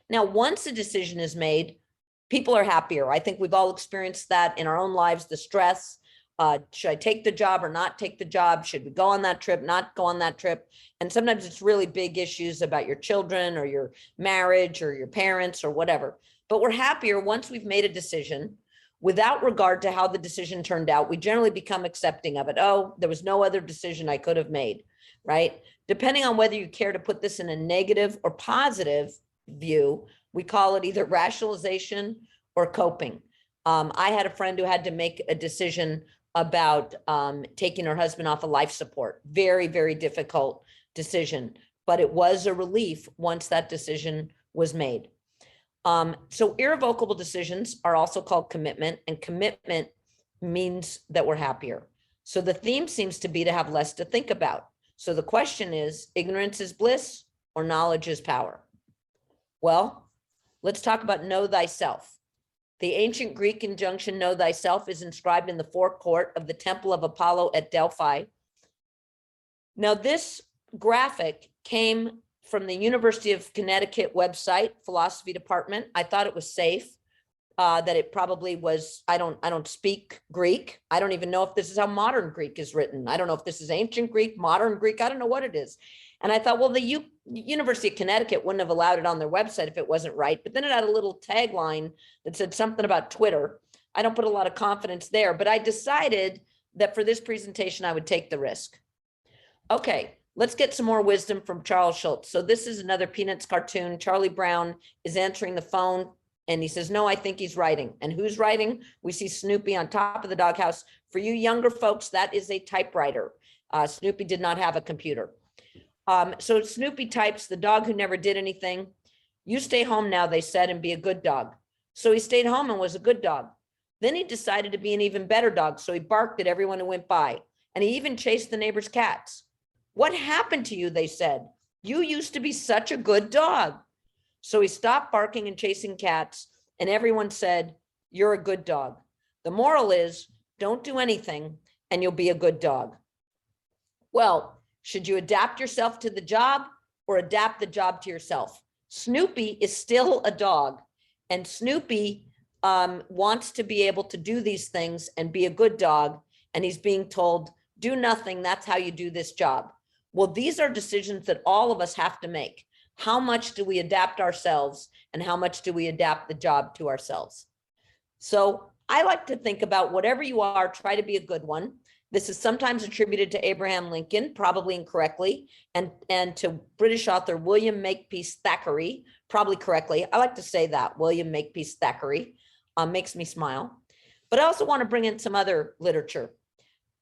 Now, once a decision is made, people are happier. I think we've all experienced that in our own lives, the stress. Should I take the job or not take the job? Should we go on that trip, not go on that trip? And sometimes it's really big issues about your children or your marriage or your parents or whatever. But we're happier once we've made a decision without regard to how the decision turned out. We generally become accepting of it. Oh, there was no other decision I could have made, right? Depending on whether you care to put this in a negative or positive view, we call it either rationalization or coping. I had a friend who had to make a decision about taking her husband off of life support. Very, very difficult decision, but it was a relief once that decision was made. So irrevocable decisions are also called commitment, and commitment means that we're happier. So the theme seems to be to have less to think about. So the question is, ignorance is bliss or knowledge is power? Well, let's talk about know thyself. The ancient Greek injunction, know thyself, is inscribed in the forecourt of the Temple of Apollo at Delphi. Now, this graphic came from the University of Connecticut website, philosophy department. I thought it was safe, that it probably was. I don't speak Greek. I don't even know if this is how modern Greek is written. I don't know if this is ancient Greek, modern Greek. I don't know what it is. And I thought, well, the University of Connecticut wouldn't have allowed it on their website if it wasn't right. But then it had a little tagline that said something about Twitter. I don't put a lot of confidence there, but I decided that for this presentation, I would take the risk. Okay, let's get some more wisdom from Charles Schultz. So this is another Peanuts cartoon. Charlie Brown is answering the phone and he says, no, I think he's writing. And who's writing? We see Snoopy on top of the doghouse. For you younger folks, that is a typewriter. Snoopy did not have a computer. So Snoopy types, the dog who never did anything. You stay home now, they said, and be a good dog. So he stayed home and was a good dog. Then he decided to be an even better dog. So he barked at everyone who went by, and he even chased the neighbor's cats. What happened to you? They said. You used to be such a good dog. So he stopped barking and chasing cats, and everyone said, you're a good dog. The moral is, don't do anything and you'll be a good dog. Well, should you adapt yourself to the job or adapt the job to yourself? Snoopy is still a dog, and Snoopy wants to be able to do these things and be a good dog. And he's being told, do nothing. That's how you do this job. Well, these are decisions that all of us have to make. How much do we adapt ourselves and how much do we adapt the job to ourselves? So I like to think about whatever you are, try to be a good one. This is sometimes attributed to Abraham Lincoln, probably incorrectly, and to British author William Makepeace Thackeray, probably correctly. I like to say that, William Makepeace Thackeray, makes me smile. But I also want to bring in some other literature.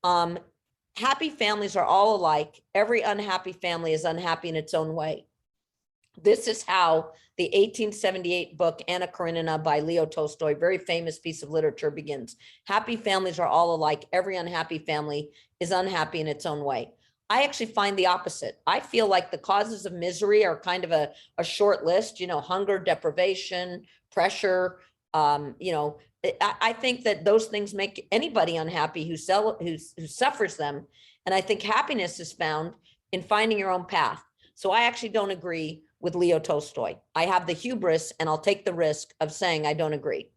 Happy families are all alike. Every unhappy family is unhappy in its own way. This is how the 1878 book Anna Karenina by Leo Tolstoy, very famous piece of literature, begins. Happy families are all alike. Every unhappy family is unhappy in its own way. I actually find the opposite. I feel like the causes of misery are kind of a short list, you know, hunger, deprivation, pressure. I think that those things make anybody unhappy who suffers them. And I think happiness is found in finding your own path. So I actually don't agree with Leo Tolstoy. I have the hubris and I'll take the risk of saying I don't agree.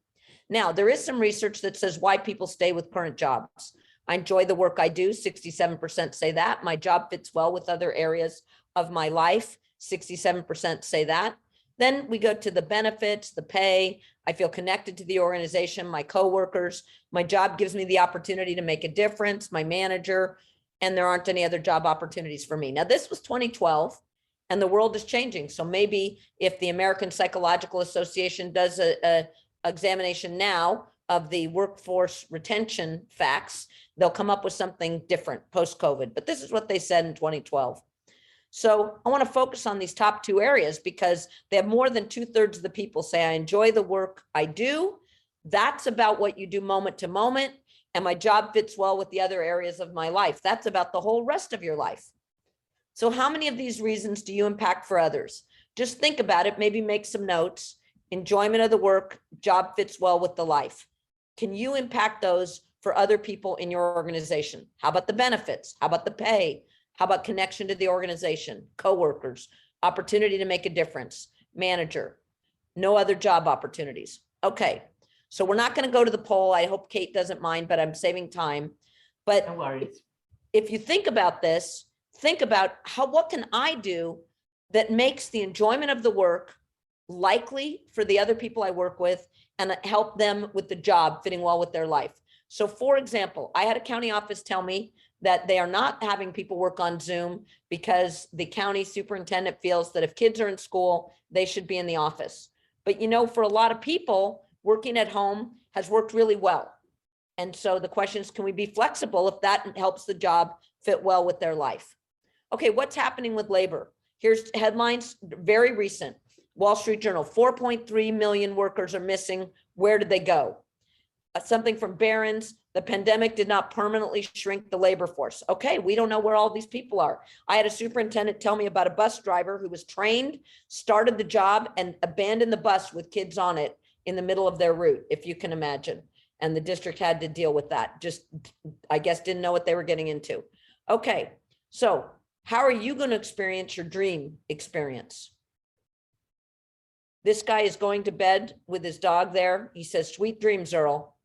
Now, there is some research that says why people stay with current jobs. I enjoy the work I do. 67% say that. My job fits well with other areas of my life. 67% say that. Then we go to the benefits, the pay. I feel connected to the organization, my coworkers. My job gives me the opportunity to make a difference, my manager, and there aren't any other job opportunities for me. Now, this was 2012 and the world is changing. So maybe if the American Psychological Association does a examination now of the workforce retention facts, they'll come up with something different post-COVID. But this is what they said in 2012. So I want to focus on these top two areas because they have more than 2/3 of the people say, I enjoy the work I do. That's about what you do moment to moment. And my job fits well with the other areas of my life. That's about the whole rest of your life. So how many of these reasons do you impact for others? Just think about it, maybe make some notes. Enjoyment of the work, job fits well with the life. Can you impact those for other people in your organization? How about the benefits? How about the pay? How about connection to the organization, coworkers, opportunity to make a difference, manager, no other job opportunities? Okay, so we're not going to go to the poll. I hope Kate doesn't mind, but I'm saving time. But No worries. if you think about this, think about what can I do that makes the enjoyment of the work likely for the other people I work with and help them with the job fitting well with their life. So for example, I had a county office tell me that they are not having people work on Zoom because the county superintendent feels that if kids are in school, they should be in the office. But you know, for a lot of people, working at home has worked really well. And so the question is, can we be flexible if that helps the job fit well with their life? Okay, what's happening with labor? Here's headlines, very recent. Wall Street Journal, 4.3 million workers are missing. Where did they go? Something from Barron's, the pandemic did not permanently shrink the labor force. Okay, we don't know where all these people are. I had a superintendent tell me about a bus driver who was trained, started the job, and abandoned the bus with kids on it in the middle of their route, if you can imagine. And the district had to deal with that. Just, I guess, didn't know what they were getting into. Okay, so how are you going to experience your dream experience? This guy is going to bed with his dog there. He says, sweet dreams, Earl.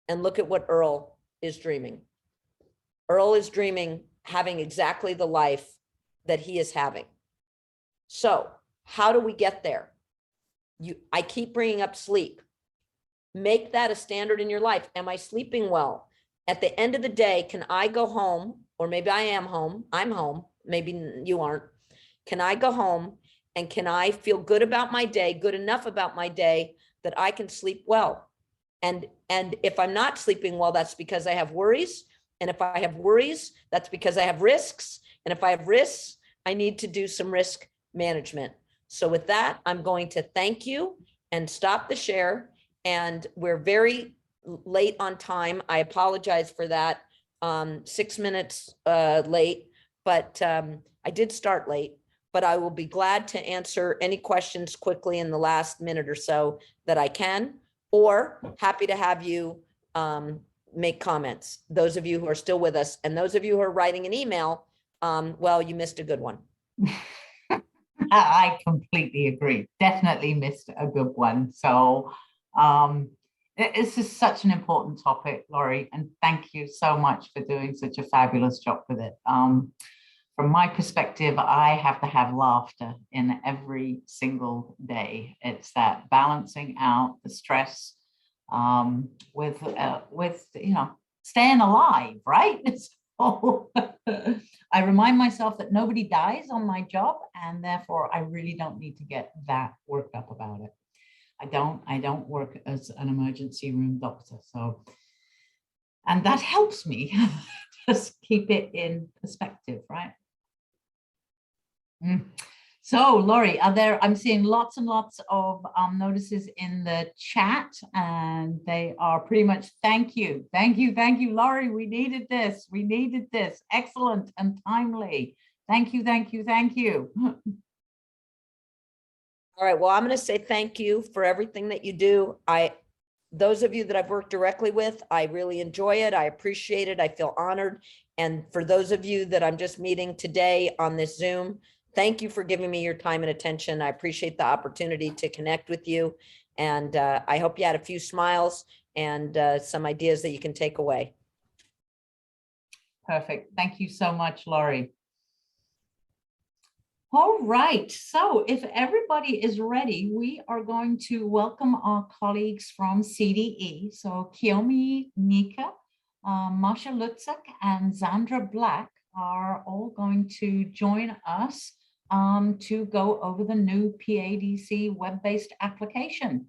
And look at what Earl is dreaming. Earl is dreaming having exactly the life that he is having. So how do we get there? I keep bringing up sleep. Make that a standard in your life. Am I sleeping well? At the end of the day, can I go home? Or maybe I am home. I'm home. Maybe you aren't. Can I go home and can I feel good about my day, good enough about my day that I can sleep well? And if I'm not sleeping well, that's because I have worries. And if I have worries, that's because I have risks. And if I have risks, I need to do some risk management. So with that, I'm going to thank you and stop the share. And we're very late on time. I apologize for that. 6 minutes late, but I did start late. But I will be glad to answer any questions quickly in the last minute or so that I can, or happy to have you make comments. Those of you who are still with us, and those of you who are writing an email, well, you missed a good one. I completely agree. Definitely missed a good one. So this is such an important topic, Laurie, and thank you so much for doing such a fabulous job with it. From my perspective, I have to have laughter in every single day. It's that balancing out the stress with you know, staying alive, right? So I remind myself that nobody dies on my job, and therefore I really don't need to get that worked up about it. I don't work as an emergency room doctor, so, and that helps me just keep it in perspective, right? So Laurie, I'm seeing lots and lots of notices in the chat, and they are pretty much thank you, Laurie, we needed this, excellent and timely. Thank you. All right, well, I'm going to say thank you for everything that you do. Those of you that I've worked directly with, I really enjoy it. I appreciate it. I feel honored. And for those of you that I'm just meeting today on this Zoom, thank you for giving me your time and attention. I appreciate the opportunity to connect with you. And I hope you had a few smiles and some ideas that you can take away. Perfect. Thank you so much, Laurie. All right, so if everybody is ready, we are going to welcome our colleagues from CDE. So Kiyomi Nika, Masha Lutzak, and Zandra Black are all going to join us to go over the new PADC web-based application,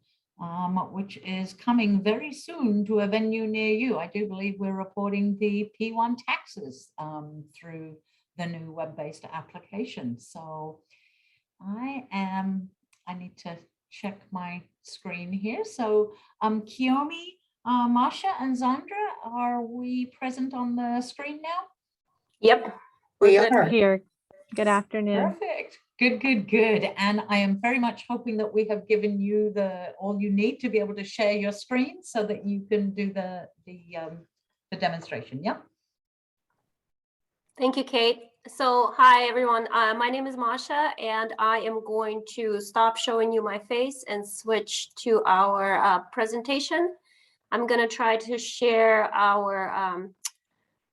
which is coming very soon to a venue near you. I do believe we're reporting the P1 taxes through the new web-based application. So I need to check my screen here. So Kiyomi, Masha, and Zandra, are we present on the screen now? Yep. We We're good. are Here. Good afternoon. Perfect. Good, good, good. And I am very much hoping that we have given you all you need to be able to share your screen so that you can do the demonstration. Yeah. Thank you, Kate. So hi, everyone. My name is Masha, and I am going to stop showing you my face and switch to our presentation. I'm going to try to share our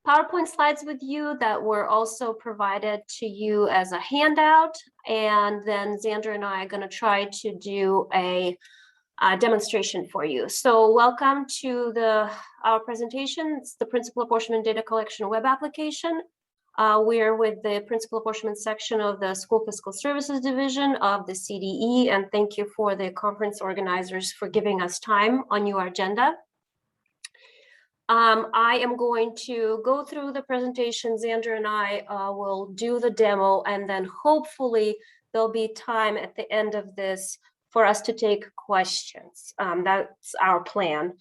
PowerPoint slides with you that were also provided to you as a handout. And then Xandra and I are going to try to do a demonstration for you. So welcome to our presentation. It's the Principal Apportionment Data Collection web application. We're with the Principal Apportionment section of the School Fiscal Services Division of the CDE, and thank you for the conference organizers for giving us time on your agenda. I am going to go through the presentation. Xandra and I will do the demo, and then hopefully there'll be time at the end of this for us to take questions. That's our plan.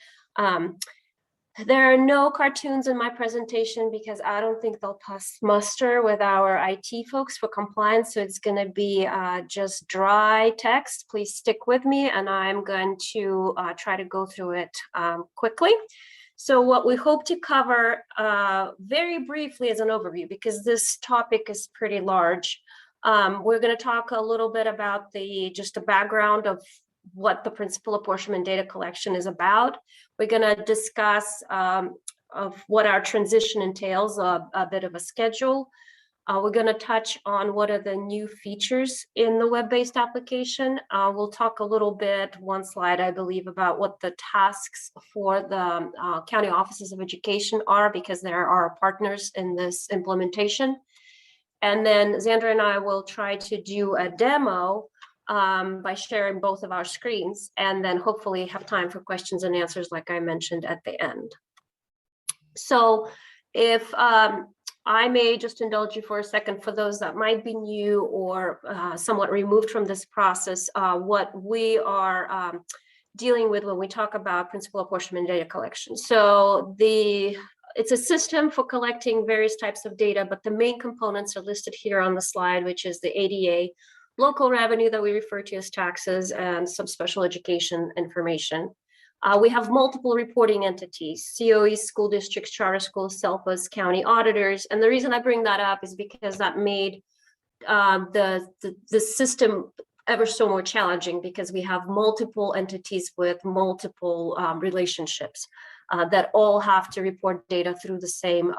There are no cartoons in my presentation because I don't think they'll pass muster with our IT folks for compliance. So it's going to be just dry text. Please stick with me, and I'm going to try to go through it quickly. So what we hope to cover very briefly as an overview, because this topic is pretty large. We're going to talk a little bit about just a background of what the Principal Apportionment Data Collection is about. We're going to discuss of what our transition entails, a bit of a schedule. We're going to touch on what are the new features in the web-based application. We'll talk a little bit, one slide, I believe, about what the tasks for the county offices of education are, because there are partners in this implementation. And then Xandra and I will try to do a demo by sharing both of our screens, and then hopefully have time for questions and answers like I mentioned at the end. So if I may just indulge you for a second for those that might be new or somewhat removed from this process, what we are dealing with when we talk about Principal Apportionment Data Collection. So it's a system for collecting various types of data, but the main components are listed here on the slide, which is the ADA, local revenue that we refer to as taxes, and some special education information. We have multiple reporting entities: COEs, school districts, charter schools, SELPAs, county auditors. And the reason I bring that up is because that made the system ever so more challenging, because we have multiple entities with multiple relationships that all have to report data through the same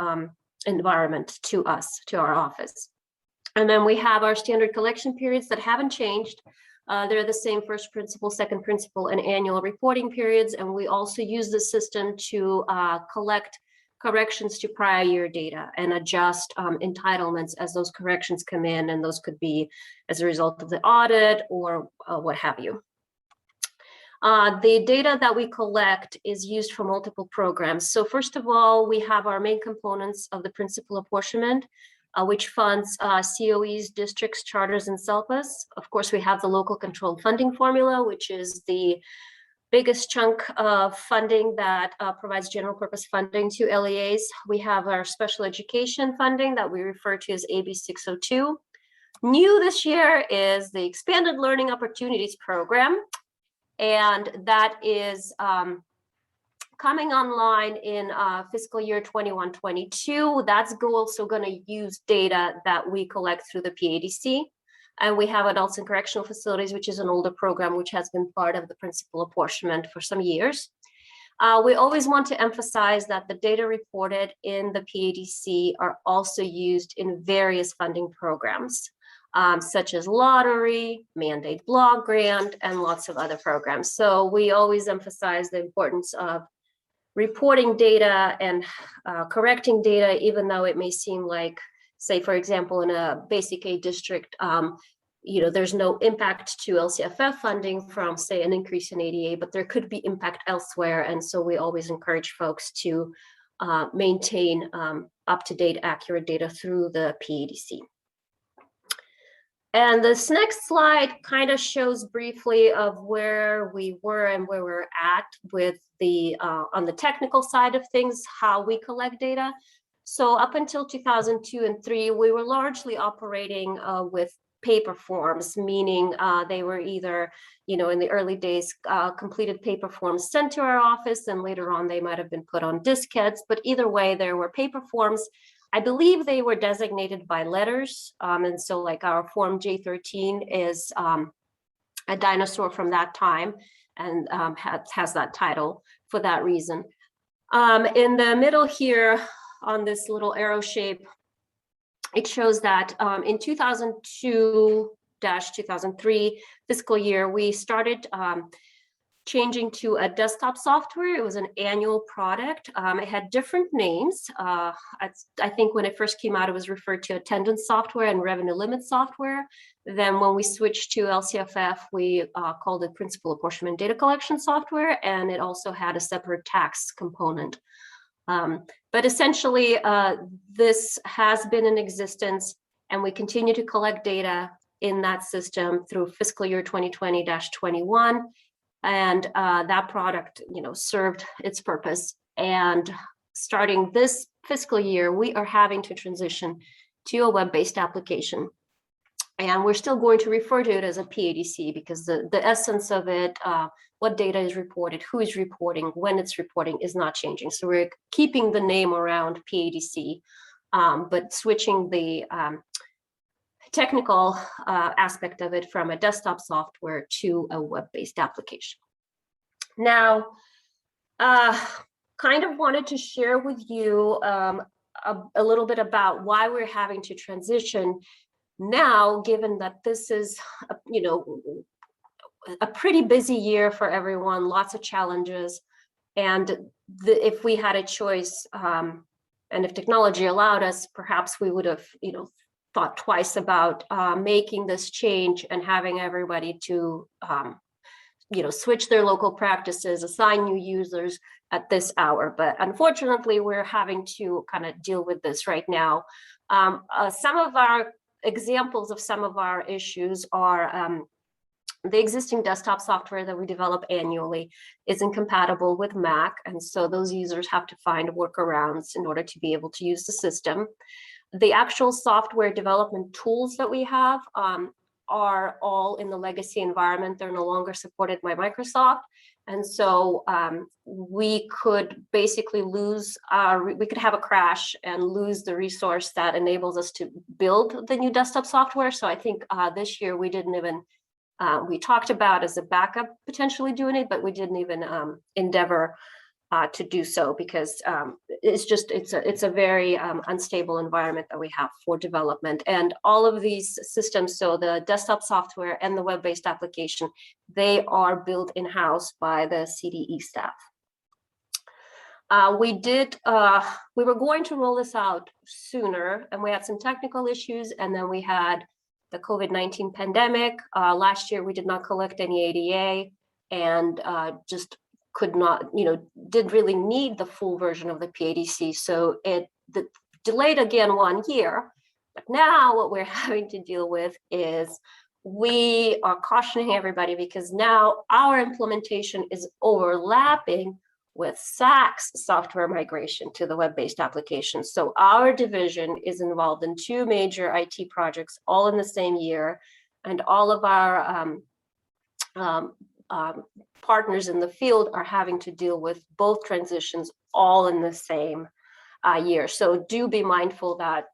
environment to us, to our office. And then we have our standard collection periods that haven't changed. They're the same: first principal, second principal, and annual reporting periods. And we also use the system to collect corrections to prior year data and adjust entitlements as those corrections come in. And those could be as a result of the audit or what have you. The data that we collect is used for multiple programs. So first of all, we have our main components of the principal apportionment, which funds COEs, districts, charters, and SELPAs. Of course, we have the local controlled funding formula, which is the biggest chunk of funding that provides general purpose funding to LEAs. We have our special education funding that we refer to as AB602. New this year is the Expanded Learning Opportunities Program, and that is coming online in fiscal year 21-22. That's also going to use data that we collect through the PADC. And we have adults in correctional facilities, which is an older program, which has been part of the principal apportionment for some years. We always want to emphasize that the data reported in the PADC are also used in various funding programs. such as lottery, mandate block grant, and lots of other programs. So we always emphasize the importance of reporting data and correcting data, even though it may seem like, say, for example, in a basic aid district, there's no impact to LCFF funding from, say, an increase in ADA, but there could be impact elsewhere. And so we always encourage folks to maintain up-to-date, accurate data through the PADC. And this next slide kind of shows briefly of where we were and where we're at with the, on the technical side of things, how we collect data. So up until 2002 and 3, we were largely operating with paper forms, meaning they were either, in the early days, completed paper forms sent to our office, and later on they might have been put on diskettes, but either way, there were paper forms. I believe they were designated by letters. And so like our form J13 is a dinosaur from that time and has that title for that reason. In the middle here on this little arrow shape, it shows that in 2002-2003 fiscal year, we started changing to a desktop software. It was an annual product. It had different names. I think when it first came out, it was referred to attendance software and revenue limit software. Then when we switched to LCFF, we called it principal apportionment data collection software, and it also had a separate tax component. But essentially, this has been in existence, and we continue to collect data in that system through fiscal year 2020-21. And that product, served its purpose. And starting this fiscal year, we are having to transition to a web-based application. And we're still going to refer to it as a PADC because the essence of it, what data is reported, who is reporting, when it's reporting is not changing. So we're keeping the name around PADC, but switching the technical aspect of it from a desktop software to a web-based application. Now, kind of wanted to share with you a little bit about why we're having to transition now, given that this is, a pretty busy year for everyone, lots of challenges. And if we had a choice, and if technology allowed us, perhaps we would have, thought twice about making this change and having everybody to, switch their local practices, assign new users at this hour. But unfortunately, we're having to kind of deal with this right now. Some of our examples of some of our issues are the existing desktop software that we develop annually is incompatible with Mac. And so those users have to find workarounds in order to be able to use the system. The actual software development tools that we have are all in the legacy environment. They're no longer supported by Microsoft. And so we could basically lose, we could have a crash and lose the resource that enables us to build the new desktop software. So I think this year we didn't even, we talked about as a backup potentially doing it, but we didn't even endeavor to do so because it's a very unstable environment that we have for development. And all of these systems, so the desktop software and the web-based application, they are built in-house by the CDE staff. We were going to roll this out sooner, and we had some technical issues, and then we had the COVID-19 pandemic. Last year, we did not collect any ADA, and just could not, didn't really need the full version of the PADC. So it delayed again 1 year. But now what we're having to deal with is we are cautioning everybody because now our implementation is overlapping with SAC's software migration to the web-based application. So our division is involved in 2 major IT projects all in the same year. And all of our partners in the field are having to deal with both transitions all in the same year. So do be mindful that,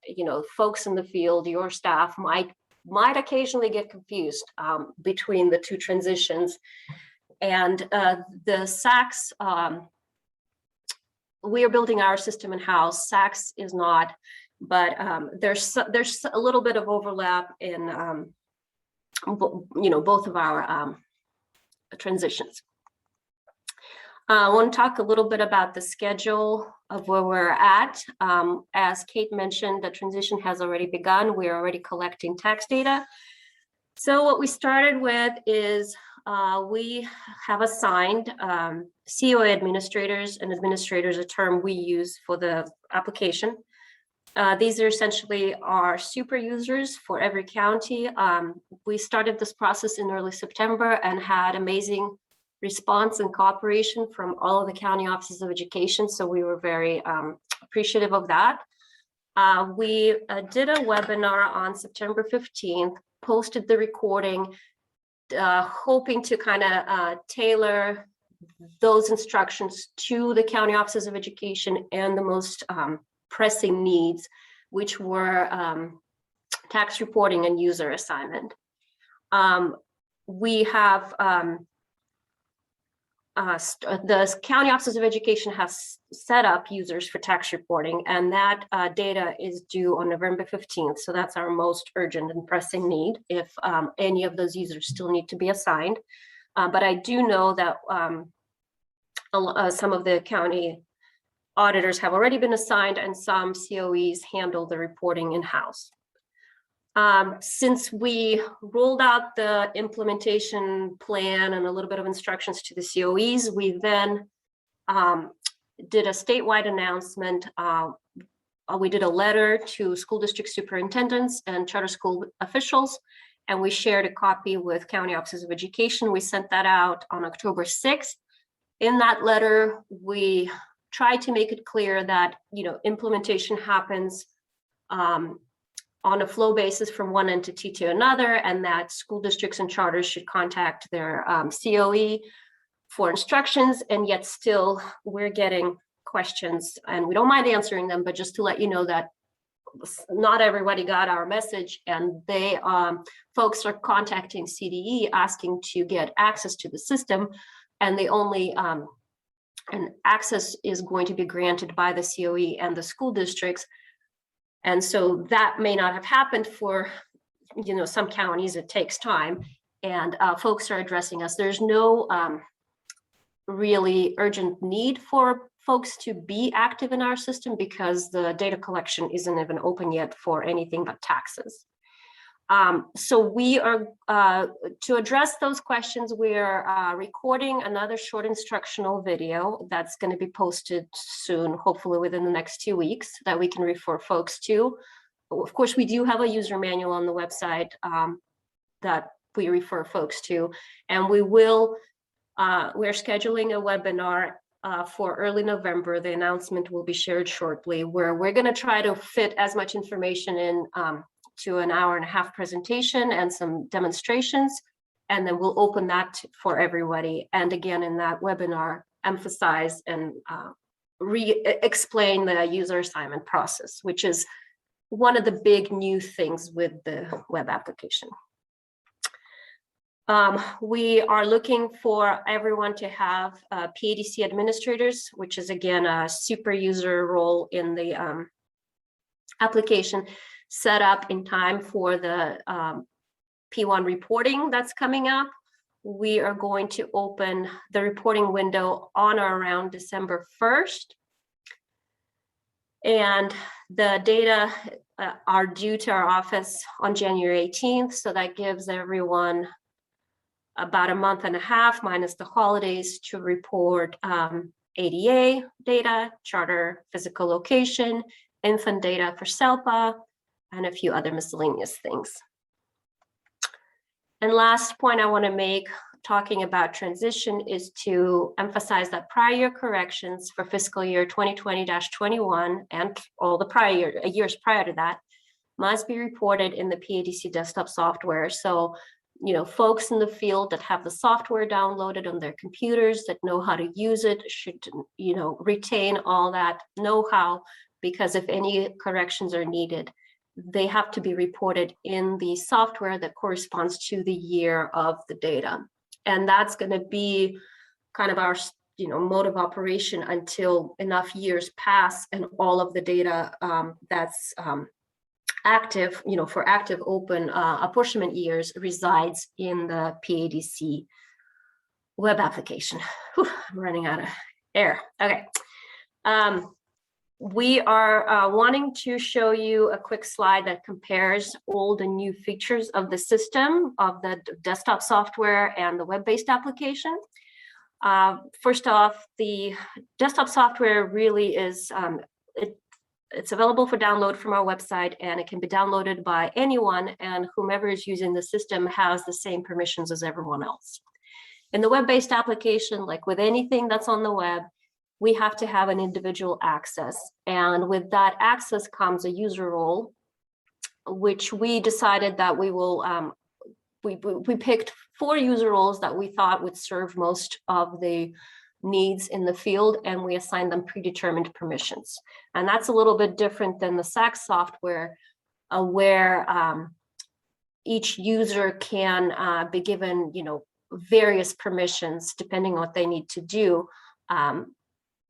folks in the field, your staff might occasionally get confused between the 2 transitions. And the SAC's we are building our system in-house. Saks is not, but there's a little bit of overlap in both of our transitions. I want to talk a little bit about the schedule of where we're at. As Kate mentioned, the transition has already begun. We're already collecting tax data. So what we started with is we have assigned COA administrators, and administrators, a term we use for the application. These are essentially our super users for every county. We started this process in early September and had amazing response and cooperation from all of the county offices of education. So we were very appreciative of that. We did a webinar on September 15th, posted the recording, hoping to kind of tailor those instructions to the county offices of education and the most pressing needs, which were tax reporting and user assignment. We have the county offices of education have set up users for tax reporting, and that data is due on November 15th. So that's our most urgent and pressing need if any of those users still need to be assigned. But I do know that some of the county auditors have already been assigned, and some COEs handle the reporting in-house. Since we rolled out the implementation plan and a little bit of instructions to the COEs, we then did a statewide announcement. We did a letter to school district superintendents and charter school officials, and we shared a copy with county offices of education. We sent that out on October 6th. In that letter, we tried to make it clear that, implementation happens on a flow basis from one entity to another, and that school districts and charters should contact their COE for instructions. And yet still we're getting questions, and we don't mind answering them, but just to let you know that not everybody got our message, and they folks are contacting CDE asking to get access to the system, and they only and access is going to be granted by the COE and the school districts. And so that may not have happened for, some counties. It takes time, and folks are addressing us. There's no really urgent need for folks to be active in our system because the data collection isn't even open yet for anything but taxes. So we are, to address those questions, we are recording another short instructional video that's going to be posted soon, hopefully within the next 2 weeks, that we can refer folks to. Of course, we do have a user manual on the website that we refer folks to, and we will, we're scheduling a webinar for early November. The announcement will be shared shortly, where we're going to try to fit as much information in to an hour-and-a-half presentation and some demonstrations, and then we'll open that for everybody. And again, in that webinar, emphasize and explain the user assignment process, which is one of the big new things with the web application. We are looking for everyone to have PADC administrators, which is again a super user role in the application, set up in time for the P1 reporting that's coming up. We are going to open the reporting window on or around December 1st. And the data are due to our office on January 18th. So that gives everyone about a month and a half minus the holidays to report ADA data, charter physical location, infant data for SELPA, and a few other miscellaneous things. And last point I want to make, talking about transition, is to emphasize that prior corrections for fiscal year 2020-21 and all the prior years prior to that must be reported in the PADC desktop software. So, folks in the field that have the software downloaded on their computers, that know how to use it, should, retain all that know-how, because if any corrections are needed, they have to be reported in the software that corresponds to the year of the data. And that's going to be kind of our, mode of operation until enough years pass and all of the data that's active, for active open apportionment years resides in the PADC web application. Whew, I'm running out of air. Okay. We are wanting to show you a quick slide that compares old and new features of the system, of the desktop software and the web-based application. First off, the desktop software really is, it's available for download from our website, and it can be downloaded by anyone, and whomever is using the system has the same permissions as everyone else. In the web-based application, like with anything that's on the web, we have to have an individual access. And with that access comes a user role, which we decided that we will, we picked 4 user roles that we thought would serve most of the needs in the field, and we assigned them predetermined permissions. And that's a little bit different than the SAC software, where each user can be given, various permissions depending on what they need to do.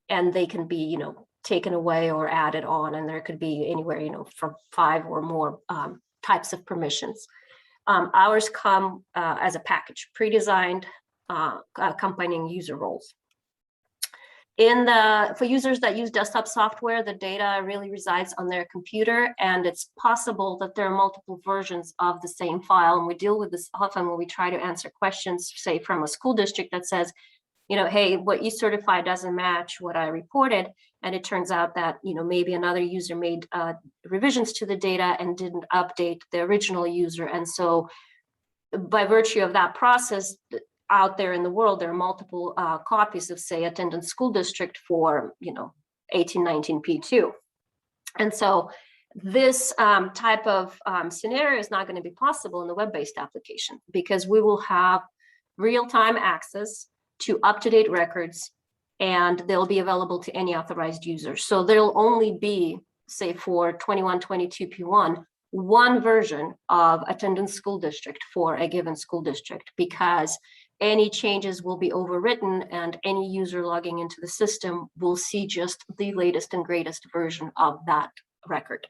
And they can be, taken away or added on, and there could be anywhere, from 5 or more types of permissions. Ours come as a package, pre-designed, accompanying user roles. For users that use desktop software, the data really resides on their computer, and it's possible that there are multiple versions of the same file. And we deal with this often when we try to answer questions, say from a school district that says, hey, what you certified doesn't match what I reported. And it turns out that, maybe another user made revisions to the data and didn't update the original user. And so by virtue of that process, out there in the world, there are multiple copies of, say, attendance school district for, 1819 P2. And so this type of scenario is not going to be possible in the web-based application, because we will have real-time access to up-to-date records, and they'll be available to any authorized user. So there'll only be, say, for 2122 P1, one version of attendance school district for a given school district, because any changes will be overwritten and any user logging into the system will see just the latest and greatest version of that record.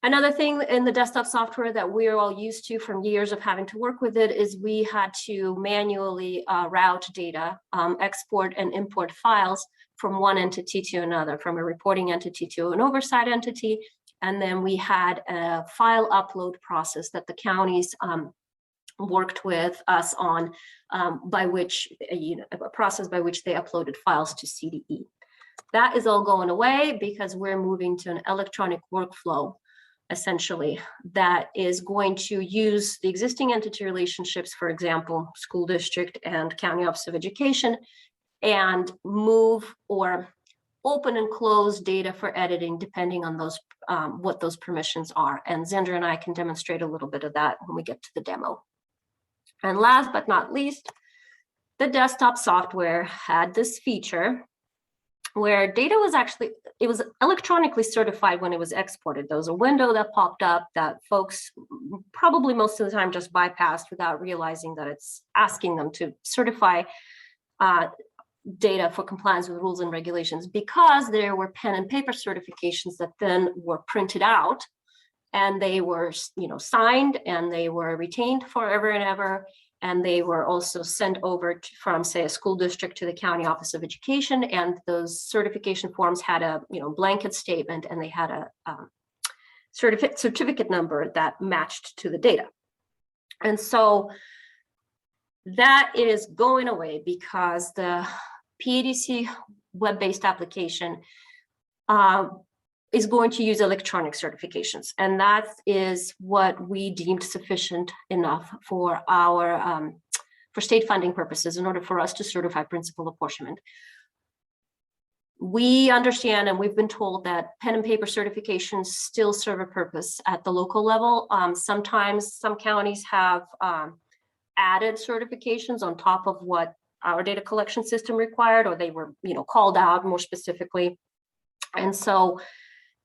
Another thing in the desktop software that we're all used to from years of having to work with it is we had to manually route data, export and import files from one entity to another, from a reporting entity to an oversight entity. And then we had a file upload process that the counties worked with us on, by which, a process by which they uploaded files to CDE. That is all going away because we're moving to an electronic workflow, essentially, that is going to use the existing entity relationships, for example, school district and county office of education, and move or open and close data for editing depending on those what those permissions are. And Xandra and I can demonstrate a little bit of that when we get to the demo. And last but not least, the desktop software had this feature where data was actually, it was electronically certified when it was exported. There was a window that popped up that folks probably most of the time just bypassed without realizing that it's asking them to certify data for compliance with rules and regulations, because there were pen and paper certifications that then were printed out, and they were, signed, and they were retained forever and ever. And they were also sent over from, say, a school district to the county office of education. And those certification forms had a, blanket statement, and they had a certificate number that matched to the data. And so that is going away because the PADC web-based application is going to use electronic certifications. And that is what we deemed sufficient enough for our, for state funding purposes in order for us to certify principal apportionment. We understand, and we've been told, that pen and paper certifications still serve a purpose at the local level. Sometimes some counties have added certifications on top of what our data collection system required, or they were, called out more specifically. And so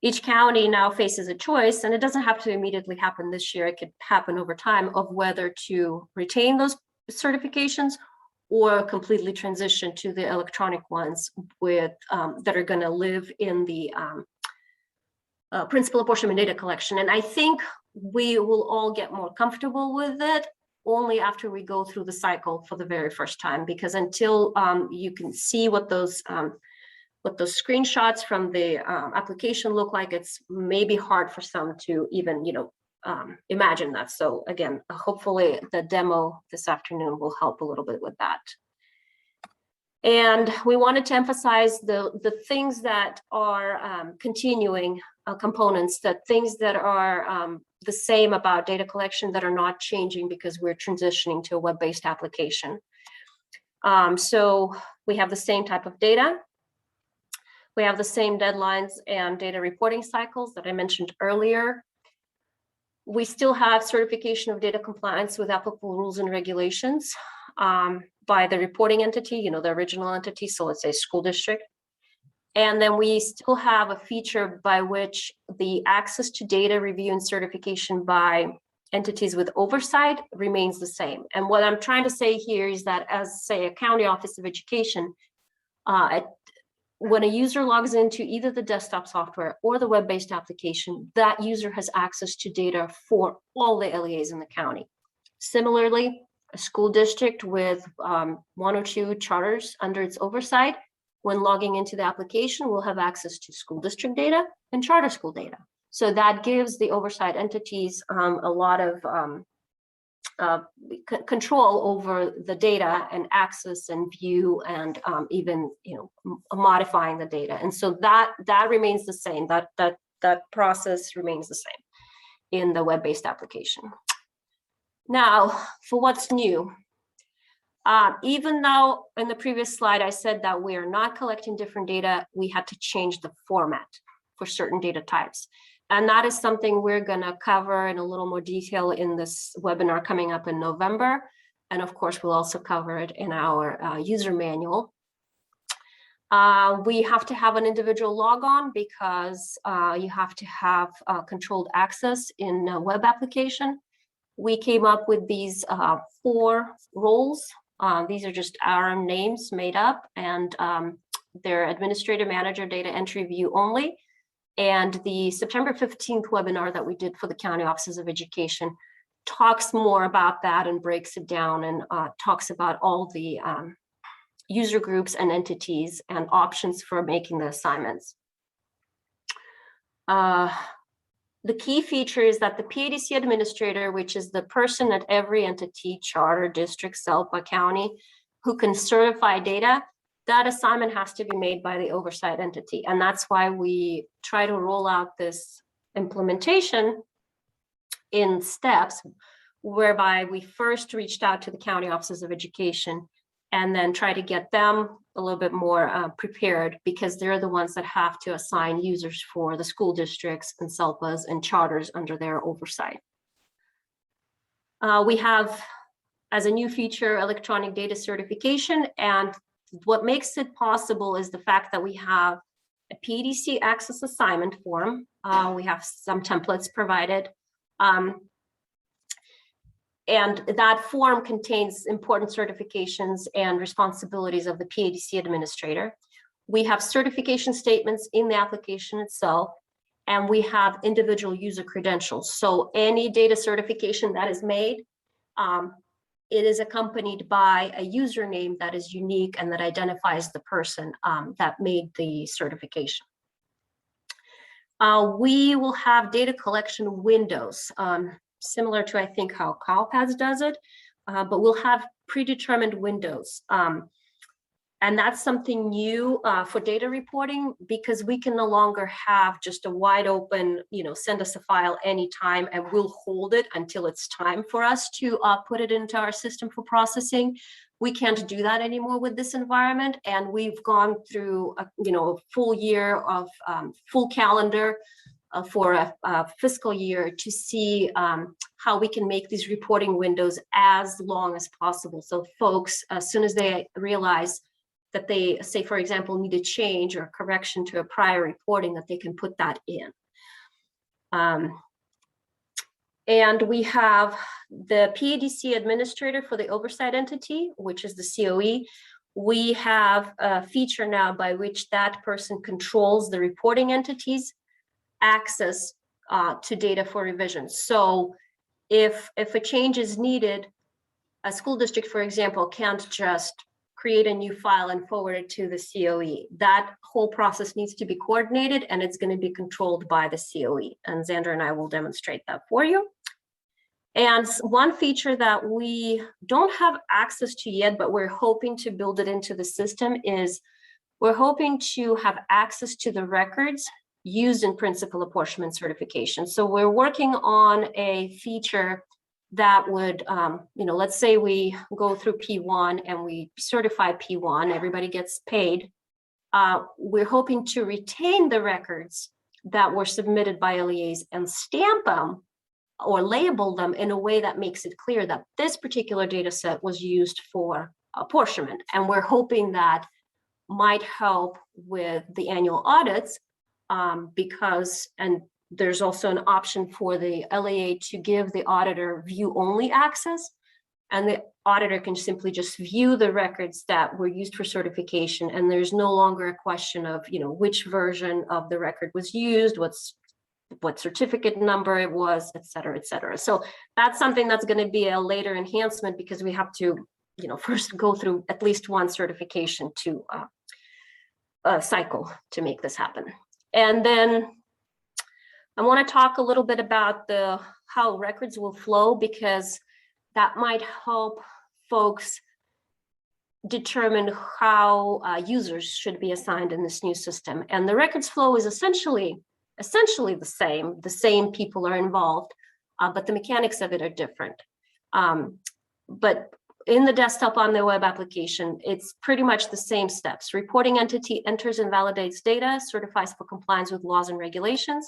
each county now faces a choice, and it doesn't have to immediately happen this year. It could happen over time, of whether to retain those certifications or completely transition to the electronic ones with that are going to live in the principal apportionment data collection. And I think we will all get more comfortable with it only after we go through the cycle for the very first time, because until you can see what those screenshots from the application look like, it's maybe hard for some to even, imagine that. So again, hopefully the demo this afternoon will help a little bit with that. And we wanted to emphasize the things that are continuing components, that things that are the same about data collection that are not changing because we're transitioning to a web-based application. So we have the same type of data. We have the same deadlines and data reporting cycles that I mentioned earlier. We still have certification of data compliance with applicable rules and regulations by the reporting entity, the original entity, so let's say school district. And then we still have a feature by which the access to data review and certification by entities with oversight remains the same. And what I'm trying to say here is that as, say, a county office of education, when a user logs into either the desktop software or the web-based application, that user has access to data for all the LEAs in the county. Similarly, a school district with 1 or 2 charters under its oversight, when logging into the application, will have access to school district data and charter school data. So that gives the oversight entities a lot of control over the data and access and view and even modifying the data. And so that remains the same. That process remains the same in the web-based application. Now, for what's new, even though in the previous slide I said that we are not collecting different data, we had to change the format for certain data types. And that is something we're going to cover in a little more detail in this webinar coming up in November. And of course, we'll also cover it in our user manual. We have to have an individual logon because you have to have controlled access in a web application. We came up with these 4 roles. These are just our names made up, and they're administrator, manager, data entry, view only. And the September 15th webinar that we did for the County Offices of Education talks more about that and breaks it down and talks about all the user groups and entities and options for making the assignments. The key feature is that the PADC administrator, which is the person at every entity, charter, district, SELPA, county, who can certify data, that assignment has to be made by the oversight entity. And that's why we try to roll out this implementation in steps, whereby we first reached out to the County Offices of Education and then try to get them a little bit more prepared, because they're the ones that have to assign users for the school districts and SELPAs and charters under their oversight. We have, as a new feature, electronic data certification, and what makes it possible is the fact that we have a PDC access assignment form. We have some templates provided. And that form contains important certifications and responsibilities of the PADC administrator. We have certification statements in the application itself, and we have individual user credentials. So any data certification that is made, it is accompanied by a username that is unique and that identifies the person that made the certification. We will have data collection windows, similar to, I think, how CalPADS does it, but we'll have predetermined windows. And that's something new for data reporting, because we can no longer have just a wide open, send us a file anytime and we'll hold it until it's time for us to put it into our system for processing. We can't do that anymore with this environment. And we've gone through a full year of full calendar for a fiscal year to see how we can make these reporting windows as long as possible. So folks, as soon as they realize that they, say, for example, need a change or a correction to a prior reporting, that they can put that in. And we have the PADC administrator for the oversight entity, which is the COE. We have a feature now by which that person controls the reporting entities' access to data for revisions. So if a change is needed, a school district, for example, can't just create a new file and forward it to the COE. That whole process needs to be coordinated, and it's going to be controlled by the COE. And Xander and I will demonstrate that for you. And one feature that we don't have access to yet, but we're hoping to build it into the system, is we're hoping to have access to the records used in principal apportionment certification. So we're working on a feature that would, let's say we go through P1 and we certify P1, everybody gets paid. We're hoping to retain the records that were submitted by LEAs and stamp them or label them in a way that makes it clear that this particular data set was used for apportionment. And we're hoping that might help with the annual audits because there's also an option for the LEA to give the auditor view-only access, and the auditor can simply just view the records that were used for certification, and there's no longer a question of, which version of the record was used, what certificate number it was, et cetera, et cetera. So that's something that's going to be a later enhancement because we have to, first go through at least one certification to cycle to make this happen. And then I want to talk a little bit about how records will flow, because that might help folks determine how users should be assigned in this new system. And the records flow is essentially the same people are involved, but the mechanics of it are different. But in the desktop on the web application, it's pretty much the same steps. Reporting entity enters and validates data, certifies for compliance with laws and regulations,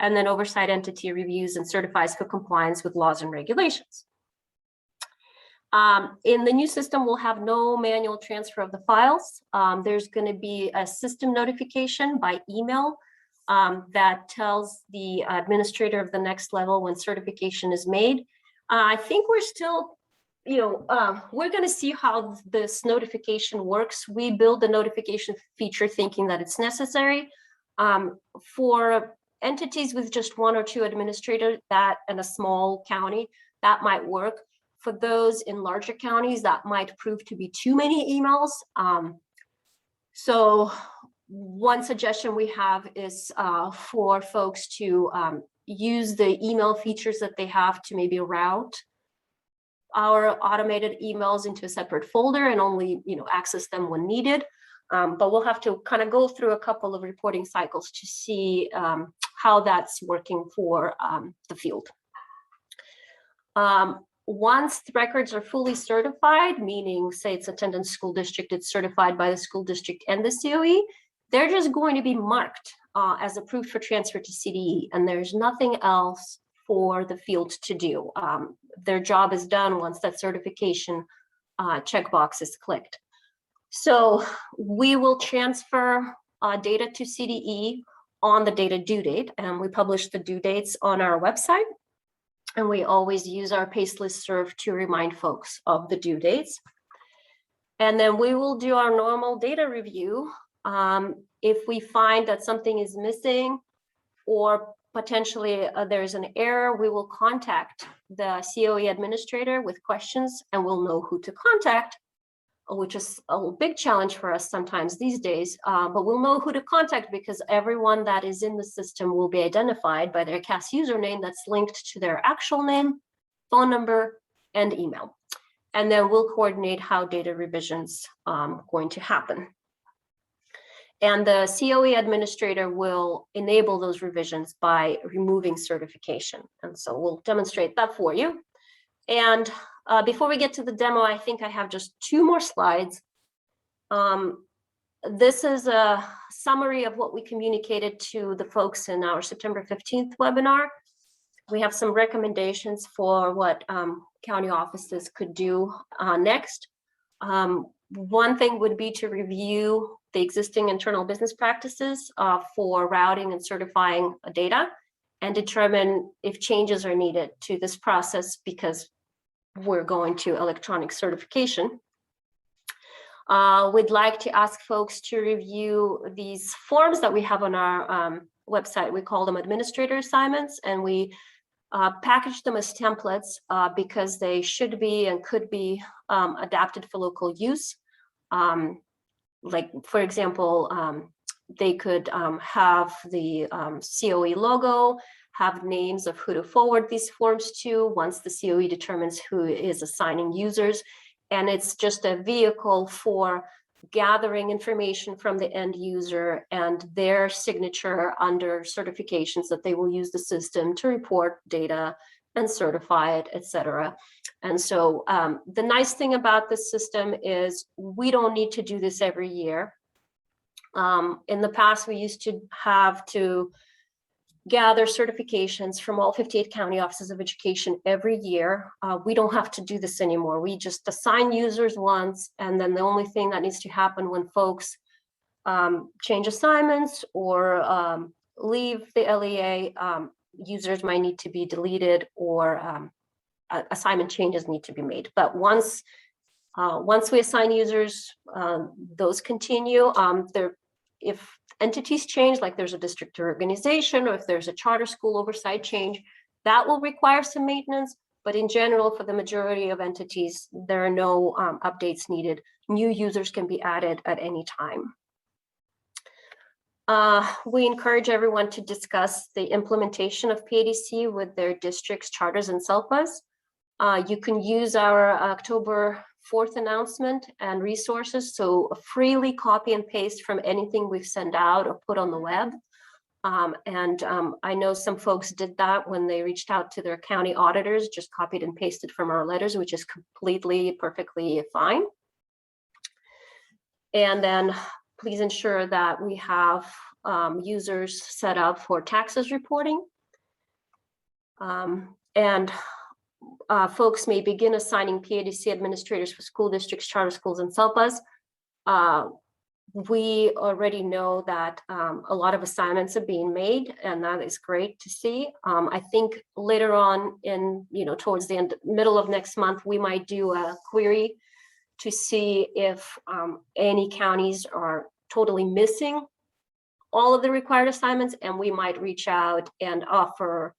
and then oversight entity reviews and certifies for compliance with laws and regulations. In the new system, we'll have no manual transfer of the files. There's going to be a system notification by email that tells the administrator of the next level when certification is made. I think we're still, we're going to see how this notification works. We build the notification feature thinking that it's necessary. For entities with just one or two administrators, that in a small county, that might work. For those in larger counties, that might prove to be too many emails. So one suggestion we have is for folks to use the email features that they have to maybe route our automated emails into a separate folder and only access them when needed. But we'll have to kind of go through a couple of reporting cycles to see how that's working for the field. Once the records are fully certified, meaning say it's attendance school district, it's certified by the school district and the COE, they're just going to be marked as approved for transfer to CDE, and there's nothing else for the field to do. Their job is done once that certification checkbox is clicked. So we will transfer data to CDE on the data due date, and we publish the due dates on our website. And we always use our PACE listserv to remind folks of the due dates. And then we will do our normal data review. If we find that something is missing or potentially there's an error, we will contact the COE administrator with questions, and we'll know who to contact, which is a big challenge for us sometimes these days, but we'll know who to contact because everyone that is in the system will be identified by their CAS username that's linked to their actual name, phone number, and email. And then we'll coordinate how data revisions going to happen. And the COE administrator will enable those revisions by removing certification. And so we'll demonstrate that for you. And before we get to the demo, I think I have just two more slides. This is a summary of what we communicated to the folks in our September 15th webinar. We have some recommendations for what county offices could do next. One thing would be to review the existing internal business practices for routing and certifying data. and determine if changes are needed to this process because we're going to electronic certification. We'd like to ask folks to review these forms that we have on our website. We call them administrator assignments, and we package them as templates because they should be and could be adapted for local use. Like, for example, they could have the COE logo, have names of who to forward these forms to once the COE determines who is assigning users. And it's just a vehicle for gathering information from the end user and their signature under certifications that they will use the system to report data and certify it, etc. And so the nice thing about this system is we don't need to do this every year. In the past, we used to have to gather certifications from all 58 county offices of education every year. We don't have to do this anymore. We just assign users once, and then the only thing that needs to happen when folks change assignments or leave the LEA, users might need to be deleted or assignment changes need to be made. But once we assign users, those continue. If entities change, like there's a district organization, or if there's a charter school oversight change, that will require some maintenance. But in general, for the majority of entities, there are no updates needed. New users can be added at any time. We encourage everyone to discuss the implementation of PADC with their districts, charters, and SELPAs. You can use our October 4th announcement and resources, so freely copy and paste from anything we've sent out or put on the web. I know some folks did that when they reached out to their county auditors, just copied and pasted from our letters, which is completely, perfectly fine. And then please ensure that we have users set up for taxes reporting. Folks may begin assigning PADC administrators for school districts, charter schools, and SELPAs. We already know that a lot of assignments are being made, and that is great to see. I think later on in, towards the middle of next month, we might do a query to see if any counties are totally missing all of the required assignments, and we might reach out and offer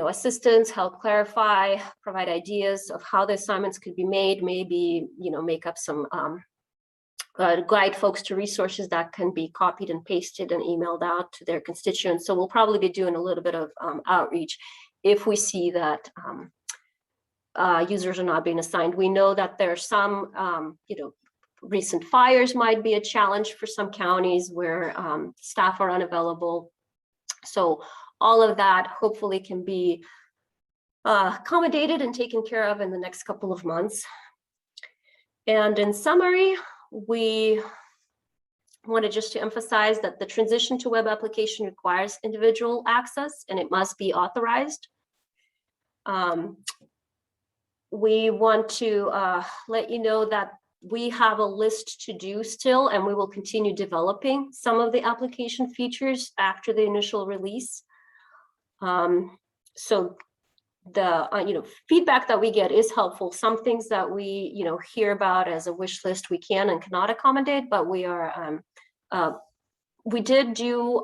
assistance, help clarify, provide ideas of how the assignments could be made, maybe, make up some, guide folks to resources that can be copied and pasted and emailed out to their constituents. So we'll probably be doing a little bit of outreach if we see that users are not being assigned. We know that there are some, recent fires might be a challenge for some counties where staff are unavailable. So all of that hopefully can be accommodated and taken care of in the next couple of months. And in summary, we wanted just to emphasize that the transition to web application requires individual access and it must be authorized. We want to let you know that we have a list to do still, and we will continue developing some of the application features after the initial release. So the feedback that we get is helpful. Some things that we hear about as a wish list we can and cannot accommodate, but we are we did do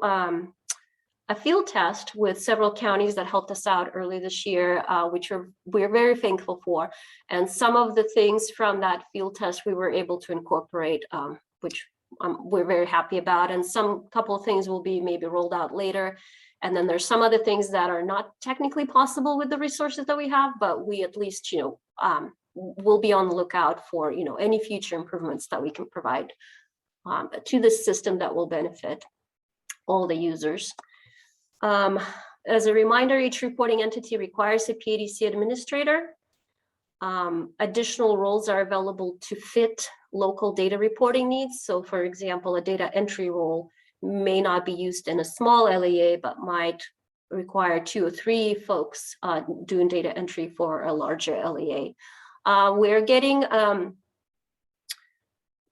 a field test with several counties that helped us out early this year, which we're very thankful for. And some of the things from that field test we were able to incorporate, which we're very happy about. And couple of things will be maybe rolled out later. And then there's some other things that are not technically possible with the resources that we have, but we at least, will be on the lookout for, any future improvements that we can provide to the system that will benefit all the users. As a reminder, each reporting entity requires a PADC administrator. Additional roles are available to fit local data reporting needs. So for example, a data entry role may not be used in a small LEA, but might require 2 or 3 folks doing data entry for a larger LEA. We're getting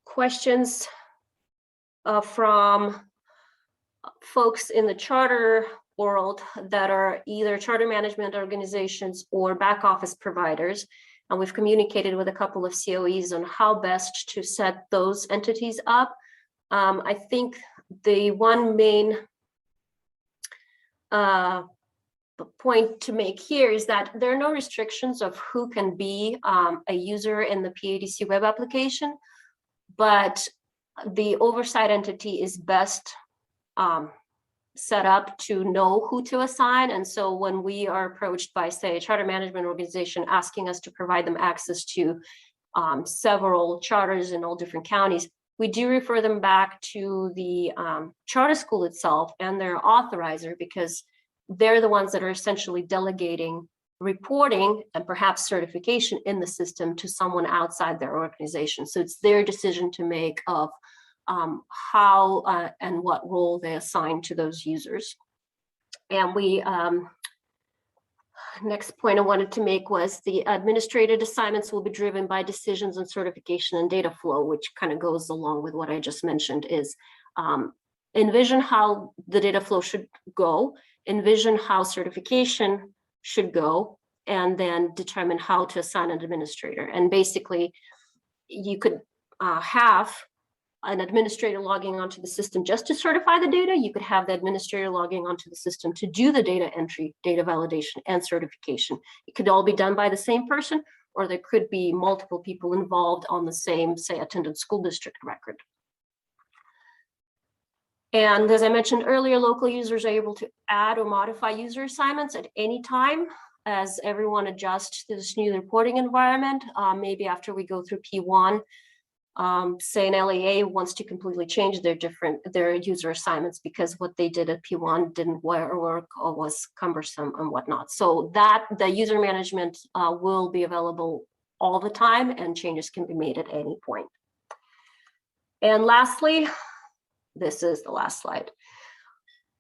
questions from folks in the charter world that are either charter management organizations or back office providers. And we've communicated with a couple of COEs on how best to set those entities up. I think the one main point to make here is that there are no restrictions of who can be a user in the PADC web application, but the oversight entity is best set up to know who to assign. And so when we are approached by, say, a charter management organization asking us to provide them access to several charters in all different counties, we do refer them back to the charter school itself and their authorizer, because they're the ones that are essentially delegating reporting and perhaps certification in the system to someone outside their organization. So it's their decision to make of how and what role they assign to those users. And we, next point I wanted to make was the administrative assignments will be driven by decisions on certification and data flow, which kind of goes along with what I just mentioned, is envision how the data flow should go, envision how certification should go, and then determine how to assign an administrator. And basically, you could have an administrator logging onto the system just to certify the data. You could have the administrator logging onto the system to do the data entry, data validation, and certification. It could all be done by the same person, or there could be multiple people involved on the same, say, attended school district record. And as I mentioned earlier, local users are able to add or modify user assignments at any time as everyone adjusts to this new reporting environment. Maybe after we go through P1, say an LEA wants to completely change their user assignments because what they did at P1 didn't work or was cumbersome and whatnot. So that the user management will be available all the time, and changes can be made at any point. And lastly, this is the last slide.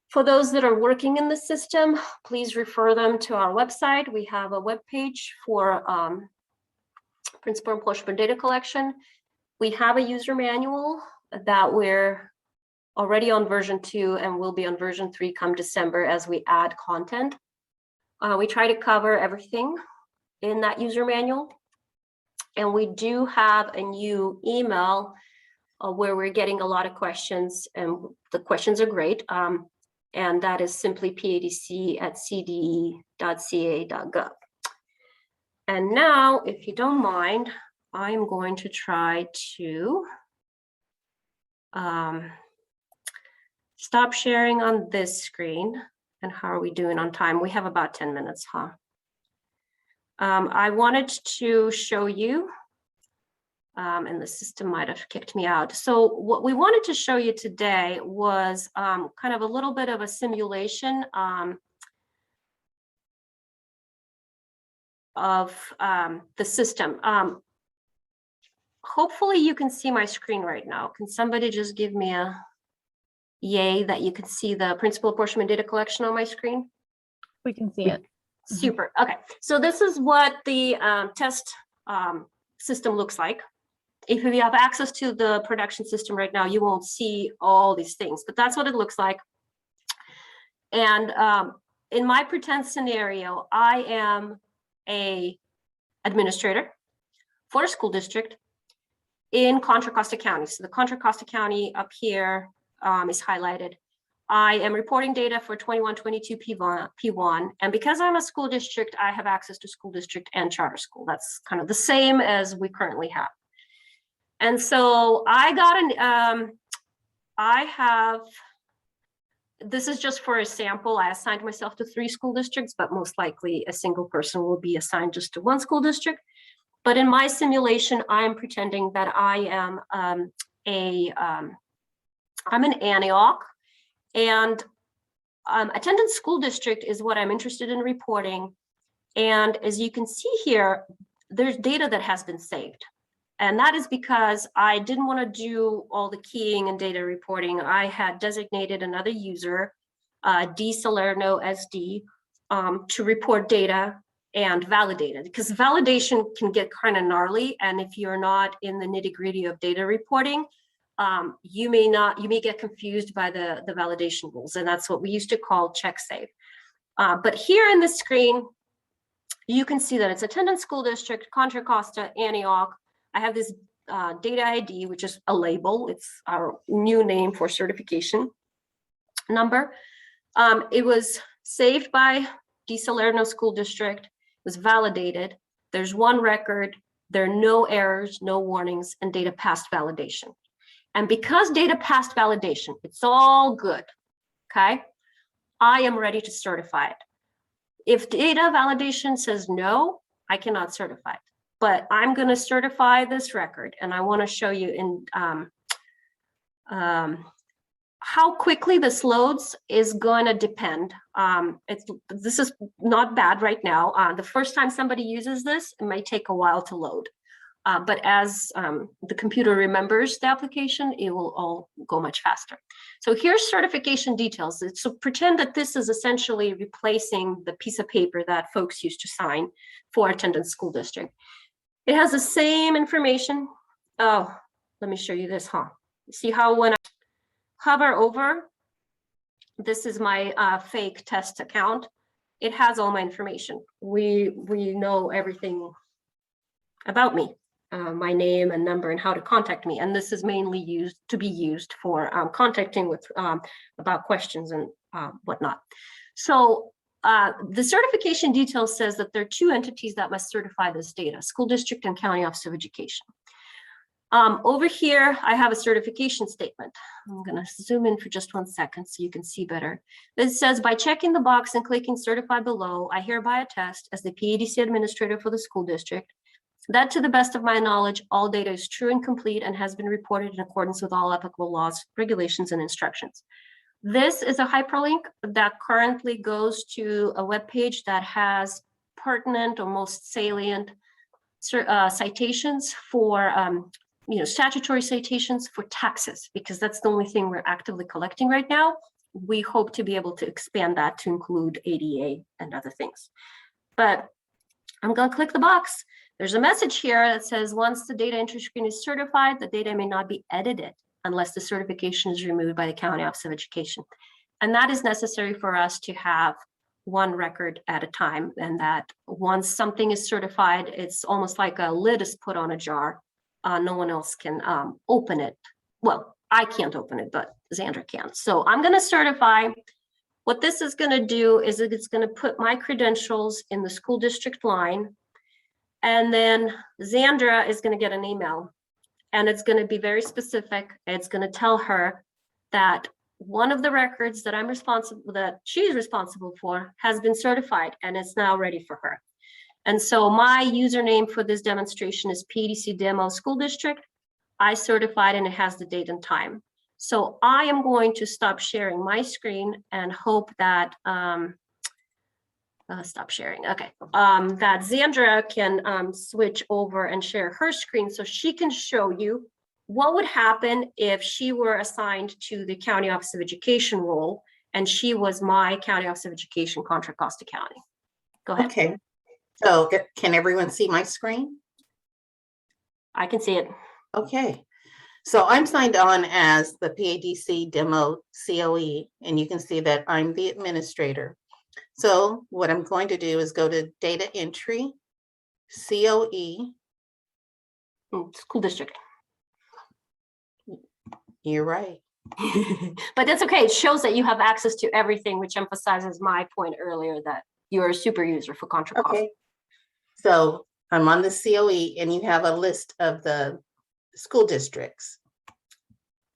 For those that are working in the system, please refer them to our website. We have a web page for principal employment data collection. We have a user manual that we're already on version 2 and will be on version 3 come December as we add content. We try to cover everything in that user manual. And we do have a new email where we're getting a lot of questions, and the questions are great. And that is simply padc@cde.ca.gov. And now, if you don't mind, I'm going to try to stop sharing on this screen. And how are we doing on time? We have about 10 minutes, huh? I wanted to show you, and the system might have kicked me out. So what we wanted to show you today was kind of a little bit of a simulation of the system. Hopefully you can see my screen right now. Can somebody just give me a yay that you can see the principal apportionment data collection on my screen? We can see it. Super. Okay. So this is what the test system looks like. If you have access to the production system right now, you won't see all these things, but that's what it looks like. And in my pretend scenario, I am a administrator for a school district in Contra Costa County. So the Contra Costa County up here is highlighted. I am reporting data for 21-22 P1. And because I'm a school district, I have access to school district and charter school. That's kind of the same as we currently have. And so I got this is just for a sample. I assigned myself to 3 school districts, but most likely a single person will be assigned just to 1 school district. But in my simulation, I'm pretending that I am I'm an Antioch, and attendance school district is what I'm interested in reporting. And as you can see here, there's data that has been saved. And that is because I didn't want to do all the keying and data reporting. I had designated another user, D Salerno SD, to report data and validate it, because validation can get kind of gnarly. And if you're not in the nitty-gritty of data reporting, you may get confused by the validation rules, and that's what we used to call check save. But here in the screen, you can see that it's attendance school district, Contra Costa, Antioch. I have this data ID, which is a label. It's our new name for certification number. It was saved by De Salerno School District, it was validated. There's one record, there are no errors, no warnings, and data passed validation. And because data passed validation, it's all good, okay? I am ready to certify it. If data validation says no, I cannot certify it. But I'm going to certify this record, and I want to show you in how quickly this loads is going to depend. This is not bad right now. The first time somebody uses this, it might take a while to load. But as the computer remembers the application, it will all go much faster. So here's certification details. So pretend that this is essentially replacing the piece of paper that folks used to sign for attendance school district. It has the same information. Oh, let me show you this, See how when I hover over, this is my fake test account. It has all my information. We know everything about me, my name and number and how to contact me. And this is mainly used for contacting with about questions and whatnot. So the certification detail says that there are two entities that must certify this data, school district and county office of education. Over here, I have a certification statement. I'm going to zoom in for just 1 second so you can see better. This says, by checking the box and clicking certify below, I hereby attest as the PADC administrator for the school district that to the best of my knowledge, all data is true and complete and has been reported in accordance with all applicable laws, regulations, and instructions. This is a hyperlink that currently goes to a web page that has pertinent or most salient citations for statutory citations for taxes, because that's the only thing we're actively collecting right now. We hope to be able to expand that to include ADA and other things. But I'm going to click the box. There's a message here that says, once the data entry screen is certified, the data may not be edited unless the certification is removed by the County Office of Education. And that is necessary for us to have one record at a time. And that once something is certified, it's almost like a lid is put on a jar. No one else can open it. Well, I can't open it, but Xandra can. So I'm going to certify. What this is going to do is it's going to put my credentials in the school district line. And then Xandra is going to get an email. And it's going to be very specific. It's going to tell her that one of the records that she's responsible for has been certified and it's now ready for her. And so my username for this demonstration is PDC Demo School District. I certified and it has the date and time. So I am going to stop sharing my screen and hope that, stop sharing, okay. That Xandra can switch over and share her screen so she can show you what would happen if she were assigned to the County Office of Education role and she was my County Office of Education Contra Costa County. Go ahead. Okay. So can everyone see my screen? I can see it. Okay. So I'm signed on as the PADC Demo COE, and you can see that I'm the administrator. So what I'm going to do is go to data entry, COE. School district. You're right. But that's okay. It shows that you have access to everything, which emphasizes my point earlier that you're a super user for Contra Costa. Okay. So I'm on the COE and you have a list of the school districts.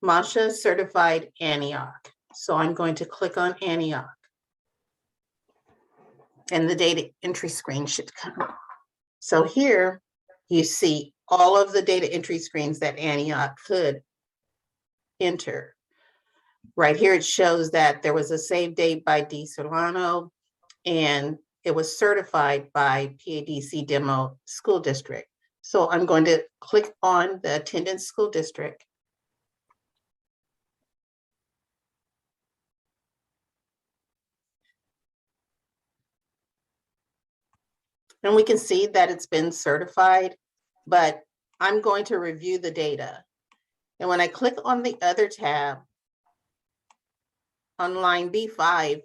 Masha certified Antioch. So I'm going to click on Antioch. And the data entry screen should come up. So here you see all of the data entry screens that Antioch could enter. Right here it shows that there was a save date by De Solano and it was certified by PADC Demo School District. So I'm going to click on the attendance school district. And we can see that it's been certified, but I'm going to review the data. And when I click on the other tab on line B5,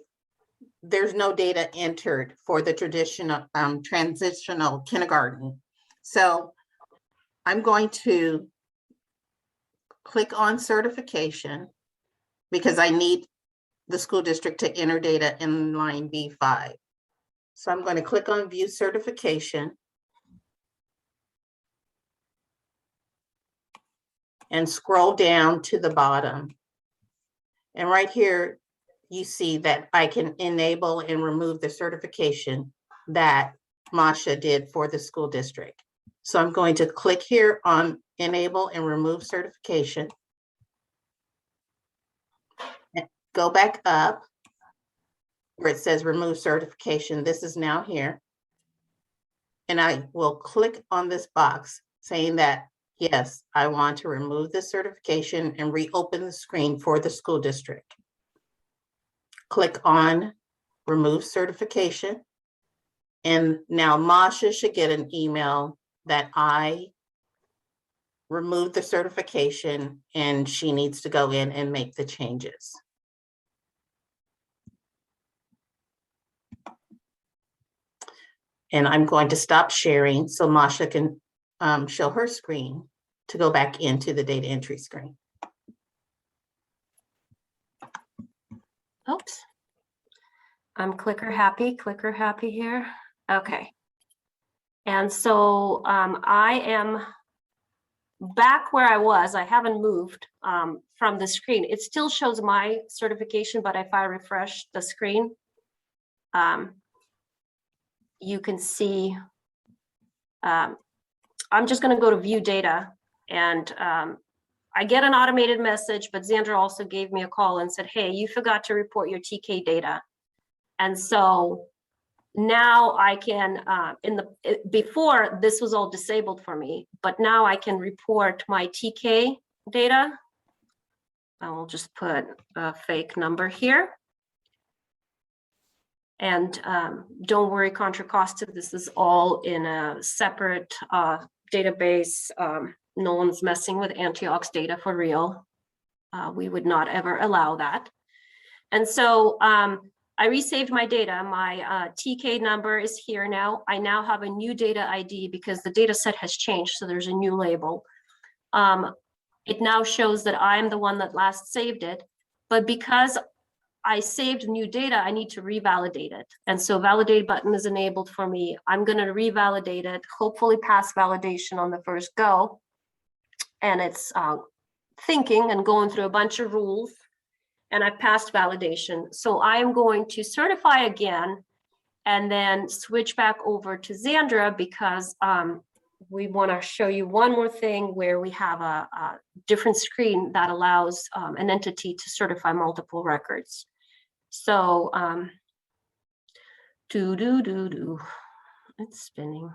there's no data entered for the traditional transitional kindergarten. So I'm going to click on certification because I need the school district to enter data in line B5. So I'm going to click on view certification and scroll down to the bottom. And right here, you see that I can enable and remove the certification that Masha did for the school district. So I'm going to click here on enable and remove certification. And go back up where it says remove certification. This is now here. And I will click on this box saying that, yes, I want to remove the certification and reopen the screen for the school district. Click on remove certification. And now Masha should get an email that I removed the certification and she needs to go in and make the changes. And I'm going to stop sharing so Masha can show her screen to go back into the data entry screen. Oops. I'm clicker happy here. Okay. And so I am back where I was. I haven't moved from the screen. It still shows my certification, but if I refresh the screen, you can see, I'm just going to go to view data, and I get an automated message, but Xandra also gave me a call and said, hey, you forgot to report your TK data. And so now I can, before this was all disabled for me, but now I can report my TK data. I will just put a fake number here. And don't worry, Contra Costa, this is all in a separate database. No one's messing with Antioch's data for real. We would not ever allow that. And so I resaved my data. My TK number is here now. I now have a new data ID because the data set has changed. So there's a new label. It now shows that I'm the one that last saved it. But because I saved new data, I need to revalidate it. And so validate button is enabled for me. I'm going to revalidate it, hopefully pass validation on the first go. And it's thinking and going through a bunch of rules. And I passed validation. So I am going to certify again and then switch back over to Xandra because we want to show you one more thing where we have a different screen that allows an entity to certify multiple records. So it's spinning.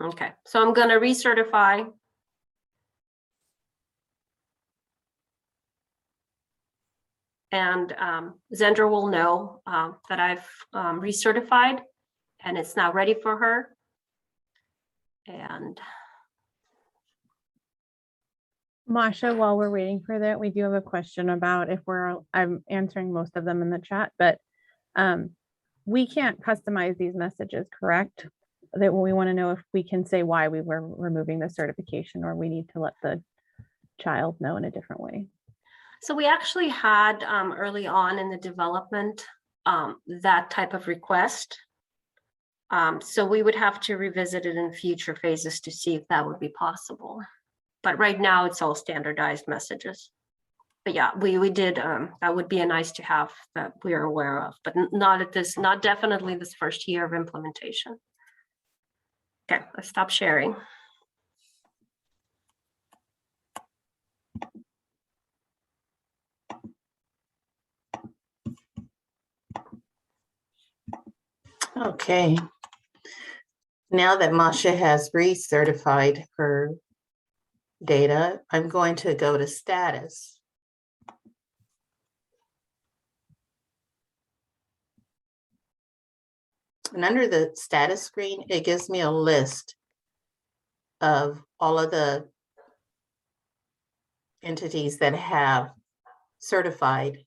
Okay, so I'm going to recertify. And Xandra will know that I've recertified and it's now ready for her. And Masha, while we're waiting for that, we do have a question about if I'm answering most of them in the chat, but we can't customize these messages, correct? That we want to know if we can say why we were removing the certification or we need to let the child know in a different way. so we actually had early on in the development that type of request. So we would have to revisit it in future phases to see if that would be possible. But right now it's all standardized messages. But yeah, we did, that would be a nice to have that we're aware of, but not definitely this first year of implementation. Okay, let's stop sharing. Okay. Now that Masha has recertified her data, I'm going to go to status. And under the status screen, it gives me a list of all of the entities that have certified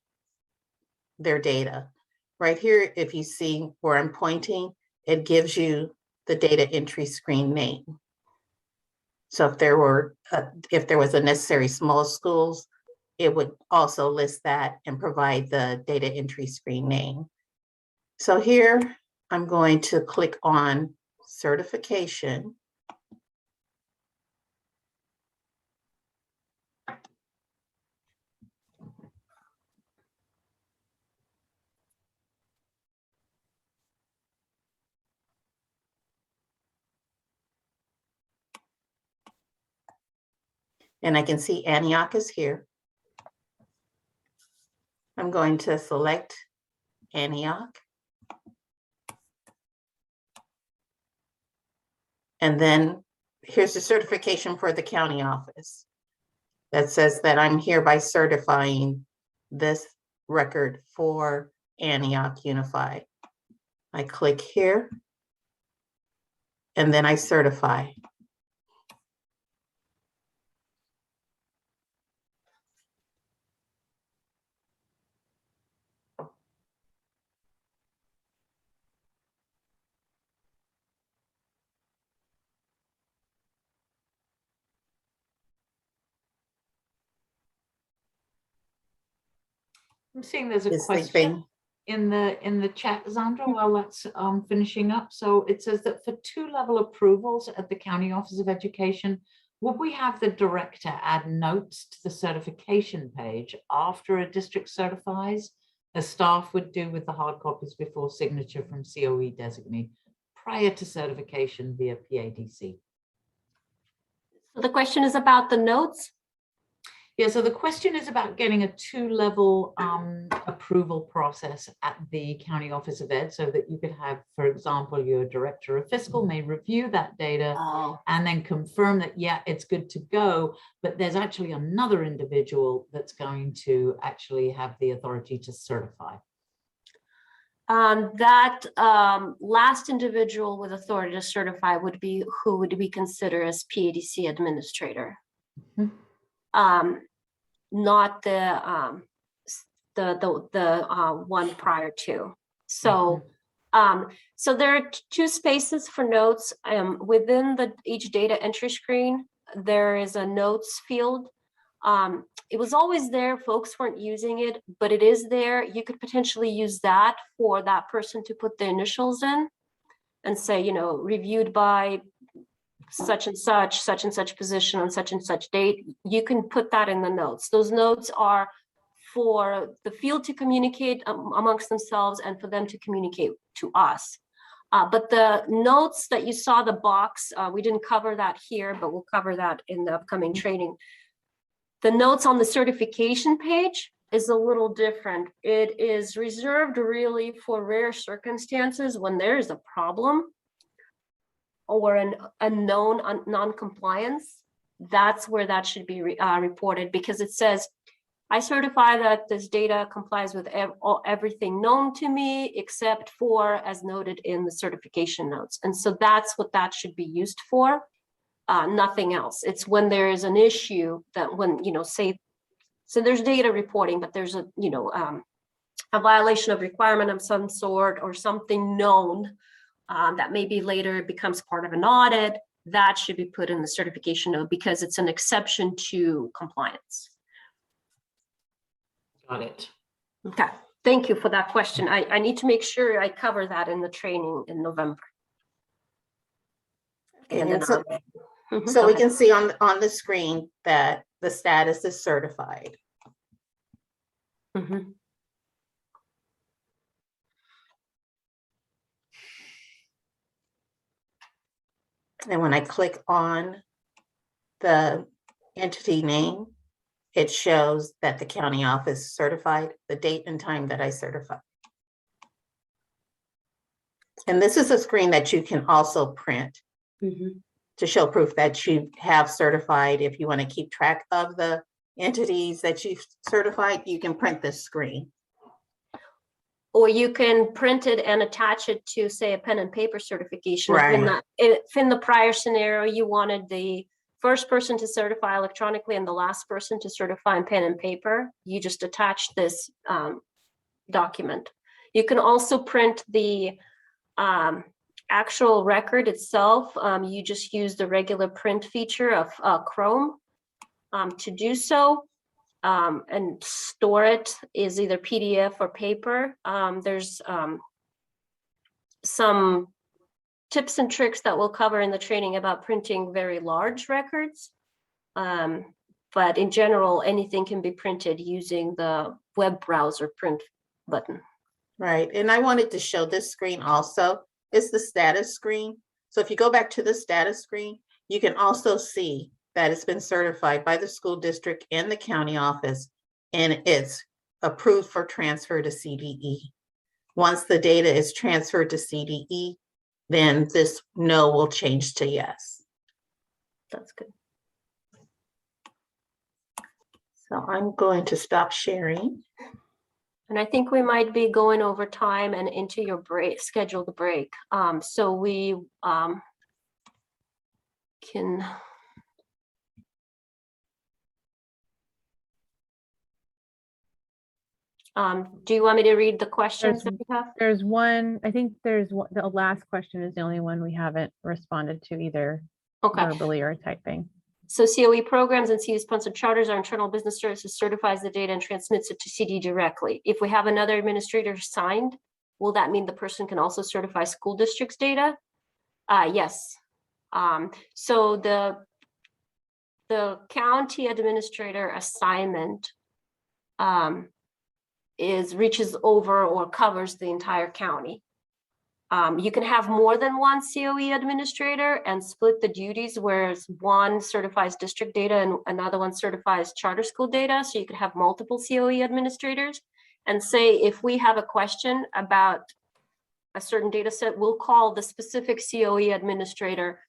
their data. Right here, if you see where I'm pointing, it gives you the data entry screen name. So if there was a necessary small schools, it would also list that and provide the data entry screen name. So here, I'm going to click on certification. And I can see Antioch is here. I'm going to select Antioch. And then here's the certification for the county office that says that I'm hereby certifying this record for Antioch Unified. I click here and then I certify. I'm seeing there's a It's question sleeping. in the chat, Zandra, while that's finishing up. So it says that for 2-level approvals at the County Office of Education, would we have the director add notes to the certification page after a district certifies, as staff would do with the hard copies before signature from COE designee prior to certification via PADC? So the question is about the notes. Yeah, so the question is about getting a 2-level approval process at the County Office of Ed, so that you could have, for example, your director of fiscal may review that data and then confirm that, yeah, it's good to go. But there's actually another individual that's going to actually have the authority to certify. That last individual with authority to certify would be who would we consider as PADC administrator. Mm-hmm. Not the one prior to. So so there are 2 spaces for notes. Within each data entry screen, there is a notes field. It was always there, folks weren't using it, but it is there. You could potentially use that for that person to put the initials in and say, you know, reviewed by such and such position on such and such date. You can put that in the notes. Those notes are for the field to communicate amongst themselves and for them to communicate to us. But the notes that you saw, the box, we didn't cover that here, but we'll cover that in the upcoming training. The notes on the certification page is a little different. It is reserved really for rare circumstances when there is a problem or an unknown non-compliance. That's where that should be reported, because it says, I certify that this data complies with everything known to me except for as noted in the certification notes. And so that's what that should be used for, nothing else. It's when there is an issue that when, you know, say, so there's data reporting, but there's a, you know, a violation of requirement of some sort or something known that maybe later becomes part of an audit, that should be put in the certification note because it's an exception to compliance. Got it. Okay, thank you for that question. I need to make sure I cover that in the training in November. And then so we can see on the screen that the status is certified. Mm-hmm. And when I click on the entity name, it shows that the county office certified the date and time that I certified. And this is a screen that you can also print to show proof that you have certified. If you want to keep track of the entities that you've certified, you can print this screen. Or you can print it and attach it to, say, a pen and paper certification. Right. If in the prior scenario, you wanted the first person to certify electronically and the last person to certify in pen and paper, you just attach this document. You can also print the actual record itself. You just use the regular print feature of Chrome to do so, and store it is either PDF or paper. There's some tips and tricks that we'll cover in the training about printing very large records. But in general, anything can be printed using the web browser print button. Right, and I wanted to show this screen also. It's the status screen. So if you go back to the status screen, you can also see that it's been certified by the school district and the county office, and it's approved for transfer to CDE. Once the data is transferred to CDE, then this no will change to yes. That's good. So I'm going to stop sharing. And I think we might be going over time and into your break, scheduled break. So we can. Do you want me to read the questions that we have? There's one, I think there's one, the last question is the only one we haven't responded to either verbally or typing. So COE programs and CU-sponsored charters, our internal business services certifies the data and transmits it to CD directly. If we have another administrator signed, will that mean the person can also certify school district's data? Yes. So the county administrator assignment reaches over or covers the entire county. You can have more than one COE administrator and split the duties, whereas one certifies district data and another one certifies charter school data. So you could have multiple COE administrators and say, if we have a question about a certain data set, we'll call the specific COE administrator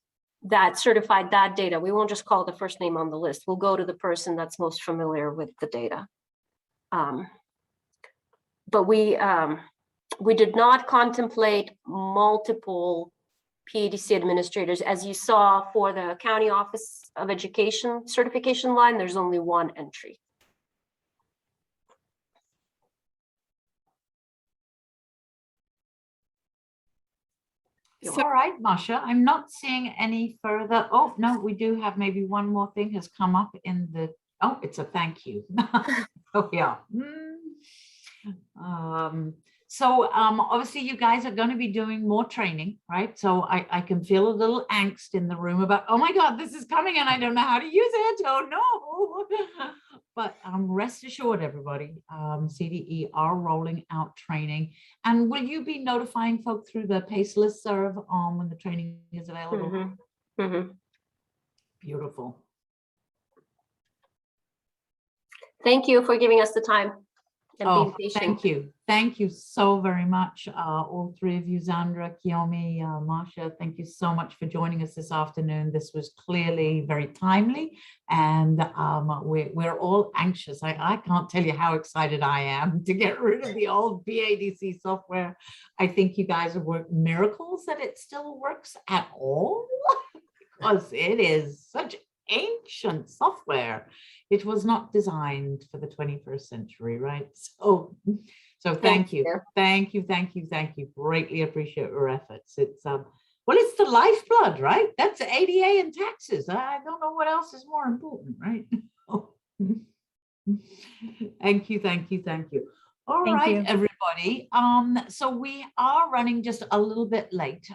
that certified that data. We won't just call the first name on the list. We'll go to the person that's most familiar with the data. But we did not contemplate multiple PADC administrators. As you saw for the County Office of Education certification line, there's only one entry. All right, Masha, I'm not seeing any further. Oh, no, we do have maybe one more thing has come up in the, oh, it's a thank you. Oh, yeah. So obviously you guys are going to be doing more training, right? So I can feel a little angst in the room about, oh my God, this is coming and I don't know how to use it. Oh no. But rest assured, everybody, CDE are rolling out training. And will you be notifying folk through the PACE listserv when the training is available? Mm-hmm. Mm-hmm. Beautiful. Thank you for giving us the time. Oh, thank you. Thank you so very much. All three of you, Zandra, Kiyomi, Masha, thank you so much for joining us this afternoon. This was clearly very timely and we're all anxious. I can't tell you how excited I am to get rid of the old PADC software. I think you guys have worked miracles that it still works at all because it is such ancient software. It was not designed for the 21st century, right? So thank you. Greatly appreciate your efforts. It's well, it's the lifeblood, right? That's ADA and taxes. I don't know what else is more important, right? Thank you. All right, everybody. So we are running just a little bit late.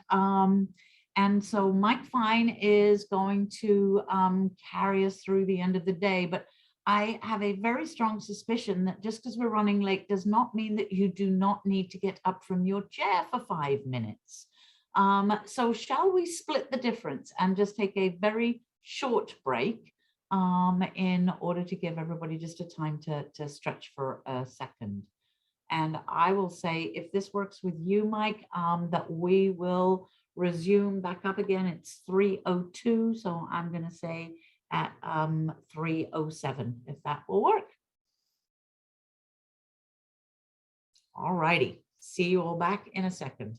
And so Mike Fine is going to carry us through the end of the day, but I have a very strong suspicion that just because we're running late does not mean that you do not need to get up from your chair for 5 minutes. So shall we split the difference and just take a very short break in order to give everybody just a time to stretch for a second. And I will say, if this works with you, Mike, that we will resume back up again. It's 3:02, so I'm going to say at 3:07, if that will work. All righty. See you all back in a second.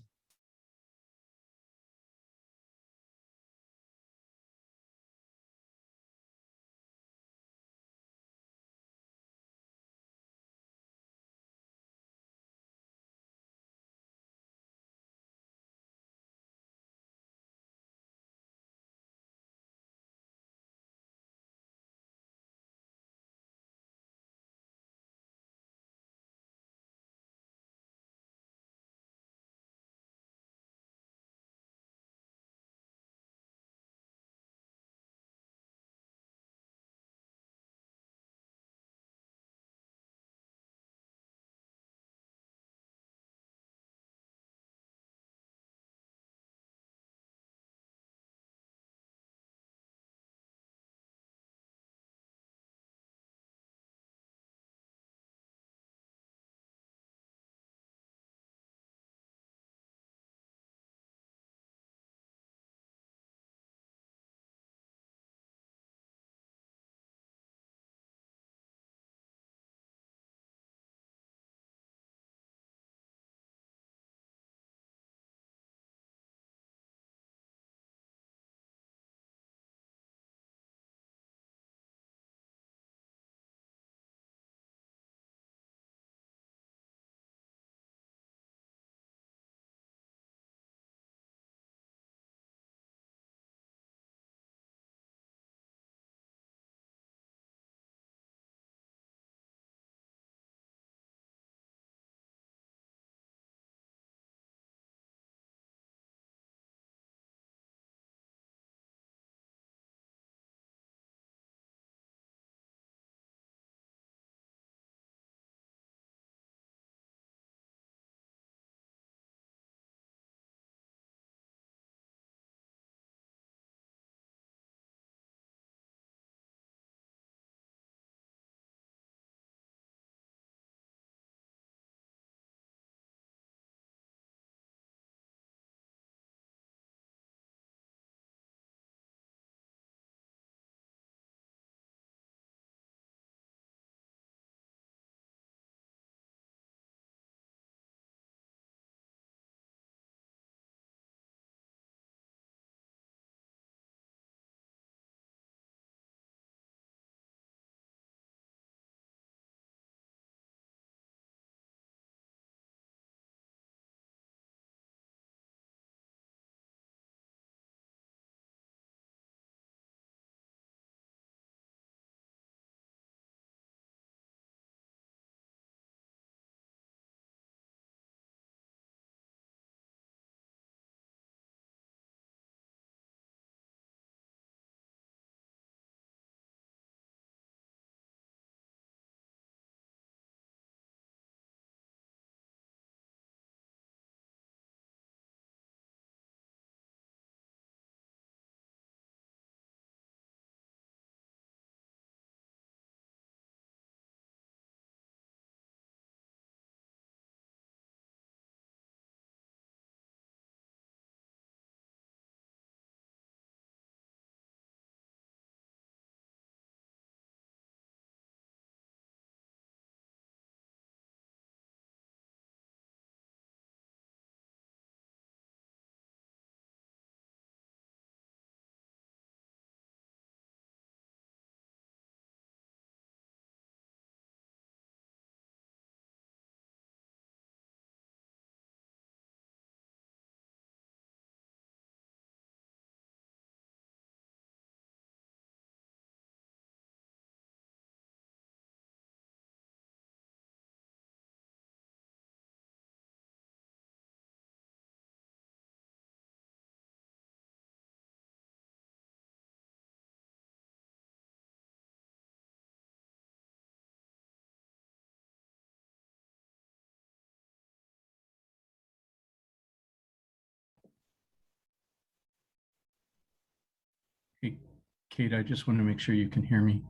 Kate. I just want to make sure you can hear me.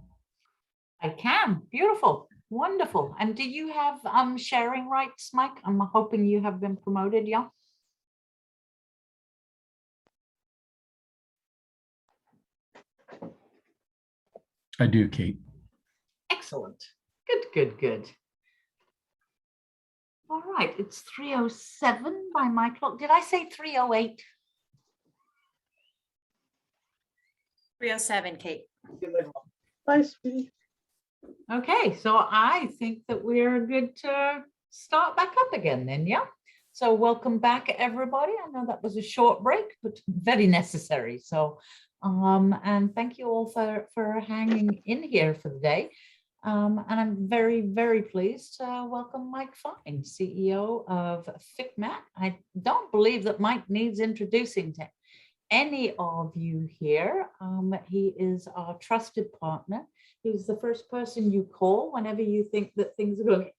I can. Beautiful. Wonderful. And do you have sharing rights, Mike? I'm hoping you have been promoted, yeah? I do, Kate. Excellent. Good, good, good. All right, it's 3:07 by my clock. Did I say 3:08? 3:07, Kate. Bye, sweetie. Okay, so I think that we're good to start back up again then, yeah? So welcome back, everybody. I know that was a short break, but very necessary. So, and thank you all for hanging in here for the day. And I'm very, very pleased to welcome Mike Fine, CEO of FICMAT. I don't believe that Mike needs introducing to any of you here. He is our trusted partner. He's the first person you call whenever you think that things are going,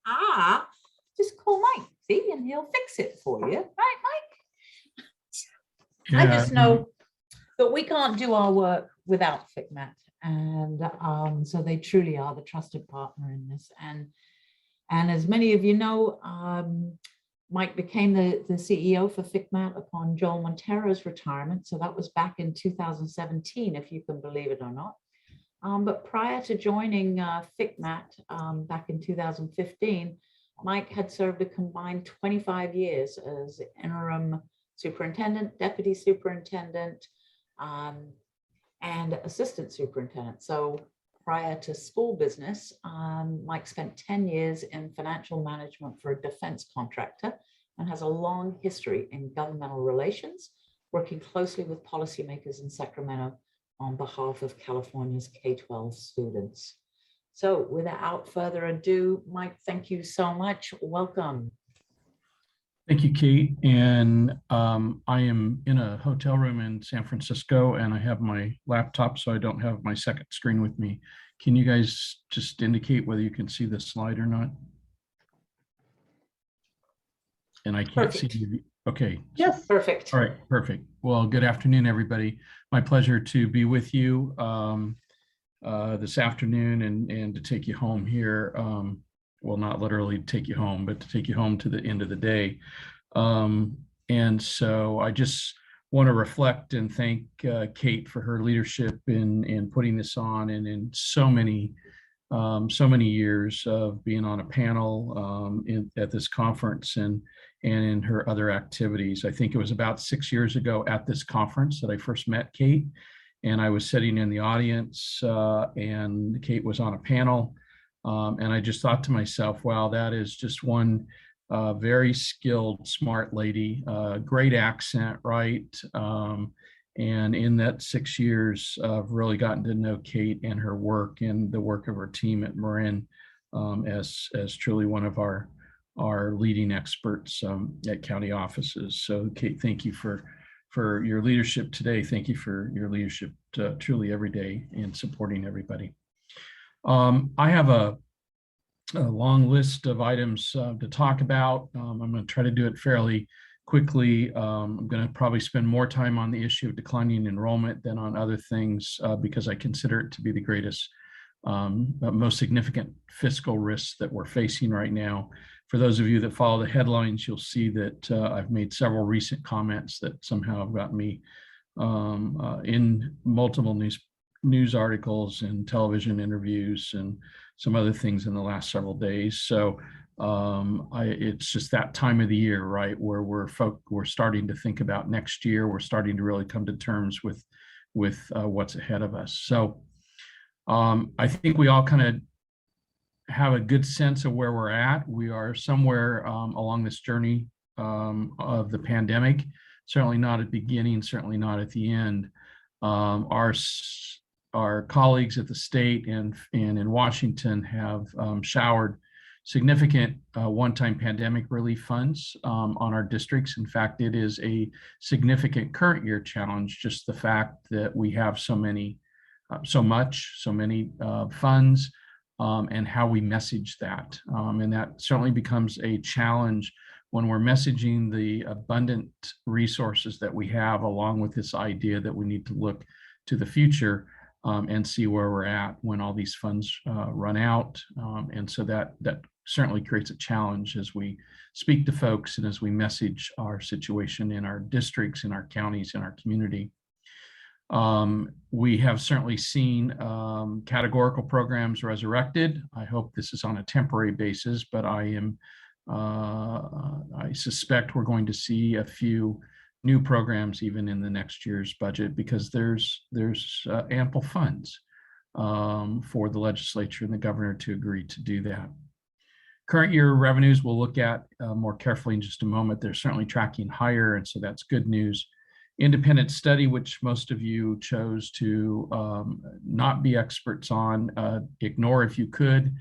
just call Mike, see, and he'll fix it for you. Right, Mike? Yeah. I just know that we can't do our work without FICMAT. And so they truly are the trusted partner in this. And as many of you know, Mike became the CEO for FICMAT upon Joel Montero's retirement. So that was back in 2017, if you can believe it or not. But prior to joining FICMAT back in 2015, Mike had served a combined 25 years as interim superintendent, deputy superintendent, and assistant superintendent. So prior to school business, Mike spent 10 years in financial management for a defense contractor and has a long history in governmental relations, working closely with policymakers in Sacramento on behalf of California's K-12 students. So without further ado, Mike, thank you so much. Welcome. Thank you, Kate. And I am in a hotel room in San Francisco, and I have my laptop, so I don't have my second screen with me. Can you guys just indicate whether you can see the slide or not? And I can't see you. Okay. Yes, perfect. All right, perfect. Well, good afternoon, everybody. My pleasure to be with you this afternoon and to take you home here. Well, not literally take you home, but to take you home to the end of the day. And so I just want to reflect and thank Kate for her leadership in putting this on, and in so many years of being on a panel at this conference and in her other activities. I think it was about 6 years ago at this conference that I first met Kate, and I was sitting in the audience and Kate was on a panel. And I just thought to myself, wow, that is just one very skilled, smart lady, great accent, right? And in that 6 years, I've really gotten to know Kate and her work and the work of her team at Marin as truly one of our leading experts at county offices. So Kate, thank you for your leadership today. Thank you for your leadership truly every day in supporting everybody. I have a long list of items to talk about. I'm going to try to do it fairly quickly. I'm going to probably spend more time on the issue of declining enrollment than on other things because I consider it to be the greatest, most significant fiscal risks that we're facing right now. For those of you that follow the headlines, you'll see that I've made several recent comments that somehow have got me in multiple news articles and television interviews and some other things in the last several days. So it's just that time of the year, right, where we're starting to think about next year. We're starting to really come to terms with what's ahead of us. So I think we all kind of have a good sense of where we're at. We are somewhere along this journey of the pandemic, certainly not at the beginning, certainly not at the end. Our colleagues at the state and in Washington have showered significant one-time pandemic relief funds on our districts. In fact, it is a significant current year challenge, just the fact that we have so many funds and how we message that. And that certainly becomes a challenge when we're messaging the abundant resources that we have, along with this idea that we need to look to the future. and see where we're at when all these funds run out. And so that certainly creates a challenge as we speak to folks and as we message our situation in our districts, in our counties, in our community. We have certainly seen categorical programs resurrected. I hope this is on a temporary basis, but I suspect we're going to see a few new programs even in the next year's budget, because there's ample funds for the legislature and the governor to agree to do that. Current year revenues we'll look at more carefully in just a moment. They're certainly tracking higher, and so that's good news. Independent study, which most of you chose to not be experts on, ignore if you could,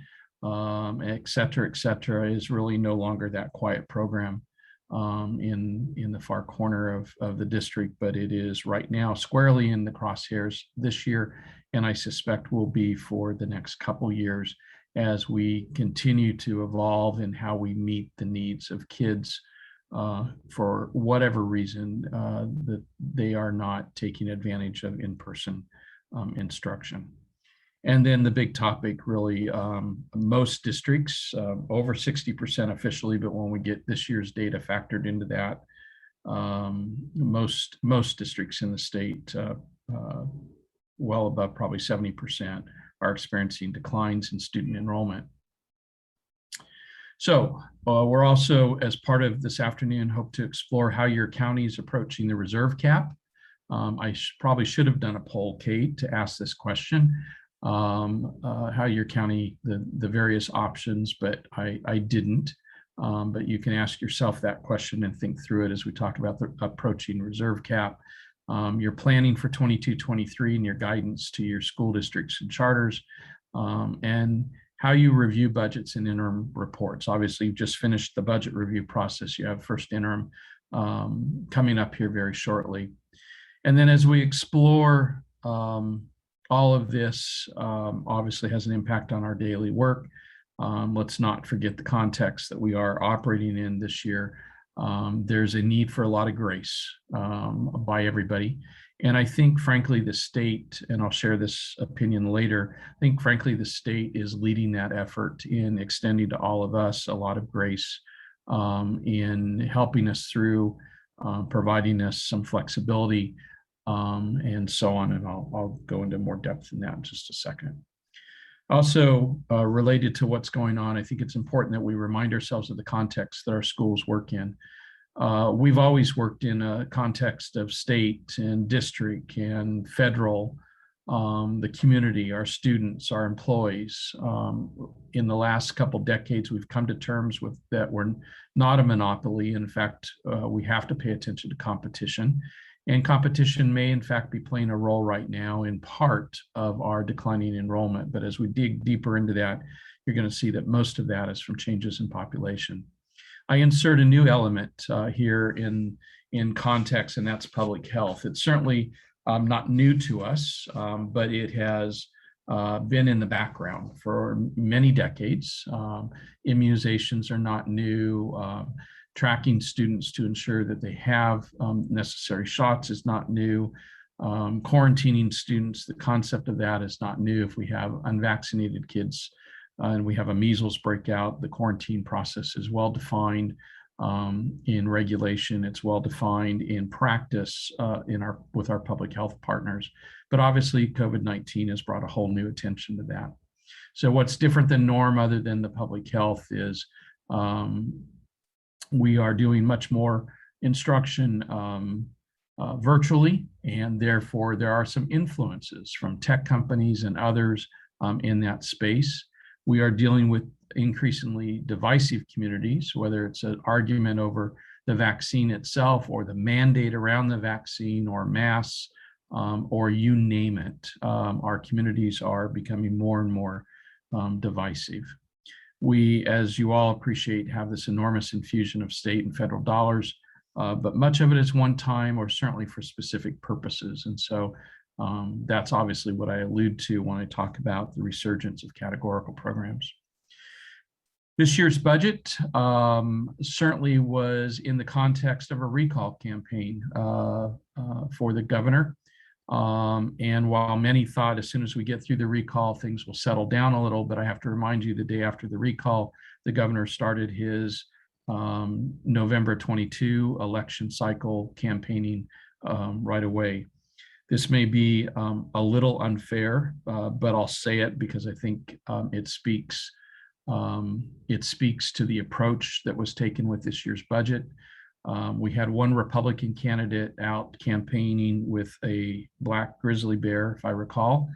et cetera, is really no longer that quiet program in the far corner of the district, but it is right now squarely in the crosshairs this year, and I suspect will be for the next couple years as we continue to evolve in how we meet the needs of kids for whatever reason that they are not taking advantage of in-person instruction. And then the big topic, really, most districts, over 60% officially, but when we get this year's data factored into that, most districts in the state, well above probably 70%, are experiencing declines in student enrollment. So we're also, as part of this afternoon, hope to explore how your county is approaching the reserve cap. I probably should have done a poll, Kate, to ask this question. How your county, the various options, but I didn't. But you can ask yourself that question and think through it as we talk about the approaching reserve cap. Your planning for 22-23 and your guidance to your school districts and charters, and how you review budgets and interim reports. Obviously, you've just finished the budget review process. You have first interim coming up here very shortly. And then as we explore all of this, obviously has an impact on our daily work. Let's not forget the context that we are operating in this year. There's a need for a lot of grace by everybody. And I think, frankly, the state, and I'll share this opinion later, I think, frankly, the state is leading that effort in extending to all of us a lot of grace in helping us through, providing us some flexibility, and so on. And I'll go into more depth in that in just a second. Also, related to what's going on, I think it's important that we remind ourselves of the context that our schools work in. We've always worked in a context of state and district and federal, the community, our students, our employees. In the last couple decades, we've come to terms with that we're not a monopoly. In fact, we have to pay attention to competition. And competition may, in fact, be playing a role right now in part of our declining enrollment. But as we dig deeper into that, you're going to see that most of that is from changes in population. I insert a new element here in context, and that's public health. It's certainly not new to us, but it has been in the background for many decades. Immunizations are not new. Tracking students to ensure that they have necessary shots is not new. Quarantining students, the concept of that is not new. If we have unvaccinated kids and we have a measles breakout, the quarantine process is well defined in regulation. It's well defined in practice with our public health partners. But obviously, COVID-19 has brought a whole new attention to that. So what's different than norm, other than the public health, is we are doing much more instruction virtually, and therefore there are some influences from tech companies and others in that space. We are dealing with increasingly divisive communities, whether it's an argument over the vaccine itself or the mandate around the vaccine or masks or you name it. Our communities are becoming more and more divisive. We, as you all appreciate, have this enormous infusion of state and federal dollars, but much of it is one time or certainly for specific purposes. And so that's obviously what I allude to when I talk about the resurgence of categorical programs. This year's budget certainly was in the context of a recall campaign for the governor. And while many thought as soon as we get through the recall, things will settle down a little, but I have to remind you the day after the recall, the governor started his November 22 election cycle campaigning right away. This may be a little unfair, but I'll say it because I think it speaks to the approach that was taken with this year's budget. We had one Republican candidate out campaigning with a black grizzly bear, if I recall,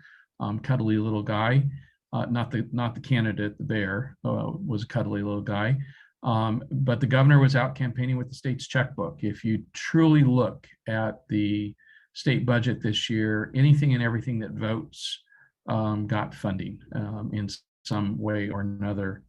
cuddly little guy. Not the candidate, the bear was a cuddly little guy. But the governor was out campaigning with the state's checkbook. If you truly look at the state budget this year, anything and everything that votes got funding in some way or another.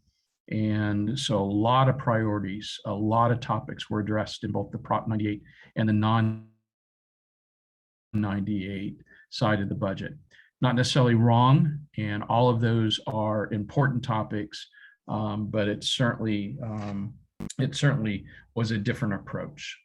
And so a lot of priorities, a lot of topics were addressed in both the Prop 98 and the non-98 side of the budget. Not necessarily wrong, and all of those are important topics, but it certainly was a different approach.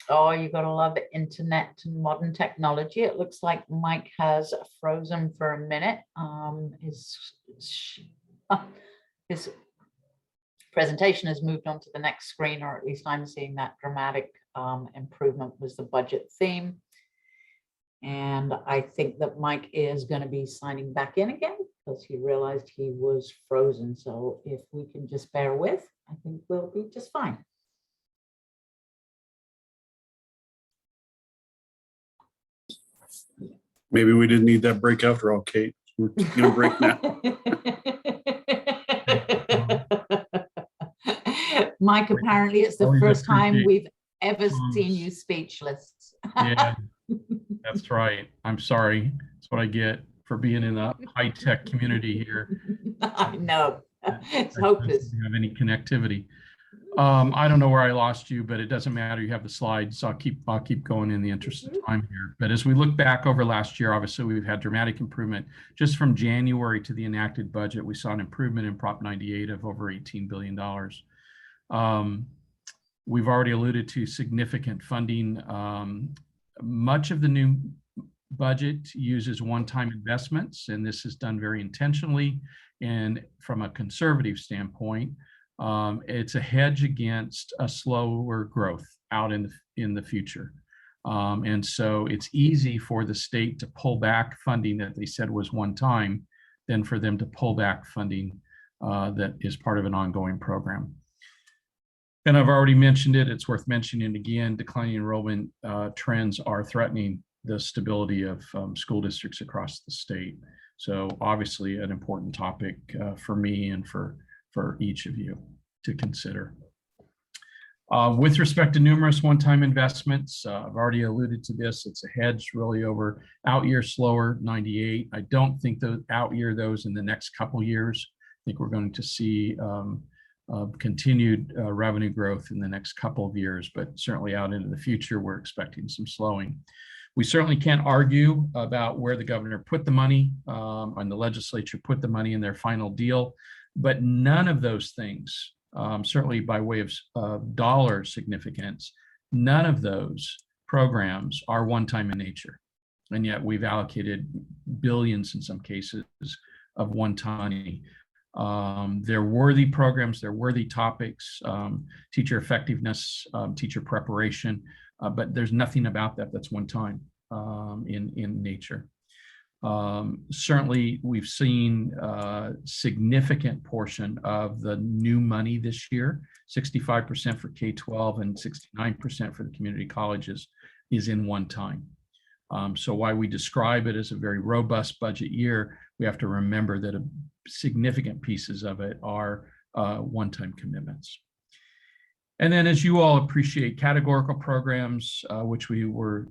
Oh, you gotta love internet and modern technology. It looks like Mike has frozen for a minute. His presentation has moved on to the next screen, or at least I'm seeing that dramatic improvement was the budget theme. And I think that Mike is going to be signing back in again because he realized he was frozen. So if we can just bear with, I think we'll be just fine. Maybe we didn't need that break after all, Kate. We're gonna break now. Mike, apparently it's the Always first time appreciate we've ever seen you speechless. Yeah, that's right. I'm sorry. That's what I get for being in a high-tech community here. I know. It's hopeless. Don't have any connectivity. I don't know where I lost you, but it doesn't matter. You have the slides. So I'll keep going in the interest of time here. But as we look back over last year, obviously we've had dramatic improvement. Just from January to the enacted budget, we saw an improvement in Prop 98 of over $18 billion. We've already alluded to significant funding. Much of the new budget uses one-time investments, and this is done very intentionally. And from a conservative standpoint, it's a hedge against a slower growth out in the future. And so it's easy for the state to pull back funding that they said was one time than for them to pull back funding that is part of an ongoing program. And I've already mentioned it, it's worth mentioning again, declining enrollment trends are threatening the stability of school districts across the state. So obviously an important topic for me and for each of you to consider. With respect to numerous one-time investments, I've already alluded to this, it's a hedge really over out year slower 98. I don't think the out year those in the next couple years. I think we're going to see continued revenue growth in the next couple of years, but certainly out into the future, we're expecting some slowing. We certainly can't argue about where the governor put the money and the legislature put the money in their final deal, but none of those things, certainly by way of dollar significance, none of those programs are one-time in nature. And yet we've allocated billions in some cases of one-time. They're worthy programs, they're worthy topics, teacher effectiveness, teacher preparation, but there's nothing about that that's one time in nature. Certainly, we've seen a significant portion of the new money this year, 65% for K-12 and 69% for the community colleges is in one time. So while we describe it as a very robust budget year, we have to remember that significant pieces of it are one-time commitments. And then as you all appreciate, categorical programs, which we were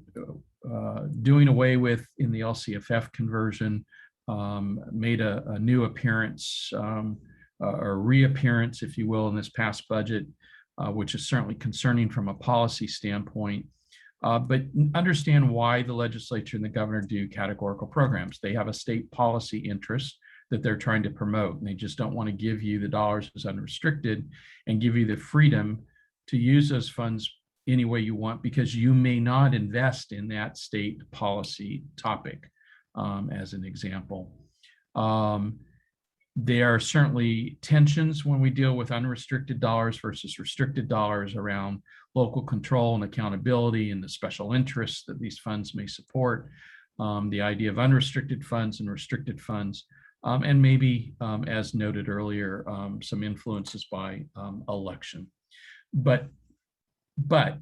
doing away with in the LCFF conversion, made a new appearance or reappearance, if you will, in this past budget, which is certainly concerning from a policy standpoint. But understand why the legislature and the governor do categorical programs. They have a state policy interest that they're trying to promote. And they just don't want to give you the dollars as unrestricted and give you the freedom to use those funds any way you want, because you may not invest in that state policy topic, as an example. There are certainly tensions when we deal with unrestricted dollars versus restricted dollars around local control and accountability and the special interests that these funds may support, the idea of unrestricted funds and restricted funds, and maybe, as noted earlier, some influences by election. But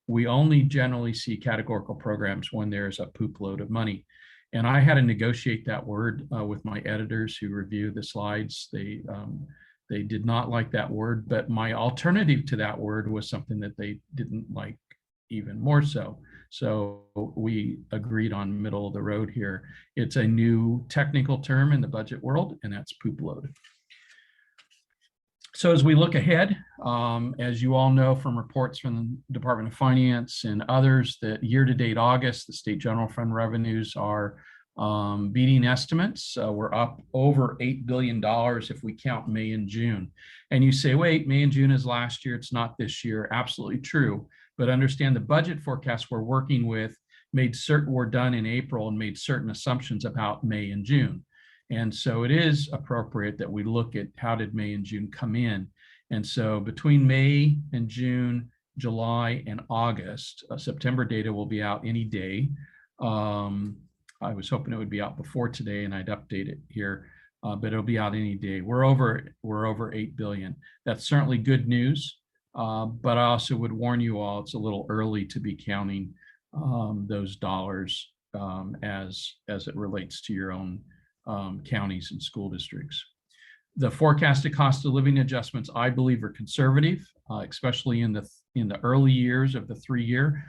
we only generally see categorical programs when there's a poop load of money. And I had to negotiate that word with my editors who review the slides. They did not like that word, but my alternative to that word was something that they didn't like even more so. So we agreed on middle of the road here. It's a new technical term in the budget world, and that's poop load. So as we look ahead, as you all know from reports from the Department of Finance and others, that year-to-date August, the state general fund revenues are beating estimates. We're up over $8 billion if we count May and June. And you say, wait, May and June is last year, it's not this year. Absolutely true. But understand the budget forecasts we're working with made certain were done in April and made certain assumptions about May and June. And so it is appropriate that we look at how did May and June come in. And so between May and June, July and August, September data will be out any day. I was hoping it would be out before today and I'd update it here, but it'll be out any day. We're over 8 billion. That's certainly good news, but I also would warn you all, it's a little early to be counting those dollars as it relates to your own counties and school districts. The forecasted cost of living adjustments, I believe, are conservative, especially in the early years of the 3-year.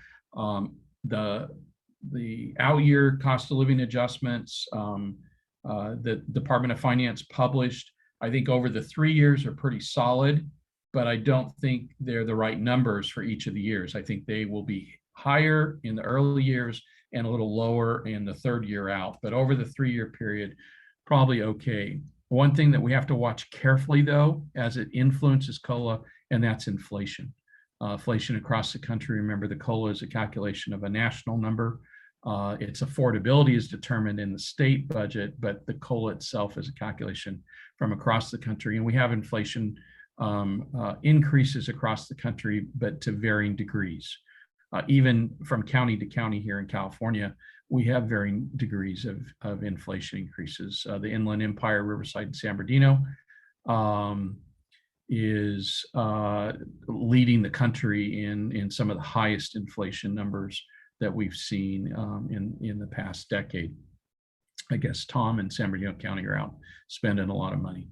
The out-year cost of living adjustments the Department of Finance published, I think over the 3 years are pretty solid, but I don't think they're the right numbers for each of the years. I think they will be higher in the early years and a little lower in the 3rd year out, but over the 3-year period, probably okay. One thing that we have to watch carefully though, as it influences COLA, and that's inflation. Inflation across the country. Remember, the COLA is a calculation of a national number. Its affordability is determined in the state budget, but the COLA itself is a calculation from across the country. And we have inflation increases across the country, but to varying degrees. Even from county to county here in California, we have varying degrees of inflation increases. The Inland Empire, Riverside, and San Bernardino is leading the country in some of the highest inflation numbers that we've seen in the past decade. I guess Tom and San Bernardino County are out spending a lot of money.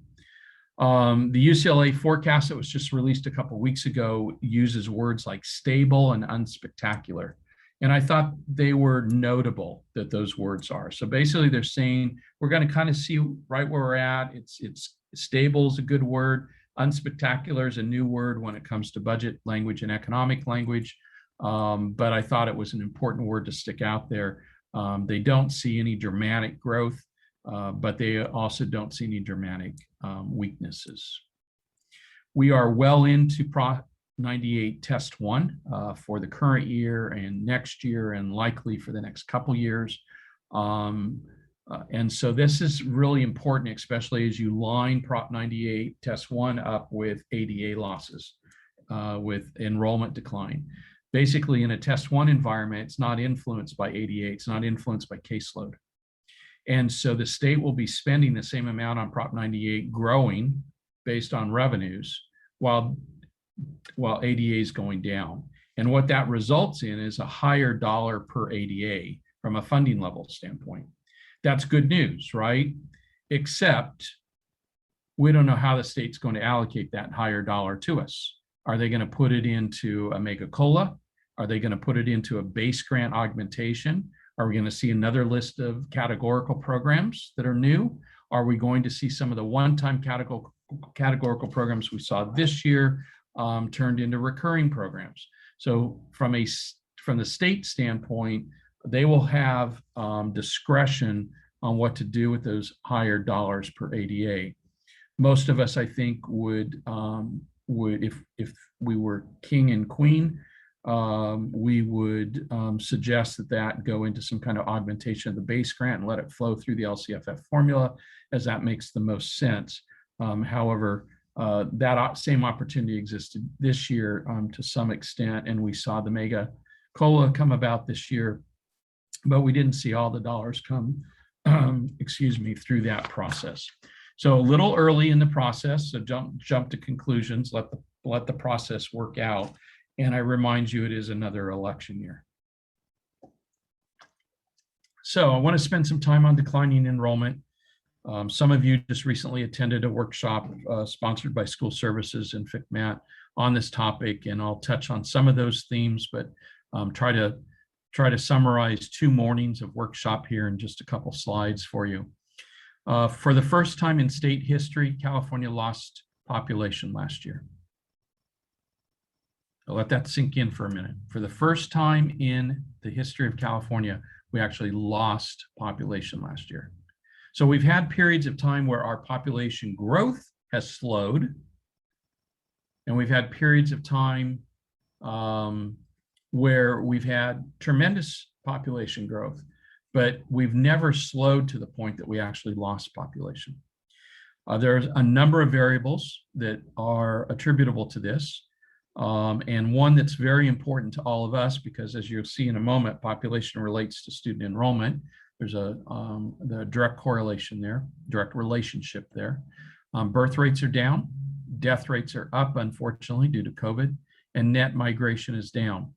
The UCLA forecast that was just released a couple of weeks ago uses words like stable and unspectacular. And I thought they were notable that those words are. So basically they're saying, we're going to kind of see right where we're at. It's stable is a good word. Unspectacular is a new word when it comes to budget language and economic language. But I thought it was an important word to stick out there. They don't see any dramatic growth, but they also don't see any dramatic weaknesses. We are well into Prop 98 Test 1 for the current year and next year and likely for the next couple years. And so this is really important, especially as you line Prop 98 Test 1 up with ADA losses, with enrollment decline. Basically, in a Test 1 environment, it's not influenced by ADA, it's not influenced by caseload. And so the state will be spending the same amount on Prop 98 growing based on revenues while ADA is going down. And what that results in is a higher dollar per ADA from a funding level standpoint. That's good news, right? Except we don't know how the state's going to allocate that higher dollar to us. Are they going to put it into a mega COLA? Are they going to put it into a base grant augmentation? Are we going to see another list of categorical programs that are new? Are we going to see some of the one-time categorical programs we saw this year turned into recurring programs? So from the state standpoint, they will have discretion on what to do with those higher dollars per ADA. Most of us, I think, would if we were king and queen, we would suggest that go into some kind of augmentation of the base grant and let it flow through the LCFF formula, as that makes the most sense. However, that same opportunity existed this year to some extent, and we saw the mega COLA come about this year, but we didn't see all the dollars come, excuse me, through that process. So a little early in the process, so jump to conclusions, let the process work out. And I remind you, it is another election year. So I want to spend some time on declining enrollment. Some of you just recently attended a workshop sponsored by School Services and FCMAT on this topic, and I'll touch on some of those themes, but try to summarize 2 mornings of workshop here in just a couple slides for you. For the first time in state history, California lost population last year. I'll let that sink in for a minute. For the first time in the history of California, we actually lost population last year. So we've had periods of time where our population growth has slowed, and we've had periods of time where we've had tremendous population growth, but we've never slowed to the point that we actually lost population. There's a number of variables that are attributable to this. And one that's very important to all of us, because as you'll see in a moment, population relates to student enrollment. There's the direct correlation there, direct relationship there. Birth rates are down, death rates are up, unfortunately, due to COVID, and net migration is down.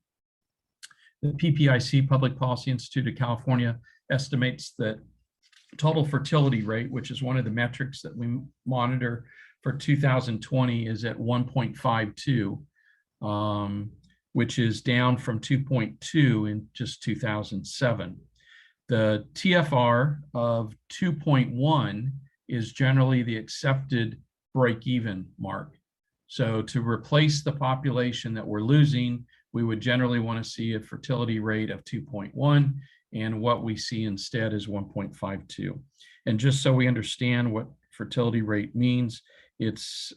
The PPIC, Public Policy Institute of California, estimates that total fertility rate, which is one of the metrics that we monitor for 2020, is at 1.52. Which is down from 2.2 in just 2007. The TFR of 2.1 is generally the accepted break-even mark. So to replace the population that we're losing, we would generally want to see a fertility rate of 2.1, and what we see instead is 1.52. And just so we understand what fertility rate means, it's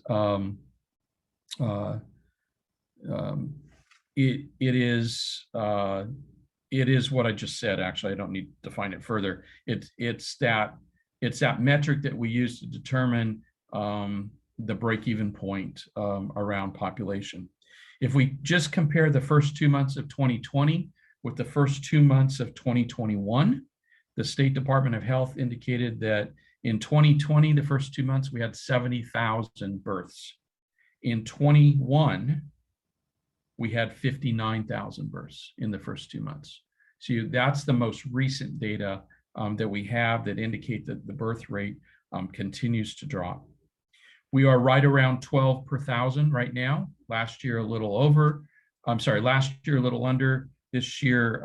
it is what I just said. Actually, I don't need to define it further. It's that metric that we use to determine the break-even point around population. If we just compare the first 2 months of 2020 with the first 2 months of 2021, the State Department of Health indicated that in 2020, the first 2 months, we had 70,000 births. In 21, we had 59,000 births in the first 2 months. So that's the most recent data that we have that indicate that the birth rate continues to drop. We are right around 12 per thousand right now. Last year, a little over. Last year, a little under. This year,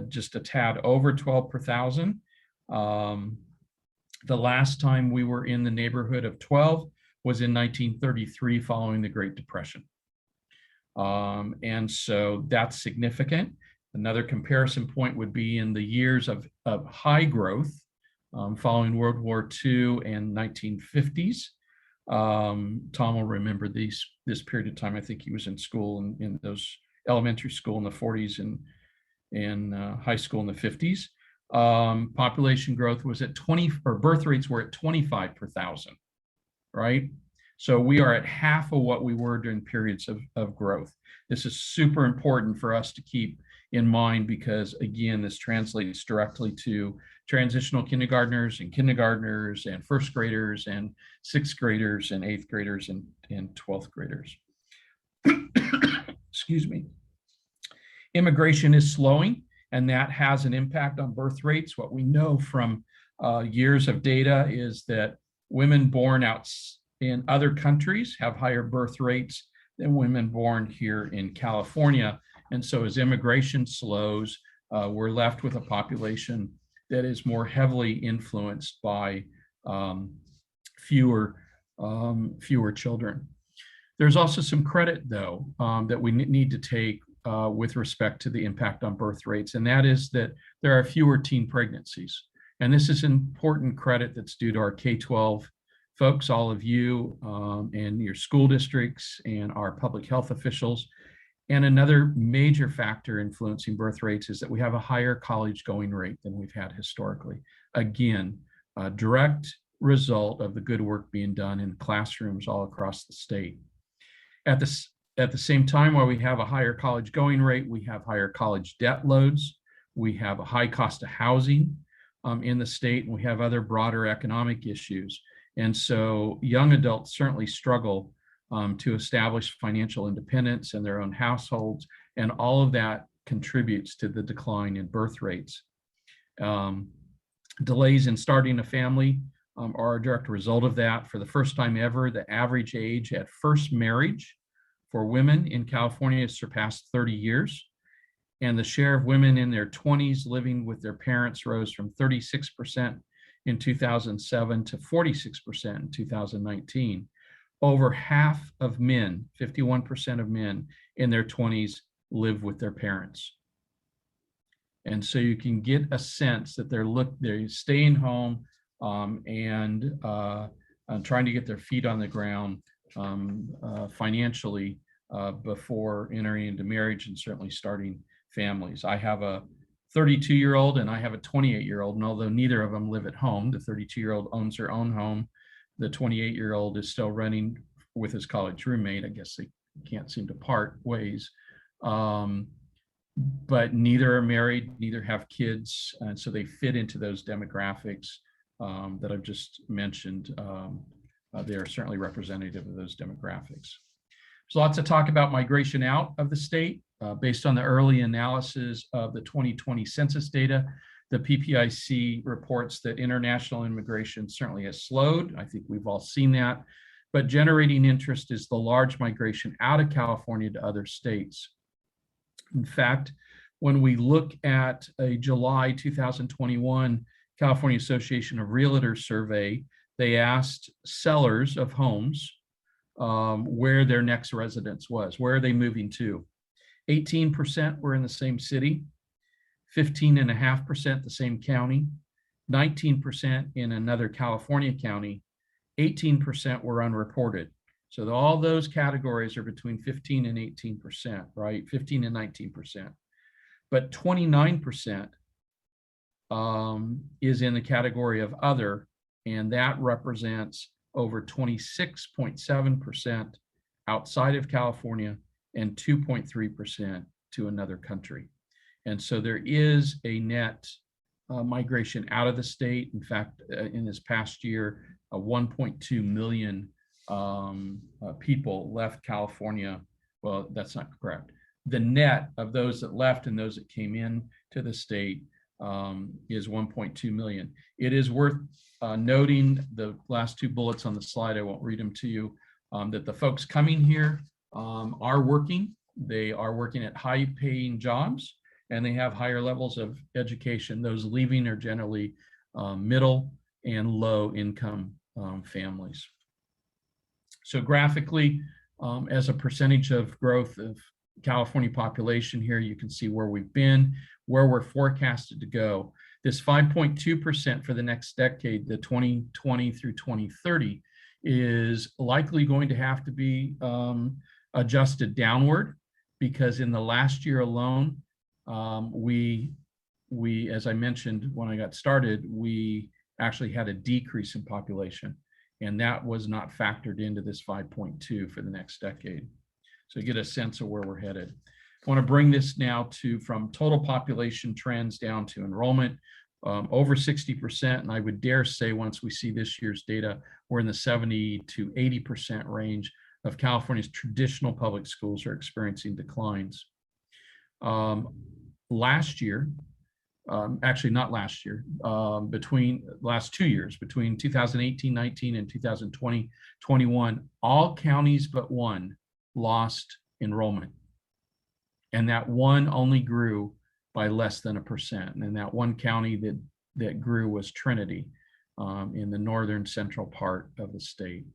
just a tad over 12 per thousand. The last time we were in the neighborhood of 12 was in 1933, following the Great Depression. And so that's significant. Another comparison point would be in the years of high growth following World War II and 1950s. Tom will remember this period of time. I think he was in school in those elementary school in the 40s and high school in the 50s. Population growth was at 20, or birth rates were at 25 per thousand, right? So we are at half of what we were during periods of growth. This is super important for us to keep in mind, because again, this translates directly to transitional kindergartners and first graders and sixth graders and eighth graders and 12th graders. Excuse me. Immigration is slowing, and that has an impact on birth rates. What we know from years of data is that women born out in other countries have higher birth rates than women born here in California. And so as immigration slows, we're left with a population that is more heavily influenced by fewer children. There's also some credit, though, that we need to take with respect to the impact on birth rates, and that is that there are fewer teen pregnancies. And this is important credit that's due to our K-12 folks, all of you, and your school districts and our public health officials. And another major factor influencing birth rates is that we have a higher college going rate than we've had historically. Again, a direct result of the good work being done in classrooms all across the state. At the same time, while we have a higher college going rate, we have higher college debt loads. We have a high cost of housing in the state, and we have other broader economic issues. And so young adults certainly struggle to establish financial independence in their own households, and all of that contributes to the decline in birth rates. Delays in starting a family are a direct result of that. For the first time ever, the average age at first marriage for women in California has surpassed 30 years. And the share of women in their 20s living with their parents rose from 36% in 2007 to 46% in 2019. Over half of men, 51% of men in their 20s live with their parents. And so you can get a sense that they're staying home and trying to get their feet on the ground financially before entering into marriage and certainly starting families. I have a 32-year-old and I have a 28-year-old, and although neither of them live at home, the 32-year-old owns their own home. The 28-year-old is still renting with his college roommate. I guess they can't seem to part ways. But neither are married, neither have kids, and so they fit into those demographics that I've just mentioned. They are certainly representative of those demographics. There's lots of talk about migration out of the state. Based on the early analysis of the 2020 census data, the PPIC reports that international immigration certainly has slowed. I think we've all seen that. But generating interest is the large migration out of California to other states. In fact, when we look at a July 2021 California Association of Realtors survey, they asked sellers of homes where their next residence was. Where are they moving to? 18% were in the same city, 15.5% the same county, 19% in another California county, 18% were unreported. So all those categories are between 15 and 18%, right? 15 and 19%. But 29% is in the category of other, and that represents over 26.7% outside of California and 2.3% to another country. And so there is a net migration out of the state. In fact, in this past year, 1.2 million people left California. Well, that's not correct. The net of those that left and those that came in to the state is 1.2 million. It is worth noting the last two bullets on the slide, I won't read them to you, that the folks coming here are working. They are working at high-paying jobs, and they have higher levels of education. Those leaving are generally middle and low-income families. So graphically, as a percentage of growth of California population here, you can see where we've been, where we're forecasted to go. This 5.2% for the next decade, the 2020 through 2030, is likely going to have to be adjusted downward, because in the last year alone, we, as I mentioned when I got started, we actually had a decrease in population, and that was not factored into this 5.2 for the next decade. So you get a sense of where we're headed. I want to bring this now from total population trends down to enrollment. Over 60%, and I would dare say once we see this year's data, we're in the 70 to 80% range of California's traditional public schools are experiencing declines. Last year, actually not last year, between last 2 years, between 2018-19 and 2020-21, all counties but one lost enrollment. And that one only grew by less than 1%. And that one county that grew was Trinity in the northern central part of the state.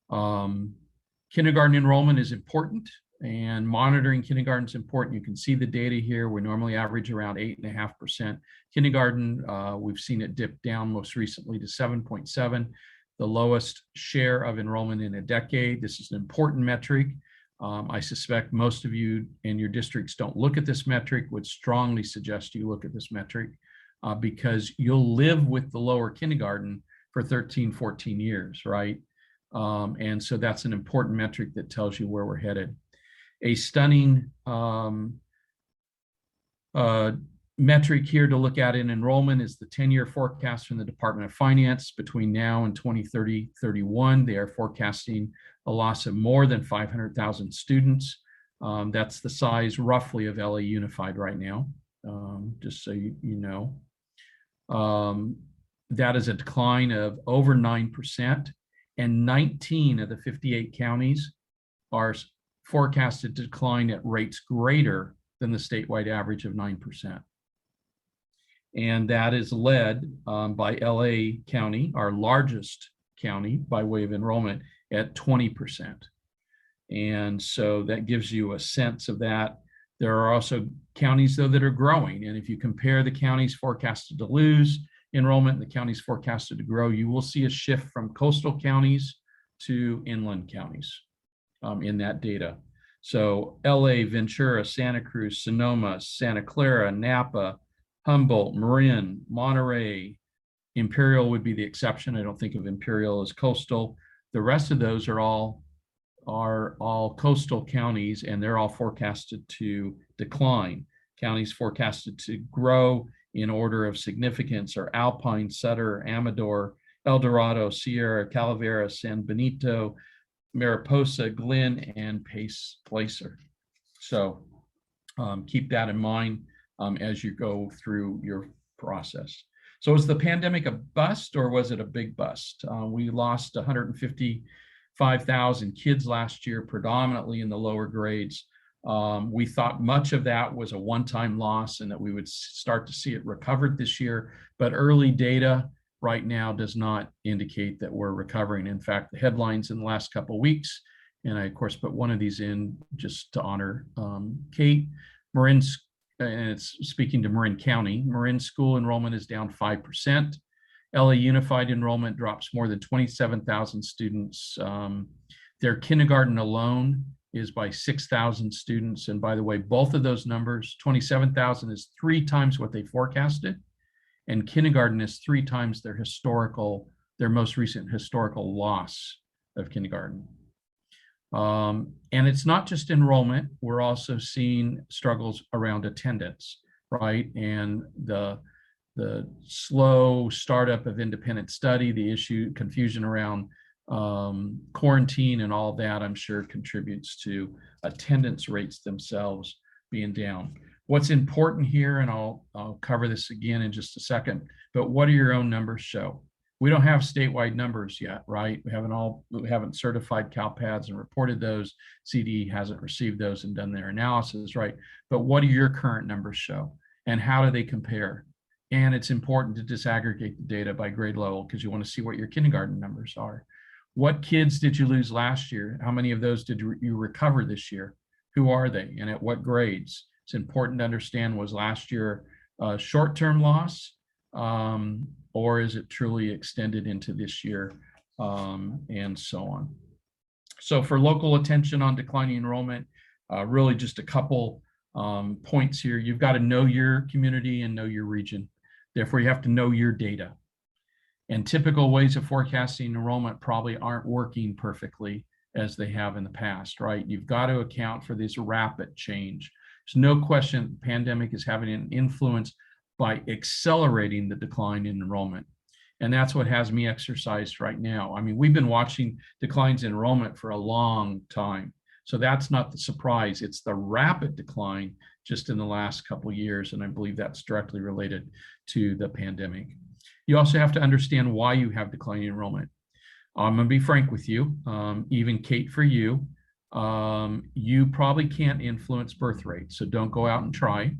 Kindergarten enrollment is important. And monitoring kindergarten is important. You can see the data here. We normally average around 8.5%. Kindergarten, we've seen it dip down most recently to 7.7, the lowest share of enrollment in a decade. This is an important metric. I suspect most of you in your districts don't look at this metric, would strongly suggest you look at this metric because you'll live with the lower kindergarten for 13, 14 years, right? And so that's an important metric that tells you where we're headed. A stunning metric here to look at in enrollment is the 10-year forecast from the Department of Finance. Between now and 2030-31, they are forecasting a loss of more than 500,000 students. That's the size roughly of LA Unified right now, just so you know. That is a decline of over 9%, and 19 of the 58 counties are forecasted to decline at rates greater than the statewide average of 9%. And that is led by LA County, our largest county by way of enrollment, at 20%. And so that gives you a sense of that. There are also counties, though, that are growing. And if you compare the counties forecasted to lose enrollment and the counties forecasted to grow, you will see a shift from coastal counties to inland counties in that data. So LA, Ventura, Santa Cruz, Sonoma, Santa Clara, Napa, Humboldt, Marin, Monterey, Imperial would be the exception. I don't think of Imperial as coastal. The rest of those are all coastal counties, and they're all forecasted to decline. Counties forecasted to grow in order of significance are Alpine, Sutter, Amador, El Dorado, Sierra, Calavera, San Benito, Mariposa, Glen, and Pace Placer. So keep that in mind as you go through your process. So was the pandemic a bust or was it a big bust? We lost 155,000 kids last year, predominantly in the lower grades. We thought much of that was a one-time loss and that we would start to see it recovered this year, but early data right now does not indicate that we're recovering. In fact, the headlines in the last couple of weeks, and I of course put one of these in just to honor Kate, Marin's, and it's speaking to Marin County, Marin school enrollment is down 5%. LA Unified enrollment drops more than 27,000 students. Their kindergarten alone is by 6,000 students. And by the way, both of those numbers, 27,000 is 3 times what they forecasted. And kindergarten is 3 times their most recent historical loss of kindergarten. And it's not just enrollment, we're also seeing struggles around attendance, right? And the slow startup of independent study, the confusion around quarantine and all that, I'm sure contributes to attendance rates themselves being down. What's important here, and I'll cover this again in just a second, but what do your own numbers show? We don't have statewide numbers yet, right? We haven't certified CalPADs and reported those. CDE hasn't received those and done their analysis, right? But what do your current numbers show? And how do they compare? And it's important to disaggregate the data by grade level because you want to see what your kindergarten numbers are. What kids did you lose last year? How many of those did you recover this year? Who are they and at what grades? It's important to understand, was last year a short-term loss or is it truly extended into this year and so on. So for local attention on declining enrollment, really just a couple points here. You've got to know your community and know your region. Therefore, you have to know your data. And typical ways of forecasting enrollment probably aren't working perfectly as they have in the past, right? You've got to account for this rapid change. There's no question the pandemic is having an influence by accelerating the decline in enrollment. And that's what has me exercised right now. I mean, we've been watching declines in enrollment for a long time. So that's not the surprise. It's the rapid decline just in the last couple of years. And I believe that's directly related to the pandemic. You also have to understand why you have declining enrollment. I'm going to be frank with you, even Kate, for you, you probably can't influence birth rate, so don't go out and try.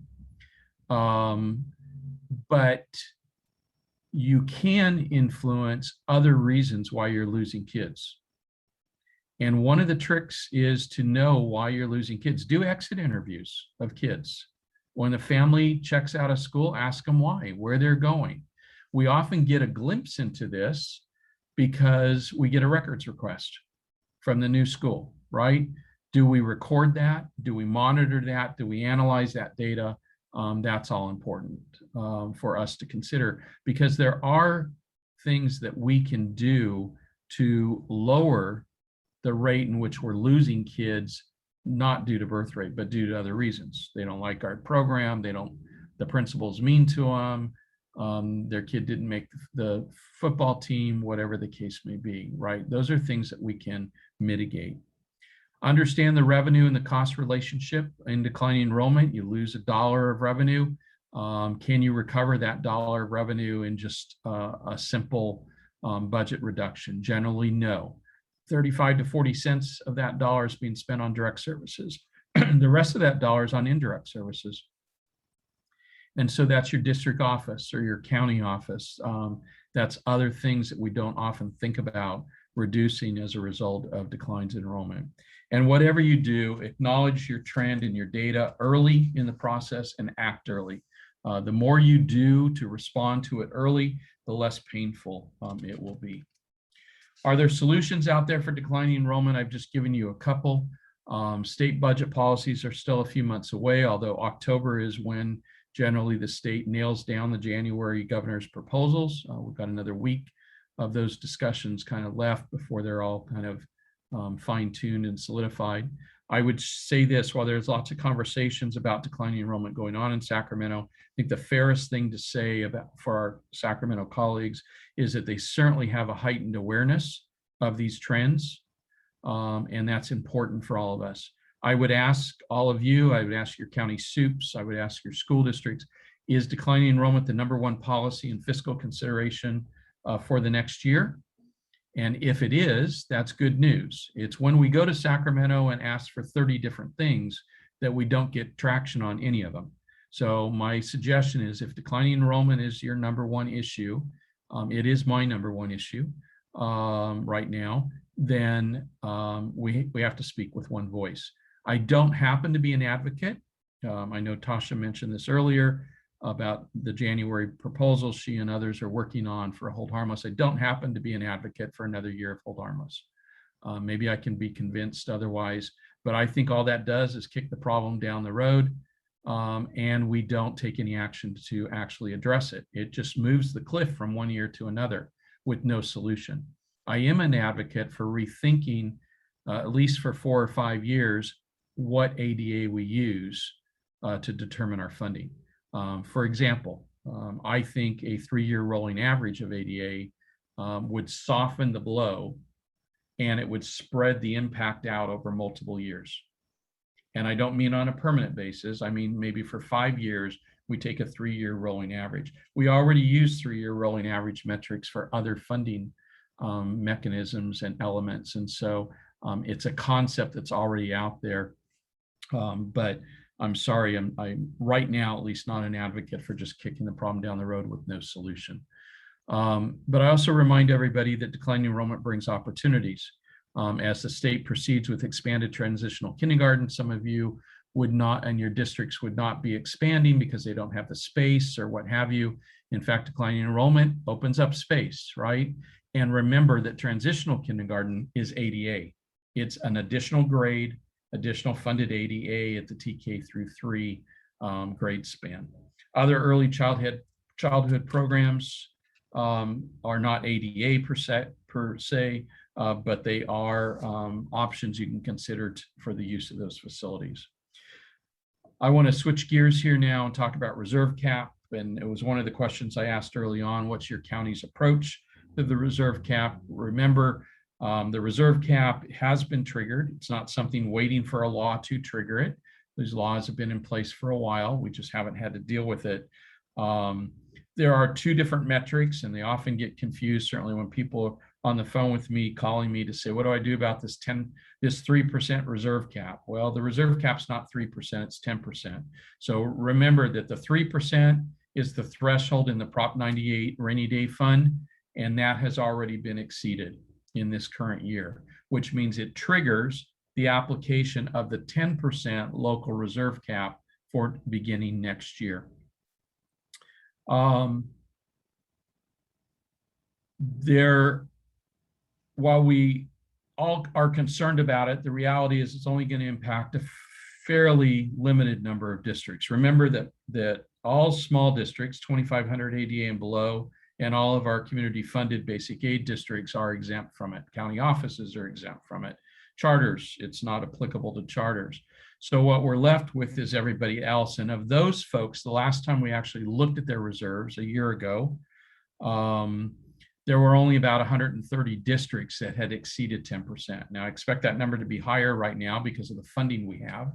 But you can influence other reasons why you're losing kids. And one of the tricks is to know why you're losing kids. Do exit interviews of kids. When the family checks out of school, ask them why, where they're going. We often get a glimpse into this because we get a records request from the new school, right? Do we record that? Do we monitor that? Do we analyze that data? That's all important for us to consider, because there are things that we can do to lower the rate in which we're losing kids, not due to birth rate, but due to other reasons. They don't like our program. The principal's mean to them. Their kid didn't make the football team, whatever the case may be, right? Those are things that we can mitigate. Understand the revenue and the cost relationship. In declining enrollment, you lose $1 of revenue. Can you recover that $1 of revenue in just a simple budget reduction? Generally, no. 35 to 40 cents of that dollar is being spent on direct services. The rest of that dollar is on indirect services. And so that's your district office or your county office. That's other things that we don't often think about reducing as a result of declines in enrollment. And whatever you do, acknowledge your trend and your data early in the process and act early. The more you do to respond to it early, the less painful it will be. Are there solutions out there for declining enrollment? I've just given you a couple. State budget policies are still a few months away, although October is when generally the state nails down the January governor's proposals. We've got another week of those discussions kind of left before they're all kind of fine-tuned and solidified. I would say this, while there's lots of conversations about declining enrollment going on in Sacramento, I think the fairest thing to say about for our Sacramento colleagues is that they certainly have a heightened awareness of these trends, and that's important for all of us. I would ask all of you, I would ask your county soups, I would ask your school districts, is declining enrollment the #1 policy and fiscal consideration for the next year? And if it is, that's good news. It's when we go to Sacramento and ask for 30 different things that we don't get traction on any of them. So my suggestion is, if declining enrollment is your #1 issue, it is my #1 issue right now, then we have to speak with one voice. I don't happen to be an advocate. I know Tasha mentioned this earlier about the January proposal she and others are working on for hold harmless. I don't happen to be an advocate for another year of hold harmless. Maybe I can be convinced otherwise, but I think all that does is kick the problem down the road, and we don't take any action to actually address it. It just moves the cliff from one year to another with no solution. I am an advocate for rethinking, at least for 4 or 5 years, what ADA we use to determine our funding. For example, I think a 3-year rolling average of ADA would soften the blow, and it would spread the impact out over multiple years. And I don't mean on a permanent basis. I mean, maybe for 5 years, we take a 3-year rolling average. We already use 3-year rolling average metrics for other funding mechanisms and elements. And so it's a concept that's already out there. But I'm sorry, I'm right now, at least, not an advocate for just kicking the problem down the road with no solution. But I also remind everybody that declining enrollment brings opportunities. As the state proceeds with expanded transitional kindergarten, some of you would not, and your districts would not be expanding because they don't have the space or what have you. In fact, declining enrollment opens up space, right? And remember that transitional kindergarten is ADA. It's an additional grade, additional funded ADA at the TK through 3 grade span. Other early childhood programs are not ADA per se, but they are options you can consider for the use of those facilities. I want to switch gears here now and talk about reserve cap. And it was one of the questions I asked early on, what's your county's approach to the reserve cap? Remember, the reserve cap has been triggered. It's not something waiting for a law to trigger it. These laws have been in place for a while. We just haven't had to deal with it. There are 2 different metrics, and they often get confused, certainly when people are on the phone with me, calling me to say, what do I do about this 3% reserve cap? Well, the reserve cap's not 3%, it's 10%. So remember that the 3% is the threshold in the Prop 98 rainy day fund, and that has already been exceeded in this current year. which means it triggers the application of the 10% local reserve cap for beginning next year. While we all are concerned about it, the reality is it's only going to impact a fairly limited number of districts. Remember that all small districts, 2,500 ADA and below, and all of our community funded basic aid districts are exempt from it. County offices are exempt from it. Charters, it's not applicable to charters. So what we're left with is everybody else. And of those folks, the last time we actually looked at their reserves a year ago, there were only about 130 districts that had exceeded 10%. Now I expect that number to be higher right now because of the funding we have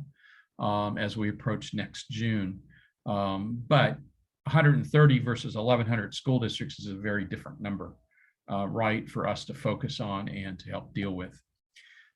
as we approach next June. But 130 versus 1,100 school districts is a very different number, right, for us to focus on and to help deal with.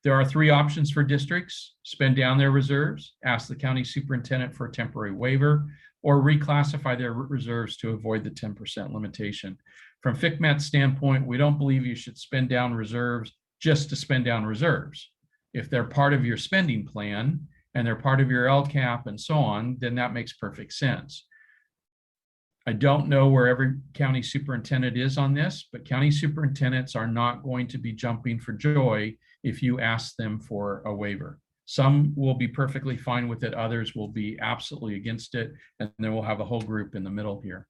There are 3 options for districts: spend down their reserves, ask the county superintendent for a temporary waiver, or reclassify their reserves to avoid the 10% limitation. From FCMAT's standpoint, we don't believe you should spend down reserves just to spend down reserves. If they're part of your spending plan and they're part of your LCAP and so on, then that makes perfect sense. I don't know where every county superintendent is on this, but county superintendents are not going to be jumping for joy if you ask them for a waiver. Some will be perfectly fine with it, others will be absolutely against it, and then we'll have a whole group in the middle here.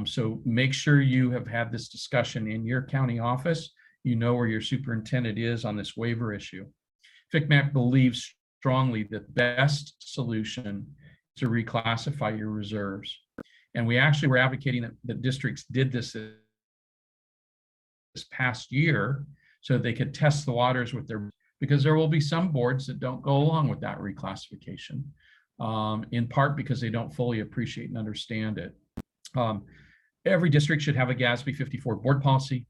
So make sure you have had this discussion in your county office. You know where your superintendent is on this waiver issue. FCMAT believes strongly that the best solution is to reclassify your reserves. And we actually were advocating that districts did this past year so they could test the waters with their, because there will be some boards that don't go along with that reclassification, in part because they don't fully appreciate and understand it. Every district should have a GASB 54 board policy,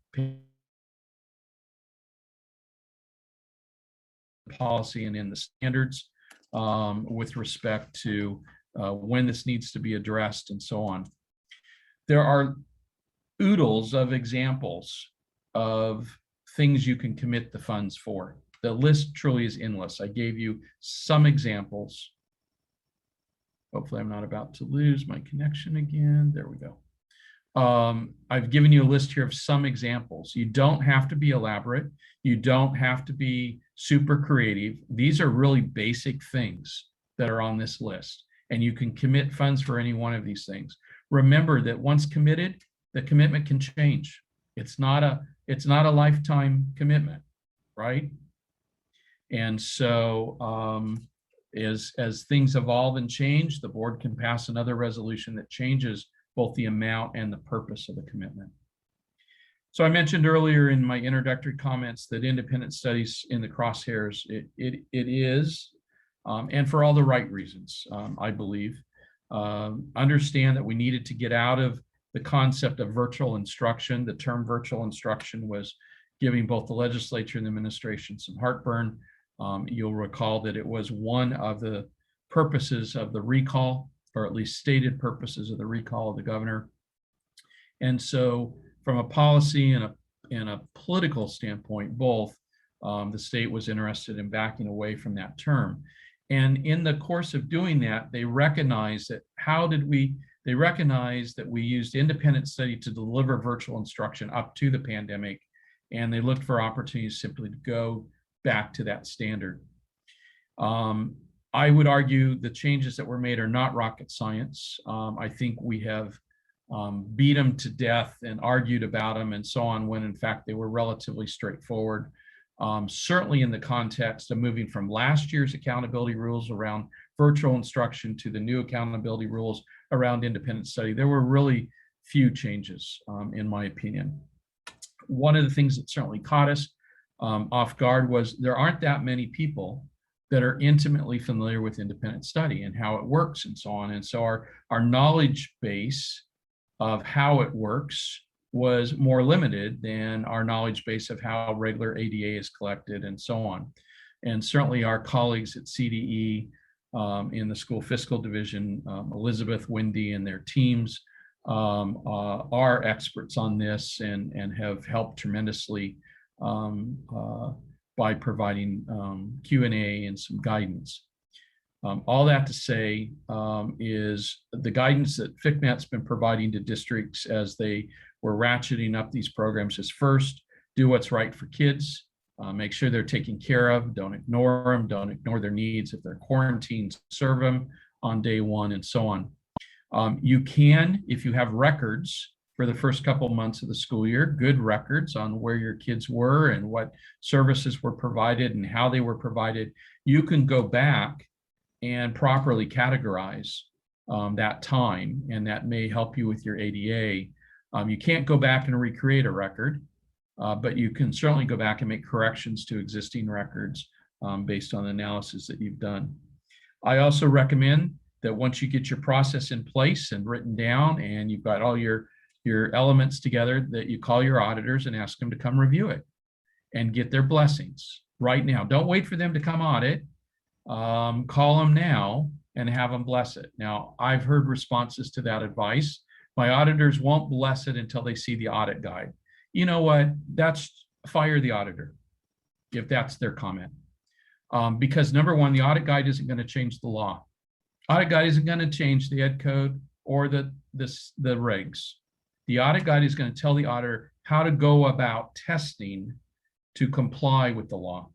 and in the standards with respect to when this needs to be addressed and so on. There are oodles of examples of things you can commit the funds for. The list truly is endless. I gave you some examples. Hopefully I'm not about to lose my connection again. There we go. I've given you a list here of some examples. You don't have to be elaborate. You don't have to be super creative. These are really basic things that are on this list, and you can commit funds for any one of these things. Remember that once committed, the commitment can change. It's not a lifetime commitment, right? And so as things evolve and change, the board can pass another resolution that changes both the amount and the purpose of the commitment. So I mentioned earlier in my introductory comments that independent studies in the crosshairs, it is, and for all the right reasons, I believe. Understand that we needed to get out of the concept of virtual instruction. The term virtual instruction was giving both the legislature and the administration some heartburn. You'll recall that it was one of the purposes of the recall, or at least stated purposes of the recall of the governor. And so from a policy and a political standpoint, both, the state was interested in backing away from that term. And in the course of doing that, they recognized that they recognized that we used independent study to deliver virtual instruction up to the pandemic, and they looked for opportunities simply to go back to that standard. I would argue the changes that were made are not rocket science. I think we have beat them to death and argued about them and so on, when in fact they were relatively straightforward. Certainly in the context of moving from last year's accountability rules around virtual instruction to the new accountability rules around independent study, there were really few changes, in my opinion. One of the things that certainly caught us off guard was there aren't that many people that are intimately familiar with independent study and how it works and so on. And so our knowledge base of how it works was more limited than our knowledge base of how regular ADA is collected and so on. And certainly our colleagues at CDE in the school fiscal division, Elizabeth, Wendy, and their teams are experts on this and have helped tremendously by providing Q&A and some guidance. All that to say is the guidance that FCMAT's been providing to districts as they were ratcheting up these programs is first, do what's right for kids. Make sure they're taken care of. Don't ignore them. Don't ignore their needs. If they're quarantined, serve them on day one and so on. You can, if you have records for the first couple months of the school year, good records on where your kids were and what services were provided and how they were provided, you can go back and properly categorize that time, and that may help you with your ADA. You can't go back and recreate a record, but you can certainly go back and make corrections to existing records based on the analysis that you've done. I also recommend that once you get your process in place and written down and you've got all your elements together, that you call your auditors and ask them to come review it and get their blessings right now. Don't wait for them to come audit. Call them now and have them bless it. Now, I've heard responses to that advice. My auditors won't bless it until they see the audit guide. You know what? That's fire the auditor if that's their comment. Because number one, the audit guide isn't going to change the law. Audit guide isn't going to change the ed code or the regs. The audit guide is going to tell the auditor how to go about testing to comply with the law.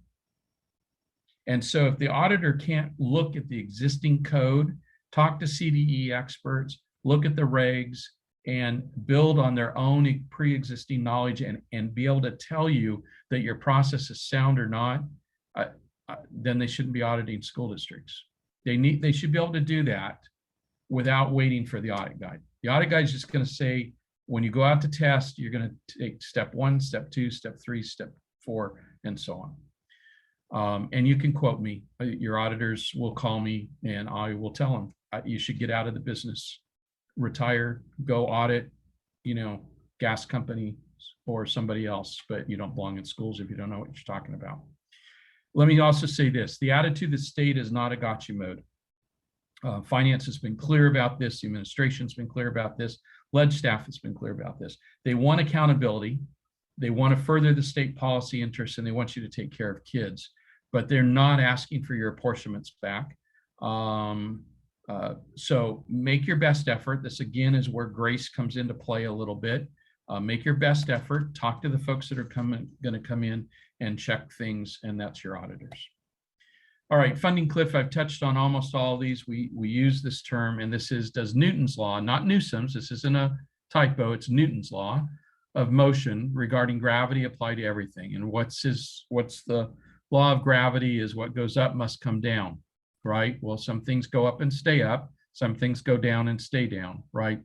And so if the auditor can't look at the existing code, talk to CDE experts, look at the regs, and build on their own pre-existing knowledge and be able to tell you that your process is sound or not, then they shouldn't be auditing school districts. They should be able to do that without waiting for the audit guide. The audit guide is just going to say, when you go out to test, you're going to take step 1, step 2, step 3, step 4, and so on. And you can quote me. Your auditors will call me and I will tell them, you should get out of the business, retire, go audit, gas company or somebody else, but you don't belong in schools if you don't know what you're talking about. Let me also say this, the attitude of the state is not a gotcha mode. Finance has been clear about this. The administration's been clear about this. Ledge staff has been clear about this. They want accountability. They want to further the state policy interests, and they want you to take care of kids, but they're not asking for your apportionments back. So make your best effort. This again is where grace comes into play a little bit. Make your best effort. Talk to the folks that are going to come in and check things, and that's your auditors. All right, funding cliff. I've touched on almost all of these. We use this term, and this is, does Newton's law, not Newsom's, this isn't a typo, it's Newton's law of motion regarding gravity apply to everything. And what's the law of gravity is what goes up must come down, right? Well, some things go up and stay up, some things go down and stay down, right?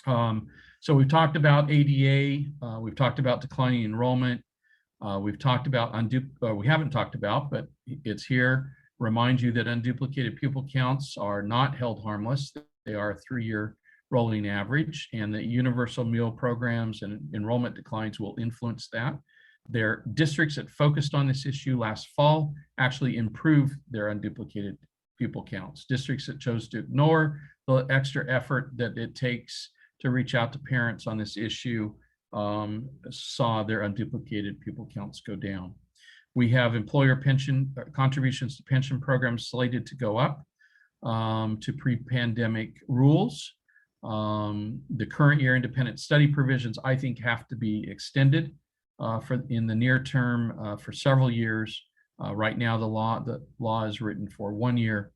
So we've talked about ADA, we've talked about declining enrollment, we've talked about we haven't talked about, but it's here. Remind you that unduplicated pupil counts are not held harmless. They are a 3-year rolling average, and that universal meal programs and enrollment declines will influence that. Their districts that focused on this issue last fall actually improved their unduplicated pupil counts. Districts that chose to ignore the extra effort that it takes to reach out to parents on this issue saw their unduplicated pupil counts go down. We have employer pension contributions to pension programs slated to go up to pre-pandemic rules. The current year independent study provisions, I think, have to be extended in the near term for several years. Right now, the law is written for 1 year.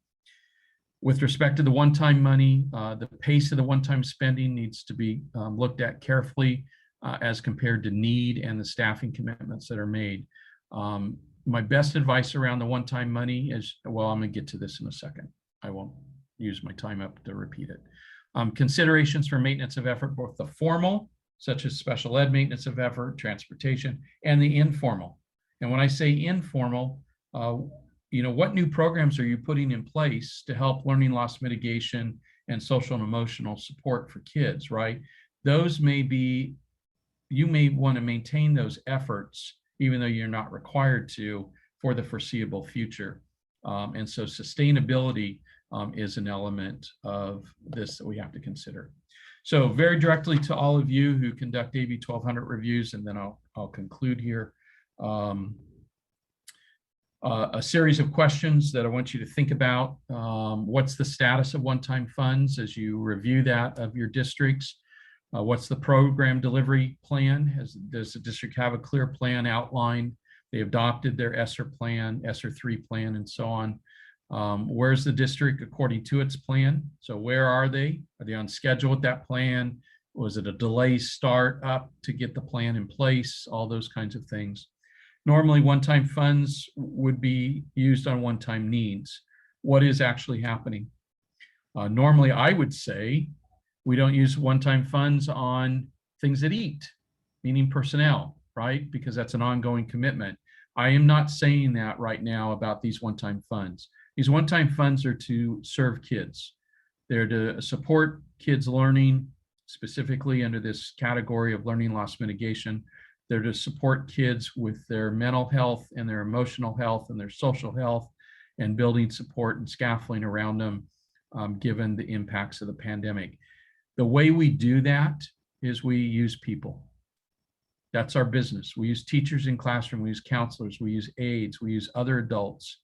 With respect to the one-time money, the pace of the one-time spending needs to be looked at carefully as compared to need and the staffing commitments that are made. My best advice around the one-time money is, well, I'm going to get to this in a second. I won't use my time up to repeat it. Considerations for maintenance of effort, both the formal, such as special ed maintenance of effort, transportation, and the informal. And when I say informal, what new programs are you putting in place to help learning loss mitigation and social and emotional support for kids, right? Those may be, you may want to maintain those efforts, even though you're not required to, for the foreseeable future. And so sustainability is an element of this that we have to consider. So very directly to all of you who conduct AB1200 reviews, and then I'll conclude here. a series of questions that I want you to think about. What's the status of one-time funds as you review that of your districts? What's the program delivery plan? Does the district have a clear plan outlined? They adopted their ESSER plan, ESSER 3 plan, and so on. Where's the district according to its plan? So where are they? Are they on schedule with that plan? Was it a delay start up to get the plan in place? All those kinds of things. Normally, one-time funds would be used on one-time needs. What is actually happening? Normally, I would say we don't use one-time funds on things that eat, meaning personnel, right? Because that's an ongoing commitment. I am not saying that right now about these one-time funds. These one-time funds are to serve kids. They're to support kids' learning, specifically under this category of learning loss mitigation. They're to support kids with their mental health and their emotional health and their social health, and building support and scaffolding around them, given the impacts of the pandemic. The way we do that is we use people. That's our business. We use teachers in classroom, we use counselors, we use aides, we use other adults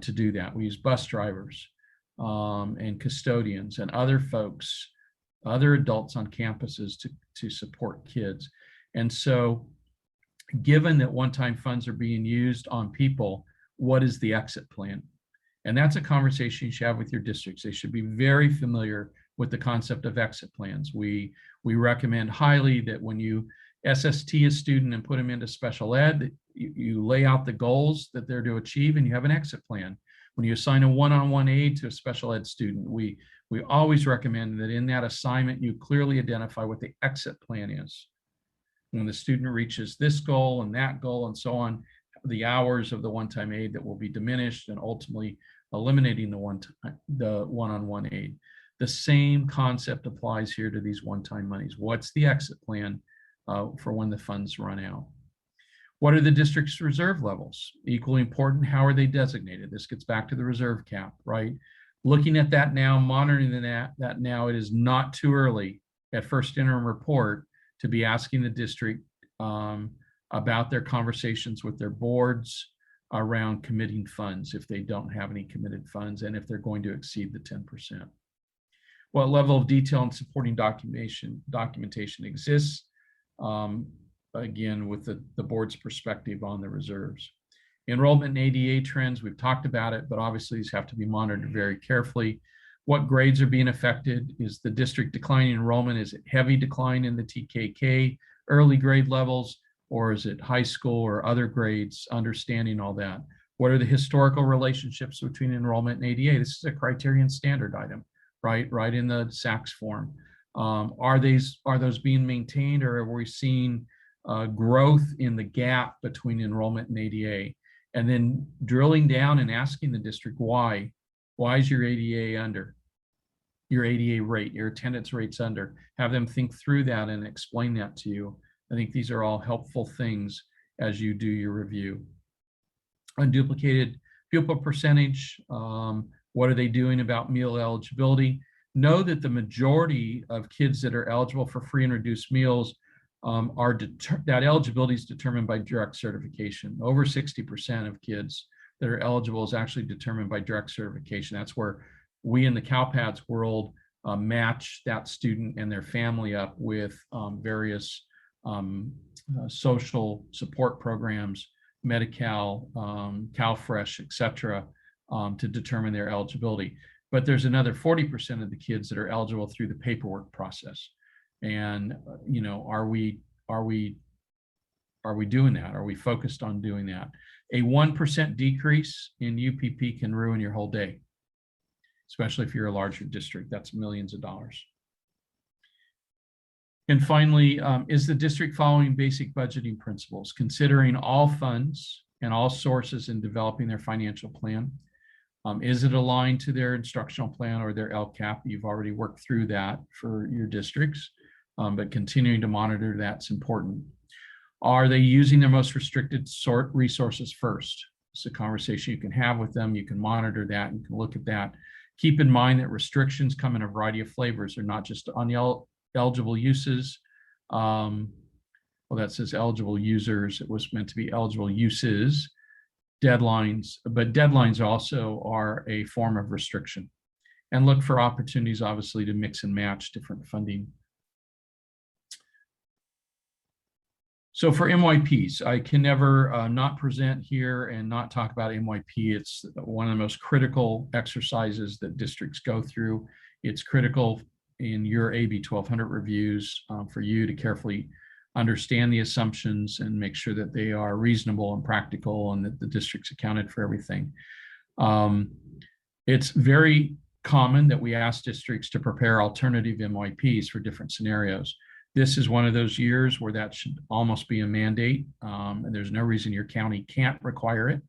to do that. We use bus drivers and custodians and other folks, other adults on campuses to support kids. And so given that one-time funds are being used on people, what is the exit plan? And that's a conversation you should have with your districts. They should be very familiar with the concept of exit plans. We recommend highly that when you SST a student and put them into special ed, that you lay out the goals that they're to achieve and you have an exit plan. When you assign a one-on-one aid to a special ed student, we always recommend that in that assignment, you clearly identify what the exit plan is. When the student reaches this goal and that goal and so on, the hours of the one-time aid that will be diminished and ultimately eliminating the one-on-one aid. The same concept applies here to these one-time monies. What's the exit plan for when the funds run out? What are the district's reserve levels? Equally important, how are they designated? This gets back to the reserve cap, right? Looking at that now, monitoring that now, it is not too early at first interim report to be asking the district about their conversations with their boards around committing funds if they don't have any committed funds and if they're going to exceed the 10%. What level of detail and supporting documentation exists? Again, with the board's perspective on the reserves. Enrollment and ADA trends, we've talked about it, but obviously these have to be monitored very carefully. What grades are being affected? Is the district declining enrollment? Is it heavy decline in the TKK early grade levels, or is it high school or other grades? Understanding all that. What are the historical relationships between enrollment and ADA? This is a criterion standard item, right in the SACS form. Are those being maintained, or are we seeing growth in the gap between enrollment and ADA? And then drilling down and asking the district why. Why is your ADA under? Your ADA rate, your attendance rate's under. Have them think through that and explain that to you. I think these are all helpful things as you do your review. Unduplicated pupil percentage. What are they doing about meal eligibility? Know that the majority of kids that are eligible for free and reduced meals that eligibility is determined by direct certification. Over 60% of kids that are eligible is actually determined by direct certification. That's where we in the CalPADS world match that student and their family up with various social support programs, Medi-Cal, CalFresh, et cetera, to determine their eligibility. But there's another 40% of the kids that are eligible through the paperwork process. And are we doing that? Are we focused on doing that? A 1% decrease in UPP can ruin your whole day, especially if you're a larger district. That's millions of dollars. And finally, is the district following basic budgeting principles, considering all funds and all sources in developing their financial plan? Is it aligned to their instructional plan or their LCAP? You've already worked through that for your districts, but continuing to monitor that's important. Are they using their most restricted resources first? It's a conversation you can have with them. You can monitor that. You can look at that. Keep in mind that restrictions come in a variety of flavors. They're not just on eligible uses. Well, that says eligible users. It was meant to be eligible uses. deadlines, but deadlines also are a form of restriction. And look for opportunities, obviously, to mix and match different funding. So for MYPs, I can never not present here and not talk about MYP. It's one of the most critical exercises that districts go through. It's critical in your AB1200 reviews for you to carefully understand the assumptions and make sure that they are reasonable and practical and that the district's accounted for everything. It's very common that we ask districts to prepare alternative MYPs for different scenarios. This is one of those years where that should almost be a mandate, and there's no reason your county can't require it.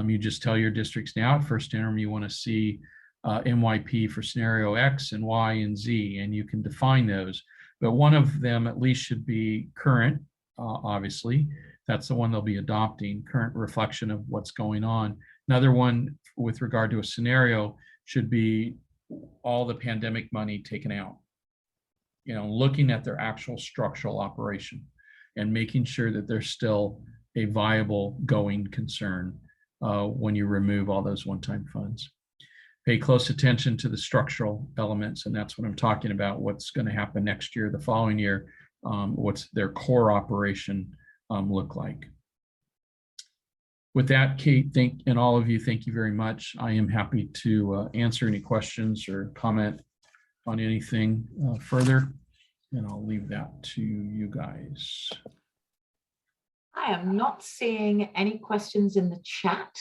You just tell your districts now at first interim you want to see MYP for scenario X and Y and Z, and you can define those. But one of them at least should be current, obviously. That's the one they'll be adopting, current reflection of what's going on. Another one with regard to a scenario should be all the pandemic money taken out. You know, looking at their actual structural operation and making sure that they're still a viable going concern when you remove all those one-time funds. Pay close attention to the structural elements, and that's what I'm talking about. What's going to happen next year, the following year, what's their core operation look like. With that, Kate, and all of you, thank you very much. I am happy to answer any questions or comment on anything further, and I'll leave that to you guys. I am not seeing any questions in the chat.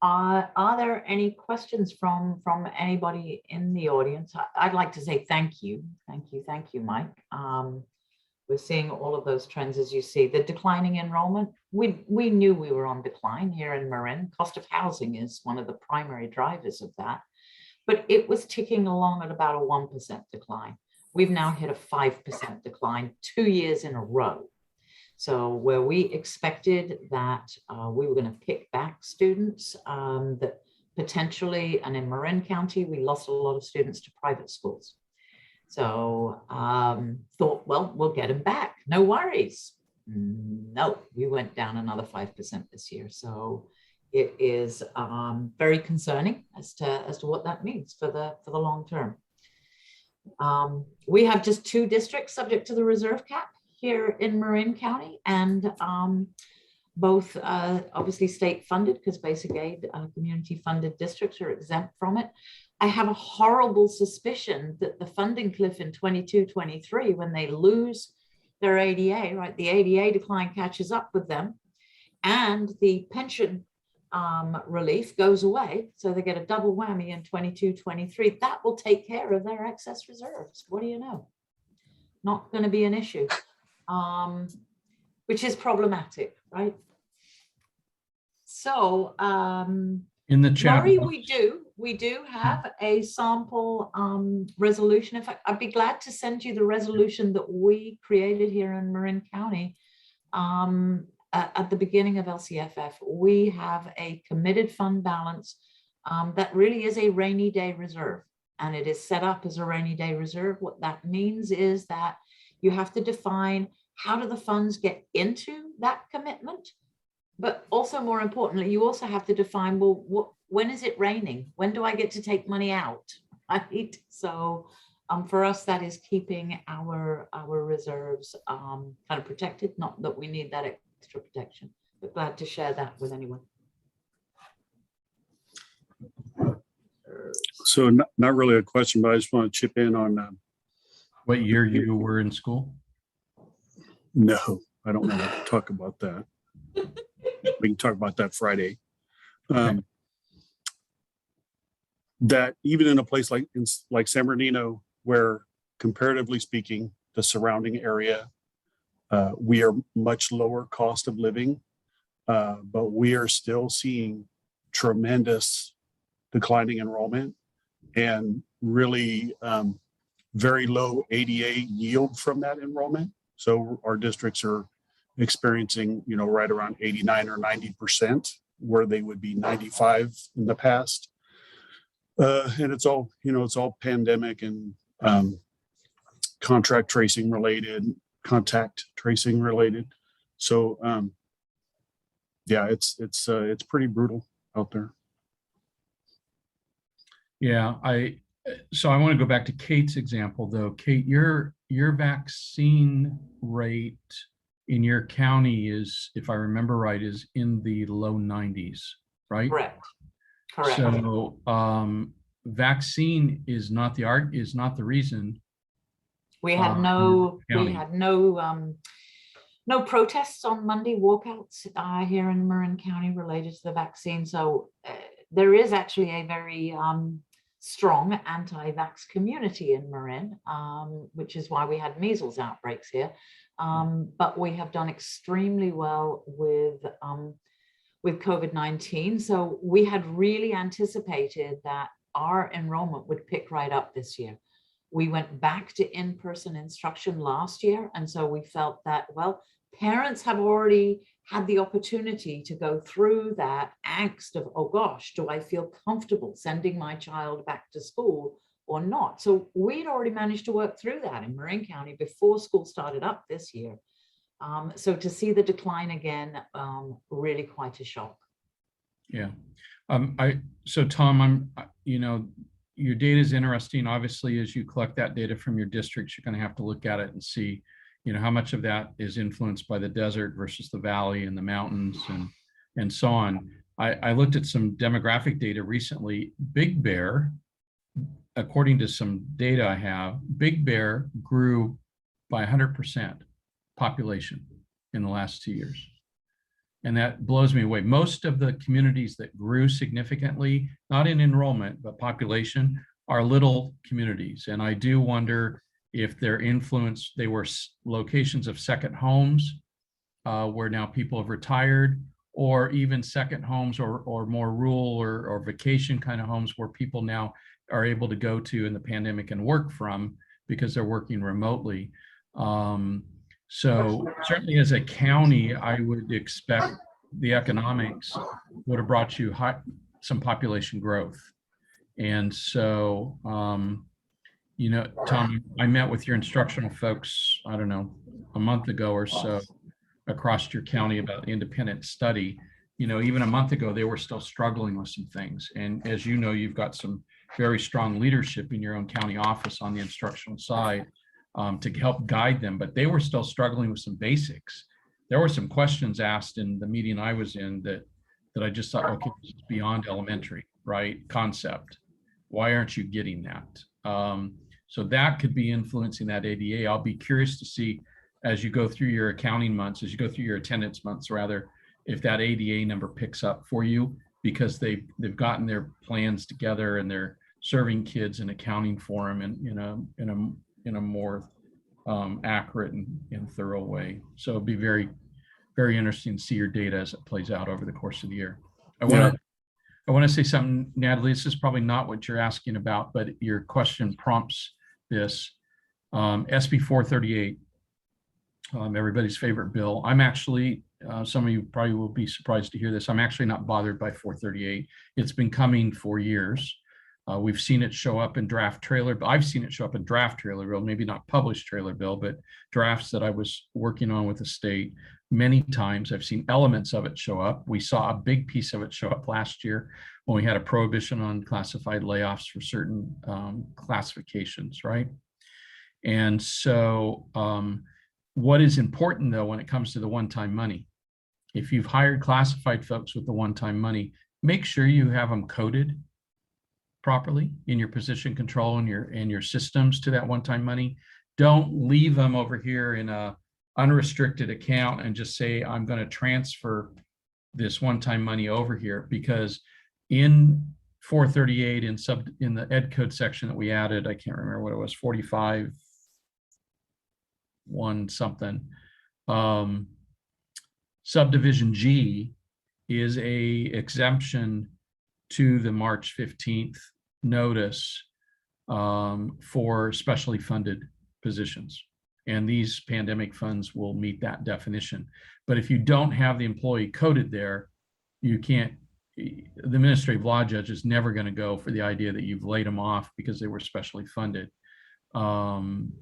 Are there any questions from anybody in the audience? I'd like to say thank you, Mike. We're seeing all of those trends, as you see. The declining enrollment, we knew we were on decline here in Marin. Cost of housing is one of the primary drivers of that, but it was ticking along at about a 1% decline. We've now hit a 5% decline 2 years in a row. So where we expected that we were going to pick back students, that potentially, and in Marin County, we lost a lot of students to private schools. So thought, well, we'll get them back. No worries. No, we went down another 5% this year. So it is very concerning as to what that means for the long term. We have just 2 districts subject to the reserve cap here in Marin County, and both obviously state funded, because basic aid community funded districts are exempt from it. I have a horrible suspicion that the funding cliff in 22-23, when they lose their ADA, right, the ADA decline catches up with them, and the pension relief goes away, so they get a double whammy in 22-23. That will take care of their excess reserves. What do you know? Not going to be an issue, which is problematic, right? So in the chat, Laurie, we do have a sample resolution. In fact, I'd be glad to send you the resolution that we created here in Marin County at the beginning of LCFF. We have a committed fund balance that really is a rainy day reserve, and it is set up as a rainy day reserve. What that means is that you have to define how do the funds get into that commitment, but also more importantly, you also have to define, well, when is it raining? When do I get to take money out? Right? So for us, that is keeping our reserves kind of protected. Not that we need that extra protection, but glad to share that with anyone. So not really a question, but I just want to chip in on what year you were in school. No, I don't want to talk about that. We can talk about that Friday. That even in a place like San Bernardino, where comparatively speaking, the surrounding area, we are much lower cost of living, but we are still seeing tremendous declining enrollment and really very low ADA yield from that enrollment. So our districts are experiencing, right around 89 or 90%, where they would be 95 in the past. And it's all, it's all pandemic and contact tracing related. So yeah, it's pretty brutal out there. Yeah, so I want to go back to Kate's example though. Kate, your vaccine rate in your county is, if I remember right, is in the low 90s, right? Correct. Correct. So vaccine is not the reason. We had no protests on Monday, walkouts here in Marin County related to the vaccine. So there is actually a very strong anti-vax community in Marin, which is why we had measles outbreaks here. But we have done extremely well with COVID-19. So we had really anticipated that our enrollment would pick right up this year. We went back to in-person instruction last year. And so we felt that, well, parents have already had the opportunity to go through that angst of, oh gosh, do I feel comfortable sending my child back to school or not? So we'd already managed to work through that in Marin County before school started up this year. So to see the decline again, really quite a shock. Yeah. So Tom, your data is interesting. Obviously, as you collect that data from your districts, you're going to have to look at it and see, how much of that is influenced by the desert versus the valley and the mountains and so on. I looked at some demographic data recently. Big Bear, according to some data I have, Big Bear grew by 100% population in the last 2 years. And that blows me away. Most of the communities that grew significantly, not in enrollment, but population, are little communities. And I do wonder if they're influenced, they were locations of second homes where now people have retired, or even second homes or more rural or vacation kind of homes where people now are able to go to in the pandemic and work from because they're working remotely. So certainly as a county, I would expect the economics would have brought you some population growth. And so, Tom, I met with your instructional folks, I don't know, a month ago or so across your county about the independent study. Even a month ago, they were still struggling with some things. And as you know, you've got some very strong leadership in your own county office on the instructional side to help guide them, but they were still struggling with some basics. There were some questions asked in the meeting I was in that I just thought, okay, this is beyond elementary, right? Concept. Why aren't you getting that? So that could be influencing that ADA. I'll be curious to see as you go through your accounting months, as you go through your attendance months, rather, if that ADA number picks up for you, because they've gotten their plans together and they're serving kids and accounting for them in a more accurate and thorough way. So it'd be very, very interesting to see your data as it plays out over the course of the year. I want to say something, Natalie. This is probably not what you're asking about, but your question prompts this. SB 438, everybody's favorite bill. I'm actually, some of you probably will be surprised to hear this. I'm actually not bothered by 438. It's been coming for years. We've seen it show up in draft trailer, but I've seen it show up in draft trailer bill, maybe not published trailer bill, but drafts that I was working on with the state. Many times I've seen elements of it show up. We saw a big piece of it show up last year when we had a prohibition on classified layoffs for certain classifications, right? And so what is important though, when it comes to the one-time money, if you've hired classified folks with the one-time money, make sure you have them coded properly in your position control and your systems to that one-time money. Don't leave them over here in a unrestricted account and just say, I'm going to transfer this one-time money over here, because in 438 in the ed code section that we added, I can't remember what it was, 45 1 something, subdivision G is a exemption to the March 15th notice for specially funded positions. And these pandemic funds will meet that definition. But if you don't have the employee coded there, you can't, the administrative law judge is never going to go for the idea that you've laid them off because they were specially funded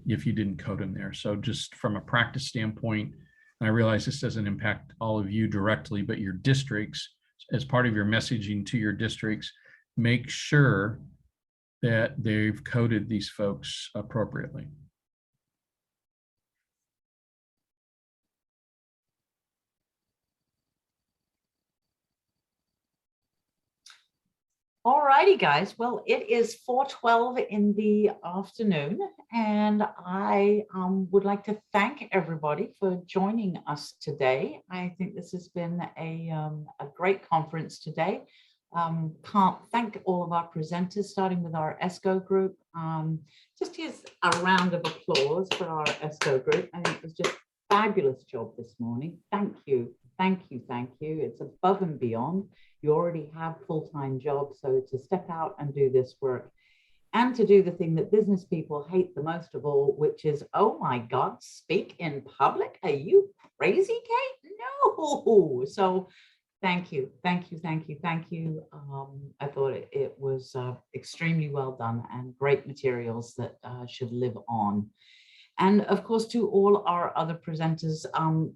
if you didn't code them there. So just from a practice standpoint, and I realize this doesn't impact all of you directly, but your districts, as part of your messaging to your districts, make sure that they've coded these folks appropriately. All righty, guys. Well, it is 4:12 in the afternoon, and I would like to thank everybody for joining us today. I think this has been a great conference today. Can't thank all of our presenters, starting with our ESCO group. Just here's a round of applause for our ESCO group. I think it was just a fabulous job this morning. Thank you, thank you, thank you. It's above and beyond. You already have full-time jobs, so to step out and do this work and to do the thing that business people hate the most of all, which is, oh my God, speak in public? Are you crazy, Kate? No. So thank you, thank you, thank you, thank you. I thought it was extremely well done and great materials that should live on. And of course, to all our other presenters,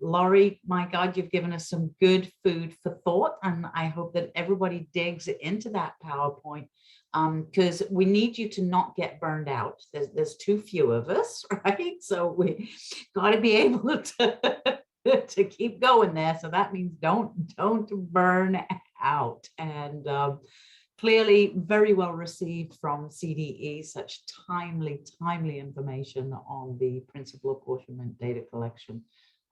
Laurie, my God, you've given us some good food for thought. And I hope that everybody digs into that PowerPoint because we need you to not get burned out. There's too few of us, right? So we got to be able to keep going there. So that means don't burn out. And clearly very well received from CDE, such timely information on the principal apportionment data collection.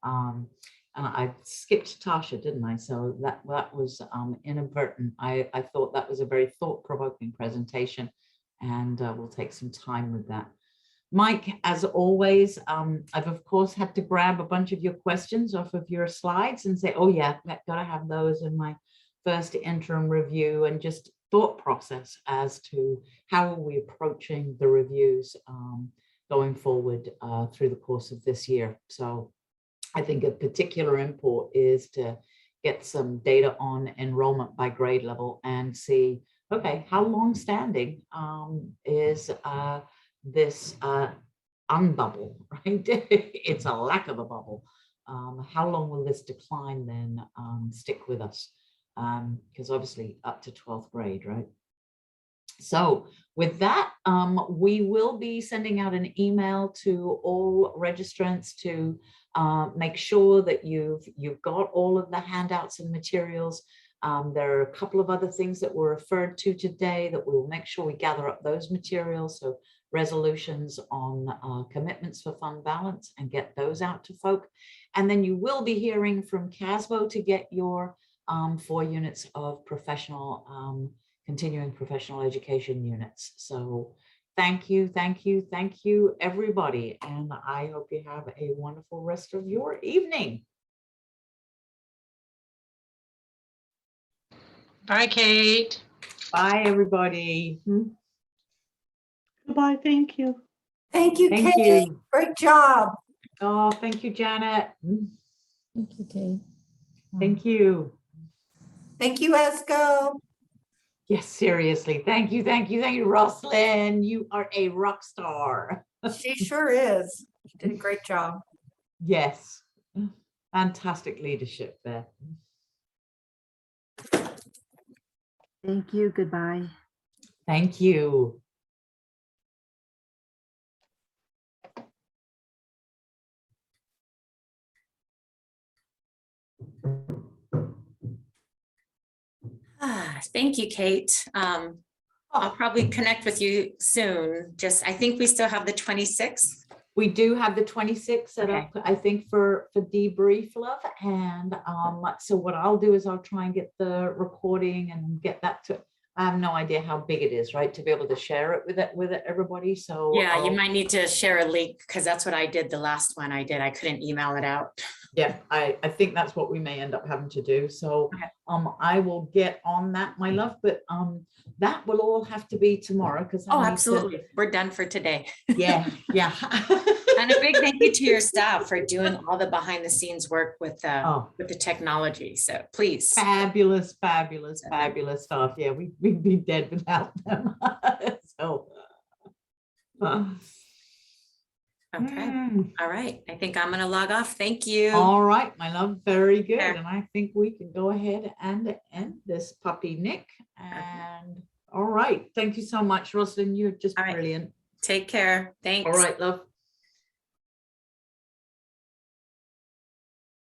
And I skipped Tasha, didn't I? So that was inadvertent. I thought that was a very thought-provoking presentation, and we'll take some time with that. Mike, as always, I've of course had to grab a bunch of your questions off of your slides and say, oh yeah, I've got to have those in my first interim review, and just thought process as to how are we approaching the reviews going forward through the course of this year. So I think a particular import is to get some data on enrollment by grade level and see, okay, how long-standing is this unbubble, right? It's a lack of a bubble. How long will this decline then stick with us? Because obviously up to 12th grade, right? So with that, we will be sending out an email to all registrants to make sure that you've got all of the handouts and materials. There are a couple of other things that were referred to today that we'll make sure we gather up those materials. So resolutions on commitments for fund balance and get those out to folk. And then you will be hearing from CASBO to get your 4 units of professional, continuing professional education units. So thank you, thank you, thank you, everybody. And I hope you have a wonderful rest of your evening. Bye, Kate. Bye, everybody. Goodbye, thank you. Thank you, Thank Kate. you. Great job. Oh, thank you, Janet. Thank you, Kate. Thank you. Thank you, ESCO. Yes, seriously. Thank you, thank you, thank you, Roslyn. You are a rock star. She sure is. She did a great job. Yes. Fantastic leadership there. Thank you, goodbye. Thank you. Thank you, Kate. I'll probably connect with you soon. Just, I think we still have the 26th. We do have the 26th set up, I think, for debrief, love. And so what I'll do is I'll try and get the recording and get that to, I have no idea how big it is, right? To be able to share it with everybody. So Yeah, you might need to share a link because that's what I did the last one I did. I couldn't email it out. Yeah, I think that's what we may end up having to do. So I will get on that, my love, but that will all have to be tomorrow because Oh, absolutely. We're done for today. Yeah, yeah. And a big thank you to your staff for doing all the behind the scenes work with the technology. So please. Fabulous, fabulous, fabulous stuff. Yeah, we'd be dead without them. So Okay. All right. I think I'm going to log off. Thank you. All right, my love. Very good. There. And I think we can go ahead and end this puppy Nick. And all right. Thank you so much, Rosalind. You're just brilliant. Take care. Thanks. All right, love.